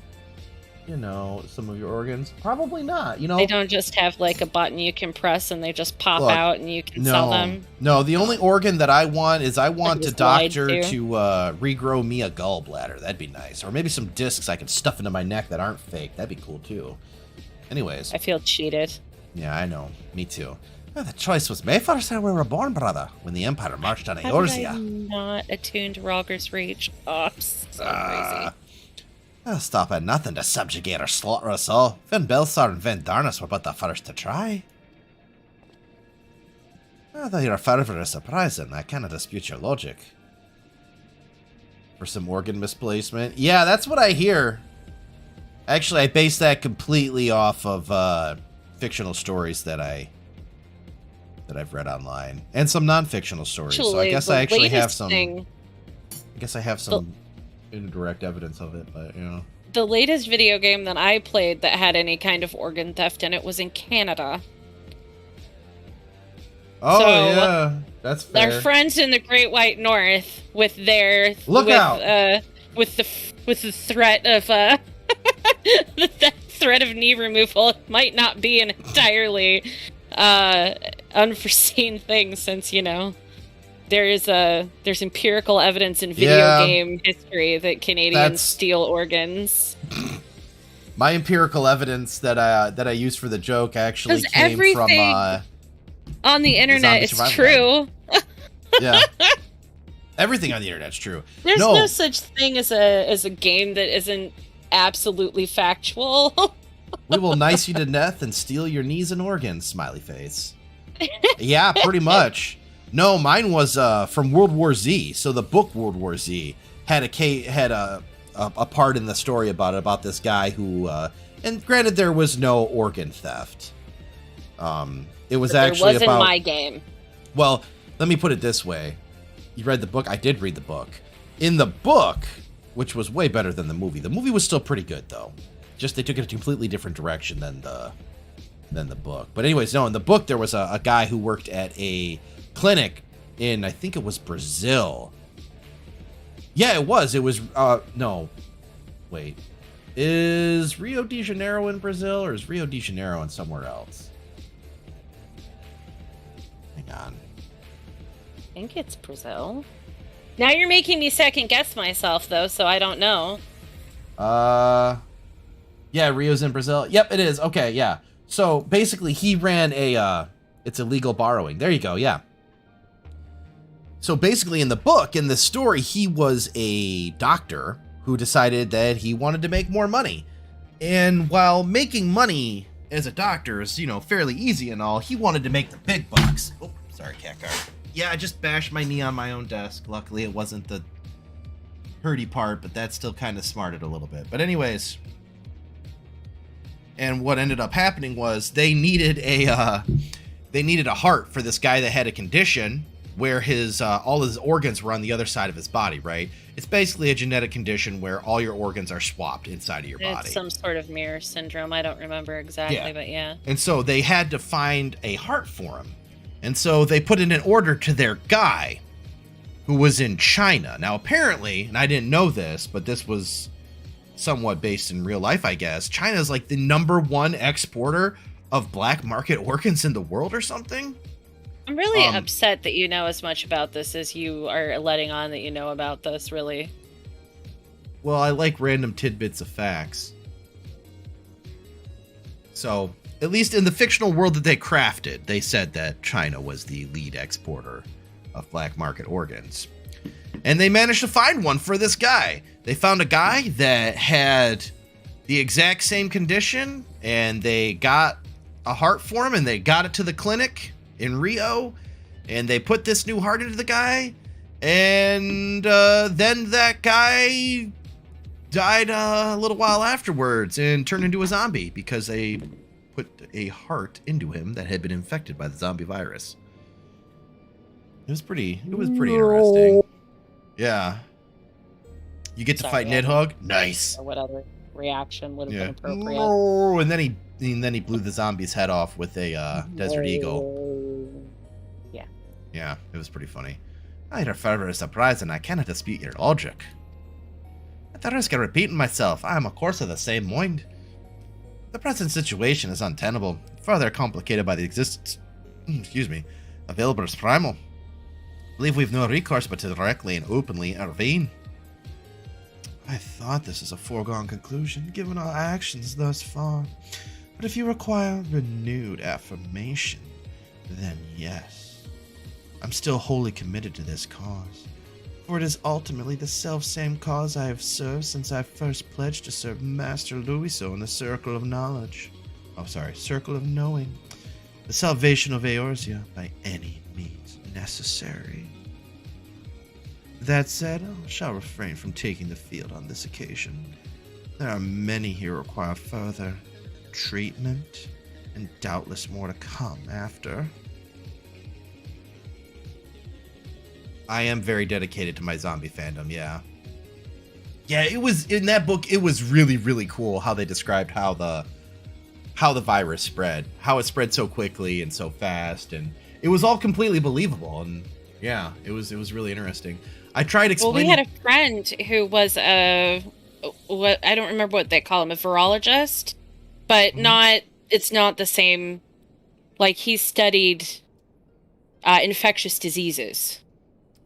some of your organs probably not. They don't just have like a button you can press and they just pop out and you can sell them. No, the only organ that I want is a doctor to regrow me a gallbladder. That'd be nice, or maybe some discs I can stuff into my neck that aren't fake. That'd be cool too. Anyways, I feel cheated. Yeah, I know. Me too. Well, the choice was made for us when we were born, brother. When the Empire marched on Eorzea. I'm not attuned to Rhalgr's Reach. Oh, I'm so crazy. They'll stop at nothing to subjugate or slaughter us all. Vin Belsar and Vin Darnus were but the first to try. Though your fervor is surprising, I cannot dispute your logic. For some organ misplacement? Yeah, that's what I hear. Actually, I base that completely off of fictional stories that I've read online, and some non-fictional stories. So I guess I actually have some. I guess I have some indirect evidence of it, but the latest video game that I played that had any kind of organ theft in it was in Canada. Oh, so, yeah, that's fair. Our friends in the Great White North with their with the threat of the threat of knee removal might not be an entirely unforeseen thing, since there's empirical evidence in video game history that Canadians steal organs. My empirical evidence that I used for the joke actually came from on the internet is true. Yeah. Everything on the internet's true. There's no such thing as a game that isn't absolutely factual. We will nice you to death and steal your knees and organs, smiley face. Yeah, pretty much. No, mine was from World War Z. So the book World War Z had a part in the story about this guy who, and granted, there was no organ theft. It was actually wasn't my game. Well, let me put it this way: you read the book. I did read the book. In the book, which was way better than the movie. The movie was still pretty good, though. Just they took it a completely different direction than the book. But anyways, no, in the book there was a guy who worked at a clinic in, I think it was Brazil. Yeah, it was. It was, no. Wait. Is Rio de Janeiro in Brazil, or is Rio de Janeiro in somewhere else? Hang on. I think it's Brazil. Now you're making me second guess myself, though, so I don't know. Yeah, Rio's in Brazil. Yep, it is. Okay, yeah. So basically, he ran it's illegal borrowing. There you go, yeah. So basically, in the book, in the story, he was a doctor who decided that he wanted to make more money. And while making money as a doctor is, fairly easy and all, he wanted to make the big bucks. Oh, sorry, cat guard. Yeah, I just bashed my knee on my own desk. Luckily, it wasn't the hurty part, but that still kind of smarted a little bit. But anyways, and what ended up happening was they needed a heart for this guy that had a condition where his all his organs were on the other side of his body, right? It's basically a genetic condition where all your organs are swapped inside of your body. It's some sort of mirror syndrome. I don't remember exactly, but yeah. And so they had to find a heart for him. And so they put in an order to their guy who was in China. Now, apparently, and I didn't know this, but this was somewhat based in real life, I guess. China is like the #1 exporter of black market organs in the world or something. I'm really upset that you know as much about this as you are letting on that you know about this, really. Well, I like random tidbits of facts. So, at least in the fictional world that they crafted, they said that China was the lead exporter of black market organs. And they managed to find one for this guy. They found a guy that had the exact same condition, and they got a heart for him, and they got it to the clinic in Rio, and they put this new heart into the guy, and then that guy died a little while afterwards and turned into a zombie because they put a heart into him that had been infected by the zombie virus. It was pretty interesting. Yeah. You get to fight Nidhogg? Nice. Or whatever reaction would have been appropriate. No. And then he blew the zombie's head off with a Desert Eagle. Yeah. Yeah, it was pretty funny. Your further is surprised, and I cannot dispute your logic. At the risk of repeating myself, I am of course of the same mind. The present situation is untenable, further complicated by the existence, of Ilber's Primal. I believe we've no recourse but to directly and openly intervene. I thought this is a foregone conclusion, given our actions thus far. But if you require renewed affirmation, then yes. I'm still wholly committed to this cause, for it is ultimately the self-same cause I have served since I first pledged to serve Master Louiso in the Circle of Knowledge. Circle of Knowing. The salvation of Eorzea by any means necessary. That said, I shall refrain from taking the field on this occasion. There are many here who require further treatment, and doubtless more to come after. I am very dedicated to my zombie fandom, yeah. Yeah, it was, in that book, it was really, really cool how they described how the virus spread. How it spread so quickly and so fast, and it was all completely believable, and yeah, it was really interesting. I tried explaining... Well, we had a friend who was I don't remember what they call him, a virologist, but it's not the same, like he studied infectious diseases.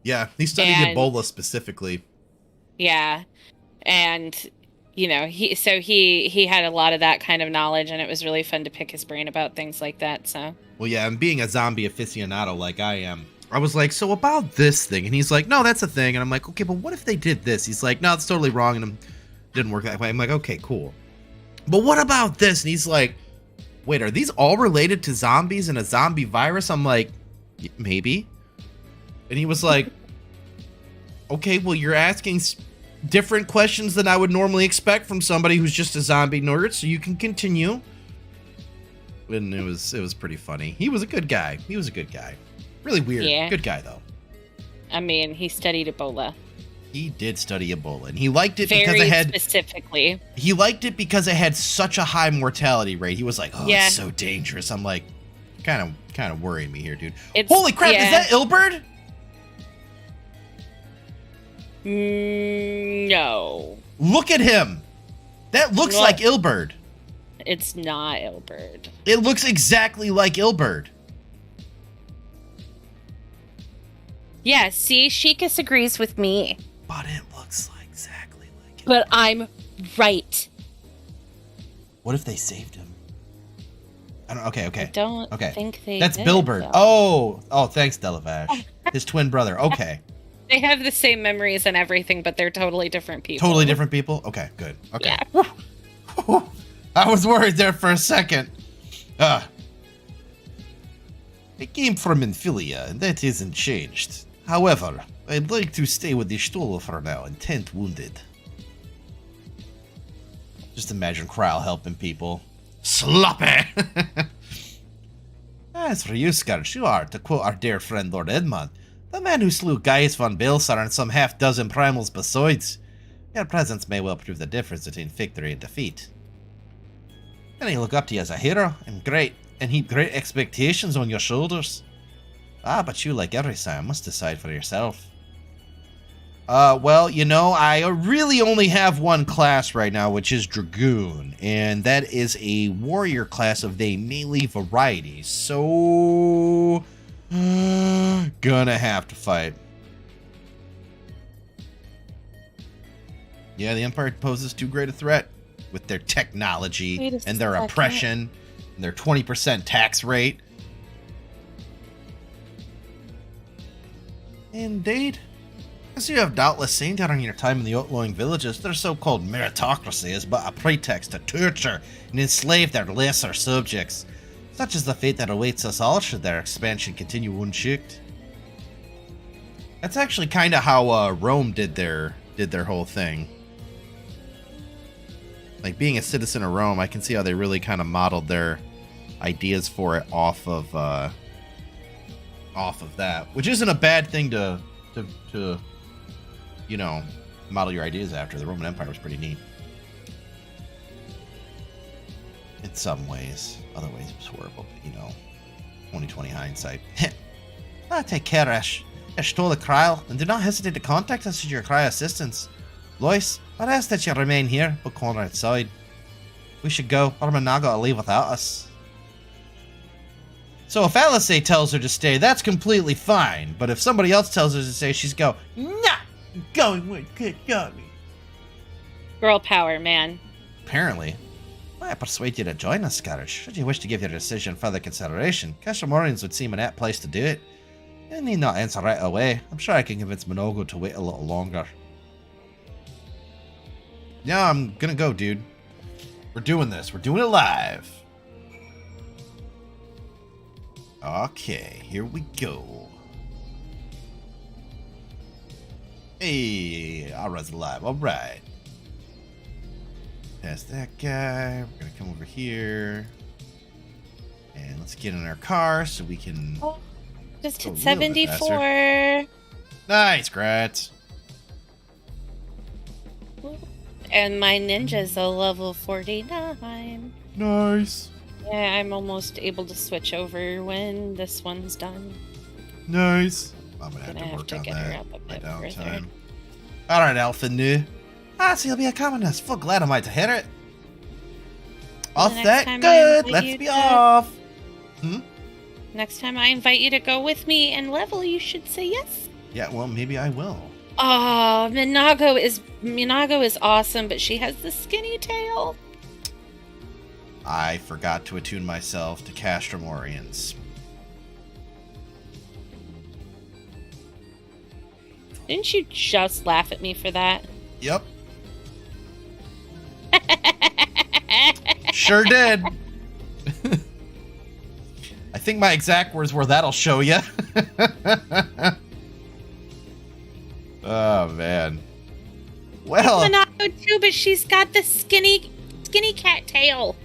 Yeah, he studied Ebola specifically. Yeah, and he had a lot of that kind of knowledge, and it was really fun to pick his brain about things like that. So. Well, yeah, and being a zombie aficionado like I am, I was like, so about this thing, and he's like, no, that's a thing, and I'm like, okay, but what if they did this? He's like, no, it's totally wrong, and it didn't work that way. I'm like, okay, cool, but what about this? And he's like, wait, are these all related to zombies and a zombie virus? I'm like, maybe. And he was like, okay, well, you're asking different questions than I would normally expect from somebody who's just a zombie nerd, so you can continue. And it was pretty funny. He was a good guy. Really weird. Yeah. Good guy, though. I mean, he studied Ebola. He did study Ebola, and he liked it Very because it had specifically. He liked it because it had such a high mortality rate. He was like, "Oh, Yeah. it's so dangerous." I'm like, kind of worrying me here, dude. It's- Holy crap! yeah. Is that Ilberd? No, Look at him. That looks What? like Ilberd. it's not Ilberd. It looks exactly like Ilberd. Yeah, see, Sheikis agrees with me. But it looks like exactly like him. But I'm right. What if they saved him? I don't. Okay. I don't Okay. think they That's did, Bilberd. though. Oh, thanks, Delavash. His twin brother. Okay. They have the same memories and everything, but they're totally different people. Totally different people? Okay, good. Okay. Yeah. I was worried there for a second. I came from Infilia, and that isn't changed. However, I'd like to stay with the Stola for now, intent wounded. Just imagine Krile helping people. Sloppy! As for you, Scourge, you are, to quote our dear friend Lord Edmund, the man who slew Gaius von Baelsar and some half-dozen primals besides. Your presence may well prove the difference between victory and defeat. Many look up to you as a hero, and heap great expectations on your shoulders. But you, like every Sam, must decide for yourself. Well, you know, I really only have one class right now, which is Dragoon, and that is a warrior class of the melee variety, so... gonna have to fight. Yeah, the Empire poses too great a threat with their technology and their oppression and their 20% tax rate. Indeed. As you have doubtless seen during your time in the outlawing villages, their so-called meritocracy is but a pretext to torture and enslave their lesser subjects. Such is the fate that awaits us all should their expansion continue unchecked. That's actually kind of how Rome did their whole thing. Like, being a citizen of Rome, I can see how they really kind of modeled their ideas for it off of that, which isn't a bad thing to you know, model your ideas after. The Roman Empire was pretty neat. In some ways. Other ways it was horrible, but, you know, 2020 hindsight. Take care, Ash. Stola Krile, and do not hesitate to contact us should you require assistance. Lois, I ask that you remain here, but corner outside. We should go, or Minago will leave without us. So if Alisaie tells her to stay, that's completely fine. But if somebody else tells her to stay, she's go, nah, I'm going with good got me. Girl power, man. Apparently. I persuade you to join us, Scourge. Should you wish to give your decision further consideration, Kashamorians would seem an apt place to do it. You need not answer right away. I'm sure I can convince Minago to wait a little longer. Yeah, I'm gonna go, dude. We're doing this. We're doing it live. Okay, here we go. Hey, Ara's live. All right. Past that guy. We're gonna come over here. And let's get in our car so we can... Oh, just go a hit little bit 74. faster. Nice, Gratz. And my ninja's a level 49. Nice. Yeah, I'm almost able to switch over when this one's done. Nice. I'm gonna have Gonna to have work to on get her that. up a My bit downtime. further. Alright, Alpha New. So you'll be a commoners. Full glad I might hear it. Off next that. time I Good. invite Let's you be to- off. Next time I invite you to go with me and level, you should say yes. Yeah, well, maybe I will. Oh, Minago is awesome, but she has the skinny tail. I forgot to attune myself to Castromorians. Didn't you just laugh at me for that? Yep. Sure did. I think my exact words were, "That'll show ya." Oh, man. Well, Monado too, but she's got the skinny cat tail.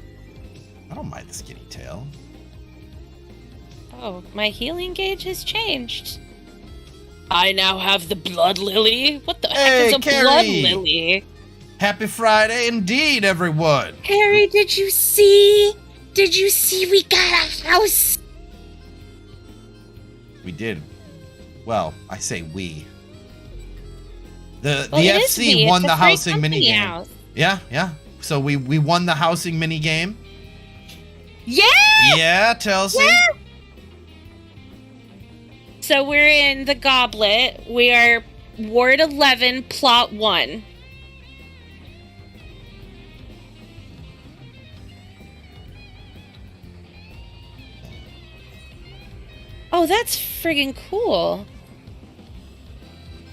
I don't mind the skinny tail. Oh, my healing gauge has changed. I now have the blood lily. What the heck is a Carrie! blood lily? Happy Friday indeed, everyone. Harry, did you see? Did you see we got a house? We did. Well, I say we. The Well, it is FC we. won It's the a free housing company minigame. house. Yeah. So we won the housing minigame. Yeah! Yeah, Chelsea. Yeah! So we're in the Goblet. We are Ward 11, Plot 1. Oh, that's friggin' cool.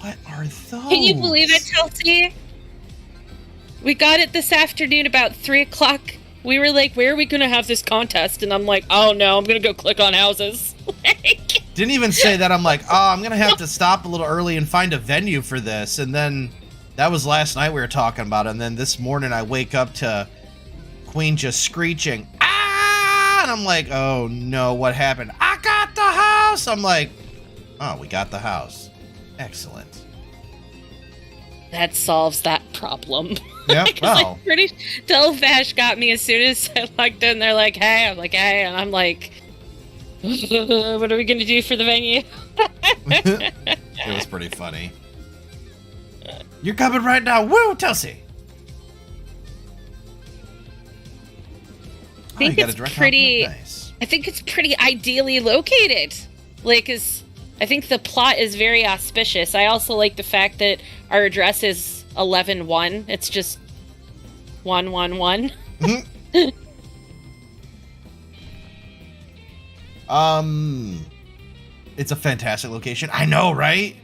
What are those? Can you believe it, Chelsea? We got it this afternoon about 3 o'clock. We were like, where are we going to have this contest? And I'm like, oh no, I'm going to go click on houses. Didn't even say that. I'm like, oh, I'm going to have to stop a little early and find a venue for this. And then that was last night we were talking about it. And then this morning I wake up to Queen just screeching, ah! And I'm like, oh no, what happened? I got the house! I'm like, oh, we got the house. Excellent. That solves that problem. Yep. Like, pretty Delvash got me as soon as I logged in. They're like, hey. I'm like, hey. And I'm like, what are we going to do for the venue? It was pretty funny. You're coming right now. Woo, Chelsea. I think it's pretty. Nice. I think it's pretty ideally located. Like, I think the plot is very auspicious. I also like the fact that our address is 11-1. It's just 111. It's a fantastic location. I know, right?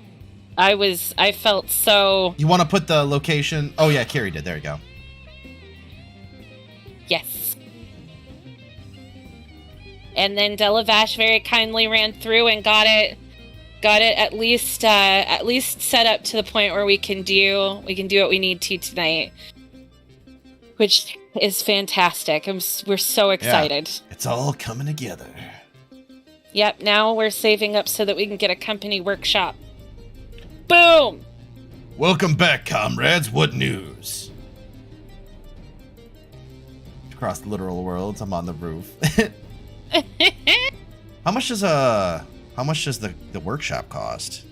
I felt so. You want to put the location? Oh yeah, Carrie did. There you go. Yes. And then Delavash very kindly ran through and got it at least set up to the point where we can do what we need to tonight, which is fantastic. We're so excited. Yeah, it's all coming together. Yep. Now we're saving up so that we can get a company workshop. Boom. Welcome back, comrades. What news? Across the literal worlds, I'm on the roof. How much does the workshop cost?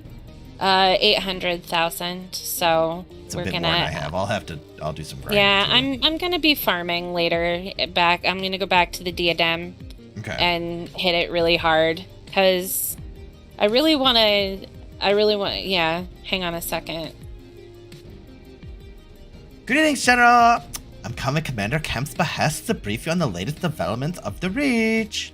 800,000. So it's a bit more than I have. I'll do some grinding. Yeah, I'm gonna be farming later. I'm gonna go back to the diadem. Okay. And hit it really hard because I really want. Yeah, hang on a second. Greetings, General. I'm coming Commander Kemp's behest to brief you on the latest developments of the Reach.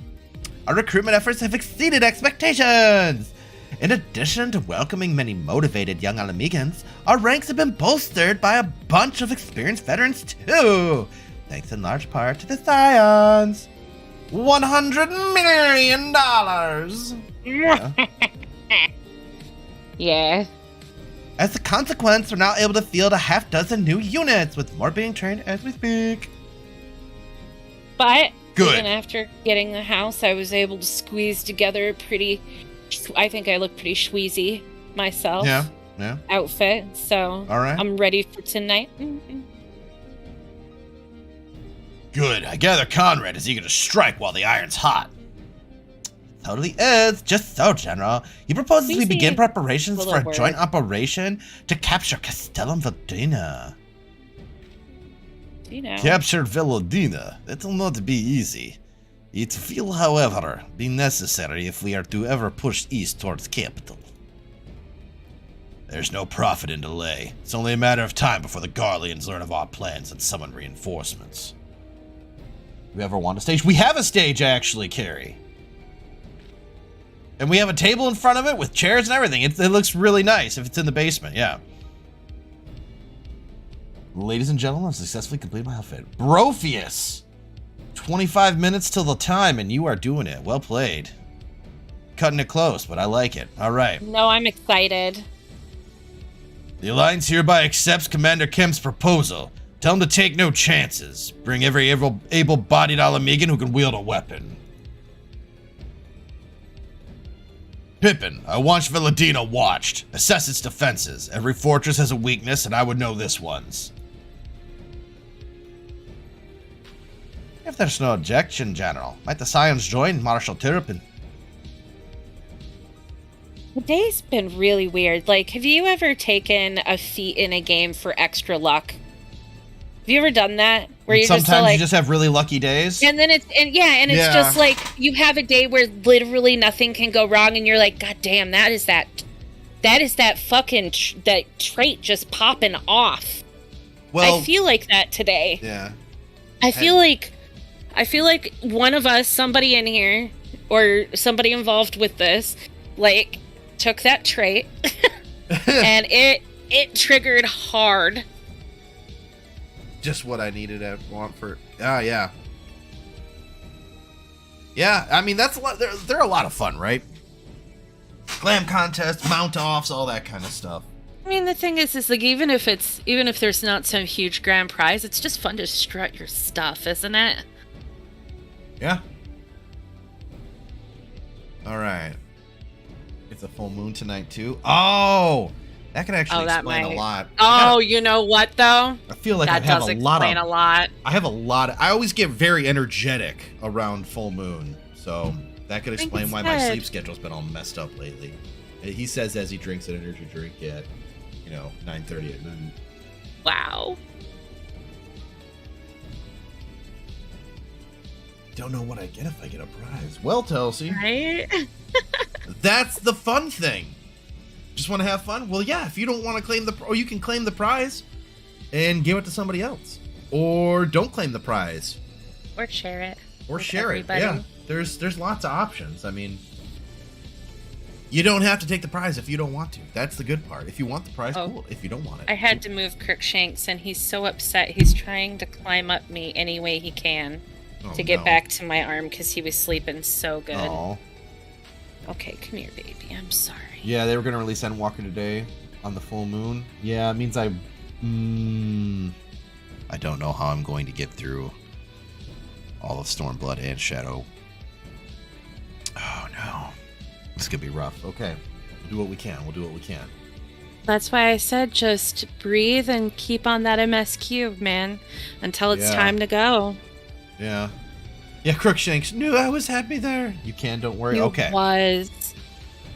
Our recruitment efforts have exceeded expectations. In addition to welcoming many motivated young Alamegans, our ranks have been bolstered by a bunch of experienced veterans too, thanks in large part to the Scions. $100 million. Yeah. As a consequence, we're now able to field a half dozen new units, with more being trained as we speak. But good. Even after getting the house, I was able to squeeze together I think I look pretty schweezy myself. Yeah. Outfit. So all right. I'm ready for tonight. Good. I gather Conrad is eager to strike while the iron's hot. Totally is. Just so, General. He proposes we begin preparations for a joint operation to capture Castellum Valdina. Capture Valdina? That'll not be easy. It will, however, be necessary if we are to ever push east towards capital. There's no profit in delay. It's only a matter of time before the Garleans learn of our plans and summon reinforcements. Do we ever want a stage? We have a stage, actually, Carrie. And we have a table in front of it with chairs and everything. It looks really nice if it's in the basement, yeah. Ladies and gentlemen, I've successfully completed my outfit. Brofeus! 25 minutes till the time, and you are doing it. Well played. Cutting it close, but I like it. All right. No, I'm excited. The Alliance hereby accepts Commander Kemp's proposal. Tell him to take no chances. Bring every able-bodied Ala Mhigan who can wield a weapon. Pippin, I want Villadina watched. Assess its defenses. Every fortress has a weakness, and I would know this one's. If there's no objection, General, might the Scions join Marshal Turpin? The day's been really weird. Like, have you ever taken a feat in a game for extra luck? Have you ever done that? Where you Sometimes you just have really lucky days. And then it's just like you have a day where literally nothing can go wrong, and you're like, God damn, that is that fucking that trait just popping off. Well, I feel like that today. Yeah. I feel like one of us, somebody in here, or somebody involved with this, like, took that trait and it triggered hard. Just what I needed to want for. Yeah. Yeah, I mean, that's a lot. They're a lot of fun, right? Glam contests, mount offs, all that kind of stuff. I mean, the thing is like, even if there's not some huge grand prize, it's just fun to strut your stuff, isn't it? Yeah. All right. It's a full moon tonight too. Oh, that could actually explain a lot. Oh, you know what though? I feel like that I have does a explain a lot. I have a lot. I always get very energetic around full moon, so that could explain why my sleep schedule's been all messed up lately. He says as he drinks an energy drink at, 9:30 at night. Wow. Don't know what I get if I get a prize. Well, Tulsi, right? That's the fun thing. Just want to have fun? Well, yeah. If you don't want to claim you can claim the prize and give it to somebody else, or don't claim the prize, or share it, or share everybody. It. Yeah, there's lots of options. I mean, you don't have to take the prize if you don't want to. That's the good part. If you want the prize, cool. If you don't want it, I had to move Crookshanks, and he's so upset. He's trying to climb up me any way he can to get back to my arm because he was sleeping so good. Aww. Okay, come here, baby. I'm sorry. Yeah, they were gonna release Endwalker today on the full moon. Yeah, it means I don't know how I'm going to get through all of Stormblood and Shadow. Oh no, this could be rough. Okay, we'll do what we can. That's why I said just breathe and keep on that MSQ, man, until it's time to go. Yeah. Yeah, Crookshanks knew I was happy there. You can, don't worry. Okay.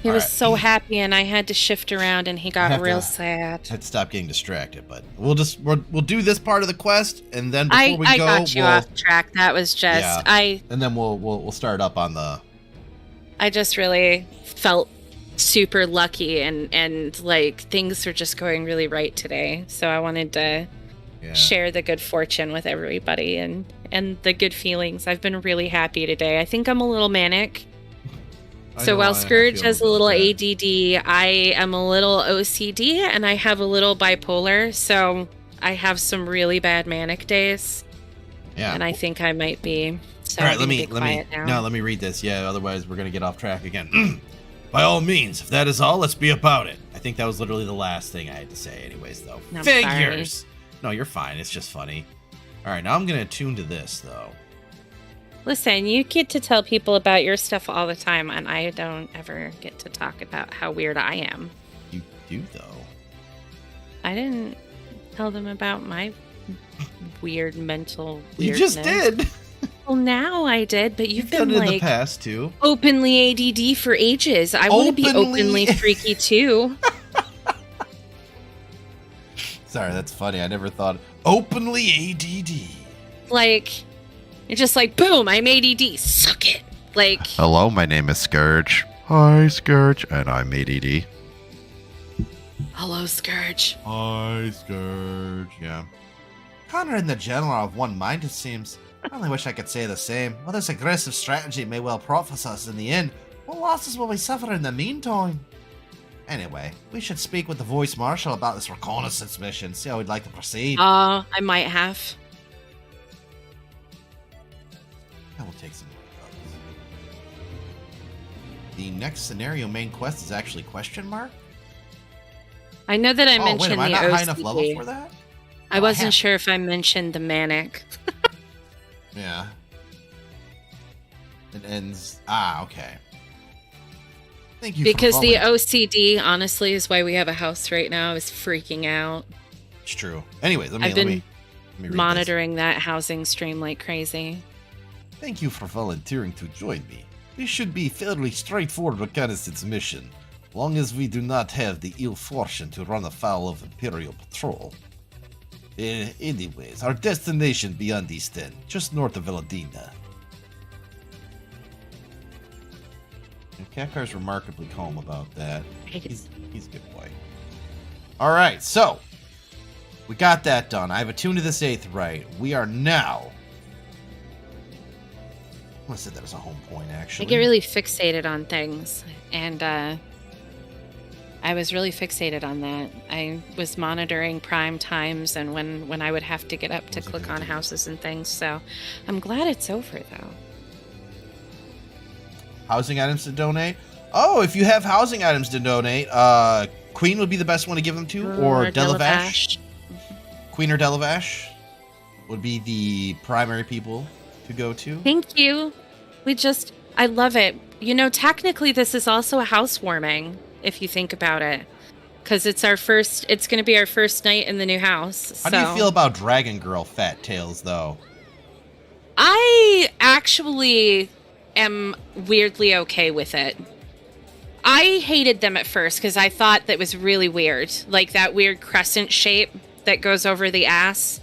He was so happy, and I had to shift around, and he got real sad. I had to stop getting distracted, but we'll do this part of the quest, and then before we go, I got you off track. That was just and then we'll start up on the. I just really felt super lucky, and like things are just going really right today. So I wanted to share the good fortune with everybody and the good feelings. I've been really happy today. I think I'm a little manic. So while Scourge has a little ADD, I am a little OCD, and I have a little bipolar. So I have some really bad manic days. Yeah. And I think I might be. So all right, let me read this. Yeah, otherwise we're gonna get off track again. By all means, if that is all, let's be about it. I think that was literally the last thing I had to say, anyways. Though. Figures. Sorry. No, you're fine. It's just funny. All right, now I'm gonna attune to this though. Listen, you get to tell people about your stuff all the time, and I don't ever get to talk about how weird I am. You do, though. I didn't tell them about my weird mental weirdness. You just did. Well, now I did, but you've been done it like in the past too. Openly ADD for ages. I want to be openly freaky too. Sorry, that's funny. I never thought openly ADD. Like. You're just like, boom, I'm ADD. Suck it. Like. Hello, my name is Scourge. Hi, Scourge. And I'm ADD. Hello, Scourge. Hi, Scourge. Yeah. Connor and the General are of one mind, it seems. I only wish I could say the same. Well, this aggressive strategy may well profit us in the end. What losses will we suffer in the meantime? Anyway, we should speak with the Voice Marshal about this reconnaissance mission, see how we'd like to proceed. I might have. I will take some notes. The next scenario main quest is actually question mark? I know that I Oh, mentioned wait, am I the not OCD. high enough level for that? I Oh, wasn't have- sure if I mentioned the manic. Yeah. It ends. Ah, okay. Thank you. Because for the volunteering. OCD, honestly, is why we have a house right now. Is freaking out. It's true. Anyways, let me I've been read this. monitoring that housing stream like crazy. Thank you for volunteering to join me. This should be a fairly straightforward reconnaissance mission, long as we do not have the ill fortune to run afoul of Imperial patrol. Anyways, our destination beyond East End, just north of Eladina. Katkar's remarkably calm about that. He's a good boy. Alright, so we got that done. I have attuned to this 8th right. We are now. I'm gonna set that as a home point, actually. I get really fixated on things, and I was really fixated on that. I was monitoring prime times and when I would have to get up to click on houses and things. So I'm glad it's over, though. Housing items to donate. Oh, if you have housing items to donate, Queen would be the best one to give them to, or Delavash. Queen or Delavash would be the primary people to go to. Thank you. I love it. You know, technically this is also a housewarming, if you think about it. Because it's going to be our first night in the new house. How do you feel about Dragon Girl Fat Tails, though? I actually am weirdly okay with it. I hated them at first because I thought that was really weird. Like that weird crescent shape that goes over the ass.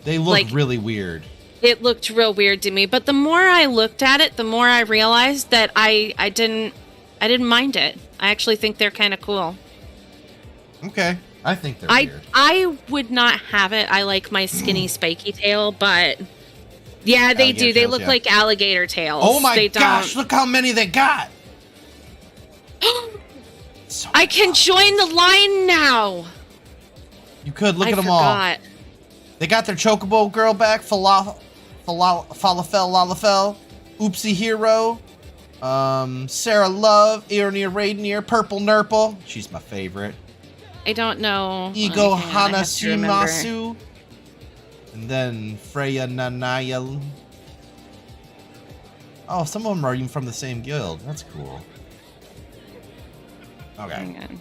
They look really weird. It looked real weird to me. But the more I looked at it, the more I realized that I didn't mind it. I actually think they're kind of cool. Okay. I think they're weird. I would not have it. I like my skinny spiky tail, but yeah, they Alligator do. They tails, look yeah. like alligator tails. Oh my They gosh, don't- look how many they got! I can join the line now. You could look I at them forgot. all. They got their Chocobo girl back, Falafel, Oopsie Hero, Sarah Love, Irnir Raidnir, Purple Nurple. She's my favorite. I don't know. Ego Okay, I have to remember. Hanashimasu. And then Freya Nanayal. Oh, some of them are even from the same guild. That's cool. Okay. Hang on.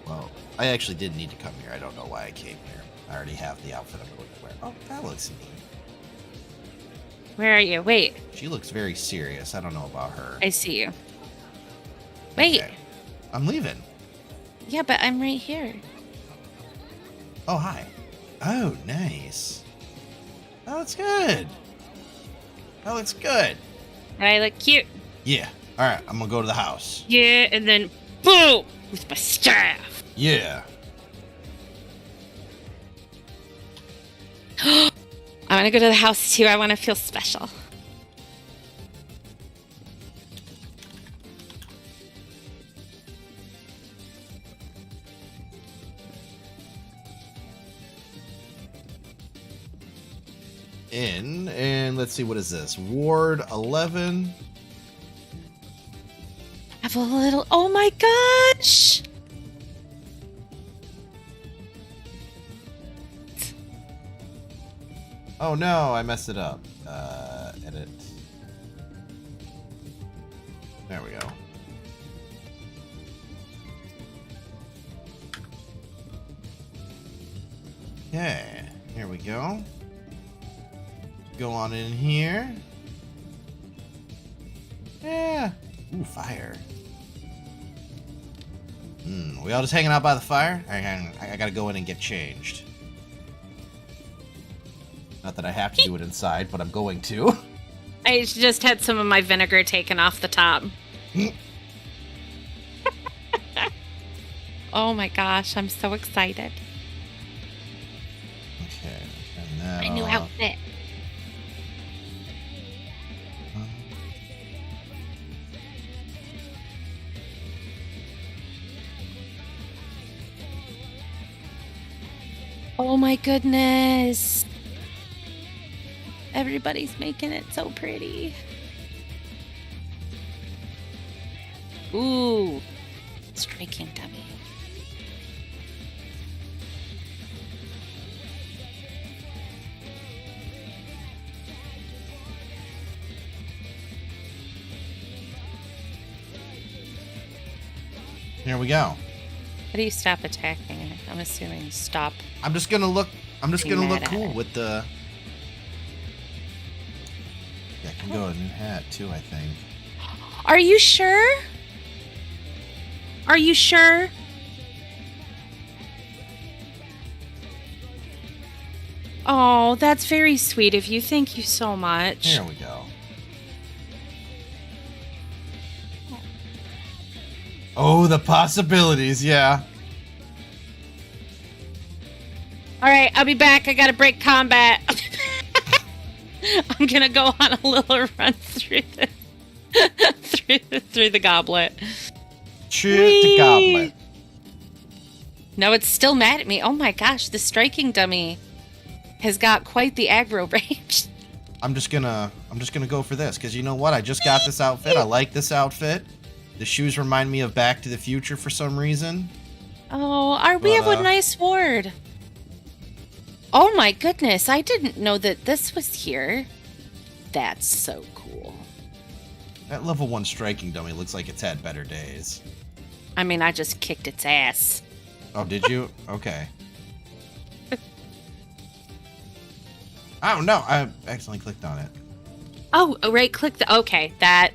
Well, I actually didn't need to come here. I don't know why I came here. I already have the outfit I'm going to wear. Oh, that looks neat. Where are you? Wait, She looks very serious. I don't know about her. I see you. Wait. Okay. I'm leaving. Yeah, but I'm right here. Oh, hi. Oh, nice. That looks good. That looks good. I look cute. Yeah. All right, I'm going to go to the house. Yeah, and then boom with my staff. Yeah. I want to go to the house too. I want to feel special. In, and let's see, what is this? Ward 11. Have a little. Oh my gosh! Oh no, I messed it up. Edit. There we go. Okay, here we go. Go on in here. Yeah. Ooh, fire. We all just hanging out by the fire? I gotta go in and get changed. Not that I have to do it inside, but I'm going to. I just had some of my vinegar taken off the top. Oh my gosh, I'm so excited. Okay, turn that My new off. outfit. Oh my goodness. Everybody's making it so pretty. Ooh. Striking dummy. Here we go. How do you stop attacking it? I'm assuming stop. I'm just gonna look Mad cool at it. with the. Yeah, I can go a new hat too, I think. Are you sure? Are you sure? Oh, that's very sweet of you. Thank you so much. Here we go. Oh, the possibilities, yeah. All right, I'll be back. I gotta break combat. I'm gonna go on a little run through through the goblet. Shoot the goblet. No, it's still mad at me. Oh my gosh, the striking dummy has got quite the aggro range. I'm just gonna go for this because you know what? I just got this outfit. I like this outfit. The shoes remind me of Back to the Future for some reason. Oh, we have a nice sword. Oh my goodness, I didn't know that this was here. That's so cool. That level 1 striking dummy looks like it's had better days. I mean, I just kicked its ass. Oh, did you? Okay. Oh, no, I accidentally clicked on it. Oh, right click the... Okay, that...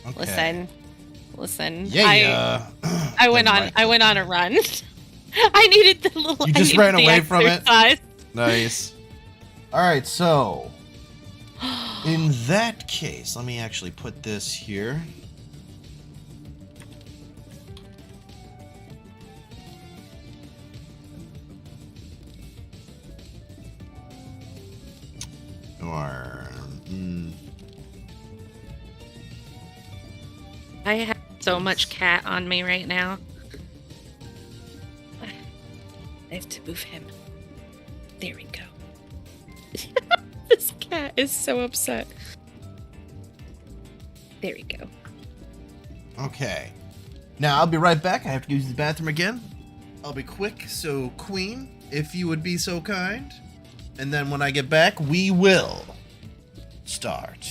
Okay. Listen. Yeah. I went on a run. I needed the little... You just ran away from it? Nice. All right, so... In that case, let me actually put this here. Or... I have so much cat on me right now. I have to move him. There we go. This cat is so upset. There we go. Okay. Now, I'll be right back. I have to use the bathroom again. I'll be quick, so Queen, if you would be so kind. And then when I get back, we will start.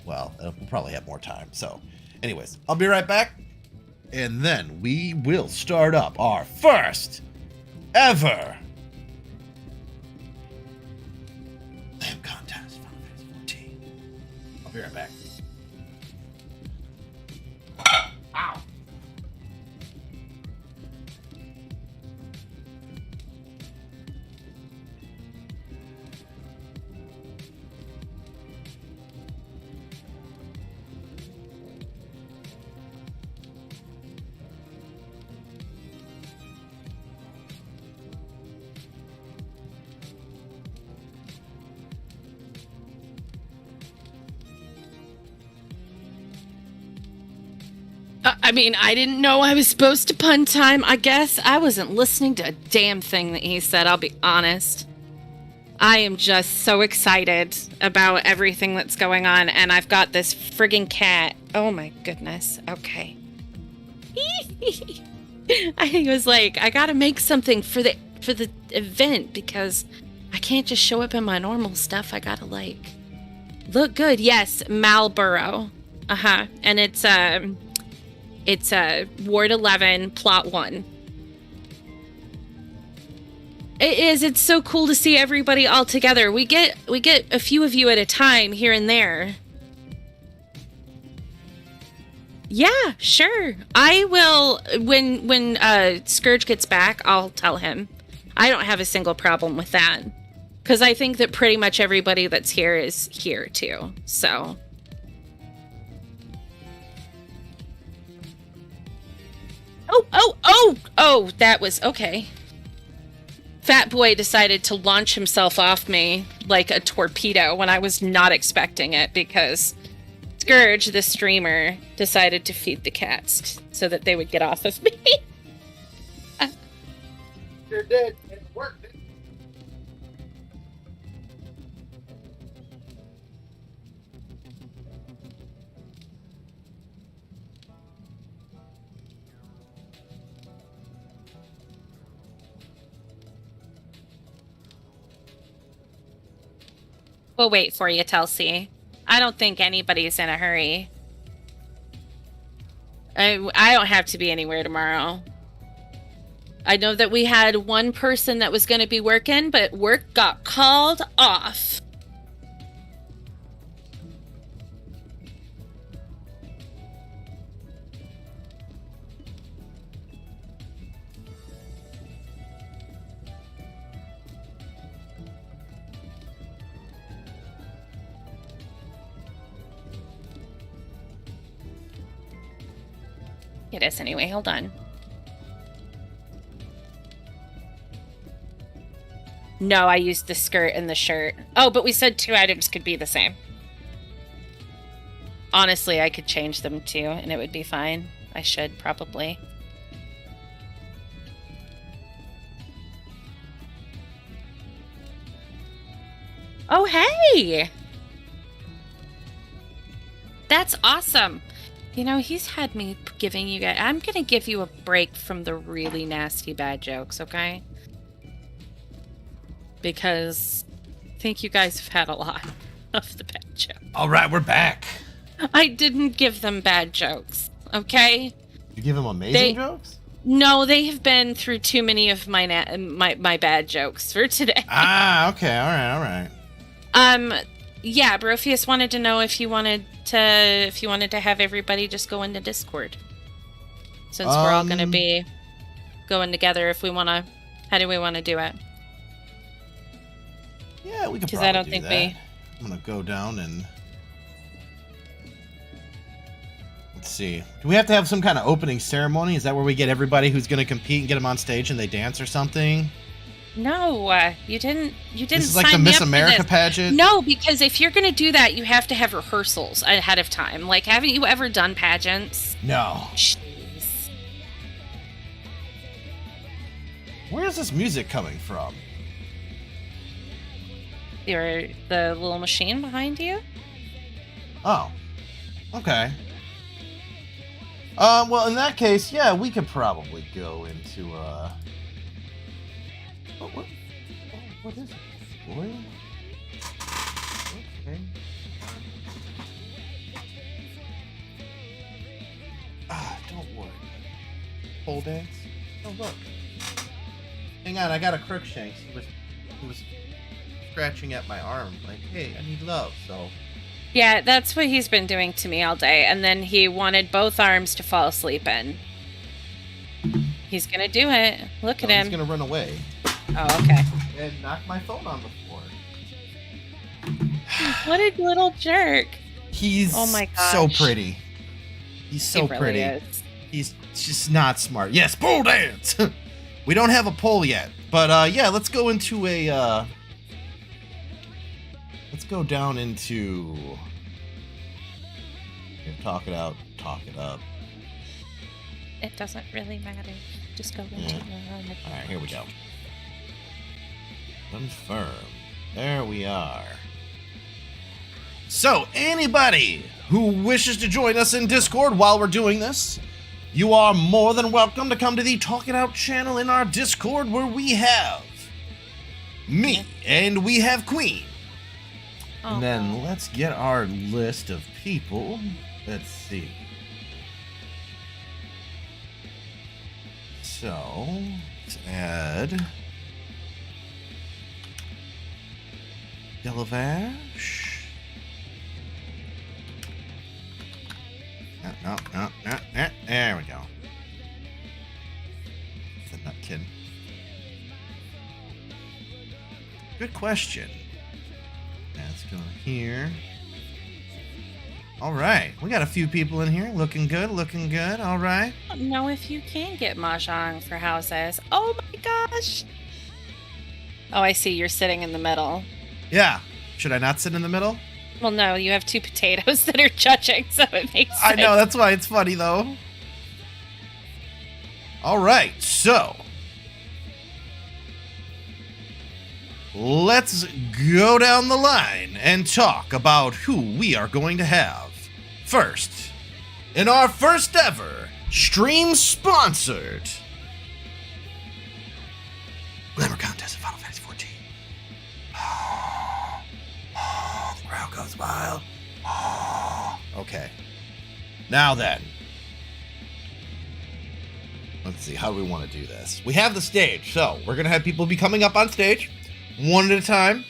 Well, we'll probably have more time, so... Anyways, I'll be right back, and then we will start up our first ever lamp contest. Final Fantasy 14. I'll be right back. Ow! I mean, I didn't know I was supposed to pun time. I guess I wasn't listening to a damn thing that he said, I'll be honest. I am just so excited about everything that's going on, and I've got this friggin' cat. Oh my goodness. Okay. I was like, I gotta make something for the event because I can't just show up in my normal stuff. I gotta look good. Yes, Marlboro. And it's Ward 11, Plot 1. It is. It's so cool to see everybody all together. We get a few of you at a time here and there. Yeah, sure. I will when Scourge gets back, I'll tell him. I don't have a single problem with that. Cuz I think that pretty much everybody that's here is here too. So Oh, that was okay. Fat Boy decided to launch himself off me like a torpedo when I was not expecting it because Scourge, the streamer, decided to feed the cats so that they would get off of me. You're dead. It worked. We'll wait for you, Telsey. I don't think anybody's in a hurry. I don't have to be anywhere tomorrow. I know that we had one person that was going to be working, but work got called off. It is anyway. Hold on. No, I used the skirt and the shirt. Oh, but we said 2 items could be the same. Honestly, I could change them too, and it would be fine. I should, probably. Oh, hey! That's awesome. You know, he's had me giving you guys... I'm gonna give you a break from the really nasty bad jokes, okay? Because I think you guys have had a lot of the bad jokes. All right, we're back. I didn't give them bad jokes, okay? You give them amazing jokes? No, they have been through too many of my bad jokes for today. Ah, okay, all right. Yeah, Brofeus wanted to know if you wanted to have everybody just go into Discord. Since we're all going to be going together, if we want to... How do we want to do it? Yeah, we can probably do that. Because I don't think I'm going to go down and... Let's see. Do we have to have some kind of opening ceremony? Is that where we get everybody who's going to compete and get them on stage and they dance or something? No, you didn't. This is like the Miss America pageant? No, because if you're going to do that, you have to have rehearsals ahead of time. Like, haven't you ever done pageants? No. Jeez. Where is this music coming from? The little machine behind you? Oh. Okay. Well, in that case, yeah, we could probably go into, what is it? Boy? Okay. Don't worry. Pole dance? Oh, look. Hang on, I got a Crookshanks. He was scratching at my arm, like, hey, I need love, so... Yeah, that's what he's been doing to me all day, and then he wanted both arms to fall asleep in. He's gonna do it. Look at him. He's gonna run away. Oh, okay. And knock my phone on the floor. What a little jerk. He's oh my gosh. So pretty. He's so he really pretty. Is. He's just not smart. Yes, pole dance! We don't have a pole yet. But, yeah, let's go into a, let's go down into... Here, talk it out. Talk it up. It doesn't really matter. Just go into Alright, here we go. Confirm. There we are. So, anybody who wishes to join us in Discord while we're doing this, you are more than welcome to come to the Talk It Out channel in our Discord, where we have me and we have Queen. And then let's get our list of people. Let's see. So, let's add Yellowvash. No. There we go. The Nutkin. Good question. Let's go here. All right, we got a few people in here. Looking good. All right. I don't know if you can get mahjong for houses. Oh my gosh. Oh, I see. You're sitting in the middle. Yeah. Should I not sit in the middle? Well, no. You have 2 potatoes that are judging, so it makes sense. I know. That's why it's funny, though. All right. So, let's go down the line and talk about who we are going to have. First, in our first ever stream sponsored Glamour Contest of Final Fantasy XIV. The crowd goes wild. Okay. Now then, Let's see, how do we want to do this? We have the stage, so we're going to have people be coming up on stage one at a time.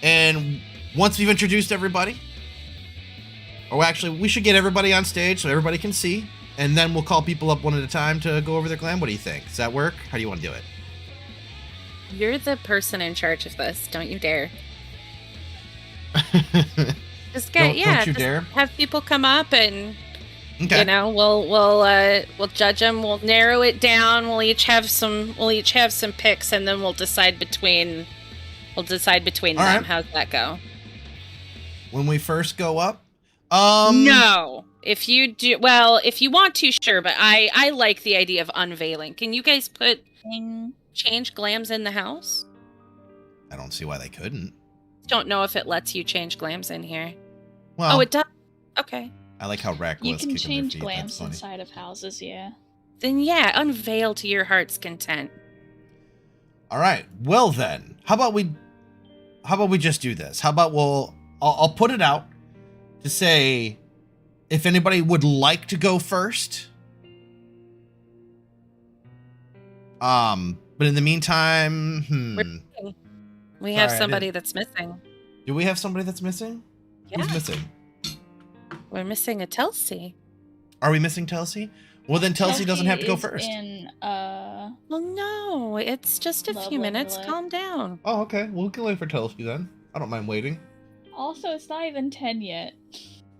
And once we've introduced everybody, or actually, we should get everybody on stage so everybody can see, and then we'll call people up one at a time to go over their glam. What do you think? Does that work? How do you want to do it? You're the person in charge of this. Don't you dare. Just get, don't you dare. Have people come up and, Okay. you know, we'll judge them. We'll narrow it down. We'll each have some picks, and then we'll decide between All them. right. How's that go? When we first go up, No. If you do, well, if you want to, sure. But I like the idea of unveiling. Can you guys change glams in the house? I don't see why they couldn't. Don't know if it lets you change glams in here. Well, Oh, it does. Okay. I like how Rack was You can kicking change their feet. That's glams funny. inside of houses, yeah. Then yeah, unveil to your heart's content. All right. Well then, how about we just do this? How about I'll put it out to say if anybody would like to go first. But in the meantime, We have Sorry, I somebody that's missing. do we have somebody that's missing? Yeah. Who's missing? We're missing a Telsey. Are we missing Telsey? Well, then Telsey doesn't have to go is first. In, Well, no, it's just a Love, few love, minutes. love. Calm down. Oh, okay. Well, we can wait for Telsey then. I don't mind waiting. also, it's not even 10 yet.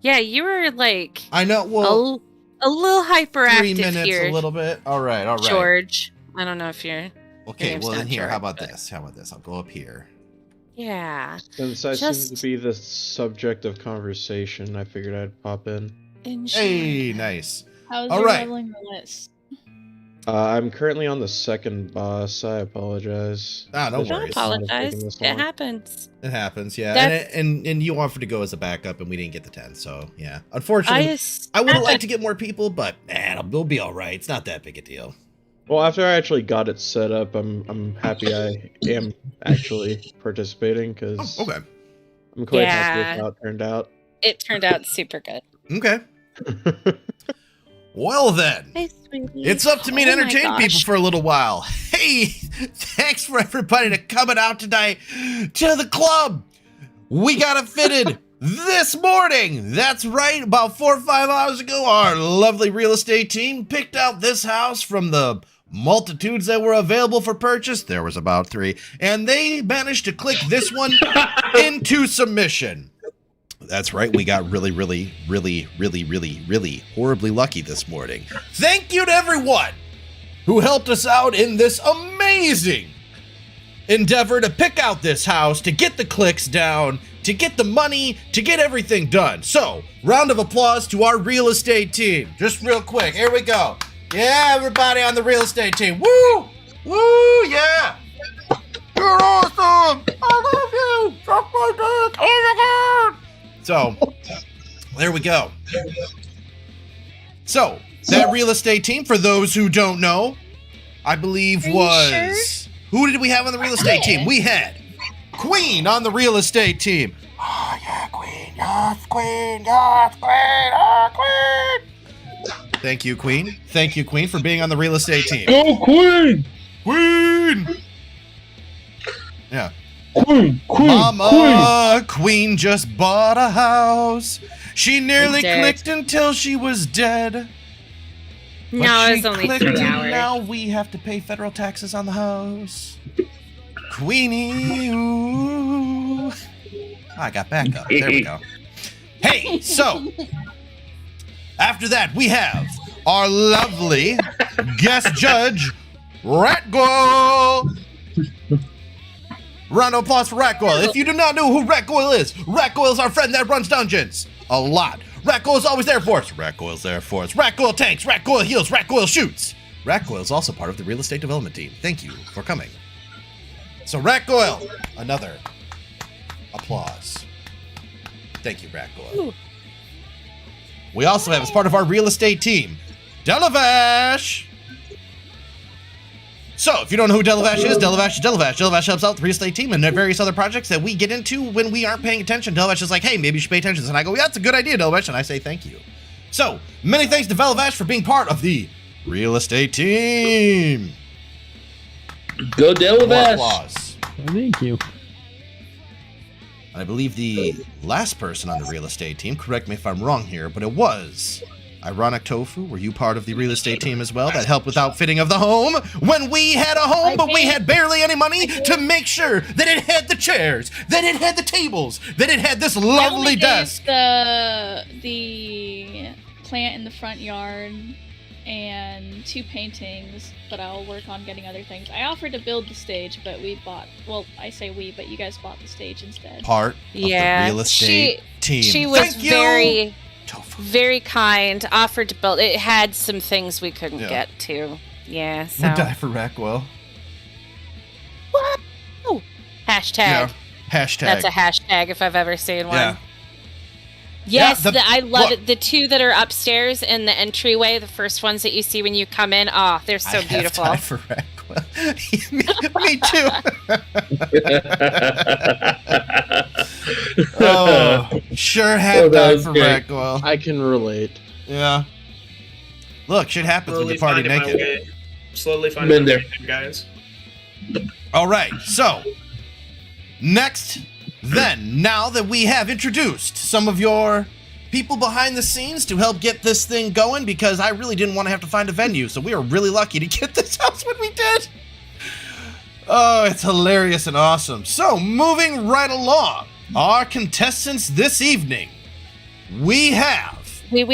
Yeah, you were like I know. Well, a little hyperactive 3 minutes, here, a little bit. All right. George. I don't know if you're. Okay. name's Well, not then here. George, How about but- this? How about this? I'll go up here. Yeah. Since I Just- seem to be the subject of conversation, I figured I'd pop in. Hey, nice. How's All your right. leveling the list? I'm currently on the second boss. I apologize. Ah, no This Don't worries. might have apologize. taken this It long. happens. It happens, yeah. That's- And you offered to go as a backup, and we didn't get the 10, so yeah. Unfortunately, just- I would have liked to get more people, but man, we'll be all right. It's not that big a deal. Well, after I actually got it set up, I'm happy I am actually participating because Okay. I'm quite Yeah. happy with how it turned out. It turned out super good. Okay. Well then, Hey, sweetie. it's up to me to Oh my entertain gosh. people for a little while. Hey, thanks for everybody to coming out tonight to the club. We got it fitted this morning. That's right. About 4 or 5 hours ago, our lovely real estate team picked out this house from the multitudes that were available for purchase. There was about 3, and they managed to click this one into submission. That's right. We got really horribly lucky this morning. Thank you to everyone who helped us out in this amazing endeavor to pick out this house, to get the clicks down, to get the money, to get everything done. So, round of applause to our real estate team. Just real quick. Here we go. Yeah, everybody on the real estate team. Woo! Woo! Yeah! You're awesome! I love you! Suck my dick! Oh my god! So, there we go. So, that real estate team, for those who don't know, I believe Are you was... Who did we have on the real estate team? We had Queen on the real estate team. Oh, yeah, Queen. Yes, Queen. Yes, Queen. Oh, Queen. Thank you, Queen. Thank you, Queen, for being on the real estate team. Go Queen! Queen! Yeah. Queen! Mama, Queen just bought a house. She nearly dead. clicked until she was dead. But No, she it's only clicked 3 and hours. now we have to pay federal taxes on the house. Queenie, ooh. I got backup. There we go. Hey, so after that we have our lovely guest judge, Ratgoyle. Round of applause for Ratgoyle. If you do not know who Ratgoyle is our friend that runs dungeons a lot. Ratgoyle's always there for us. Ratgoyle's there for us. Ratgoyle tanks, Ratgoyle heals, Ratgoyle shoots. Ratgoyle's also part of the real estate development team. Thank you for coming. So Ratgoyle, another applause. Thank you, Ratgoyle. We also have, as part of our real estate team, Delavash. So, if you don't know who Delavash is, Delavash is Delavash. Delavash helps out the real estate team and various other projects that we get into when we aren't paying attention. Delavash is like, hey, maybe you should pay attention. And I go, yeah, that's a good idea, Delavash. And I say, thank you. So, many thanks to Velavash for being part of the real estate team. Go Delavash. More applause. Thank you. I believe the last person on the real estate team, correct me if I'm wrong here, but it was Ironic Tofu. Were you part of the real estate team as well that helped with outfitting of the home when we had a home, but we had barely any money to make sure that it had the chairs, that it had the tables, that it had this lovely desk? The plant in the front yard and 2 paintings, but I'll work on getting other things. I offered to build the stage, but we bought, well, I say we, but you guys bought the stage instead. Part of the real estate team. She was very kind, offered to build. It had some things we couldn't get to. Yeah, so. Would die for Rackwell. What? Oh, hashtag. Yeah, hashtag. That's a hashtag if I've ever seen one. Yeah. Yes, I love it. The 2 that are upstairs in the entryway, the first ones that you see when you come in, oh, they're so beautiful. Have time for Rackwell. me too. Oh, sure have time for Rackwell. I can relate. Yeah. Look, shit happens when you party naked. Slowly finding my way, guys. All right, so next, then, now that we have introduced some of your people behind the scenes to help get this thing going, because I really didn't want to have to find a venue, so we were really lucky to get this house when we did. Oh, it's hilarious and awesome. So, moving right along, our contestants this evening, we have. Wait.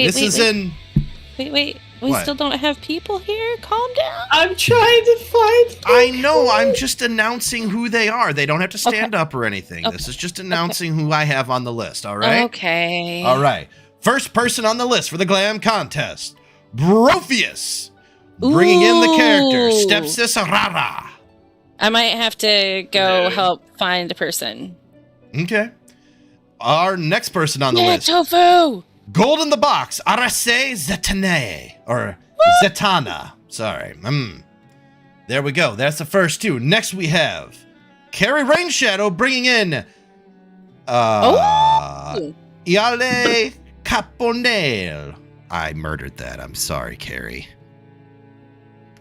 We What? Still don't have people here? Calm down. I'm trying to find people. I know, I'm just announcing who they are. They don't have to stand up or anything. This is just announcing who I have on the list, all right? Okay. All right. First person on the list for the Glam Contest, Brofeus. Bringing in the character, Stepsis Rara. I might have to go help find a person. Okay. Our next person on the list. Tofu! Gold in the box, Arase Zetane. Or Zetana. Sorry. There we go. That's the first 2. Next we have Carrie Rainshadow bringing in Iale Caponel. I murdered that. I'm sorry, Carrie.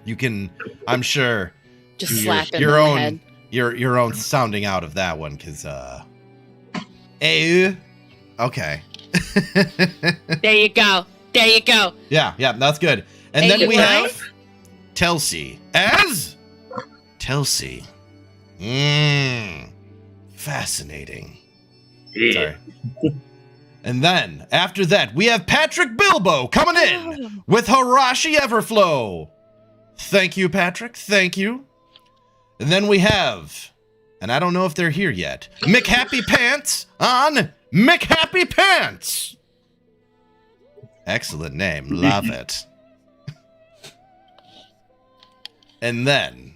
You can, I'm sure, just do slap him your in own the head. your own sounding out of that one, because okay. There you go. Yeah, that's good. And then we have Telsey as Telsey. Fascinating. Sorry. And then, after that, we have Patrick Bilbo coming in with Harashi Everflow. Thank you, Patrick. Thank you. And then we have, and I don't know if they're here yet, McHappy Pants on McHappy Pants. Excellent name. Love it. And then,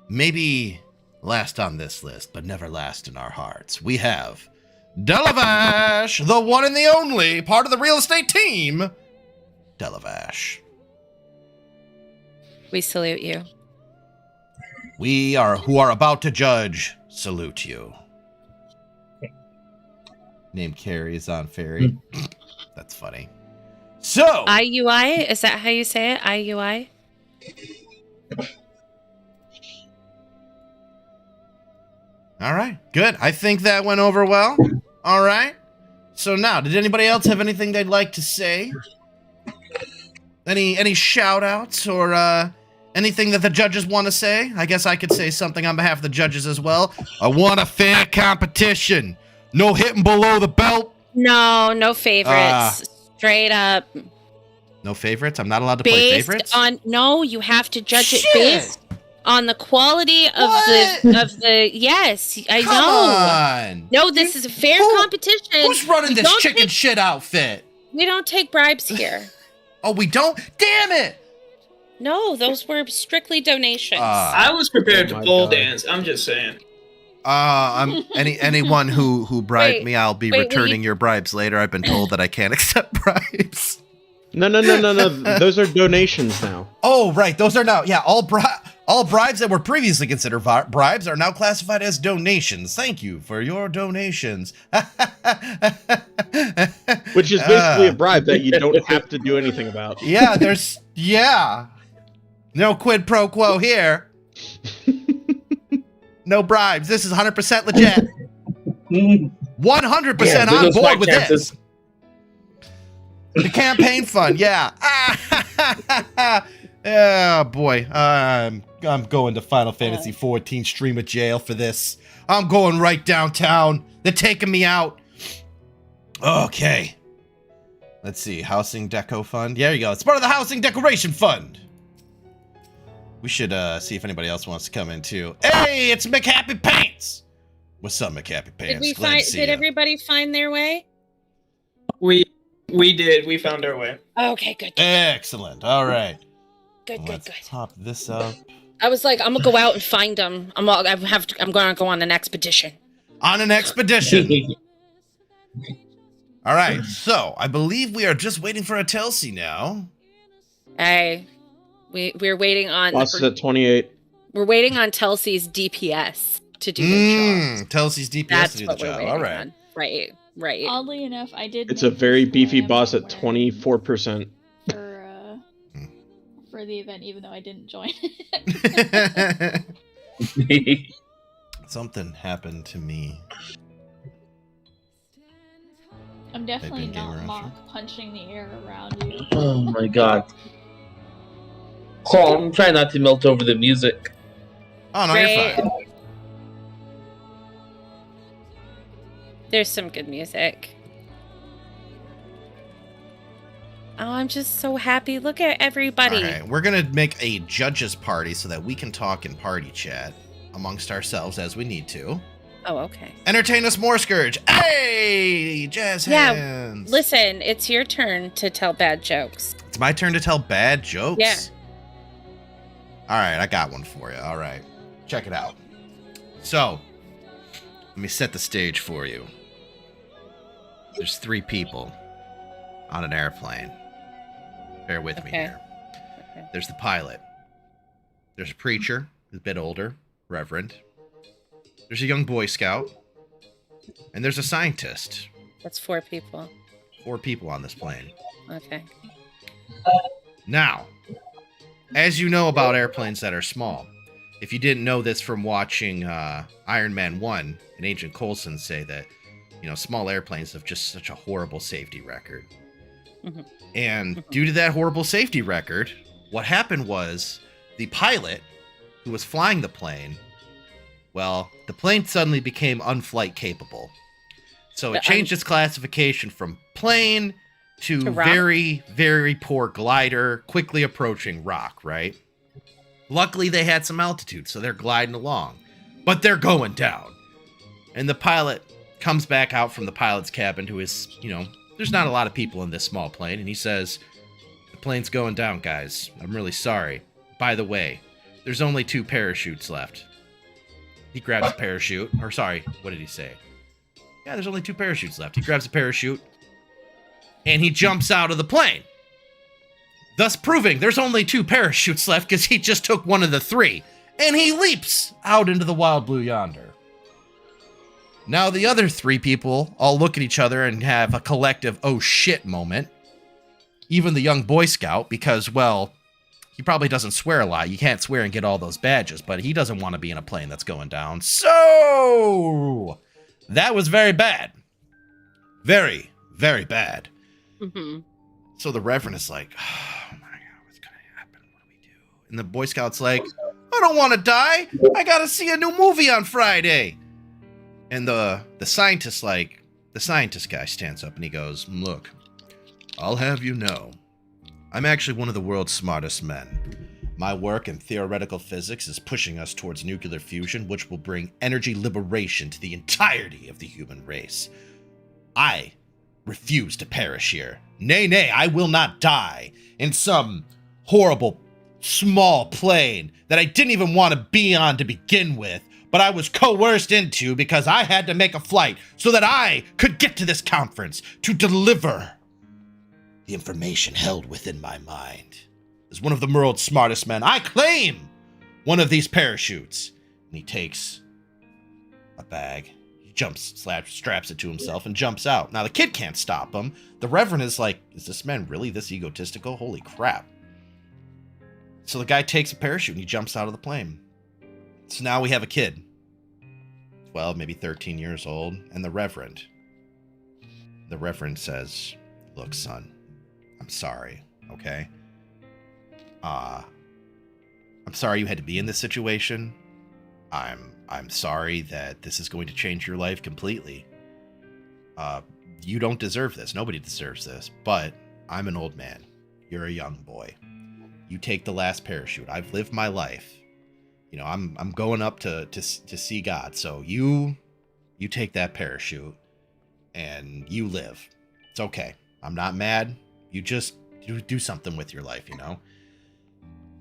maybe last on this list, but never last in our hearts, we have Delavash, the one and the only part of the real estate team. Delavash. We salute you. We are who are about to judge salute you. Named Carrie is on Fairy. That's funny. So IUI, is that how you say it? IUI? All right, good. I think that went over well. All right. So now, did anybody else have anything they'd like to say? Any shout outs or anything that the judges want to say? I guess I could say something on behalf of the judges as well. I want a fair competition. No hitting below the belt. No favorites. Straight up. No favorites? I'm not allowed to play favorites? No, you have to judge it based on the quality of the yes, I Come know. on. No, this is a fair competition. Who's running this chicken shit outfit? We don't take bribes here. Oh, we don't? Damn it! No, those were strictly donations. I was prepared to pole dance. I'm just saying. I'm anyone who bribed me, I'll be returning your bribes later. I've been told that I can't accept bribes. No. Those are donations now. Oh, right. Those are now. Yeah, all All bribes that were previously considered bribes are now classified as donations. Thank you for your donations. Which is basically a bribe that you don't have to do anything about. Yeah, no quid pro quo here. No bribes. This is 100% legit. 100% on board with this. The campaign fund, yeah. Oh boy, I'm going to Final Fantasy 14 streamer jail for this. I'm going right downtown. They're taking me out. Okay. Let's see, housing deco fund. There you go. It's part of the housing decoration fund. We should see if anybody else wants to come in too. Hey, it's McHappy Pants. What's up, McHappy Pants? Did everybody find their way? We did. We found our way. Okay, good. Excellent. All right. Good. Pop this up. I was like, I'm gonna go out and find them. I'm gonna go on an expedition. On an expedition. All right. So I believe we are just waiting for a Telsey now. Hey, we're waiting on. Boss is at 28. We're waiting on Telsey's DPS to do the job. Telsey's DPS That's to do what the we're job. waiting All right. on. Right. Oddly enough, I did. It's a very beefy boss at 24%. For the event, even though I didn't join. Something happened to me. I'm definitely not mock punching the air around you. Oh my god. Oh, I'm trying not to melt over the music. Oh no, you're fine. There's some good music. Oh, I'm just so happy. Look at everybody. All right, we're going to make a judges party so that we can talk in party chat amongst ourselves as we need to. Oh, okay. Entertain us more, Scourge. Hey, jazz hands. Listen, it's your turn to tell bad jokes. It's my turn to tell bad jokes? Yeah. All right, I got one for you. All right, check it out. So, let me set the stage for you. There's 3 people on an airplane. Bear with me here. Okay. There's the pilot. There's a preacher, who's a bit older, reverend. There's a young Boy Scout. And there's a scientist. That's 4 people. 4 people on this plane. Okay. Now, as you know about airplanes that are small, if you didn't know this from watching Iron Man 1 and Agent Coulson say that, small airplanes have just such a horrible safety record. Mm-hmm. And due to that horrible safety record, what happened was the pilot who was flying the plane, well, the plane suddenly became unflight capable. So it changed its classification from plane to very, very poor glider, quickly approaching rock, right? Luckily, they had some altitude, so they're gliding along. But they're going down. And the pilot comes back out from the pilot's cabin to his, there's not a lot of people in this small plane, and he says, "The plane's going down, guys. I'm really sorry. By the way, there's only 2 parachutes left." He grabs a parachute, or sorry, what did he say? Yeah, there's only 2 parachutes left. He grabs a parachute, and he jumps out of the plane. Thus proving there's only 2 parachutes left because he just took one of the 3, and he leaps out into the wild blue yonder. Now the other 3 people all look at each other and have a collective oh shit moment. Even the young Boy Scout, because, well, he probably doesn't swear a lot. You can't swear and get all those badges, but he doesn't want to be in a plane that's going down. So, that was very bad. Very, very bad. Mm-hmm. So the Reverend is like, oh my God, what's going to happen? What do we do? And the Boy Scout's like, I don't want to die. I got to see a new movie on Friday. And the scientist guy stands up and he goes, look, I'll have you know, I'm actually one of the world's smartest men. My work in theoretical physics is pushing us towards nuclear fusion, which will bring energy liberation to the entirety of the human race. I refuse to perish here. Nay, I will not die in some horrible small plane that I didn't even want to be on to begin with, but I was coerced into because I had to make a flight so that I could get to this conference to deliver the information held within my mind. As one of the world's smartest men, I claim one of these parachutes. And he takes a bag. He straps it to himself and jumps out. Now, the kid can't stop him. The Reverend is like, is this man really this egotistical? Holy crap. So the guy takes a parachute and he jumps out of the plane. So now we have a kid. 12, maybe 13 years old. And the Reverend says, look, son, I'm sorry, okay? I'm sorry you had to be in this situation. I'm sorry that this is going to change your life completely. You don't deserve this. Nobody deserves this. But I'm an old man. You're a young boy. You take the last parachute. I've lived my life. You know, I'm going up to see God. So you take that parachute and you live. It's okay. I'm not mad. You just do something with your life, you know?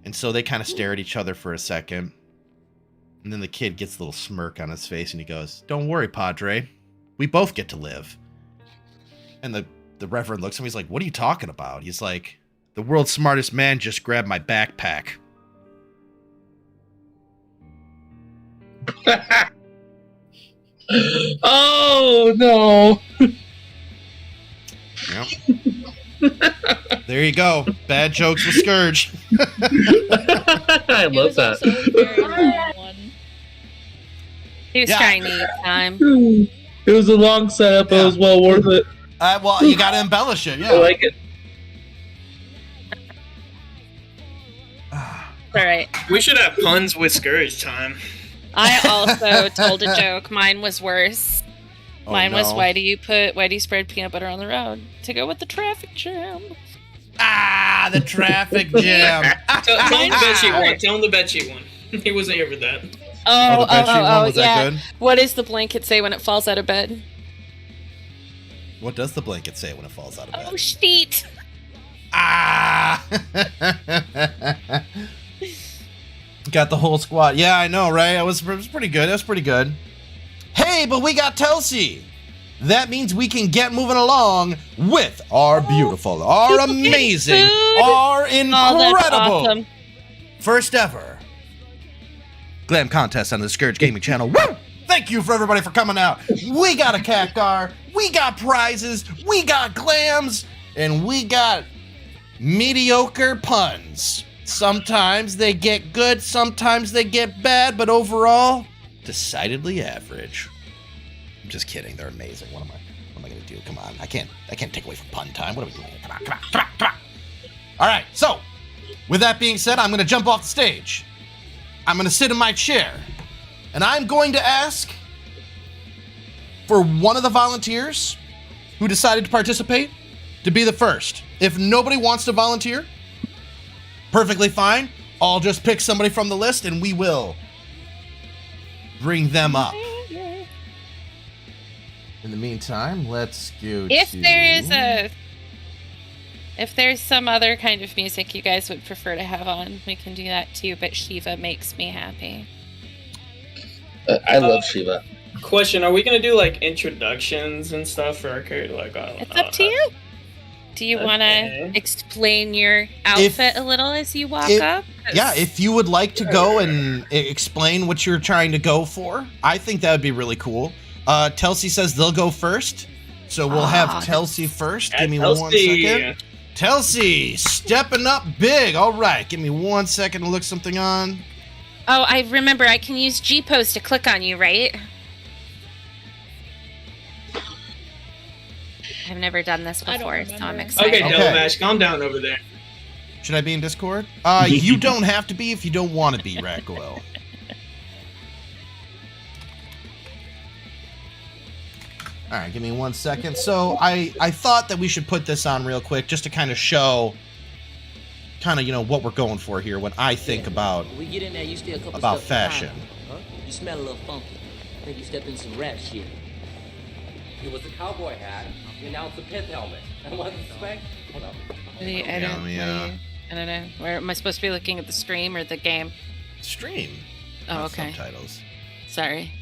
And so they kind of stare at each other for a second. And then the kid gets a little smirk on his face and he goes, don't worry, Padre. We both get to live. And the Reverend looks at him. He's like, what are you talking about? He's like, the world's smartest man just grabbed my backpack. Oh, no. Yep. There you go. Bad jokes with Scourge. I love that. He was trying to eat time. It was a long setup, but it was well worth it. Well, you gotta embellish it, yeah. I like it. Alright. We should have puns with Scourge time. I also told a joke. Mine was worse. Oh, Mine was, no. why do you spread peanut butter on the road? To go with the traffic jam. Ah, the traffic jam. Tell him the bedsheet one. Tell him the bedsheet one. He wasn't here for that. Oh, the bedsheet one, was that yeah. good? What does the blanket say when it falls out of bed? What does the blanket say when it falls out of bed? Oh, sheet. Ah! Got the whole squad. Yeah, I know, right? It was pretty good. That was pretty good. Hey, but we got Telsey. That means we can get moving along with our beautiful, our amazing, our incredible, that's awesome. first ever Glam contest on the Scourge Gaming channel. Woo! Thank you for everybody for coming out. We got a Khakgar, we got prizes, we got glams, and we got mediocre puns. Sometimes they get good, sometimes they get bad, but overall, decidedly average. I'm just kidding. They're amazing. What am I gonna do? Come on. I can't take away from pun time. What are we doing? Come on. All right. So, with that being said, I'm gonna jump off the stage. I'm gonna sit in my chair, and I'm going to ask for one of the volunteers who decided to participate to be the first. If nobody wants to volunteer, perfectly fine. I'll just pick somebody from the list, and we will bring them up. In the meantime, let's go If there's some other kind of music you guys would prefer to have on, we can do that too, but Shiva makes me happy. I love Shiva. Question, are we gonna do like introductions and stuff for our character? Like, I don't know. It's up to you. Do you want to explain your outfit a little as you walk up? Yeah, if you would like to go and explain what you're trying to go for, I think that would be really cool. Telsey says they'll go first, so we'll have Telsey first. Give me 1 second. Telsey, stepping up big. All right, give me 1 second to look something on. Oh, I remember. I can use G-Pose to click on you, right? I've never done this before, so I'm excited. Okay, Delavash, calm down over there. Should I be in Discord? You don't have to be if you don't want to be, Ratgoel. All right, give me 1 second. So I thought that we should put this on real quick just to kind of show, what we're going for here when I think about we get in there, you stay a couple about steps fashion. behind. Huh? You smell a little funky. I think you stepped in some rat shit. It was a cowboy hat. And now it's a pith helmet. And what the spec? Hold up. I don't know. Where am I supposed to be looking at the stream or the game? Stream. Oh, okay. Subtitles. Sorry.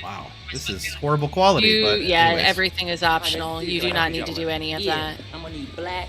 Wow, this is horrible quality. But anyways. Everything is optional. You do not need to do any of that. I'm gonna need black,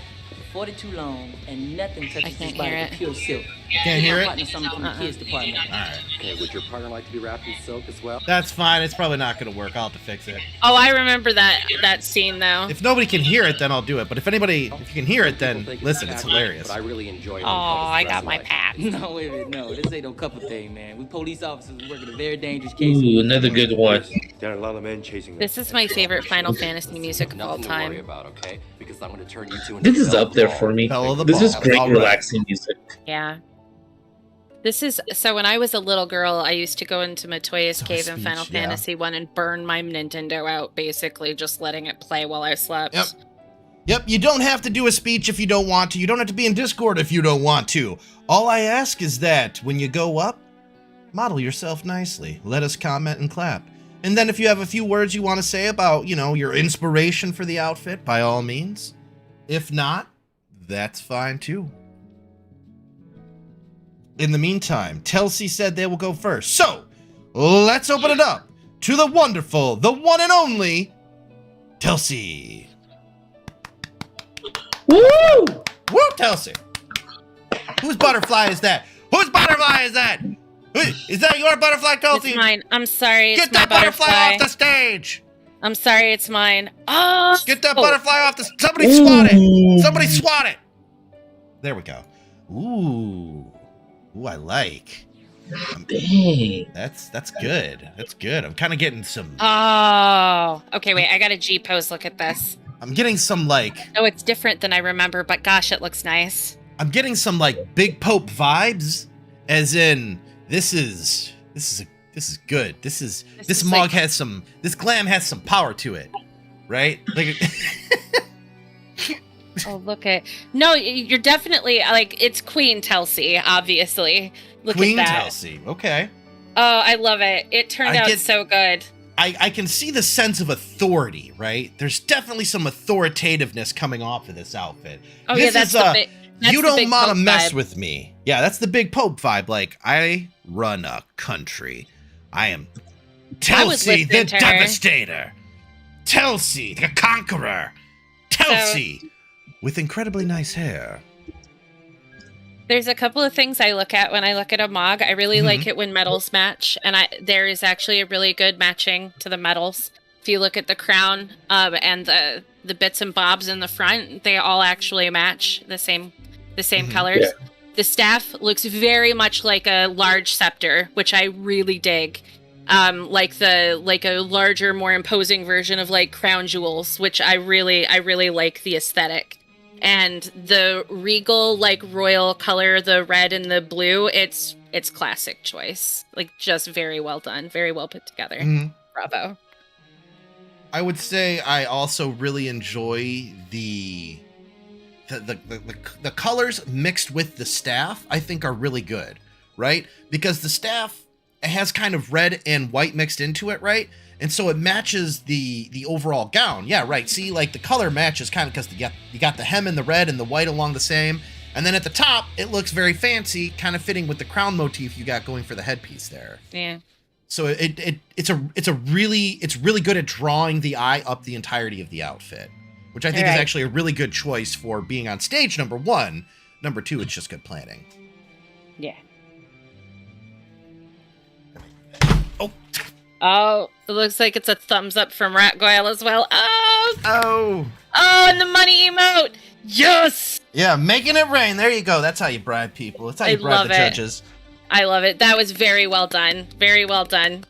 42 long, and nothing touches this body but pure silk. Can't hear it? Partner something from the kids department. Alright. Okay, would your partner like to be wrapped in silk as well? That's fine. It's probably not going to work. I'll have to fix it. Oh, I remember that scene though. If nobody can hear it, then I'll do it. But if you can hear it, then listen. It's hilarious. But I really enjoy it. Oh, I got my pad. No, wait a minute, no. This ain't no couple thing, man. We police officers working a very dangerous case. Ooh, another good one. There are a lot of men chasing. This is my favorite Final Fantasy music of all Nothing to worry time. about, okay? Because I'm going to turn you two into This is up there for me. This is great, relaxing music. Yeah. This is so. When I was a little girl, I used to go into Matoya's cave in Final Fantasy 1 and burn my Nintendo out, basically just letting it play while I slept. Yep, you don't have to do a speech if you don't want to. You don't have to be in Discord if you don't want to. All I ask is that when you go up, model yourself nicely. Let us comment and clap. And then if you have a few words you want to say about, your inspiration for the outfit, by all means. If not, that's fine too. In the meantime, Telsey said they will go first. So, let's open it up to the wonderful, the one and only, Telsey. Woo! Woo, Telsey. Whose butterfly is that? Whose butterfly is that? Is that your butterfly, Telsey? It's mine. I'm sorry. It's Get that my butterfly off the stage. I'm sorry. It's mine. Oh! Get that butterfly off the... Somebody swat it. Somebody swat it. There we go. Ooh, I like. Dang. That's good. That's good. I'm kind of getting some... Oh. Okay, wait. I got a G pose. Look at this. I'm getting some, Oh, it's different than I remember, but gosh, it looks nice. I'm getting some, Big Pope vibes. As in, this is good. This mug has some... This glam has some power to it. Right? Oh, look at... No, you're definitely... it's Queen Telsey, obviously. Look Queen at that. Telsey. Okay. Oh, I love it. It turned out so good. I can see the sense of authority, right? There's definitely some authoritativeness coming off of this outfit. Oh, this yeah, that's the big... You don't want to mess vibe. with me. Yeah, that's the Big Pope vibe. I run a country. I am Telsey the Devastator. Telsey the Conqueror. Telsey with incredibly nice hair. There's a couple of things I look at when I look at a Mog. I really like it when metals match, and there is actually a really good matching to the metals. If you look at the crown and the bits and bobs in the front, they all actually match the same colors. Yeah. The staff looks very much like a large scepter, which I really dig. Like a larger, more imposing version of crown jewels, which I really like the aesthetic. And the regal, royal color, the red and the blue, it's classic choice. Just very well done, very well put together. Bravo. I would say I also really enjoy the colors mixed with the staff. I think are really good, right? Because the staff has kind of red and white mixed into it, right? And so it matches the overall gown. Yeah, right. See, the color matches kind of because you got the hem in the red and the white along the same. And then at the top, it looks very fancy, kind of fitting with the crown motif you got going for the headpiece there. Yeah. So it's really good at drawing the eye up the entirety of the outfit, which I think is actually a really good choice for being on stage, number one. Number two, it's just good planning. Yeah. Oh, it looks like it's a thumbs up from Ratgoyle as well. Oh, and the money emote. Yes. Yeah, making it rain. There you go. That's how you bribe people. That's how you bribe the judges. I love it. That was very well done. Very well done.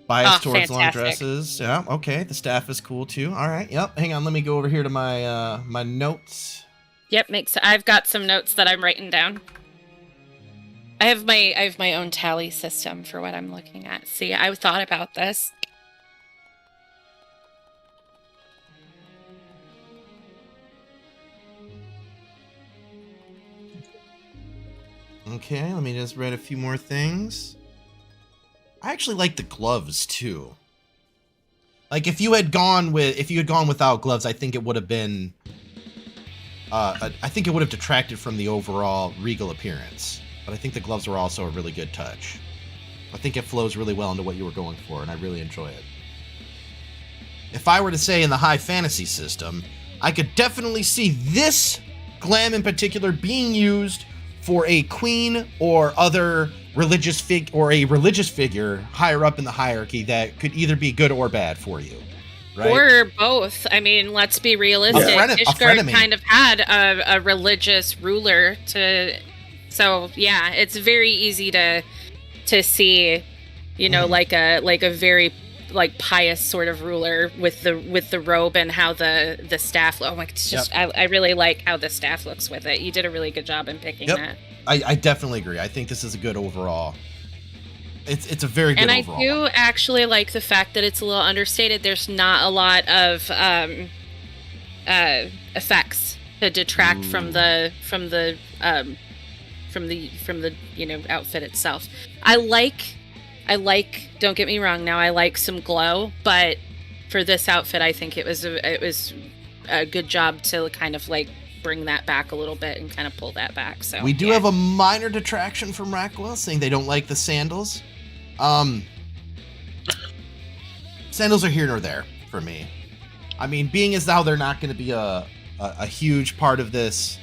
Bias towards long dresses. Yeah, okay. The staff is cool too. All right. Yep. Hang on. Let me go over here to my my notes. Yep. I've got some notes that I'm writing down. I have my own tally system for what I'm looking at. See, I thought about this. Okay, let me just read a few more things. I actually like the gloves too. If you had gone without gloves, I think it would have been I think it would have detracted from the overall regal appearance. But I think the gloves were also a really good touch. I think it flows really well into what you were going for, and I really enjoy it. If I were to say in the high fantasy system, I could definitely see this glam in particular being used for a queen or other religious figure higher up in the hierarchy that could either be good or bad for you, right? Or both. I mean, let's be realistic. Ishgard kind of had a religious ruler so yeah, it's very easy to see, you know, like a very like pious sort of ruler with the robe and how the staff. Oh my, it's just I really like how the staff looks with it. You did a really good job in picking that. I definitely agree. I think this is a good overall. It's a very good overall. And I do actually like the fact that it's a little understated. There's not a lot of effects to detract from the you know, outfit itself. I like, don't get me wrong, now I like some glow, but for this outfit I think it was a good job to kind of like bring that back a little bit and kind of pull that back. So we do have a minor detraction from Rackwell saying they don't like the sandals. Sandals are here nor there for me. I mean, being as how they're not going to be a huge part of this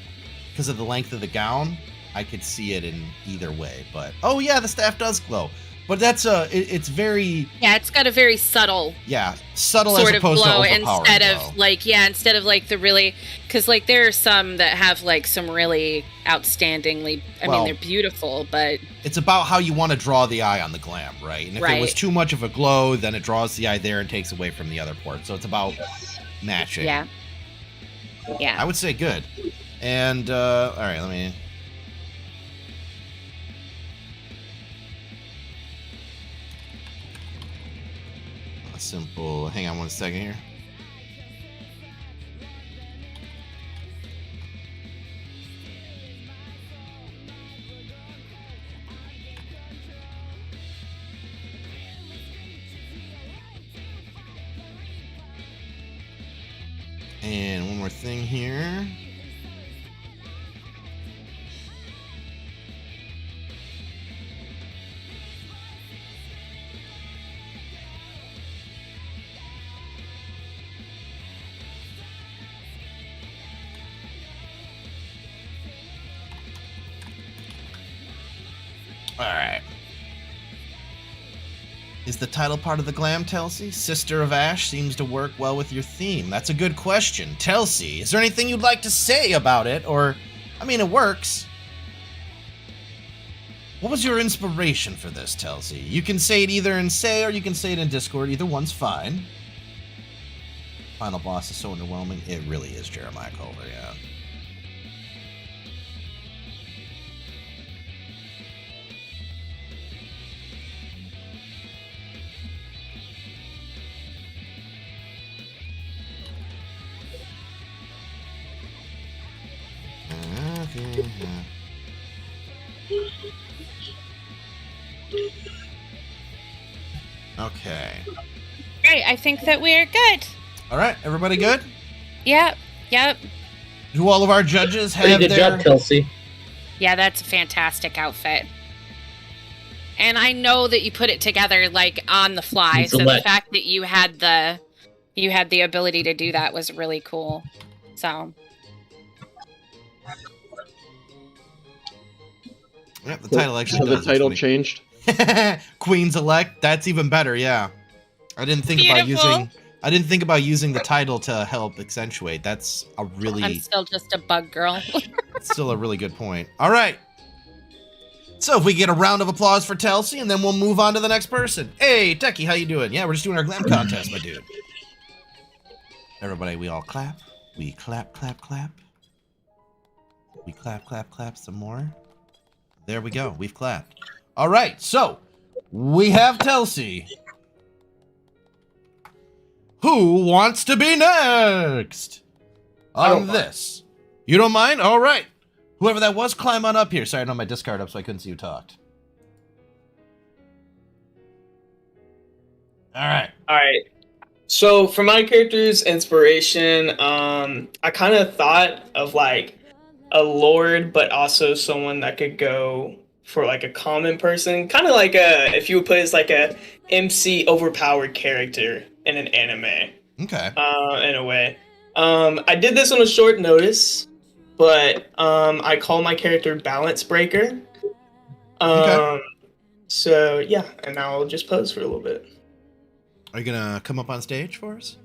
because of the length of the gown, I could see it in either way. But oh yeah, the staff does glow. But that's it's very... Yeah, it's got a very subtle... Yeah, subtle as opposed to overpowering instead of like the really... Because like there are some that have like some really outstandingly... I mean, they're beautiful, but... It's about how you want to draw the eye on the glam, right? And if it was too much of a glow, then it draws the eye there and takes away from the other part. So it's about matching. Yeah. Yeah. I would say good. And, all right, let me... Simple. Hang on one second here. And one more thing here. Alright. Is the title part of the glam, Telsey? Sister of Ash seems to work well with your theme. That's a good question. Telsey, is there anything you'd like to say about it? Or, I mean, it works. What was your inspiration for this, Telsey? You can say it either in Say or you can say it in Discord. Either one's fine. Final boss is so underwhelming. It really is Jeremiah Culver, yeah. Okay. Great, I think that we're good. All right, everybody good? Yep. Do all of our judges have Pretty good job, Telsey. Yeah, that's a fantastic outfit. And I know that you put it together like on the fly, so the fact that you had the ability to do that was really cool. So yeah, the title actually. So the title changed. Queen's Elect. That's even better. Yeah, I didn't think about using the title to help accentuate. That's a really. I'm still just a bug girl. Still a really good point. All right. So if we get a round of applause for Telsey, and then we'll move on to the next person. Hey, Techie, how you doing? Yeah, we're just doing our glam contest, my dude. Everybody, we all clap. We clap, clap, clap. We clap, clap, clap some more. There we go. We've clapped. All right, so we have Telsey. Who wants to be next on this? You don't mind? All right. Whoever that was, climb on up here. Sorry, I don't have my discard up, so I couldn't see who talked. All right. So for my character's inspiration, I kind of thought of like a lord, but also someone that could go for like a common person, kind of like if you would put it as like a MC overpowered character in an anime. Okay. In a way, I did this on a short notice. but I call my character Balance Breaker. So yeah, and now I'll just pose for a little bit. Are you gonna come up on stage for us?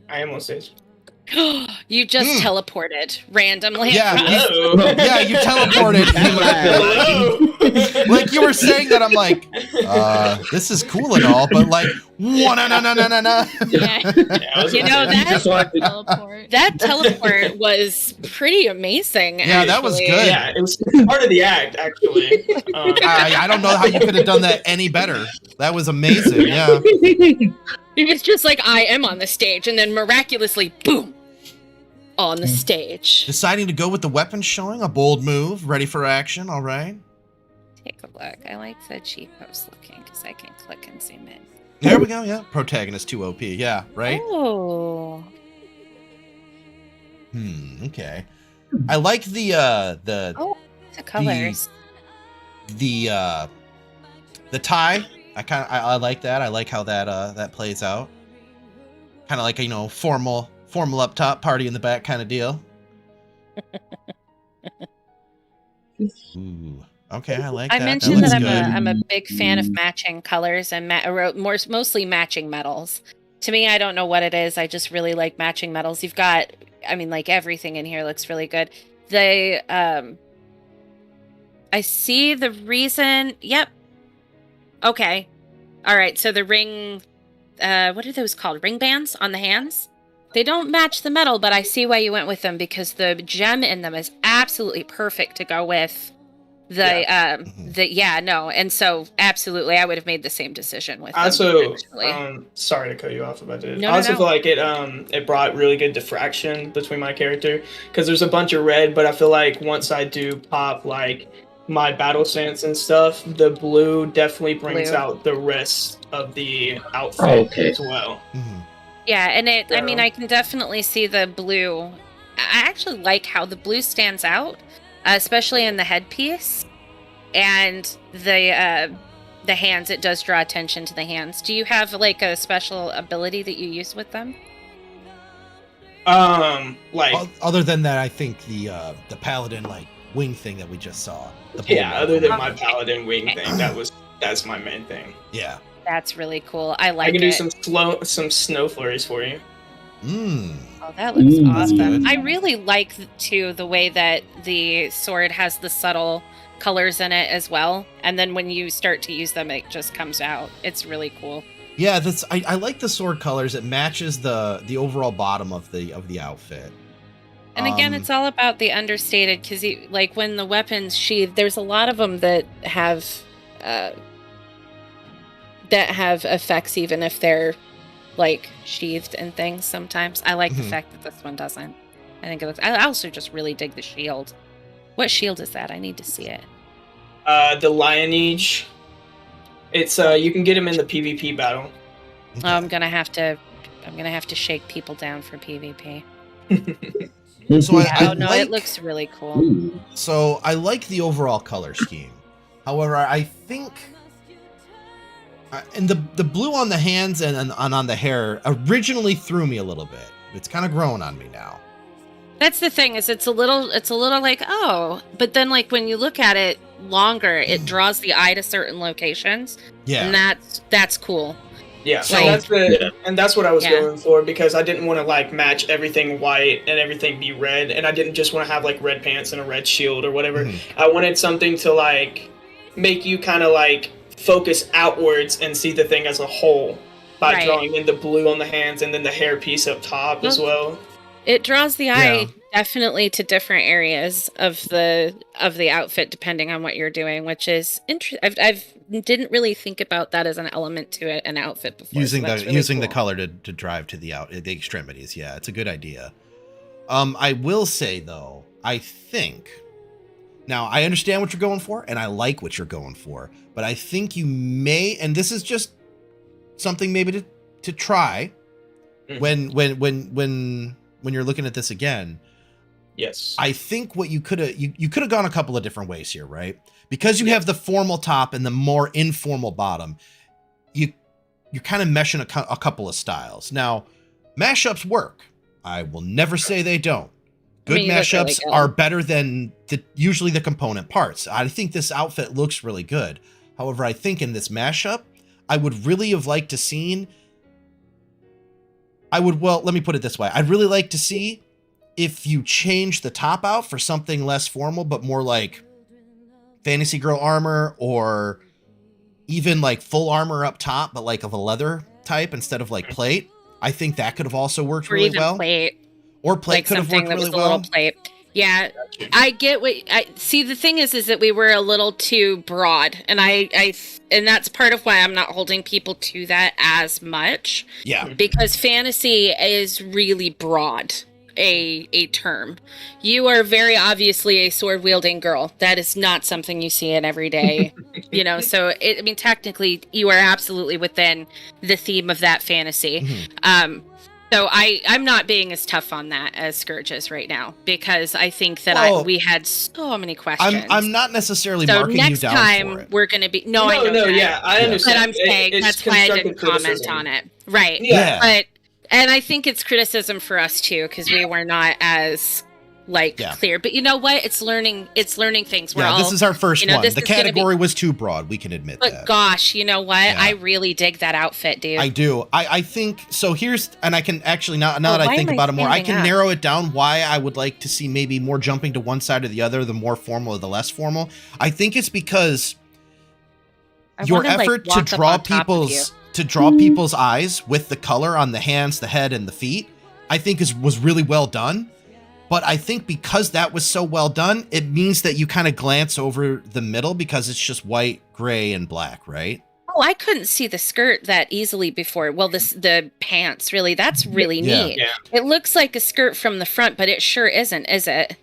I am on stage. You just teleported randomly. Yeah, yeah, you teleported. Like you were saying that, I'm like, this is cool and all, but like, no. Yeah. You know that teleport was pretty amazing. Yeah, that was good. Yeah, it was part of the act, actually. I don't know how you could have done that any better. That was amazing. Yeah. It was just like, I am on the stage, and then miraculously, boom, on the stage. Deciding to go with the weapon showing, a bold move, ready for action. All right. Take a look. I like the cheap post looking because I can click and zoom in. There we go. Yeah, protagonist 2 OP. Yeah, right. Oh. Okay. I like the colors. The tie. I like that. I like how that plays out. Kind of like, you know, formal up top, party in the back kind of deal. Ooh. Okay, I like that. I mentioned that good. I'm a big fan of matching colors and mostly matching metals. To me, I don't know what it is. I just really like matching metals. You've got, I mean, like everything in here looks really good. I see the reason. Yep. Okay. All right. So the ring, what are those called? Ring bands on the hands? They don't match the metal, but I see why you went with them because the gem in them is absolutely perfect to go with and so absolutely I would have made the same decision with also sorry to cut you off about it. I also feel like it brought really good diffraction between my character because there's a bunch of red, but I feel like once I do pop like my battle stance and stuff, the blue definitely brings out the rest of the outfit as well. Yeah, and I mean, I can definitely see the blue. I actually like how the blue stands out, especially in the headpiece and the hands. It does draw attention to the hands. Do you have like a special ability that you use with them? Like other than that, I think the paladin like wing thing that we just saw. Other than my paladin wing thing, that's my main thing. Yeah. That's really cool. I like it. I can do some snow flurries for you. Oh, that looks awesome. I really like, too, the way that the sword has the subtle colors in it as well. And then when you start to use them, it just comes out. It's really cool. Yeah, I like the sword colors. It matches the overall bottom of the outfit. And again, it's all about the understated, because like when the weapons sheathed, there's a lot of them that have effects even if they're like sheathed and things sometimes. I like the fact that this one doesn't. I think it looks. I also just really dig the shield. What shield is that? I need to see it. The Lineage. It's you can get him in the PvP battle. Oh, I'm gonna have to shake people down for PvP. So I like, it looks really cool. So I like the overall color scheme. However, I think and the blue on the hands and on the hair originally threw me a little bit. It's kind of growing on me now. That's the thing, is it's a little like, oh, but then like when you look at it longer, it draws the eye to certain locations. Yeah. And that's cool. Yeah, so that's what I was going for, because I didn't want to like match everything white and everything be red, and I didn't just want to have like red pants and a red shield or whatever. I wanted something to like make you kind of like focus outwards and see the thing as a whole by drawing in the blue on the hands and then the hair piece up top as well. It draws the eye definitely to different areas of the outfit depending on what you're doing, which is interesting. I didn't really think about that as an element to an outfit before. Using the color to drive to the extremities. Yeah, it's a good idea. I will say though, I think now I understand what you're going for and I like what you're going for, but I think you may, and this is just something maybe to try when you're looking at this again. Yes. I think what you could have gone a couple of different ways here, right? Because you have the formal top and the more informal bottom, you're kind of meshing a couple of styles. Now, mashups work. I will never say they don't. good you look mashups really good. are better than usually the component parts. I think this outfit looks really good. However, I think in this mashup, I would really have liked to seen. Let me put it this way. I'd really like to see if you change the top out for something less formal, but more like fantasy girl armor, or even like full armor up top, but like of a leather type instead of like plate. I think that could have also worked really well. Plate. Or plate Like could have something worked that really was a well. little plate. Yeah, I get what I see. The thing is that we were a little too broad, and and that's part of why I'm not holding people to that as much. Yeah, because fantasy is really broad. A term. You are very obviously a sword wielding girl. That is not something you see in every day, so I mean, technically you are absolutely within the theme of that fantasy. Mm-hmm. So I'm not being as tough on that as Scourge is right now, because I think that we had so many questions. I'm not necessarily marking you down next time for it. we're going to be I know that. Yeah, I understand. But I'm saying that's why I didn't comment criticism. on it. Right. Yeah. And I think it's criticism for us too, because we were not as clear. But you know what? It's learning things. This is our first one. This The is gonna category was too broad. We can admit But that. gosh, you know what? I really dig that outfit, dude. I do. I think so. And I can actually now that I why think am I about it more, I standing can up? narrow it down. Why I would like to see maybe more jumping to one side or the other, the more formal or the less formal. I think it's because your wanna, effort to walk up draw on top of you. people's eyes with the color on the hands, the head, and the feet, I think was really well done. But I think because that was so well done, it means that you kind of glance over the middle because it's just white, gray, and black, right? Oh, I couldn't see the skirt that easily before. Well, the pants, really. That's really neat. Yeah. It looks like a skirt from the front, but it sure isn't, is it?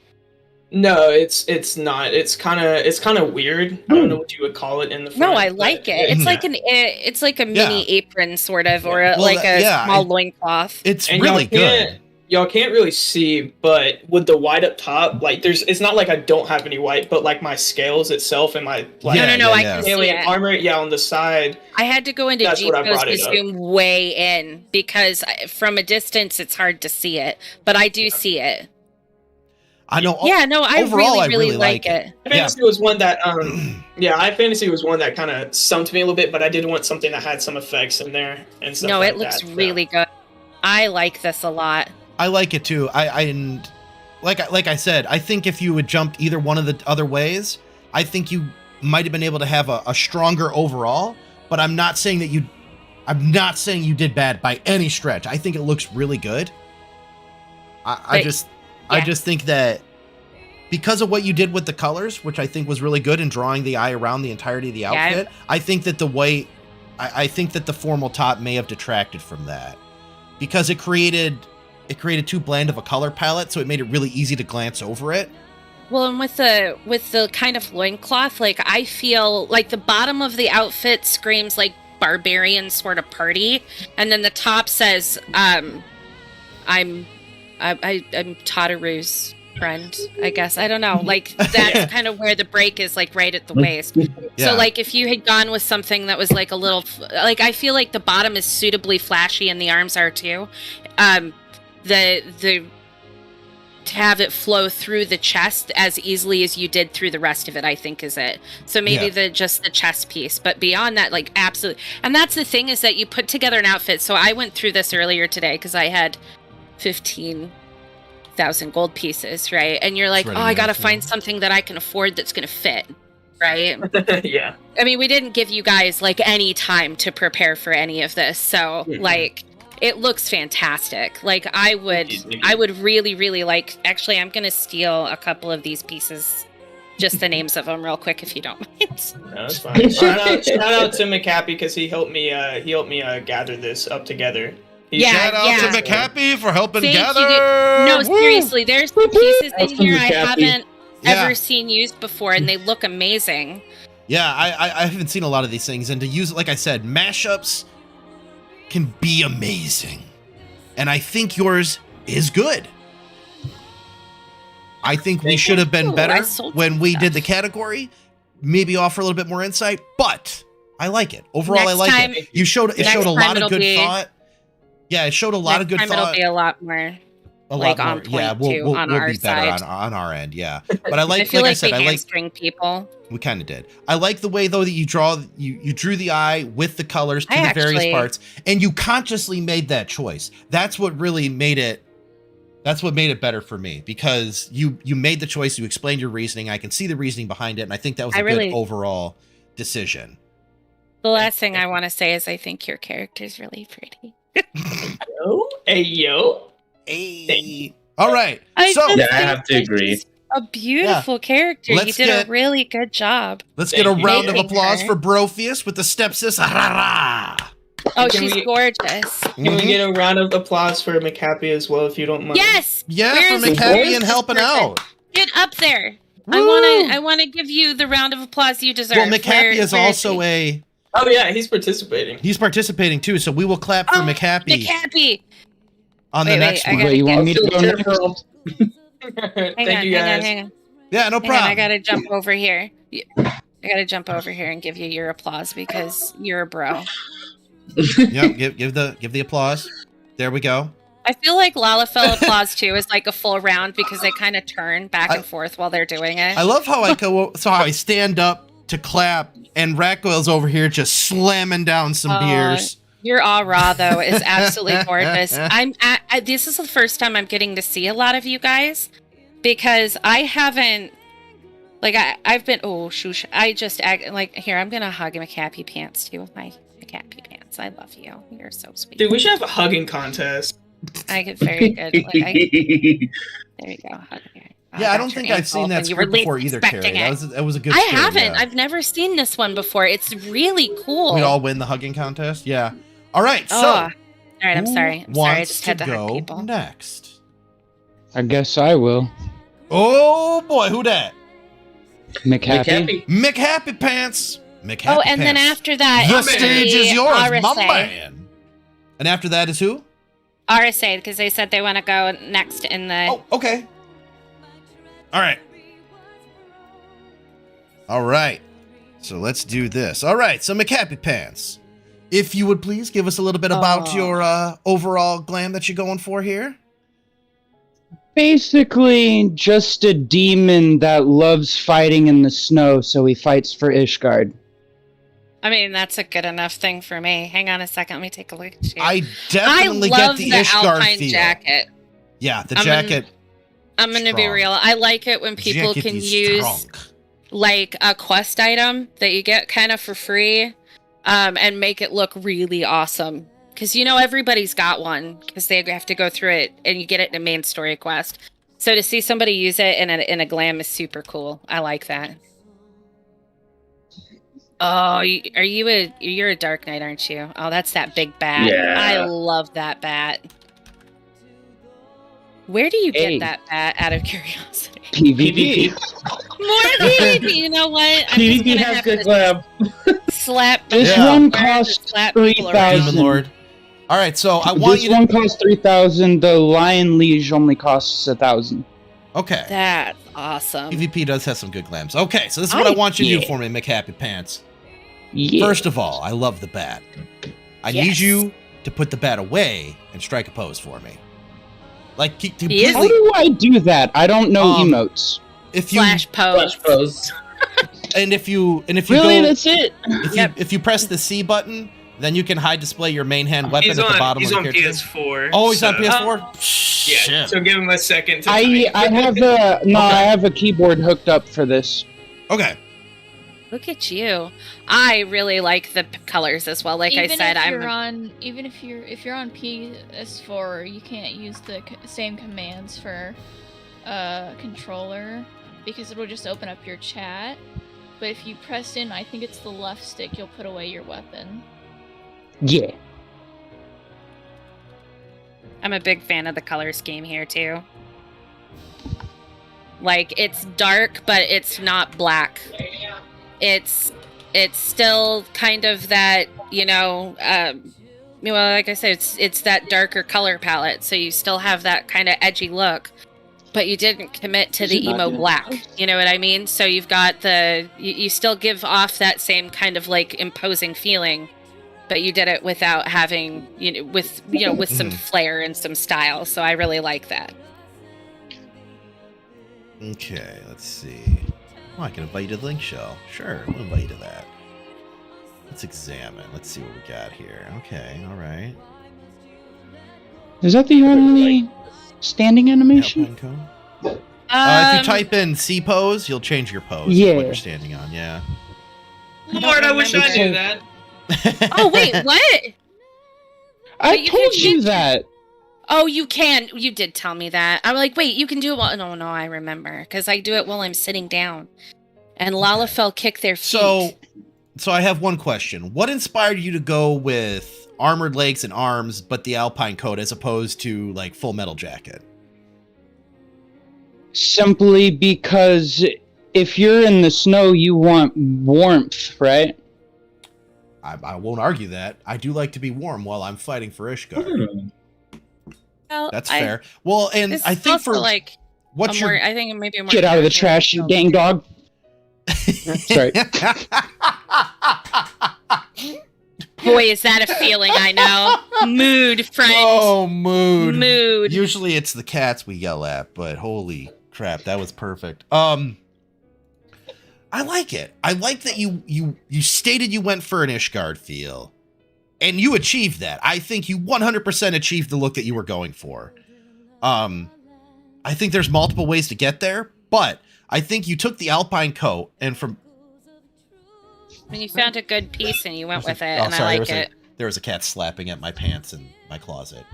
No, it's not. It's kind of weird. I don't know what you would call it in the front. No, I like it. It's like a mini apron sort of, or small loincloth. It's And really good. Y'all can't really see, but with the white up top, it's not like I don't have any white, but like my scales itself and my No, I can see alien it. armor, on the side. I had to go into That's what I G-Pose brought to it up. zoom way in, because from a distance it's hard to see it, but I do see it. I know. Yeah, no, I overall, really like it. Fantasy was one that, Fantasy was one that kind of stumped me a little bit, but I did want something that had some effects in there and stuff. No, like it looks that, so. really good. I like this a lot. I like it too. And like I said, I think if you had jumped either one of the other ways, I think you might have been able to have a stronger overall. But I'm not saying you did bad by any stretch. I think it looks really good. I just think that because of what you did with the colors, which I think was really good in drawing the eye around the entirety of the outfit, I think that I think that the formal top may have detracted from that, because it created too bland of a color palette, so it made it really easy to glance over it. Well, and with the kind of loincloth, I feel like the bottom of the outfit screams like barbarian sort of party, and then the top says, I'm Tataru's friend, I guess. I don't know. That's kind of where the break is, right at the waist. Yeah. So, if you had gone with something that was a little, I feel like the bottom is suitably flashy and the arms are too. To have it flow through the chest as easily as you did through the rest of it, I think is it. So maybe just the chest piece, but beyond that, absolutely. And that's the thing, is that you put together an outfit. So I went through this earlier today because I had 15,000 gold pieces, right? And you're like, I gotta find something that I can afford that's gonna fit, right? Yeah. I mean, we didn't give you guys any time to prepare for any of this, so it looks fantastic. I would really, really like. Actually, I'm gonna steal a couple of these pieces, just the names of them, real quick, if you don't mind. No, that's fine. Shout out to McCappy, because he helped me gather this up together. Shout out to McCappy for helping Thank gather. you, dude. No, Woo! seriously, there's some pieces in Awesome, here I McCappy. haven't ever Yeah. seen used before, and they look amazing. Yeah, I haven't seen a lot of these things, and to use it, like I said, mashups can be amazing, and I think yours is good. I think we should have been better when we did the category. Maybe offer a little bit more insight, but I like it overall. Next I like time- it. It showed a next lot time of it'll good be- thought. Yeah, it showed a lot of good Next time thought. it'll be a lot more a like lot on more. point Yeah, too we'll on be our better side. on our end. Yeah, but I like, I feel like I like said, we I like. hamstring people. We kind of did. I like the way though that you drew the eye with the colors to I the various actually- parts, and you consciously made that choice. That's what really made it. That's what made it better for me, because you made the choice. You explained your reasoning. I can see the reasoning behind it, and I think that was a good overall decision. The last thing I want to say is I think your character's really pretty. Yo. Hey. All right. I So just Yeah, I think have to agree. a beautiful character. You Let's did get- a really good job. let's get a round of Making applause her. for Brofius with the stepsis. Oh, Can she's we- gorgeous. Can we get a round of applause for McHappy as well, if you don't mind? Yes. Yeah, Where for is McHappy this and helping person? out. Get up there. Woo! I wanna give you the round of applause you deserve. Well, McHappy is also he? Oh yeah, he's participating. He's participating too, so we will clap for McHappy McHappy. on the Wait, next I one. gotta you want get- me to go next? Thank you guys. Hang on. Yeah, no Hang on, problem. I gotta jump over here. I gotta jump over here and give you your applause because you're a bro. Yep, give the applause. There we go. I feel like Lalafell applause too is like a full round because they kind of turn back and forth while they're doing it. I love how how I stand up to clap and Ratgoil's over here just slamming down some beers. Your aura though is absolutely gorgeous. This is the first time I'm getting to see a lot of you guys because I haven't I've been I just act like here I'm gonna hug McHappy Pants too with my McHappy Pants. I love you. You're so sweet. Dude, we should have a hugging contest. I get very good. There you go. Hug me. Yeah, I don't think I've seen that script before either, Carrie. That was a good I script, haven't. yeah. I've never seen this one before. It's really cool. We all win the hugging contest? Yeah. All right, so all right, I'm who sorry. I wants just had to hug go people. next? I guess I will. Oh boy, who that? McHappy. McHappy Pants. McHappy Oh, and then Pants. after that, the it's stage the is yours, my RSA. man. And after that is who? RSA, because they said they want to go next in the. Oh, okay. All right. All right. So let's do this. All right. So McHappy Pants, if you would please give us a little bit about your overall glam that you're going for here. Basically, just a demon that loves fighting in the snow, so he fights for Ishgard. I mean, that's a good enough thing for me. Hang on a second. Let me take a look at you. I definitely I love get the the Ishgard Alpine feel. jacket. Yeah, the I'm jacket. I'm going to be strong. real. I like it when people Jacket can is use strong. like a quest item that you get kind of for free and make it look really awesome. Because, everybody's got one because they have to go through it and you get it in a main story quest. So to see somebody use it in a glam is super cool. I like that. Oh, you're a Dark Knight, aren't you? Oh, that's that big bat. Yeah. I love that bat. Where do you get that bat out of curiosity? PvP. More PvP. You know what? I'm just PvP gonna has have good to glam. slap. This Yeah. one costs Slap people around. 3,000. Demon Lord. All right, so I want This you to. one costs 3,000. The Lion Liege only costs 1,000. Okay. That's awesome. PvP does have some good glams. Okay, so this is what I want you to do for me, McHappy Pants. Yeah. First of all, I love the bat. I need Yes. you to put the bat away and strike a pose for me. Like, He is- completely. How do I do that? I don't know emotes. If you Flash pose. Flash pose. and if you Really, go, that's it. if you press the C button, then you can hide display your main hand weapon He's at the on, bottom he's of on the character. PS4. Oh, he's on so- PS4. Yeah. Shit. So give him a second to. I have I have a keyboard hooked up for this. Okay. Look at you. I really like the colors as well. Like I said, even if you're on PS4, you can't use the same commands for controller because it'll just open up your chat. But if you press in, I think it's the left stick, you'll put away your weapon. Yeah. I'm a big fan of the color scheme here too. Like it's dark, but it's not black. It's still kind of that, like I said, it's that darker color palette. So you still have that kind of edgy look, but you didn't commit to the emo black. You know what I mean? So you've got you still give off that same kind of like imposing feeling, but you did it without having, with some flair and some style. So I really like that. Okay, let's see. Oh, I can invite you to the Link Show. Sure, we'll invite you to that. Let's examine. Let's see what we got here. Okay, all right. Is that the only standing animation? If you type in C pose, you'll change your pose. Yeah. What you're standing on, yeah. Lord, I wish I knew that. Oh, wait, what? I told you that. Oh, you can. You did tell me that. I'm like, wait, you can do it while... No, I remember. Because I do it while I'm sitting down. And Lalafell kick their feet. So I have one question. What inspired you to go with armored legs and arms, but the Alpine coat as opposed to, like, Full Metal Jacket? Simply because if you're in the snow, you want warmth, right? I won't argue that. I do like to be warm while I'm fighting for Ishgard. Well, That's fair. Well, and I think for like, what's your... I think maybe a more Get out of the trash, you dang dog. That's right. Boy, is that a feeling I know. Mood, friend. Oh, mood. Mood. Usually it's the cats we yell at, but holy crap, that was perfect. I like it. I like that you stated you went for an Ishgard feel, and you achieved that. I think you 100% achieved the look that you were going for. I think there's multiple ways to get there, but I think you took the Alpine coat and from... When you found a good piece and you went with it, I like it. There was a cat slapping at my pants in my closet.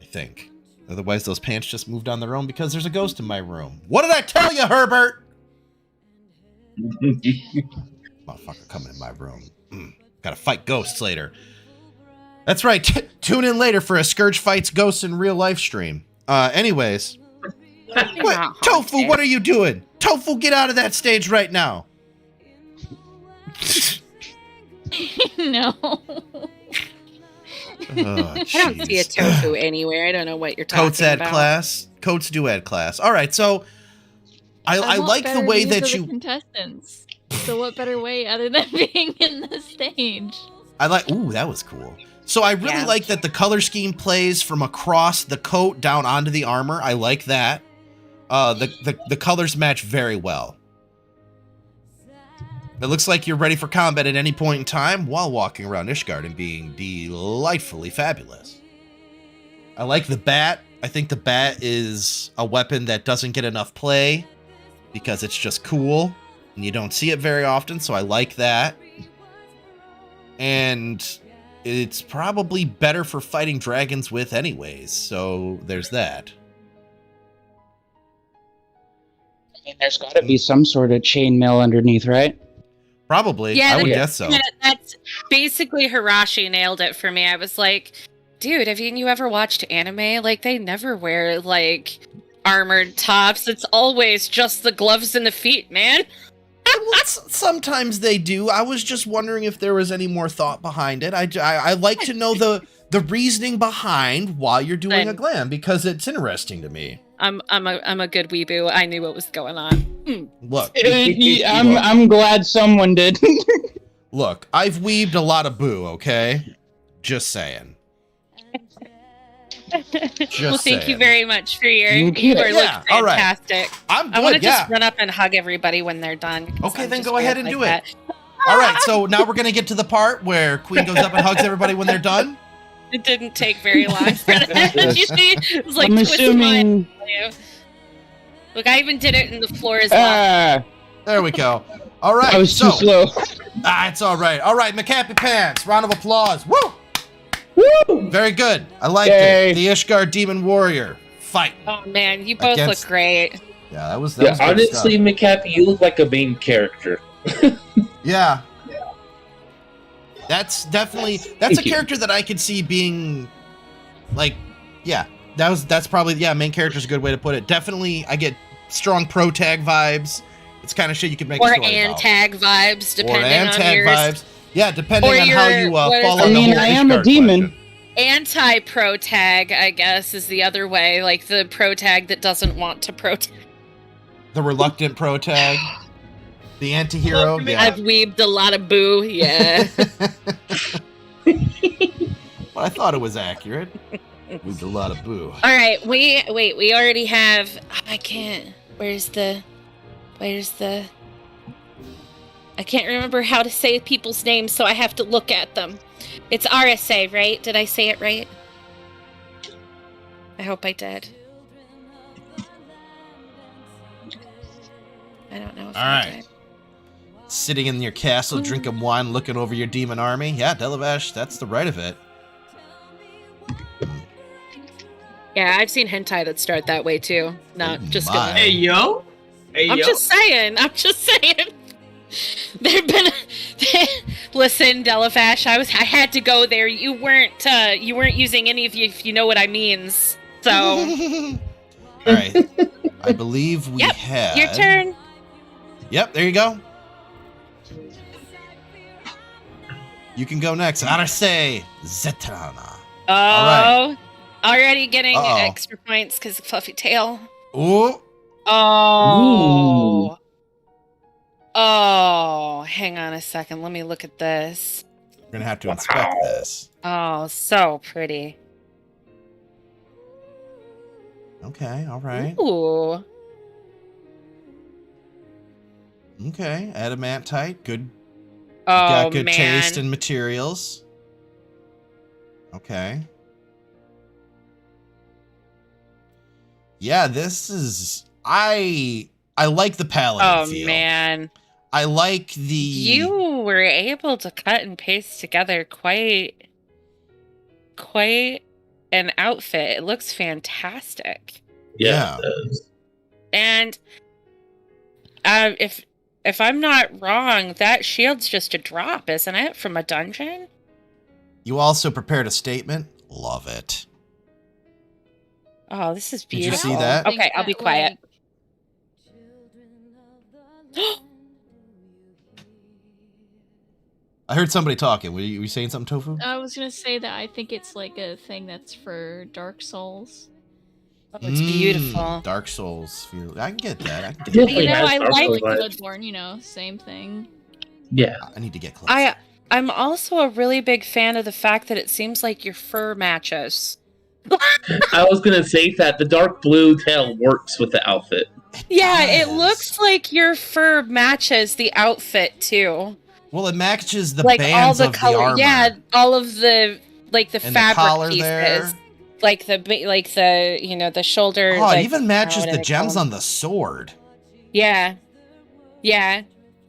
I think. Otherwise, those pants just moved on their own because there's a ghost in my room. What did I tell you, Herbert? Motherfucker coming in my room. Gotta fight ghosts later. That's right. Tune in later for a Scourge Fights Ghosts in Real Life stream. Anyways. What? Tofu, what are you doing? Tofu, get out of that stage right now. No. I don't see a tofu anywhere. I don't know what you're talking Coats add about. class. Coats do add class. All right, so I like the way that you contestants. So what better way other than being in the stage? I like. Ooh, that was cool. So I really like that the color scheme plays from across the coat down onto the armor. I like that. The colors match very well. It looks like you're ready for combat at any point in time while walking around Ishgard and being delightfully fabulous. I like the bat. I think the bat is a weapon that doesn't get enough play because it's just cool and you don't see it very often, so I like that. And it's probably better for fighting dragons with anyways, so there's that. I mean, there's got to be some sort of chainmail underneath, right? Probably. Yeah, I would guess so. That's basically Hirashi nailed it for me. I was like, dude, have you ever watched anime? Like, they never wear, like, armored tops. It's always just the gloves and the feet, man. Sometimes they do. I was just wondering if there was any more thought behind it. I like to know the reasoning behind why you're doing a glam, because it's interesting to me. I'm a good weeboo. I knew what was going on. Look, I'm glad someone did. Look, I've weebed a lot of boo, okay? Just saying. Well, thank you very much for you look fantastic. All right. I'm good, I want to just run up and hug everybody when they're done. Okay, then go ahead and do it. All right, so now we're going to get to the part where Queen goes up and hugs everybody when they're done. It didn't take very long for that. You see? It was like I'm twisting assuming... Look, I even did it in the floor as well. There we go. All right. I was too slow. It's all right. All right, McCappy Pants. Round of applause. Woo! Woo! Very good. I liked it. The Ishgard Demon Warrior. Fight. Oh, man. You both look great. Yeah, that was honestly, McCappy, you look like a main character. Yeah. That's definitely... That's a character that I could see being... Like, yeah. That's probably... Yeah, main character is a good way to put it. Definitely, I get strong pro-tag vibes. It's kind of shit you can make a story about. Or antag vibes, depending on yours. Vibes. Yeah, depending on how you fall on I mean, I am a demon. Anti-pro tag, I guess, is the other way. Like the pro tag that doesn't want to pro tag. The reluctant pro tag. The anti-hero? Yeah. I've weaved a lot of boo, yeah. Well, I thought it was accurate. Weaved a lot of boo. All right, we already have. I can't. Where's the? I can't remember how to say people's names, so I have to look at them. It's RSA, right? Did I say it right? I hope I did. I don't know if I did. Sitting in your castle, drinking wine, looking over your demon army. Yeah, Delavesh, that's the right of it. Yeah, I've seen hentai that start that way too. Not just my. gonna. Hey yo. Hey I'm yo. just saying. There've been. Listen, Delafash, I had to go there. You weren't using any of you, if you know what I means. So. All right. I believe we have. Your turn. Yep. There you go. You can go next. Arce Zetrana. Oh. All right. Already getting extra points because of Fluffy Tail. Ooh. Oh. Ooh. Oh, hang on a second. Let me look at this. We're going to have to inspect this. Oh, so pretty. Okay, all right. Ooh. Okay, adamantite. Good. Oh, got good man. taste in materials. Okay. Yeah, this is... I like the paladin feel. Oh, man. I like the... You were able to cut and paste together quite an outfit. It looks fantastic. Yeah. And if I'm not wrong, that shield's just a drop, isn't it, from a dungeon? You also prepared a statement. Love it. Oh, this is Did you beautiful. see that? Okay, I'll be quiet. I heard somebody talking. Were you saying something, Tofu? I was gonna say that I think it's like a thing that's for Dark Souls. Oh, it's beautiful. Dark Souls feel. I can get that. I can get You know, I like Souls Bloodborne. You know, same thing. Yeah. I need to get close. I'm also a really big fan of the fact that it seems like your fur matches. I was gonna say that the dark blue tail works with the outfit. Yeah, it looks like your fur matches the outfit too. Well, it matches the like bands all the of color. the armor. Yeah, all of the like the And fabric the collar pieces. there. Like the you know, the shoulder. Oh, like, it even matches what do the they gems call on the sword. Yeah. Yeah.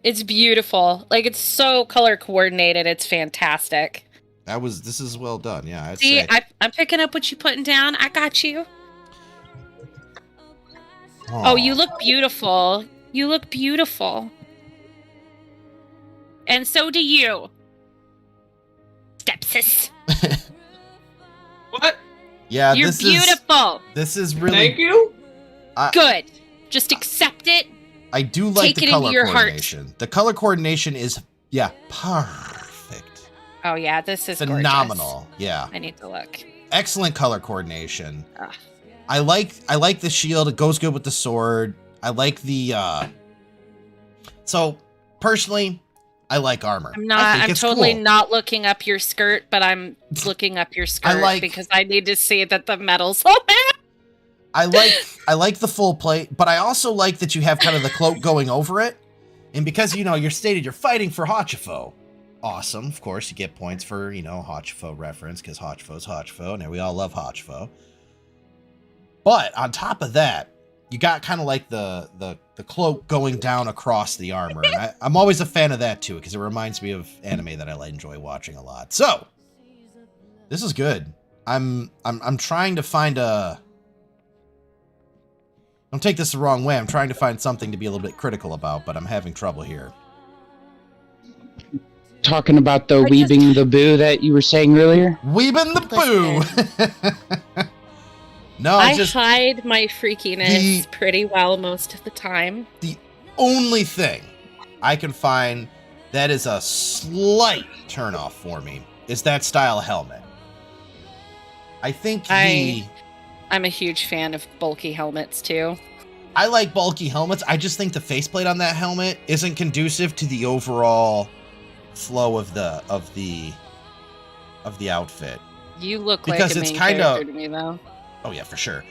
It's beautiful. Like, it's so color coordinated. It's fantastic. This is well done. Yeah, I'd See, say. I'm picking up what you're putting down. I got you. Oh, you look beautiful. You look beautiful. And so do you. Stepsis. What? Yeah, You're this beautiful. This is really. Thank you. Good. Just accept it. I do like Take the it color into your heart. coordination. The color coordination is perfect. Oh, yeah, this is Phenomenal. gorgeous. Yeah. I need to look. Excellent color coordination. Ugh. I like the shield. It goes good with the sword. I like the So, personally, I like armor. I'm it's totally cool. not looking up your skirt, but I'm looking up your skirt because I need to see that the metal's on there. I like the full plate, but I also like that you have kind of the cloak going over it. And because, you're stated you're fighting for Hachifo. Awesome. Of course, you get points for, Hachifo reference, because Hachifo's Hachifo, and we all love Hachifo. But on top of that, you got kind of like the cloak going down across the armor. And I'm always a fan of that, too, because it reminds me of anime that I enjoy watching a lot. So, this is good. I'm trying to find a... Don't take this the wrong way. I'm trying to find something to be a little bit critical about, but I'm having trouble here. Talking about the weaving the boo that you were saying earlier? Weaving the boo! No, I hide my freakiness pretty well most of the time. The only thing I can find that is a slight turnoff for me is that style helmet. I think I'm a huge fan of bulky helmets too. I like bulky helmets. I just think the faceplate on that helmet isn't conducive to the overall flow of the outfit. You look Because like a it's main kinda- character to me, though. Oh yeah, for sure.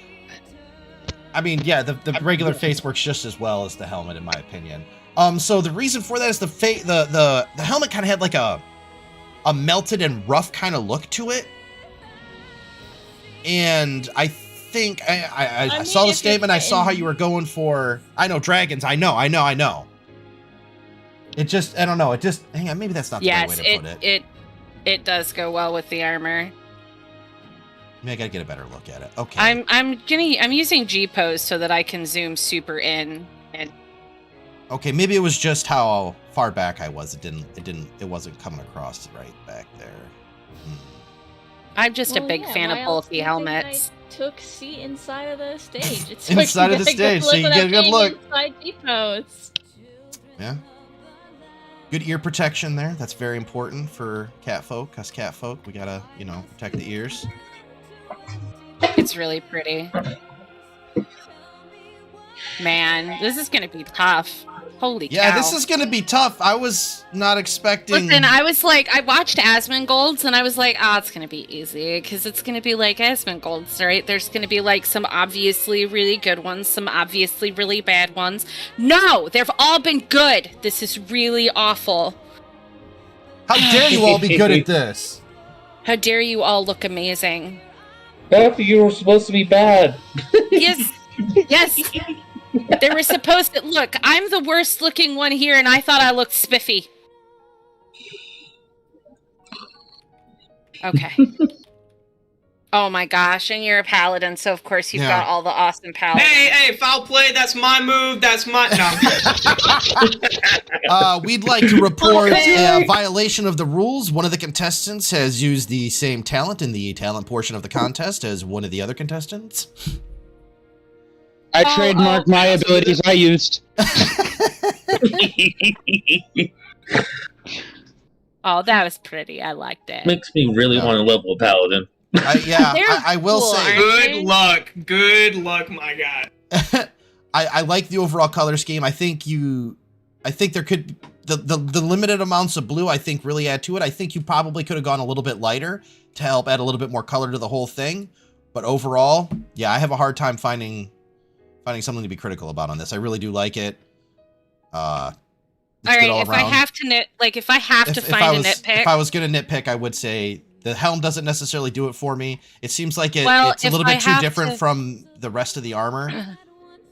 I mean, yeah, the regular face works just as well as the helmet, in my opinion. So the reason for that is the helmet kind of had like a melted and rough kind of look to it, and I think I mean, saw the if statement. I saw how you're you were going for. I know dragons. I know. It just, I don't know. It just, hang on. Maybe that's not the right way Yes, to put it. it does go well with the armor. Maybe I gotta get a better look at it. Okay. I'm using G pose so that I can zoom super in and Okay, maybe it was just how far back I was. It wasn't coming across right back there. I'm just a big fan of bulky helmets. Took seat inside of the stage. It's Inside of the stage, so you get a good look. Inside G-pose. Yeah. Good ear protection there. That's very important for catfolk. Us catfolk, we gotta, protect the ears. It's really pretty. Man, this is gonna be tough. Holy cow. Yeah, this is gonna be tough. I was not expecting. Listen, I watched Asmongold's and I was like, it's gonna be easy because it's gonna be like Asmongold's, right? There's gonna be like some obviously really good ones, some obviously really bad ones. No, they've all been good. This is really awful. How dare you all be good at this? How dare you all look amazing? Half of you were supposed to be bad. Yes. They were supposed to look. I'm the worst looking one here, and I thought I looked spiffy. Okay. Oh my gosh, and you're a paladin, so of course you've got all the awesome paladins. Hey, foul play. That's my move. That's my no. We'd like to report a violation of the rules. One of the contestants has used the same talent in the talent portion of the contest as one of the other contestants. I trademarked my abilities I used. Oh, that was pretty. I liked it. Makes me really want to level a paladin. I will say. Good luck, my guy. I like the overall color scheme. I think there could the limited amounts of blue I think really add to it. I think you probably could have gone a little bit lighter to help add a little bit more color to the whole thing. But overall, yeah, I have a hard time finding something to be critical about on this. I really do like it. All right, if I have to nitpick, if I was gonna nitpick, I would say the helm doesn't necessarily do it for me. It seems like it's a little bit too different from the rest of the armor.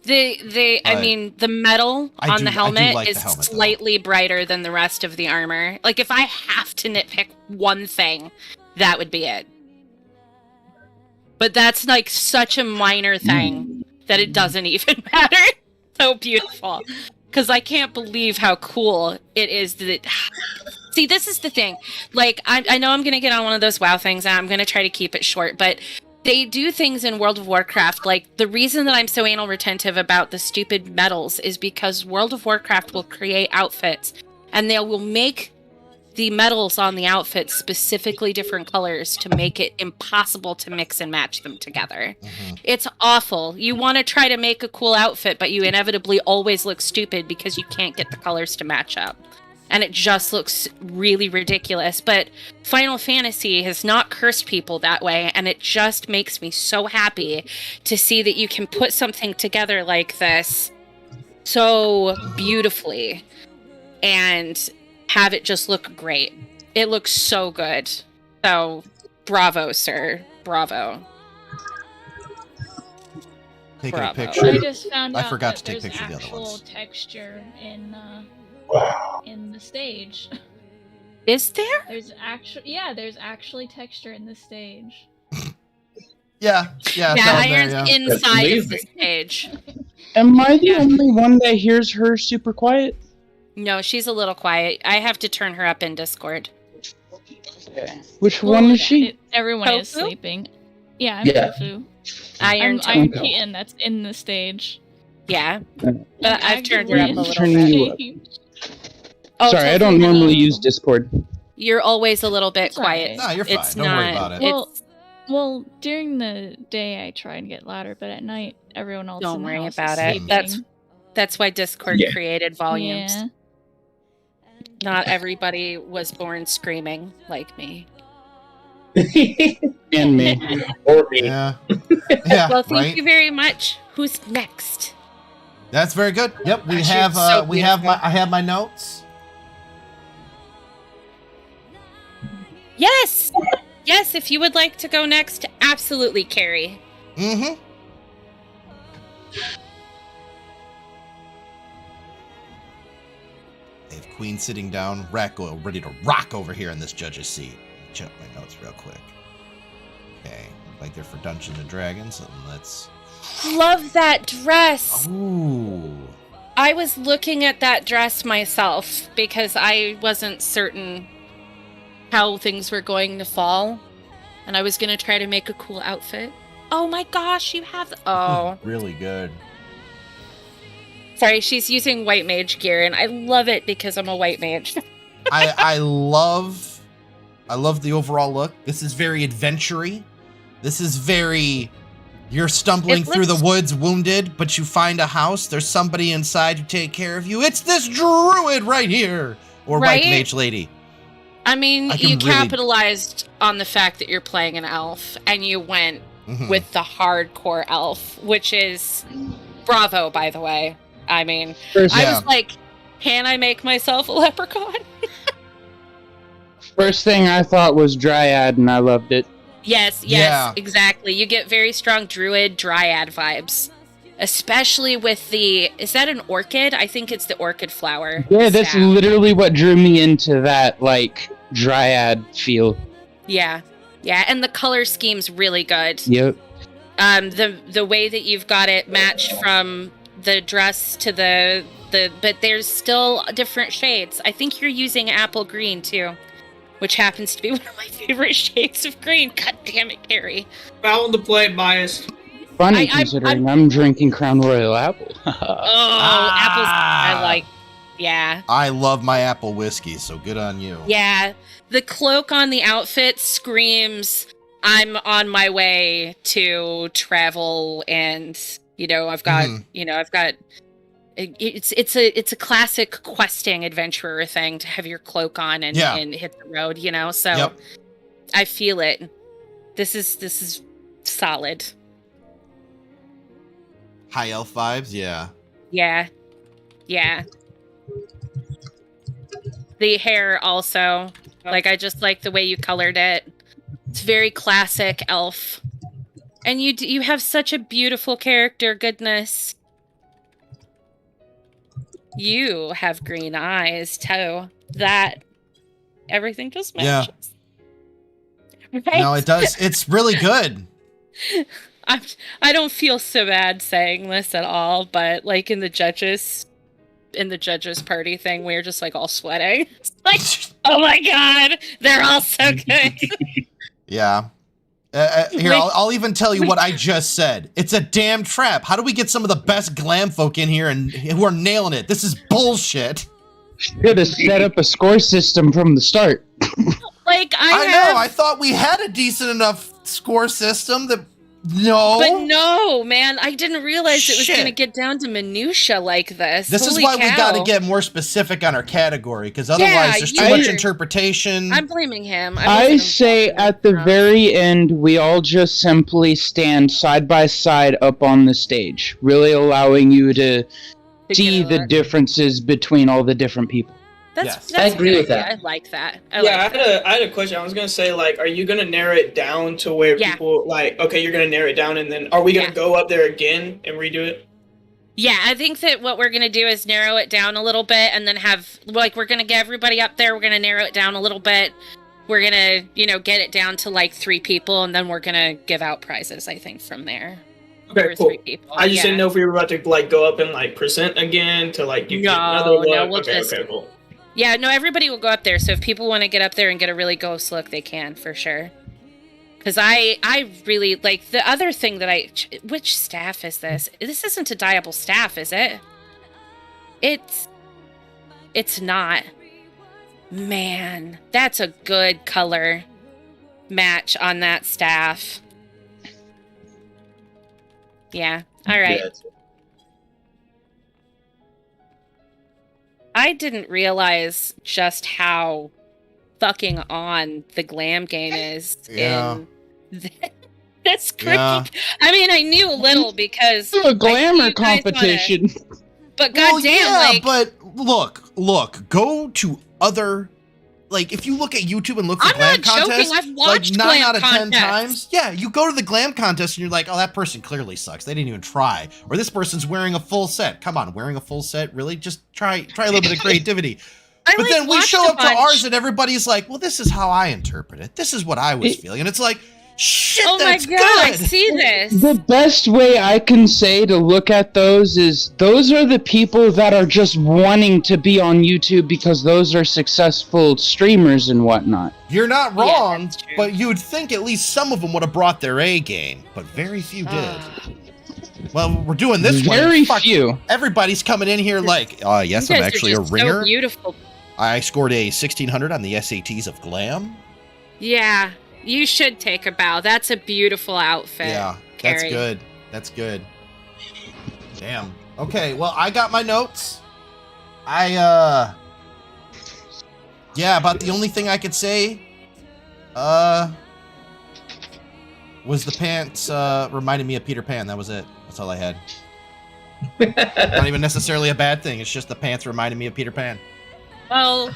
The metal on the helmet like is the helmet, slightly brighter than the rest of the armor. Like, if I have to nitpick one thing, that would be it. But that's like such a minor thing that it doesn't even matter. So beautiful. Because I can't believe how cool it is that... See, this is the thing. Like, I know I'm going to get on one of those WoW things, and I'm going to try to keep it short, but they do things in World of Warcraft. Like, the reason that I'm so anal retentive about the stupid medals is because World of Warcraft will create outfits, and they will make the medals on the outfits specifically different colors to make it impossible to mix and match them together. It's awful. You want to try to make a cool outfit, but you inevitably always look stupid because you can't get the colors to match up. And it just looks really ridiculous. But Final Fantasy has not cursed people that way, and it just makes me so happy to see that you can put something together like this so beautifully and have it just look great. It looks so good. So, bravo, sir. Bravo. Taking Bravo. a picture. I just found out I forgot that to take there's pictures of the other actual ones. texture in the stage. Is there? There's actually texture in the stage. Yeah, Iron's inside of the stage. Am I the only one that hears her super quiet? No, she's a little quiet. I have to turn her up in Discord. Which one is she? Everyone is Tofu? sleeping. Yeah, I'm Yeah. Tofu. I'm Keaton, that's in the stage. Yeah. I've turned her up a little Turning you bit. up. Sorry, I don't normally use Discord. You're always a little bit quiet. No, you're fine. It's Don't worry about it. Well, Well, during the day I try and get louder, but at night everyone else Don't in the worry house about is it. sleeping. That's why Discord Yeah. created volumes. Yeah. Not everybody was born screaming like me. And me. Or me. Yeah. Yeah. Well, thank right. you very much. Who's next? That's very good. Yep, we Gosh, have you're so we have beautiful. I have my notes. Yes! Yes, if you would like to go next, absolutely, Carrie. Mm-hmm. They have Queen sitting down, Racco ready to rock over here in this judge's seat. Check my notes real quick. Okay, look like they're for Dungeons and Dragons, and let's. Love that dress. Ooh. I was looking at that dress myself because I wasn't certain how things were going to fall, and I was going to try to make a cool outfit. Oh my gosh, you have... Oh. Really good. Sorry, she's using white mage gear, and I love it because I'm a white mage. I love the overall look. This is very adventure-y. This is very... You're stumbling through the woods wounded, but you find a house. There's somebody inside to take care of you. It's this druid right here. Or white mage lady. I mean, I can you really- capitalized on the fact that you're playing an elf, and you went with the hardcore elf, which is bravo, by the way. I mean, I was like, can I make myself a leprechaun? First thing I thought was Dryad, and I loved it. Yes, Yeah. exactly. You get very strong druid dryad vibes. Especially with the... Is that an orchid? I think it's the orchid flower. Yeah, that's staff. literally what drew me into that, like, Dryad feel. Yeah. Yeah, and the color scheme's really good. Yep. The way that you've got it matched from the dress to the but there's still different shades. I think you're using apple green too, which happens to be one of my favorite shades of green. God damn it, Carrie. Foul the play, biased. Funny considering I'm drinking Crown Royal Apple. Oh, apples. I like. Yeah. I love my apple whiskey, so good on you. Yeah. The cloak on the outfit screams, I'm on my way to travel, and I've got it's a classic questing adventurer thing to have your cloak on and hit the road, so I feel it. This is solid. High elf vibes, yeah. Yeah. The hair also, I just like the way you colored it. It's very classic elf. And you have such a beautiful character, goodness. You have green eyes, too. That, everything just matches. Yeah. Right? No, it does. It's really good. I don't feel so bad saying this at all, but in the judges party thing, we were just all sweating. It's oh my god, they're all so good. Yeah. Here, I'll even tell you what I just said. It's a damn trap. How do we get some of the best glam folk in here and who are nailing it? This is bullshit. Should have set up a score system from the start. I know. I thought we had a decent enough score system that. No. But no, man, I didn't realize it was going to get down to minutia like this. This Holy is why we cow. got to get more specific on our category, because otherwise there's too much interpretation. I'm blaming him. I say at the very end, we all just simply stand side by side up on the stage, really allowing you to see the differences between all the different people. That's I agree with that. I like that. I had a question. I was gonna say, are you gonna narrow it down to where people okay, you're gonna narrow it down, and then are we gonna go up there again and redo it? Yeah, I think that what we're gonna do is narrow it down a little bit, and then have we're gonna get everybody up there. We're gonna narrow it down a little bit. We're gonna get it down to 3 people, and then we're gonna give out prizes. I think from there. Okay, cool. 3 people. I just didn't know if we were about to go up and present again to you get another look. No, we'll okay, just. Okay, cool. Yeah, no, everybody will go up there, so if people want to get up there and get a really ghost look, they can, for sure. Because I really, the other thing that which staff is this? This isn't a dyeable staff, is it? It's not. Man, that's a good color. match on that staff. Yeah. All right. Yeah, I didn't realize just how fucking on the glam game is in this group. Yeah. I mean, I knew a little because a glamour competition. But Well, goddamn, yeah, like, but look, go to other. Like, if you look at YouTube and look for I'm glam not joking, contests, I've like watched 9 glam out of 10 contests. times, yeah, you go to the glam contest and you're like, oh, that person clearly sucks. They didn't even try. Or this person's wearing a full set. Come on, wearing a full set? Really? Just try a little bit of creativity. I, But like, then we watched show a up to bunch. ours and everybody's like, well, this is how I interpret it. This is what I was feeling. And it's like, shit, Oh my that's god, I good. see this. The best way I can say to look at those is those are the people that are just wanting to be on YouTube because those are successful streamers and whatnot. You're not wrong, but you'd think at least some of them would have brought their A game, but very few did. Well, we're doing this one. Very Fuck, few. Everybody's coming in here like, yes, You I'm guys are actually a just so ringer. beautiful. I scored a 1600 on the SATs of glam. Yeah, you should take a bow. That's a beautiful outfit. Yeah, that's Carrie. good. That's good. Damn. Okay, well, I got my notes. Yeah, about the only thing I could say, was the pants, reminded me of Peter Pan. That was it. That's all I had. Not even necessarily a bad thing. It's just the pants reminded me of Peter Pan. Well,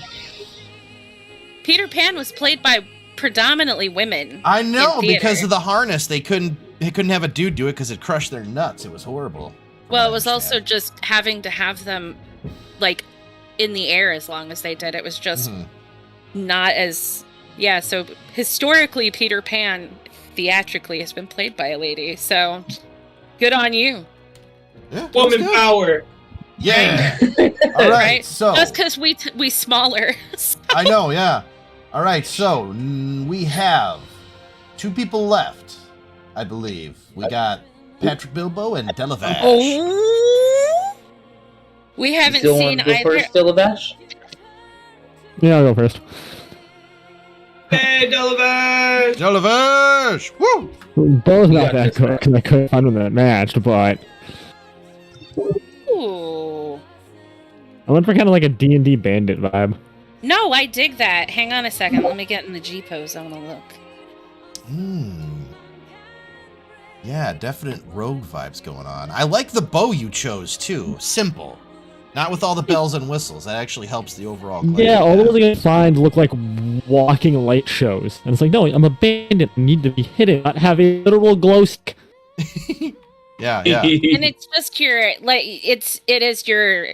Peter Pan was played by predominantly women. I know, in theater. because of the harness. They couldn't have a dude do it because it crushed their nuts. It was horrible. Well, it was also just having to have them, like, in the air as long as they did. It was just not as... Yeah, so historically, Peter Pan, theatrically, has been played by a lady. So, good on you. Yeah, Woman power. Yeah. All right, so... Just because we smaller. I know, yeah. All right, so we have 2 people left, I believe. We got Patrick Bilbo and Delavash. Oh! We haven't Still seen want to go either... first, Dilavash? Yeah, I'll go first. Hey, Delavash! Delavash! Woo! Bo's not that good because I couldn't find one that matched, but Ooh. I went for kind of like a D&D bandit vibe. No, I dig that. Hang on a second. Let me get in the G pose. I want to look. Yeah, definite rogue vibes going on. I like the bow you chose, too. Simple. Not with all the bells and whistles. That actually helps the overall clarity. Yeah, all those signs look like walking light shows. And it's like, no, I'm a bandit. I need to be hidden, not have a literal glow stick. Yeah. And it's just your, like, it is your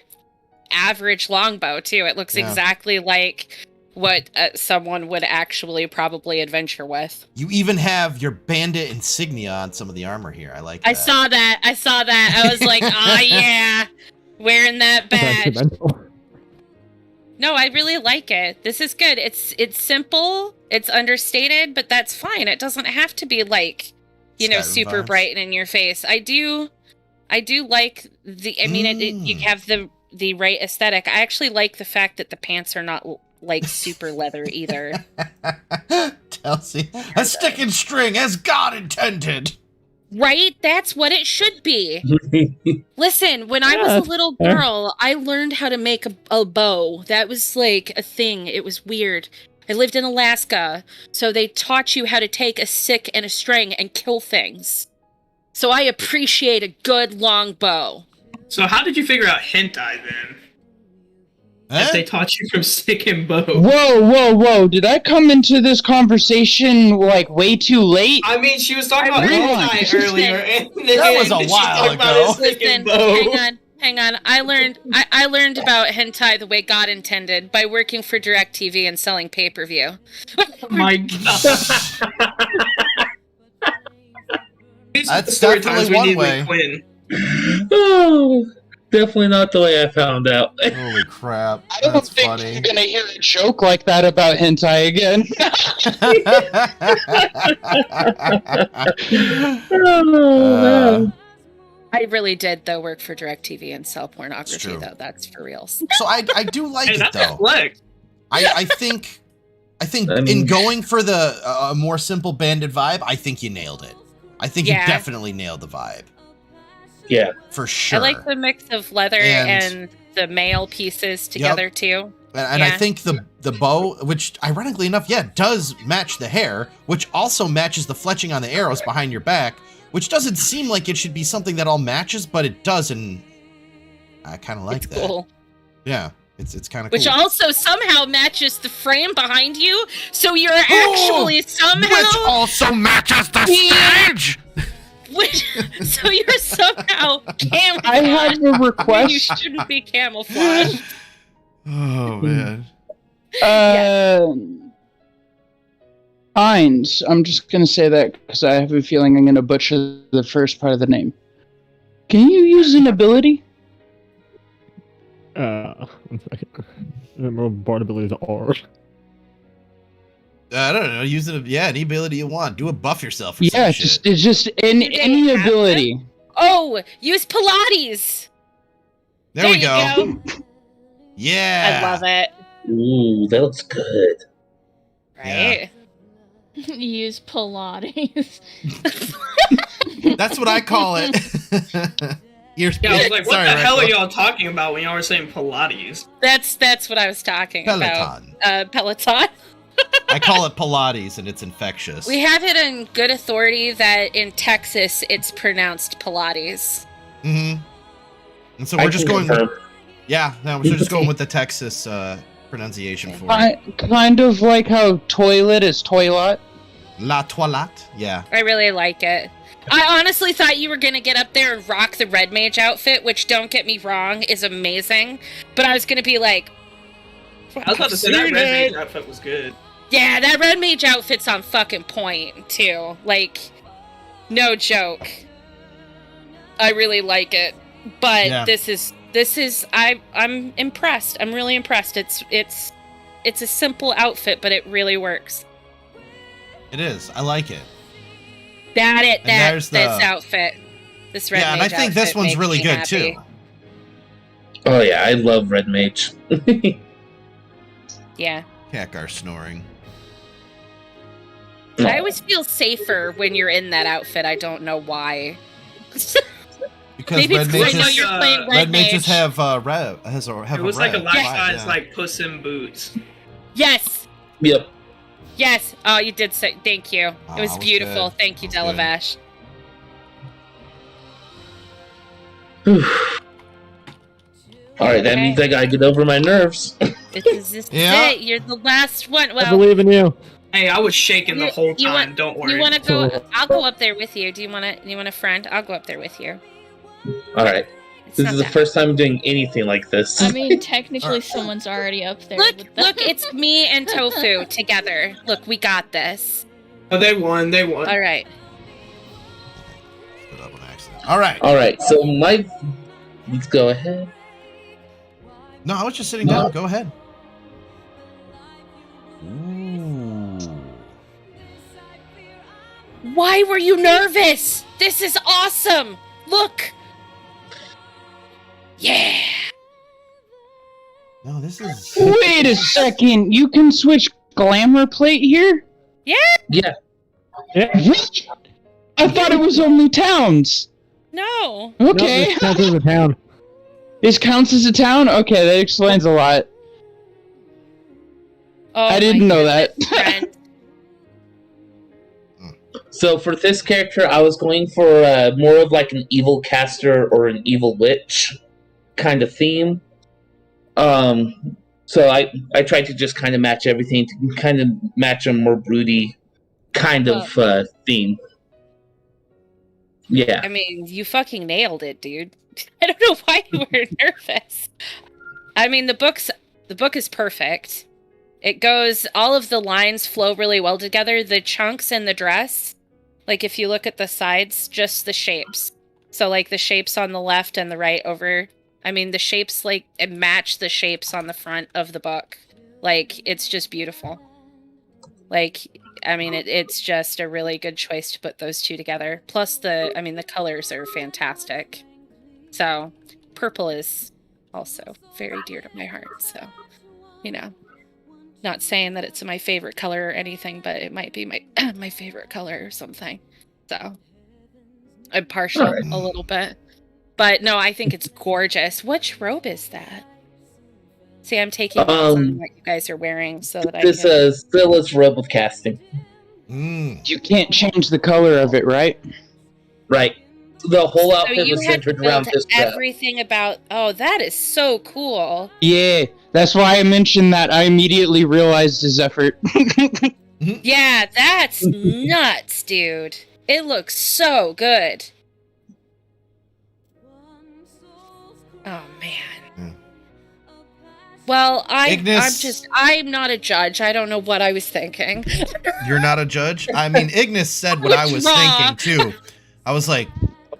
average longbow, too. It looks Yeah. exactly like what someone would actually probably adventure with. You even have your bandit insignia on some of the armor here. I like that. I saw that. I was like, oh, yeah. Wearing that badge. No, I really like it. This is good. It's simple, it's understated, but that's fine. It doesn't have to be like, Skyrim super vibes. bright and in your face. I do like the. I mean, you have the right aesthetic. I actually like the fact that the pants are not like super leather either. Chelsea, a stick and string as God intended. Right? That's what it should be. Listen, when I was a little girl, I learned how to make a bow. That was like a thing. It was weird. I lived in Alaska, so they taught you how to take a stick and a string and kill things. So I appreciate a good long bow. So how did you figure out hentai then? If they taught you from stick and bow. Whoa. Did I come into this conversation, like, way too late? I mean, she was talking about Really? hentai earlier, and That was a she while talked about ago. his stick and Listen, bow. hang on. I learned about hentai the way God intended by working for DirecTV and selling pay-per-view. Oh my god. That's definitely one way. Quinn. Oh, definitely not the way I found out. Holy crap. I don't That's think funny. you're gonna hear a joke like that about hentai again. I really did, though, work for DirecTV and sell pornography, true. though. That's for real. So I do like Hey, it that's though. flex. I think I think in going for the more simple banded vibe, I think you nailed it. I think you definitely nailed the vibe. Yeah, for sure. I like the mix of leather and the mail pieces together too. And I think the bow, which ironically enough, does match the hair, which also matches the fletching on the arrows behind your back, which doesn't seem like it should be something that all matches, but it does, and I kind of like that. Cool. Yeah, it's kind of cool. Which also somehow matches the frame behind you, so you're actually somehow... Which also matches the stage! So you're somehow camouflaged. I have a request. You shouldn't be camouflaged. Oh, man. Hines. I'm just going to say that because I have a feeling I'm going to butcher the first part of the name. Can you use an ability? One second. Remember what board abilities are. I don't know. Use it. Yeah, any ability you want. Do a buff yourself. Or Yeah, some just any ability. Oh, use Pilates. There we go. Yeah. I love it. Ooh, that looks good. Right? Yeah. Use Pilates. That's what I call it. I was like, what the hell are y'all talking about when y'all were saying Pilates? That's what I was talking about. Peloton. I call it Pilates, and it's infectious. We have it in good authority that in Texas it's pronounced Pilates. Mm-hmm. And so we're just going with... Yeah, no, we're just going with the Texas pronunciation for it. Kind of like how toilet is toilet. La toilette, yeah. I really like it. I honestly thought you were going to get up there and rock the Red Mage outfit, which, don't get me wrong, is amazing. But I was going to be like... I was about to say that Red Mage outfit was good. Yeah, that Red Mage outfit's on fucking point, too. Like, no joke. I really like it. But this is I'm impressed. I'm really impressed. It's a simple outfit, but it really works. It is. I like it. This outfit. This Red Mage. Yeah, and I think this one's really good happy. too. Oh yeah, I love Red Mage. Yeah. Kakar snoring. I always feel safer when you're in that outfit. I don't know why. Because maybe Red Mages have It was like a life-size like Puss in Boots. Yes. Yep. Yes. Oh, you did say thank you. It was beautiful. Good. Thank you, Delavash. Alright, that means I gotta get over my nerves. This is it. You're the last one. Well, I believe in you. Hey, I was shaking the whole time. Don't worry. You want to go? I'll go up there with you. Do you want a friend? I'll go up there with you. Alright. This is the first time I'm doing anything like this. I mean, technically, someone's already up there. Look, it's me and Tofu together. Look, we got this. Oh, they won. All right. All right. Alright, so let's go ahead. No, I was just sitting down. Go ahead. Ooh. Why were you nervous? This is awesome. Look. Yeah. No, this is... Wait a second. You can switch glamour plate here? Yeah. Yeah. What? I thought it was only towns. No. Okay. No, this counts as a town. This counts as a town? Okay, that explains a lot. Oh, I didn't know that. So for this character, I was going for more of like an evil caster or an evil witch kind of theme. So I tried to just kind of match everything to kind of match a more broody kind of theme. Yeah. I mean, you fucking nailed it, dude. I don't know why you were nervous. I mean, the book is perfect. It goes, all of the lines flow really well together. The chunks in the dress, like if you look at the sides, just the shapes. So like the shapes on the left and the right over, I mean, the shapes like match the shapes on the front of the book. Like, it's just beautiful. Like, I mean, it's just a really good choice to put those two together. Plus the colors are fantastic. So, purple is also very dear to my heart, so, you know. Not saying that it's my favorite color or anything, but it might be my my favorite color or something. So I'm partial a little bit. But no, I think it's gorgeous. Which robe is that? See, I'm taking on what you guys are wearing so that This is Scylla's robe of casting. You can't change the color of it, right? Right. The whole outfit so you was had to centered around build this dress. everything about. Oh, that is so cool. Yeah, that's why I mentioned that. I immediately realized his effort. Yeah, that's nuts, dude. It looks so good. Oh man. Well, Ignis. I'm not a judge. I don't know what I was thinking. You're not a judge? I mean, Ignis said what I was thinking, too. I was like,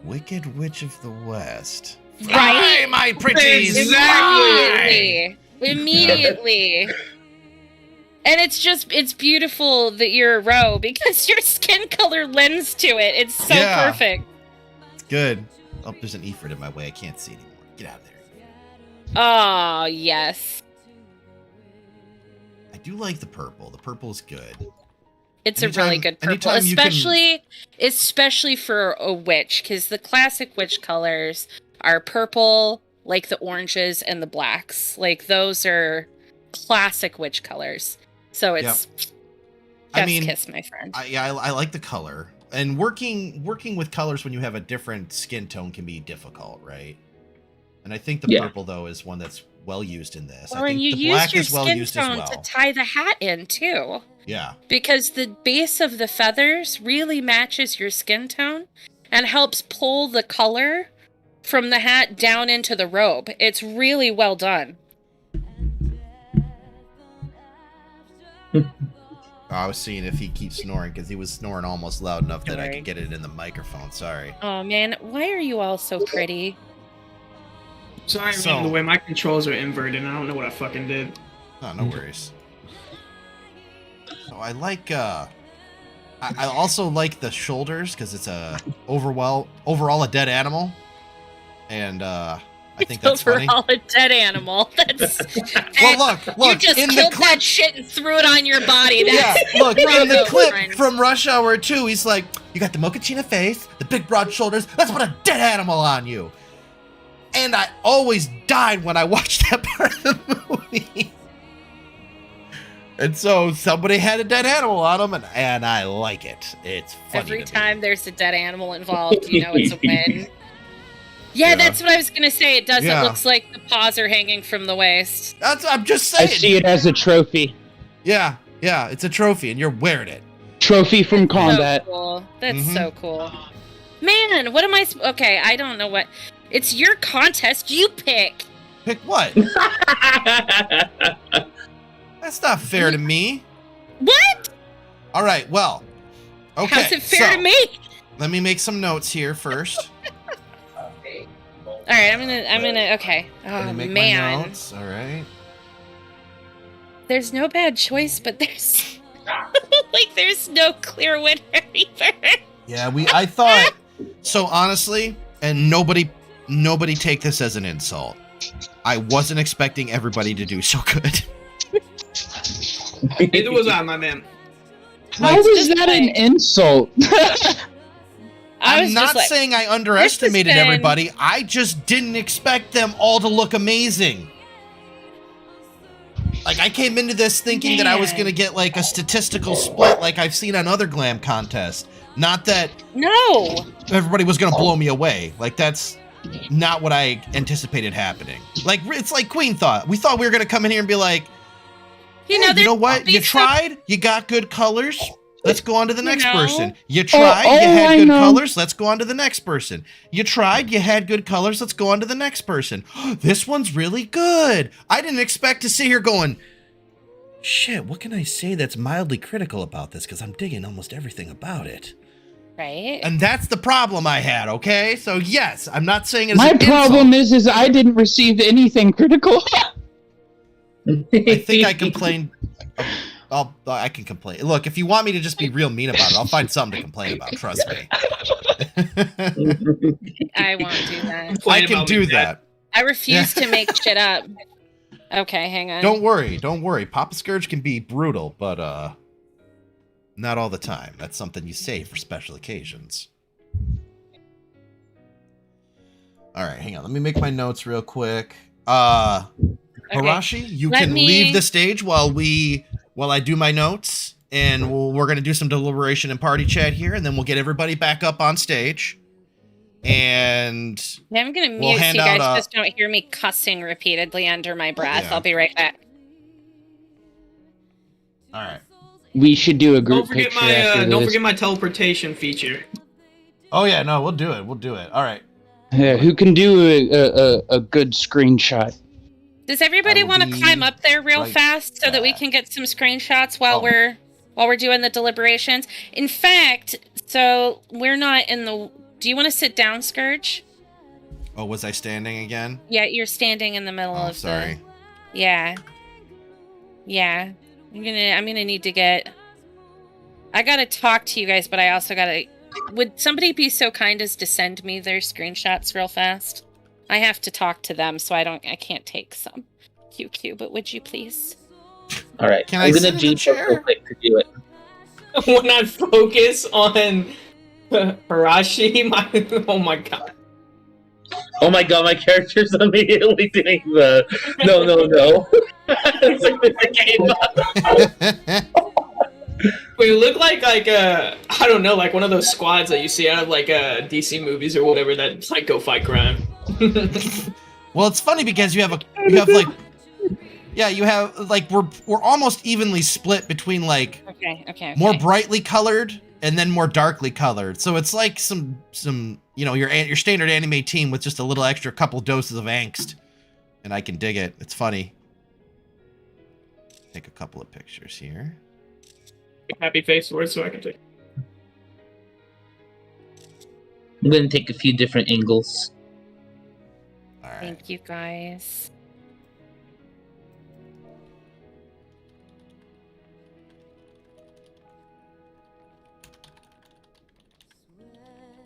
Wicked Witch of the West. Right? Fly, my pretties! Immediately. And it's beautiful that you're a row because your skin color lends to it. It's so perfect. It's good. Oh, there's an Ifrit in my way. I can't see anymore. Get out of there. Oh, yes. I do like the purple. The purple is good. It's a really good purple, especially for a witch, because the classic witch colors are purple, like the oranges and the blacks. Like, those are classic witch colors. So it's kiss, my friend. I like the color. And working with colors when you have a different skin tone can be difficult, right? And I think the purple, though, is one that's well used in this. Well, I think and you the use black your is well skin used as tone well. to tie the hat in, too. Yeah. Because the base of the feathers really matches your skin tone and helps pull the color from the hat down into the robe. It's really well done. I was seeing if he keeps snoring because he was snoring almost loud enough that I could get it in the microphone. Sorry. Oh, man. Why are you all so pretty? Sorry, man, the way my controls are inverted, I don't know what I fucking did. Oh, no worries. So I like, I also like the shoulders because it's overall a dead animal. And, I think that's funny. Overall a dead animal. That's well, look. You just in killed the clip, that shit and threw it on your body. That's look, in the clip friend. from Rush Hour 2, he's like, you got the mochaccino face, the big broad shoulders, let's put a dead animal on you. And I always died when I watched that part of the movie. And so somebody had a dead animal on them, and I like it. It's funny. Every time there's a dead animal involved, you know it's a win. Yeah, that's what I was gonna say. It does. It looks like the paws are hanging from the waist. I'm just saying. I see it as a trophy. Yeah, it's a trophy, and you're wearing it. Trophy from combat. So cool. That's so cool. Man, what am I? Okay, I don't know what. It's your contest. You pick. Pick what? That's not fair to me. What? All right. Well. Okay. How's it fair to me? Let me make some notes here first. All right, I'm gonna. Okay. Oh make man. My notes. All right. There's no bad choice, but there's there's no clear winner either. Yeah, I thought so honestly, and nobody take this as an insult. I wasn't expecting everybody to do so good. Neither was I, my man. How is that an insult? I'm not saying I underestimated everybody. I just didn't expect them all to look amazing. Like, I came into this thinking that I was going to get, like, a statistical split like I've seen on other glam contests. Not that... No! Everybody was going to blow me away. Like, that's not what I anticipated happening. Like, it's like Queen thought. We thought we were going to come in here and be like, you know what? You tried. You got good colors. Let's go on to the next person. You tried, you had good colors, let's go on to the next person. You tried, you had good colors, let's go on to the next person. This one's really good. I didn't expect to sit here going, shit, what can I say that's mildly critical about this? Because I'm digging almost everything about it. Right? And that's the problem I had, okay? So yes, I'm not saying it's My problem is I didn't receive anything critical. I think I complained... I can complain. Look, if you want me to just be real mean about it, I'll find something to complain about. Trust me. I won't do that. I can do that. I refuse to make shit up. Okay, hang on. Don't worry. Papa Scourge can be brutal, but not all the time. That's something you save for special occasions. All right, hang on. Let me make my notes real quick. Harashi, you can leave the stage while I do my notes, and we're gonna do some deliberation and party chat here, and then we'll get everybody back up on stage. And I'm gonna mute so you guys just don't hear me cussing repeatedly under my breath. Yeah. I'll be right back. All right. We should do a group Don't forget picture after my this. don't forget my teleportation feature. Oh yeah, no, we'll do it. All right. Yeah, who can do a good screenshot? Does everybody want to climb up there real fast so that we can get some screenshots while we're doing the deliberations? In fact, so we're not in the. Do you want to sit down, Scourge? Oh, was I standing again? Yeah, you're standing in the middle of sorry. Yeah. I'm gonna need to get. I gotta talk to you guys, but I also gotta. Would somebody be so kind as to send me their screenshots real fast? I have to talk to them, so I can't take some. QQ, but would you please? All right, I'm gonna G real quick to do it. When I focus on Harashi, oh my god. Oh my god, my character's immediately doing the no. It's like the game. We look like I don't know, like one of those squads that you see out of like DC movies or whatever that like go fight crime. Well, it's funny because you have we're almost evenly split between like more brightly colored and then more darkly colored. So it's like some your standard anime team with just a little extra couple doses of angst, and I can dig it. It's funny. Take a couple of pictures here. Happy face word so I can take. I'm gonna take a few different angles. All right. Thank you, guys.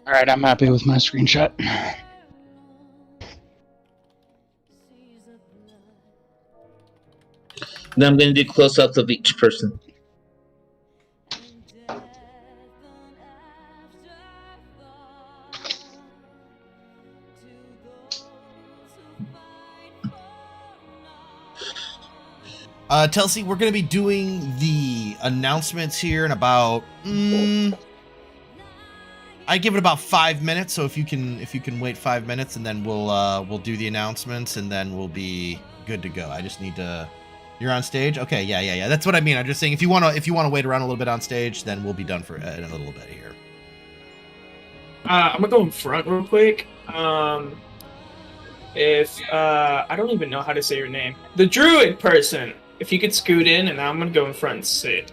All right, I'm happy with my screenshot. Then I'm gonna do close-ups of each person. Telsey, we're going to be doing the announcements here in about I give it about 5 minutes, so if you can wait 5 minutes, and then we'll do the announcements, and then we'll be good to go. I just need to. You're on stage? Okay, yeah. That's what I mean. I'm just saying if you want to wait around a little bit on stage, then we'll be done for in a little bit here. I'm gonna go in front real quick. If I don't even know how to say your name, the druid person. If you could scoot in, and I'm gonna go in front and sit.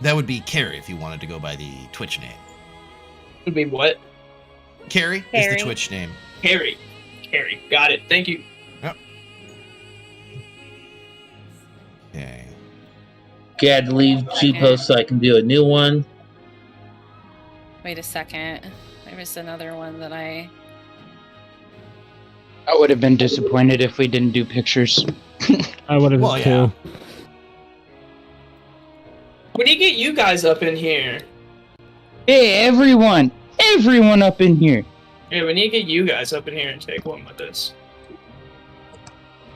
That would be Carrie if you wanted to go by the Twitch name. Would be what? Carrie is the Twitch name. Carrie. Got it. Thank you. Yep. Okay. Okay, I had to leave G-Post so I can do a new one. Wait a second. There was another one that I would have been disappointed if we didn't do pictures. I would have too. We need to get you guys up in here. Hey, everyone up in here. Yeah, we need to get you guys up in here and take one with us.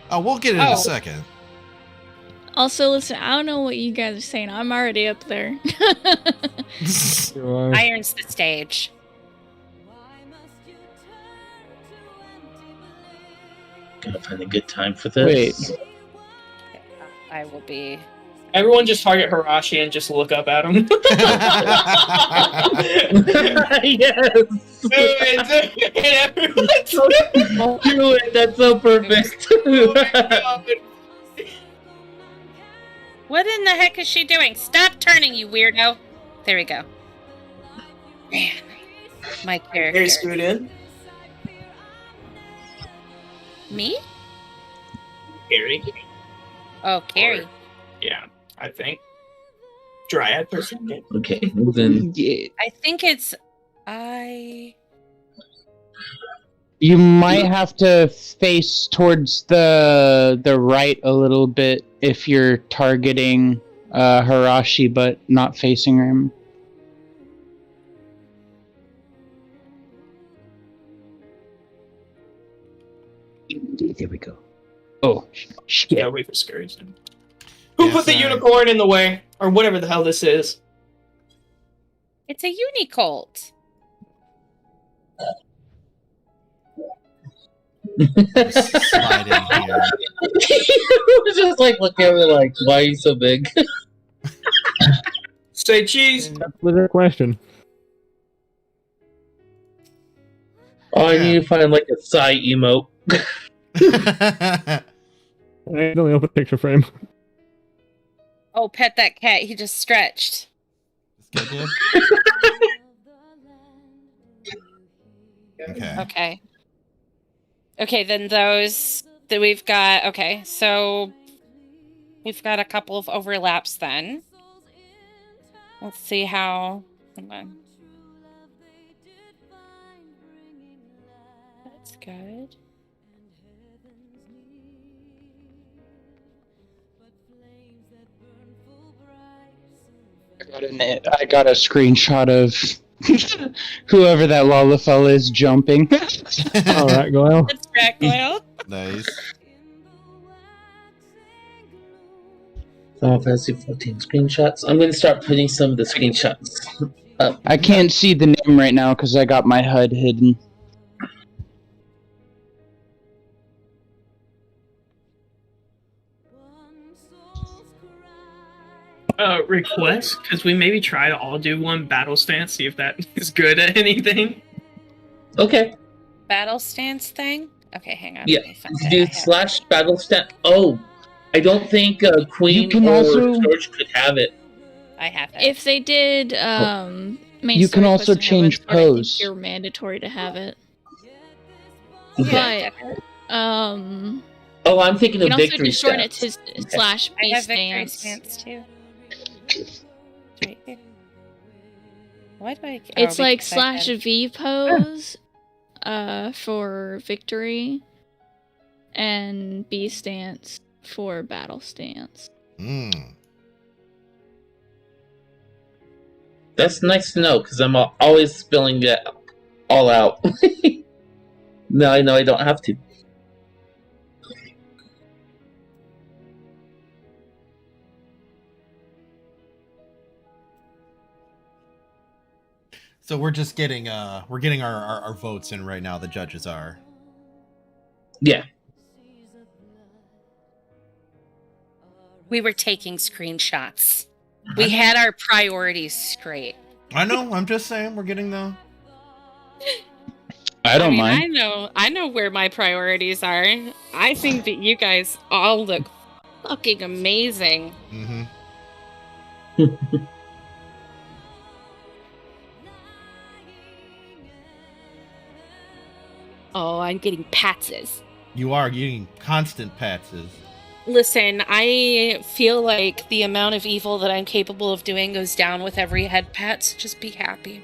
Oh, we'll get it in a second. Also, listen, I don't know what you guys are saying. I'm already up there. Iron's the stage. Gotta find a good time for this. Wait. I will be. Everyone just target Harashi and just look up at him. Yes! Do it! That's so perfect! What in the heck is she doing? Stop turning, you weirdo! There we go. Man. My character. Very screwed in. Me? Carrie. Oh, Carrie. Yeah, I think. Dryad person. Okay, then. I think it's I You might have to face towards the right a little bit if you're targeting Harashi, but not facing him. There we go. Oh, shit. Yeah, we discouraged him. Who put the unicorn in the way? Or whatever the hell this is. It's a Unicult. Slide in here. Just like looking at me like, why are you so big? Say cheese. That's a legit question. Oh, I need to find like a Psy emote. I only open picture frame. Oh, pet that cat. He just stretched. Okay. Okay. Okay, then those that we've got. Okay, so we've got a couple of overlaps then. Let's see how. Hold on. That's good. I got a screenshot of whoever that Lalafell is jumping. Alright, Goyle. That's correct, Goyle. Nice. Final Fantasy 14 screenshots. I'm gonna start putting some of the screenshots up. I can't see the name right now because I got my HUD hidden. Request, because we maybe try to all do one battle stance, see if that is good at anything. Okay. Battle stance thing? Okay, hang on. Yeah. Let me find Do it. slash battle stat. Oh, I don't think Queen can or also- George could have it. I have it. If they did, main You can story also quest and change Heaven's Word, I think pose. you're mandatory to have it. Okay. But, Oh, I'm thinking you of can also victory just shorten it stats. to slash I B have victory stance. stance too. Right here. Why do I? It's like because I slash have- V pose, for victory, and B stance for battle stance. That's nice to know because I'm always spilling it all out. Now I know I don't have to. So we're just getting our votes in right now. The judges are. Yeah. We were taking screenshots. We had our priorities straight. I know. I'm just saying we're getting the. I don't mind. I know where my priorities are. I think that you guys all look fucking amazing. Mm-hmm. Oh, I'm getting patses. You are getting constant patses. Listen, I feel like the amount of evil that I'm capable of doing goes down with every head pat, so just be happy.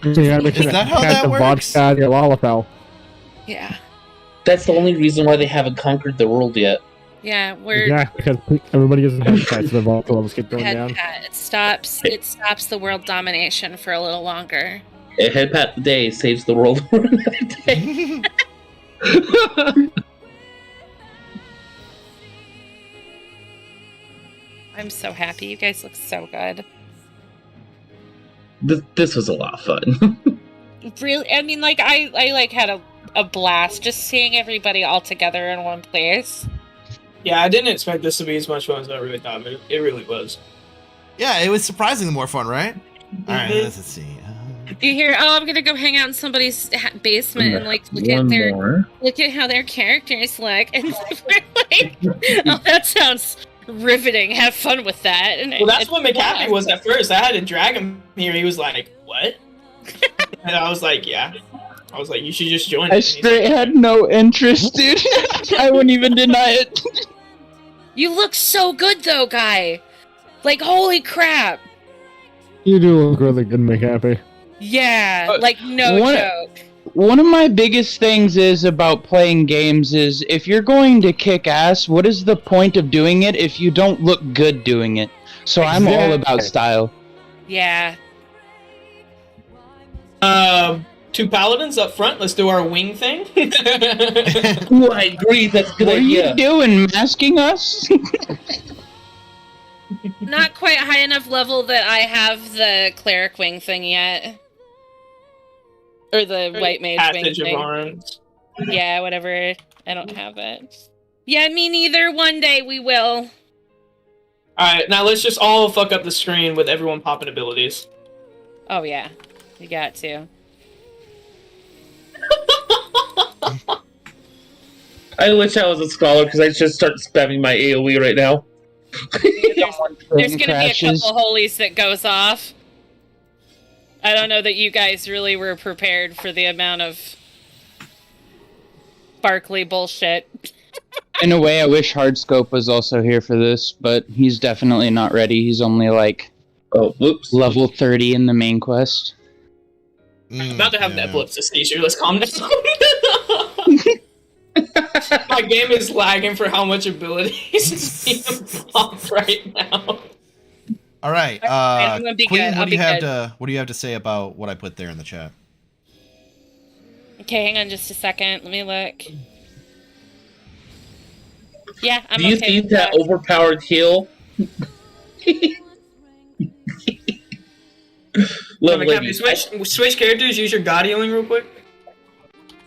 So you gotta make sure Is that how catch that the works? vodka out of your Lalafell. Yeah. That's the only reason why they haven't conquered the world yet. Yeah, we're Yeah, because everybody gets head pats, so the vodka levels keep going head down. pat. It stops the world domination for a little longer. A head pat a day saves the world for another day. I'm so happy. You guys look so good. This was a lot of fun. Really, I mean, like I like had a blast just seeing everybody all together in one place. Yeah, I didn't expect this to be as much fun as I really thought, but it really was. Yeah, it was surprisingly more fun, right? All right, let's see. You hear? Oh, I'm gonna go hang out in somebody's basement and like look at how their characters look, and we're like, oh, that sounds riveting. Have fun with that. And Well, that's what McAfee was at first. I had to drag him here. He was like, "What?" And I was like, "Yeah." I was like, "You should just join." I us." And he's straight had no interest, dude. I wouldn't even deny it. You look so good though, guy. Like, holy crap. You do look really good, McHappy. Yeah, like no What- joke. one of my biggest things is about playing games is if you're going to kick ass, what is the point of doing it if you don't look good doing it? So I'm all about style. Yeah. 2 paladins up front. Let's do our wing thing. Ooh, I agree. That's a good What idea. are you doing, masking us? Not quite high enough level that I have the cleric wing thing yet. Or the white mage wing Passage of thing. arms. Yeah, whatever. I don't have it. Yeah, me neither. One day we will. Alright, now let's just all fuck up the screen with everyone popping abilities. Oh yeah, you got to. I wish I was a scholar because I should start spamming my AoE right now. There's gonna be a couple holies that goes off. I don't know that you guys really were prepared for the amount of sparkly bullshit. In a way, I wish Hardscope was also here for this, but he's definitely not ready. He's only like level 30 in the main quest. I'm about to have an epileptic seizure. Let's calm down. My game is lagging for how much abilities is being popped right now. All right, I'm gonna be Queen, good. I'll what do you be have good. what do you have to say about what I put there in the chat? Okay, hang on just a second. Let me look. Yeah, I'm Do you okay think with that overpowered heal? Can we switch characters? Use your god healing real quick.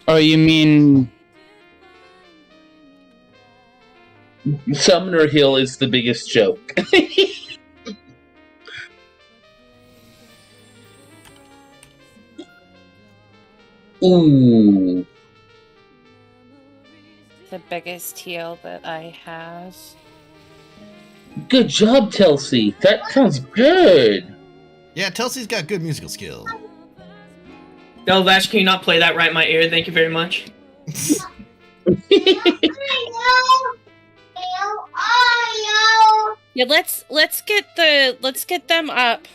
Oh, you mean... Summoner heal is the biggest joke. Ooh. the biggest heal that I have. Good job, Telsey. That sounds good. Yeah, Telsey's got good musical skill. Delvash, can you not play that right in my ear? Thank you very much. Yeah, let's get them up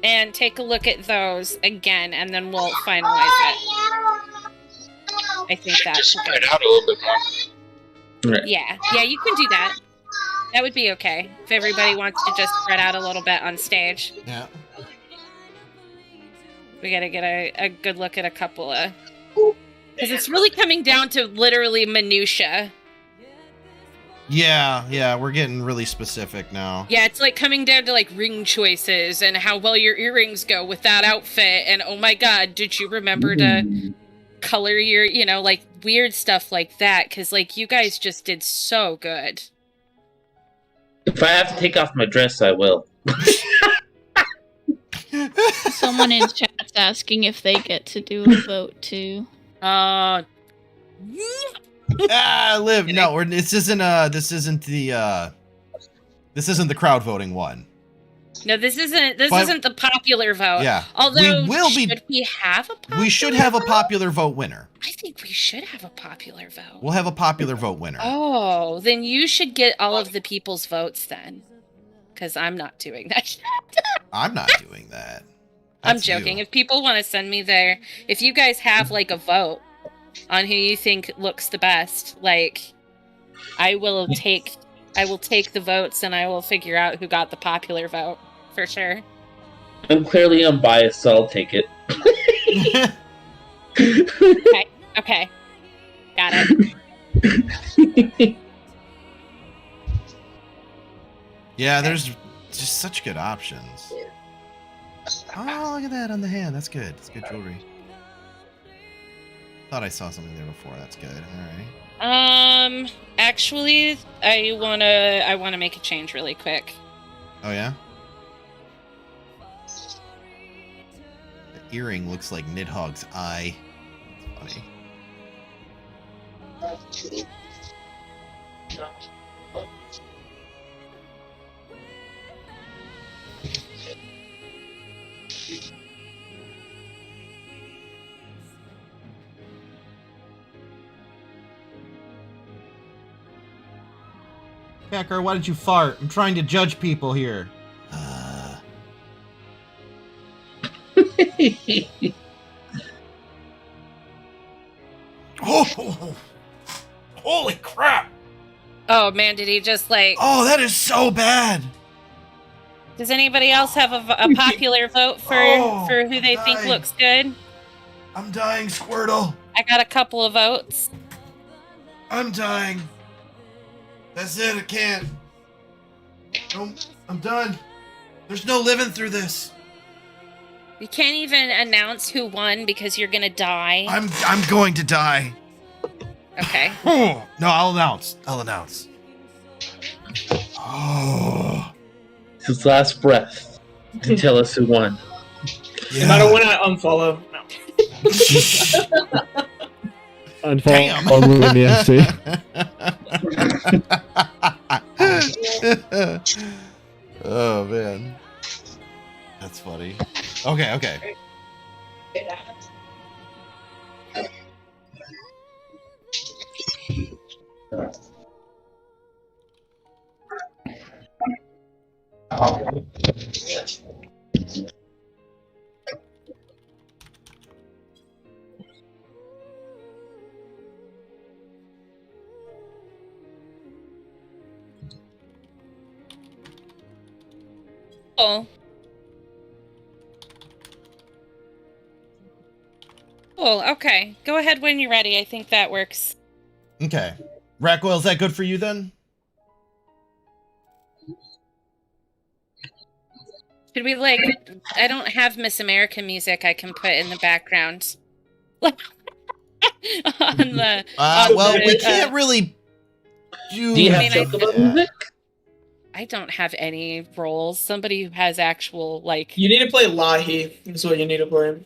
and take a look at those again, and then we'll finalize it. I think that's just spread out a little bit more. Right. Yeah, you can do that. That would be okay if everybody wants to just spread out a little bit on stage. Yeah. We gotta get a good look at a couple of... Because it's really coming down to literally minutia. Yeah, we're getting really specific now. Yeah, it's like coming down to like ring choices and how well your earrings go with that outfit. And oh my god, did you remember to color your, like weird stuff like that? Because like you guys just did so good. If I have to take off my dress, I will. Someone in chat's asking if they get to do a vote too. Liv, no, this isn't the crowd voting one. No, this isn't the popular vote. Yeah, Although we should have a popular vote winner. I think we should have a popular vote. We'll have a popular vote winner. Oh, then you should get all of the people's votes then. Because I'm not doing that. I'm not doing that. I'm joking. You. If people want to send me if you guys have like a vote on who you think looks the best, like I will take the votes and I will figure out who got the popular vote for sure. I'm clearly unbiased, so I'll take it. Okay. Got it. Yeah, there's just such good options. Oh, look at that on the hand. That's good. It's good jewelry. Thought I saw something there before. That's good. All right. Actually, I wanna make a change really quick. Oh yeah. The earring looks like Nidhogg's eye. That's funny. Becker, why did you fart? I'm trying to judge people here. Oh, holy crap! Oh man, did he just like? Oh, that is so bad. Does anybody else have a popular vote for who they think looks good? I'm dying, Squirtle. I got a couple of votes. I'm dying. That's it. I can't. No, I'm done. There's no living through this. You can't even announce who won because you're gonna die. I'm going to die. Okay. No, I'll announce. Oh. His last breath to tell us who won. No matter when I unfollow. No. Unfollow or ruin the MC. Oh man, that's funny. Okay. Cool, okay. Go ahead when you're ready. I think that works. Okay. Rackwell, is that good for you then? Should we like... I don't have Miss America music I can put in the background. We can't really do... Do you have chocobo music? I don't have any roles. Somebody who has actual, like... You need to play Lahi. That's what you need to play.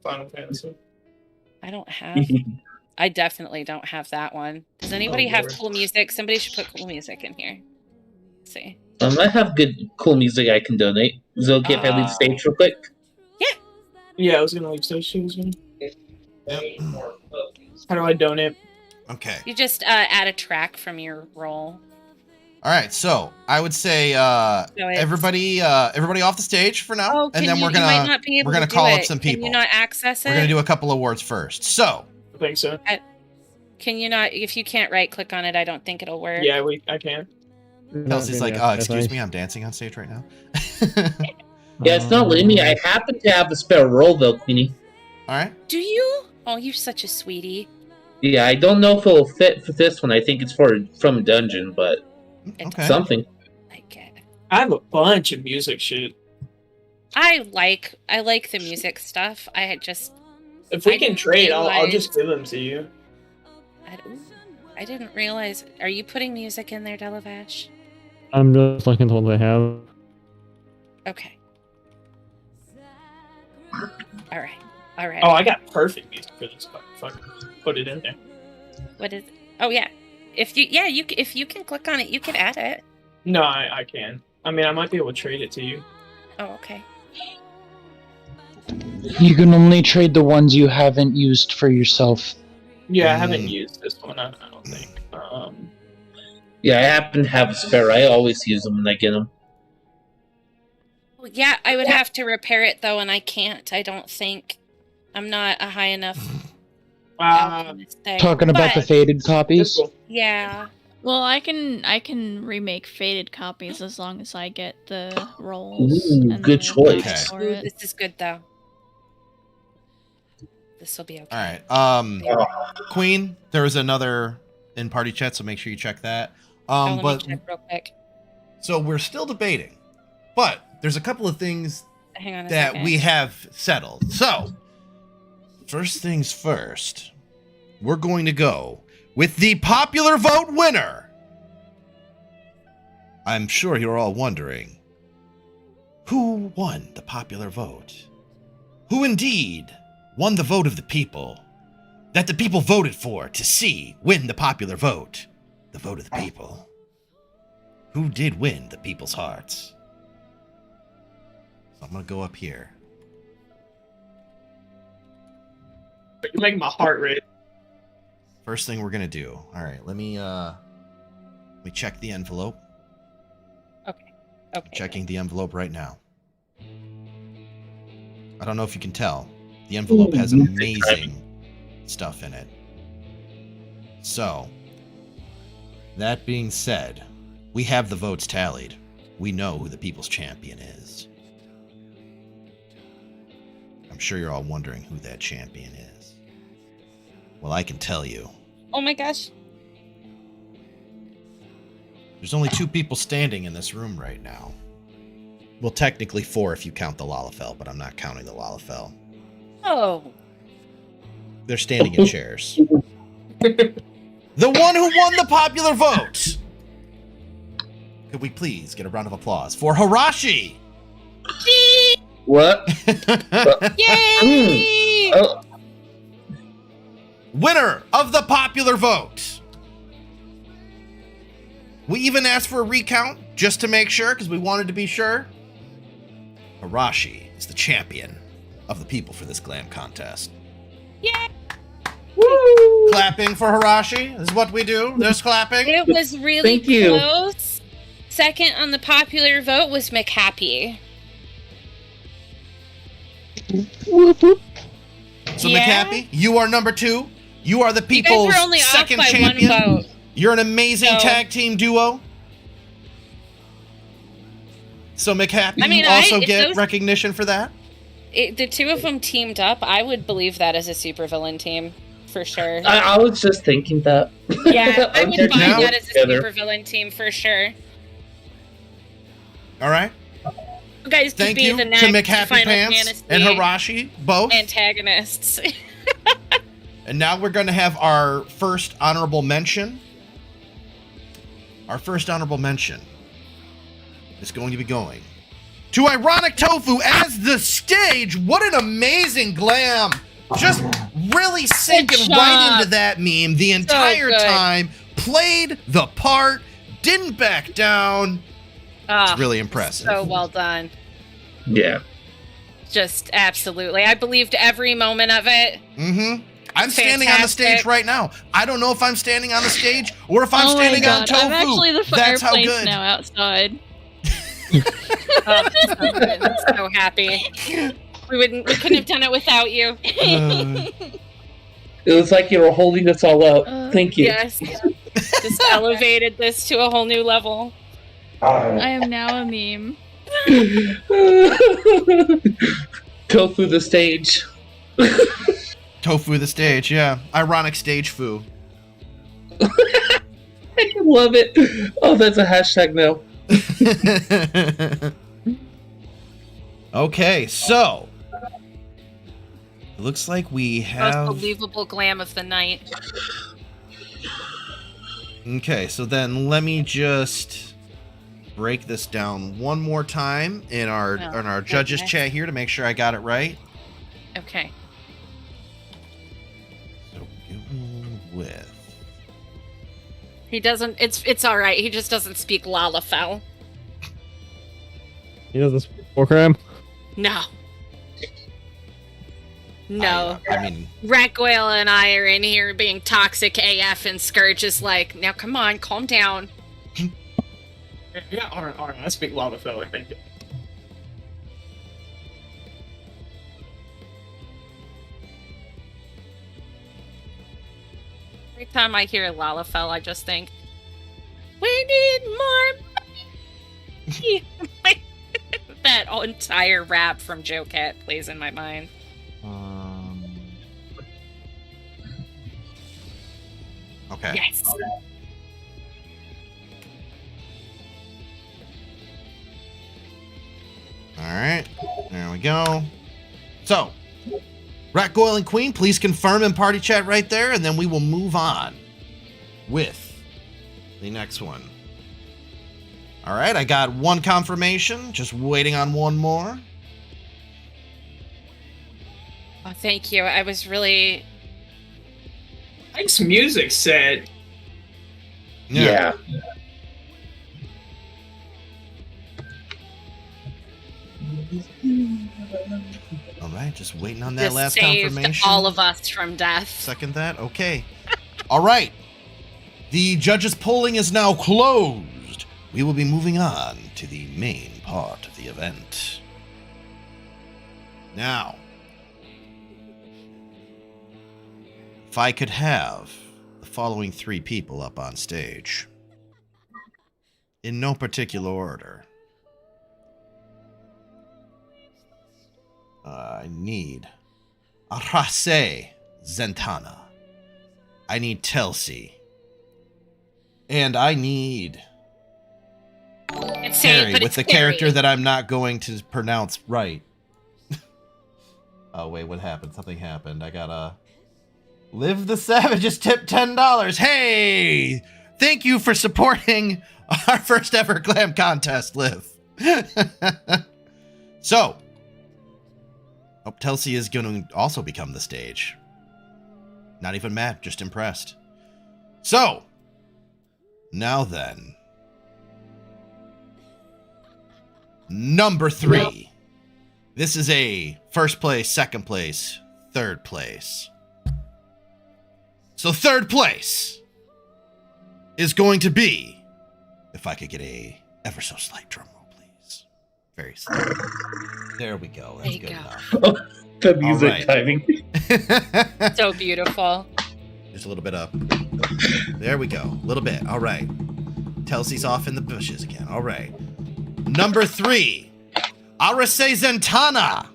Final Fantasy. I don't have... I definitely don't have that one. Does anybody have cool music? Somebody should put cool music in here. Let's see. I have good, cool music I can donate. Is it okay if I leave the stage real quick? Yeah, I was gonna leave stage too. How do I donate? Okay. You just add a track from your role. All right, so I would say everybody off the stage for now, Oh, and then we're gonna call up some people. Can you not access it? We're gonna do a couple awards first. So I think so. Can you not? If you can't right click on it, I don't think it'll work. Yeah, I can. Kelsey's like, excuse me, I'm dancing on stage right now. Yeah, it's not letting me. I happen to have a spare role though, Queenie. All right. Do you? Oh, you're such a sweetie. Yeah, I don't know if it'll fit for this one. I think it's from a dungeon, but something. I have a bunch of music shit. I like the music stuff. If we can trade, I'll just give them to you. I didn't realize. Are you putting music in there, Delavash? I'm just looking at what they have. Okay. All right. Oh, I got perfect music for this. Fuck. Put it in there. What is? Oh yeah. If you can click on it, you can add it. No, I can. I mean, I might be able to trade it to you. Oh, okay. You can only trade the ones you haven't used for yourself. Yeah, I haven't used this one. I don't think. Yeah, I happen to have a spare. I always use them when I get them. Well, yeah, I would have to repair it though, and I can't. I don't think I'm not a high enough. Talking about the faded copies. Yeah. Well, I can remake faded copies as long as I get the rolls. Ooh, and good the choice. copies for Ooh, it. this is good though. This will be okay. All right. Queen, there was another in party chat, so make sure you check that. Let me check real quick. So we're still debating, but there's a couple of things Hang on a that second. we have settled. So, first things first, we're going to go with the popular vote winner. I'm sure you're all wondering, who won the popular vote? Who indeed won the vote of the people? That the people voted for to see win the popular vote. The vote of the people. Who did win the people's hearts? So I'm going to go up here. You're making my heart rate. First thing we're going to do. All right, let me check the envelope. Okay. Checking the envelope right now. I don't know if you can tell. The envelope has amazing stuff in it. So, that being said, we have the votes tallied. We know who the people's champion is. I'm sure you're all wondering who that champion is. Well, I can tell you. Oh my gosh. There's only 2 people standing in this room right now. Well, technically 4 if you count the Lalafell, but I'm not counting the Lalafell. Oh. They're standing in chairs. The one who won the popular vote! Could we please get a round of applause for Hirashi? What? Yay! Oh. Winner of the popular vote. We even asked for a recount just to make sure, because we wanted to be sure. Hirashi is the champion of the people for this glam contest. Yeah. Woo! Clapping for Hirashi is what we do. There's clapping. It was really Thank you. close. Second on the popular vote was McHappy. So Yeah. McHappy, you are number 2. You are the You guys people's were only off second by champion. one vote. You're an amazing So- tag team duo. So McHappy, I mean, you also if get those- recognition for that. The 2 of them teamed up. I would believe that as a supervillain team for sure. I was just thinking that. Yeah, I I'm would here buy now. that as a Together. supervillain team for sure. All right. You guys could Thank be you the to next McHappy Final Pants Fantasy and Hirashi, both. antagonists. And now we're going to have our first honorable mention. Our first honorable mention is going to be going to Ironic Tofu as the stage. What an amazing glam. Just really sinking job. right into that meme the entire good. time. Played the part, didn't back down. Ah, It's really impressive. so well done. Yeah. Just absolutely. I believed every moment of it. Mm-hmm. I'm standing on the stage Fantastic. right now. I don't know if I'm standing on the stage or if I'm Oh my standing on God, Tofu. I'm actually the That's how fireplace good. now outside. Oh, so good. I'm so happy. We couldn't have done it without you. It was like you were holding us all up. Thank you. Yes. Just elevated this to a whole new level. I am now a meme. Tofu the stage. Tofu the stage, yeah. Ironic stage foo. I love it. Oh, that's a hashtag now. Okay, so it looks like we Most have. believable glam of the night. Okay, so then let me just break this down one more time in our judges goodness. chat here to make sure I got it right. Okay. So beginning with He doesn't. It's all right. He just doesn't speak Lalafell. He doesn't speak Warcram. No. No. I mean, Ratgoyle and I are in here being toxic AF, and Scourge is like, now come on, calm down. Yeah, all right. I speak Lalafell, I think. Every time I hear Lalafell, I just think, we need more money. That entire rap from Joe Cat plays in my mind. Okay. Yes. Alright, there we go. So, Ratgoyle and Queen, please confirm in party chat right there, and then we will move on with the next one. Alright, I got one confirmation, just waiting on one more. Oh, thank you. I was really... Nice music set. Yeah. Alright, just waiting on that This last saved confirmation. all of us from death. Second that? Okay. Alright. The judges' polling is now closed. We will be moving on to the main part of the event. Now, if I could have the following 3 people up on stage. In no particular order. I need Arase Zentana. I need Telsi. And I need Terry with the character that I'm not going to pronounce right. Oh, wait, what happened? Something happened. I gotta... Live the Savage just tipped $10. Hey! Thank you for supporting our first ever glam contest, Liv. So, Telsi is going to also become the stage. Not even mad, just impressed. So, now then. Number 3. This is a first place, second place, third place. So third place is going to be, if I could get a ever so slight drum roll, please. Very slight. There we go. That's good enough. The music timing. So beautiful. Just a little bit up. There we go. A little bit. All right. Telsi's off in the bushes again. All right. Number 3, Arase Zentana.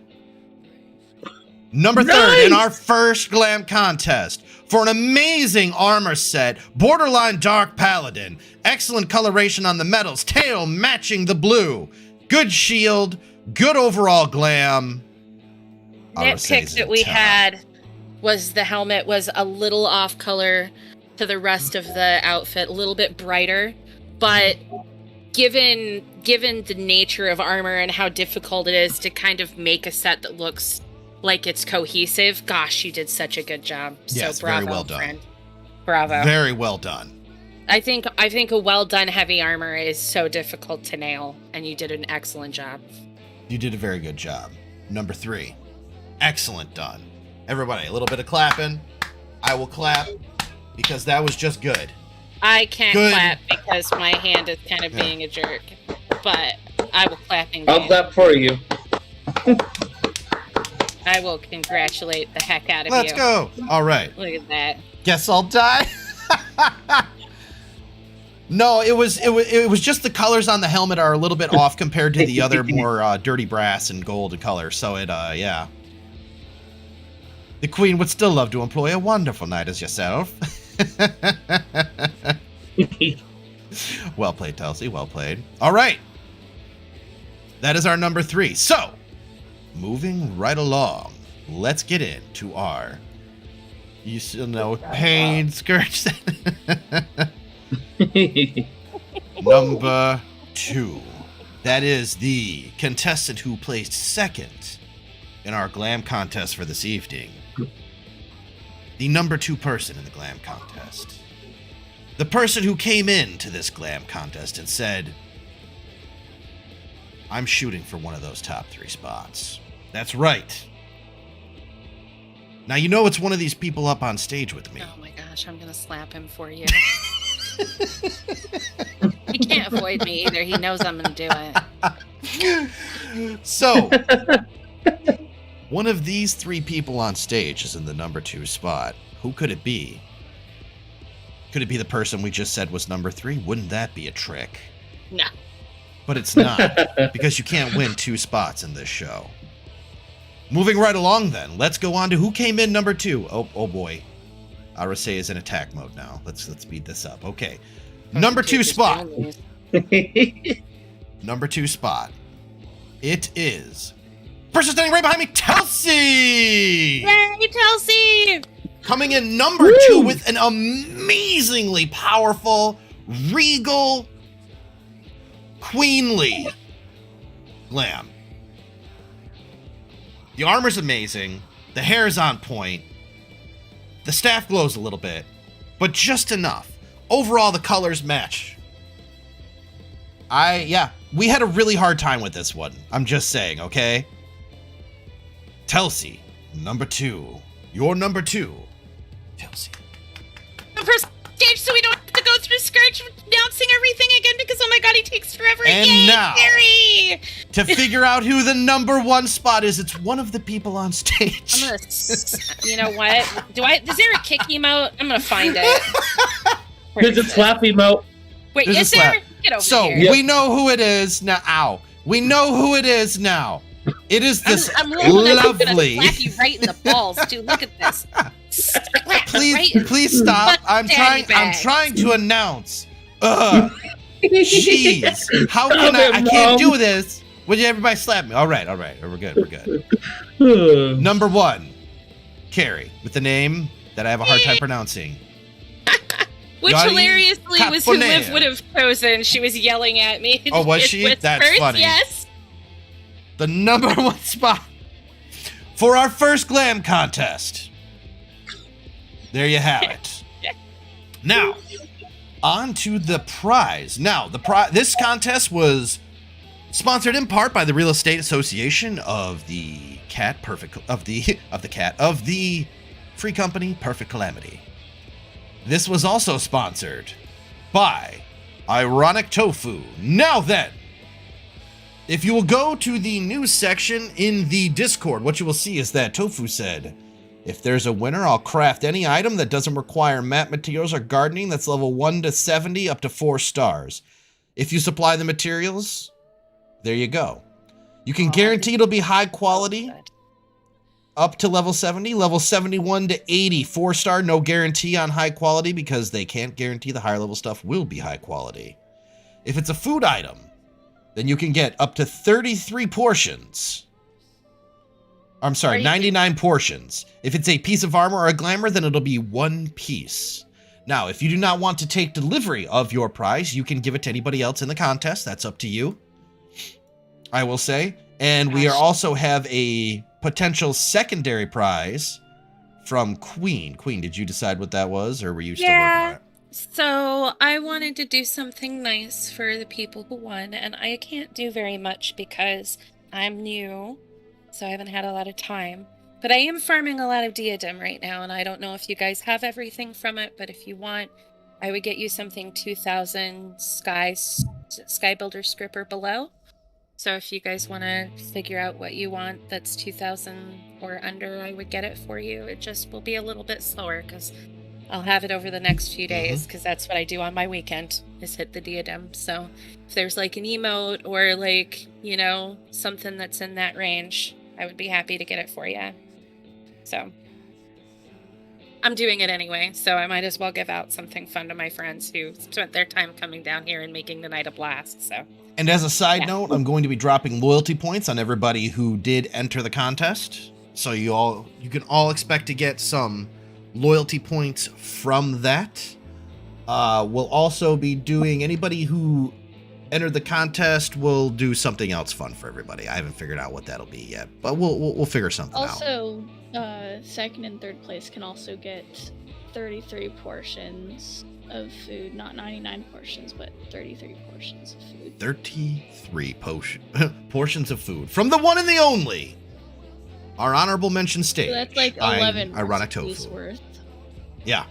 Number 3rd in our first glam contest for an amazing armor set, borderline dark paladin, excellent coloration on the metals, tail matching the blue, good shield, good overall glam. Nitpick that we had was the helmet was a little off color to the rest of the outfit, a little bit brighter, but given the nature of armor and how difficult it is to kind of make a set that looks like it's cohesive, gosh, you did such a good job. Yes, so bravo, very well done. friend. Bravo. Very well done. I think a well done heavy armor is so difficult to nail, and you did an excellent job. You did a very good job. Number 3, excellent done. Everybody, a little bit of clapping. I will clap because that was just good. I can't clap because my hand is kind of being a jerk, but I will clap in I'll clap for you. I will congratulate the heck out of Let's you. go. All right. Look at that. Guess I'll die. No, it was just the colors on the helmet are a little bit off compared to the other more dirty brass and gold color. So it yeah. The Queen would still love to employ a wonderful knight as yourself. Well played, Telsi. Well played. All right. That is our number 3. So, moving right along, let's get into our, you still know, pain scourge. Number 2. That is the contestant who placed second in our glam contest for this evening. The number 2 person in the glam contest. The person who came into this glam contest and said, I'm shooting for one of those top 3 spots. That's right. Now you know it's one of these people up on stage with me. Oh my gosh, I'm gonna slap him for you. He can't avoid me either. He knows I'm gonna do it. So, one of these 3 people on stage is in the number 2 spot. Who could it be? Could it be the person we just said was number 3? Wouldn't that be a trick? No. But it's not, because you can't win 2 spots in this show. Moving right along then, let's go on to who came in number 2. Oh boy. Arase is in attack mode now. Let's speed this up. Okay. Number 2 spot. Number 2 spot. It is person standing right behind me, Telsi! Yay, Telsi! Coming in number 2 with an amazingly powerful, regal, queenly glam. The armor's amazing. The hair's on point. The staff glows a little bit, but just enough. Overall, the colors match. We had a really hard time with this one. I'm just saying, okay? Telsi, number 2. You're number 2. Telsi. First stage so we don't have to go through Scourge announcing everything again because, oh my god, he takes forever. And Yay, now, Gary! to figure out who the number one spot is, it's one of the people on stage. I'm gonna, you know what? Is there a kick emote? I'm gonna find it. There's a slap emote. Wait, There's a is there? slap. Get over So, here. we know who it is now. Ow. We know who it is now. It is this I'm rolling up, I'm gonna lovely... slap you right in the balls, dude. Look at this. Slap Please, right please stop. I'm trying to announce. Jeez. How can I can't do this. Would you everybody slap me? All right. We're good. Number one, Carrie, with the name that I have a hard time pronouncing. Which Yari hilariously was who Caponea. Liv would have chosen. She was yelling at me. Oh, was It she? was That's first, funny. Yes. The number one spot for our first glam contest. There you have it. Now, on to the prize. Now, this contest was sponsored in part by the Real Estate Association of the free company Perfect Calamity. This was also sponsored by Ironic Tofu. Now then, if you will go to the news section in the Discord, what you will see is that Tofu said, if there's a winner, I'll craft any item that doesn't require mat materials or gardening that's level 1 to 70 up to 4 stars. If you supply the materials, there you go. You can guarantee it'll be high quality up to level 70, level 71 to 80, 4-star, no guarantee on high quality because they can't guarantee the higher level stuff will be high quality. If it's a food item, then you can get up to 33 portions. I'm sorry, 99 portions. If it's a piece of armor or a glamour, then it'll be 1 piece. Now, if you do not want to take delivery of your prize, you can give it to anybody else in the contest. That's up to you, I will say. And we also have a potential secondary prize from Queen. Queen, did you decide what that was, or were you still working on it? So I wanted to do something nice for the people who won, and I can't do very much because I'm new, so I haven't had a lot of time. But I am farming a lot of diadem right now, and I don't know if you guys have everything from it, but if you want, I would get you something 2000 Sky Builder script or below. So if you guys want to figure out what you want that's 2000 or under, I would get it for you. It just will be a little bit slower because I'll have it over the next few days because that's what I do on my weekend is hit the diadem. So if there's like an emote or like, you know, something that's in that range, I would be happy to get it for you. So I'm doing it anyway, so I might as well give out something fun to my friends who spent their time coming down here and making the night a blast. So. And as a side note, I'm going to be dropping loyalty points on everybody who did enter the contest. So you can all expect to get some loyalty points from that. We'll also be doing, anybody who entered the contest will do something else fun for everybody. I haven't figured out what that'll be yet, but we'll figure something out. Also, second and third place can also get 33 portions of food, not 99 portions, but 33 portions of food. 33 portions of food from the one and the only, our honorable mention stage. So that's like 11 Ironic Tofu. Worth. Yeah.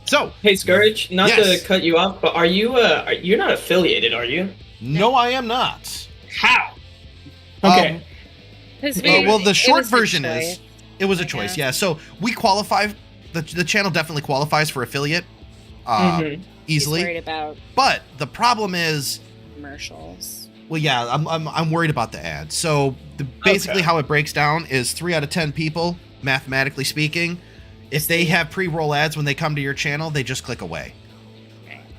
So, hey Scourge, not yes. to cut you off, but you're not affiliated, are you? No, I am not. How? Okay. Well, the short version is, it was a choice, yeah. So we qualify, the channel definitely qualifies for affiliate easily. He's worried about but the problem is commercials. Well, yeah, I'm worried about the ads. So basically how it breaks down is 3 out of 10 people, mathematically speaking, if they have pre-roll ads when they come to your channel, they just click away.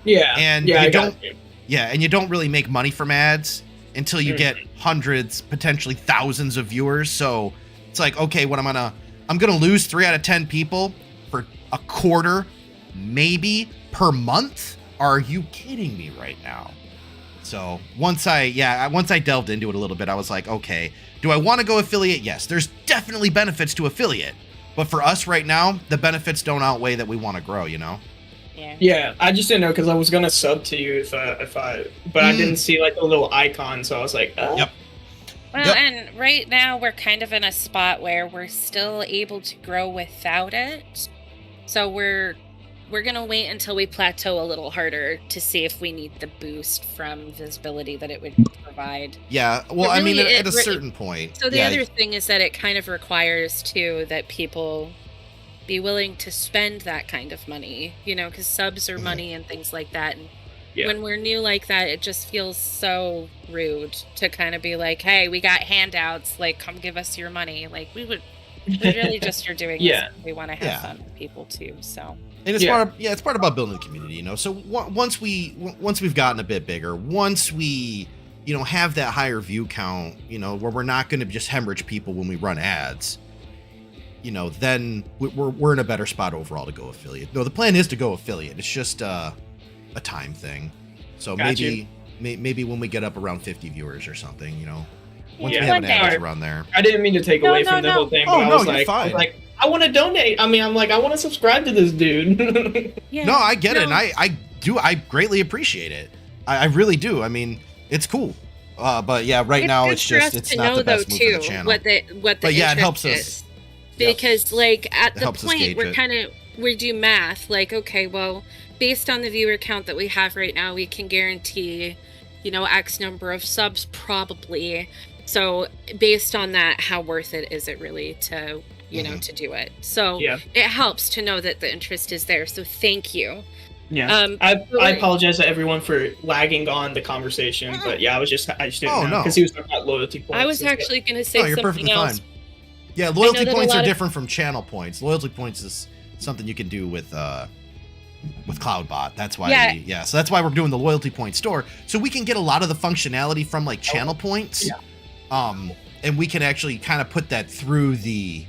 Yeah. And yeah, you don't really make money from ads until you get hundreds, potentially thousands of viewers. So it's like, okay, I'm gonna lose 3 out of 10 people for a quarter, maybe per month. Are you kidding me right now? So once I delved into it a little bit, I was like, okay, do I want to go affiliate? Yes, there's definitely benefits to affiliate, but for us right now, the benefits don't outweigh that we want to grow, you know? Yeah, I just didn't know because I was gonna sub to you but I didn't see like a little icon, so I was like, Yep. Well, and right now we're kind of in a spot where we're still able to grow without it. So we're we're gonna wait until we plateau a little harder to see if we need the boost from visibility that it would provide. Yeah, well, But I mean, really, at a certain point. So the yeah, other thing is that it kind of requires too that people be willing to spend that kind of money, you know, because subs are money and things like that. And when we're new like that, it just feels so rude to kind of be like, hey, we got handouts, like, come give us your money. Like, we really just are doing this. We want to have fun with people too, so. And it's part of, it's part about building the community, you know. So once we've gotten a bit bigger, once we, you know, have that higher view count, you know, where we're not going to just hemorrhage people when we run ads, you know, then we're in a better spot overall to go affiliate. No, the plan is to go affiliate. It's just a time thing. So maybe when we get up around 50 viewers or something, you know, once we have an average around there. I didn't mean to take away from the whole thing, but I was like, I want to donate. I mean, I'm like, I want to subscribe to this dude. No, I get it. And I greatly appreciate it. I really do. I mean, it's cool. But yeah, right now it's not the best move for the channel. What the but yeah, it helps interest us. is. Because like at the helps us point gauge it. we do math, like, okay, well, based on the viewer count that we have right now, we can guarantee, you know, X number of subs probably. So based on that, how worth it is it really to, you know, to do it? So it helps to know that the interest is there. So thank you. Yeah. I apologize to everyone for lagging on the conversation, but yeah, I just didn't know because he was talking about loyalty points. I was actually going to say you're something perfectly else. fine. Yeah, loyalty points are different from channel points. Loyalty points is something you can do with CloudBot. That's why so that's why we're doing the loyalty point store. So we can get a lot of the functionality from like channel points. And we can actually kind of put that through the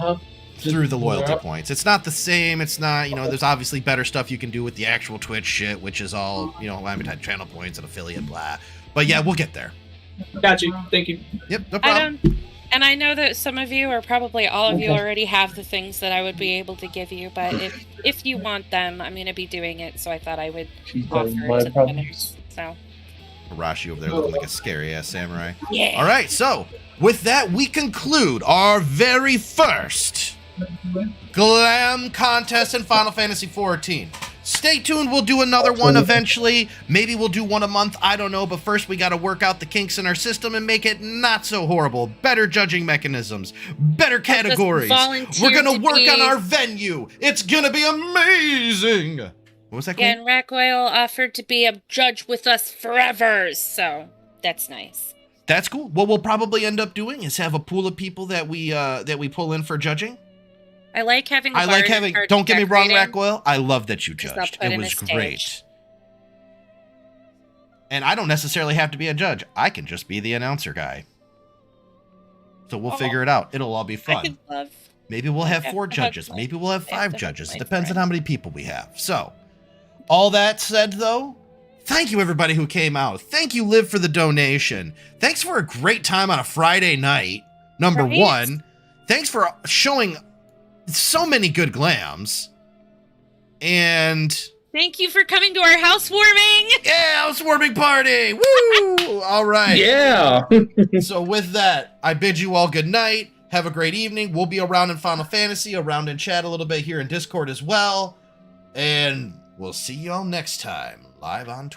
loyalty points. It's not the same. It's not, you know, there's obviously better stuff you can do with the actual Twitch shit, which is all, you know, limited channel points and affiliate blah. But yeah, we'll get there. Got you. Thank you. Yep, no problem. And I know that some of you, or probably all of you, already have the things that I would be able to give you, but if you want them, I'm going to be doing it, so I thought I would offer to the winners. So. Arashi over there looking like a scary-ass samurai. Yeah. All right, so with that, we conclude our very first Glam contest in Final Fantasy XIV. Stay tuned, we'll do another one eventually. Maybe we'll do one a month, I don't know, but first we gotta work out the kinks in our system and make it not so horrible. Better judging mechanisms, better categories. We're gonna work on our venue. It's gonna be amazing. What was that called? And Rakoil offered to be a judge with us forever, so that's nice. That's cool. What we'll probably end up doing is have a pool of people that we pull in for judging. I like having. Don't get me wrong, Rakoil. I love that you judged. It was great. And I don't necessarily have to be a judge. I can just be the announcer guy. So we'll figure it out. It'll all be fun. Maybe we'll have 4 judges. Maybe we'll have 5 judges. It depends on how many people we have. So, all that said, though, thank you everybody who came out. Thank you, Liv, for the donation. Thanks for a great time on a Friday night. Number 1. Thanks for showing so many good glams. And thank you for coming to our housewarming. Yeah, housewarming party. Woo! All right. Yeah. So with that, I bid you all good night. Have a great evening. We'll be around in Final Fantasy, around in chat a little bit here in Discord as well. And we'll see you all next time, live on Twitch.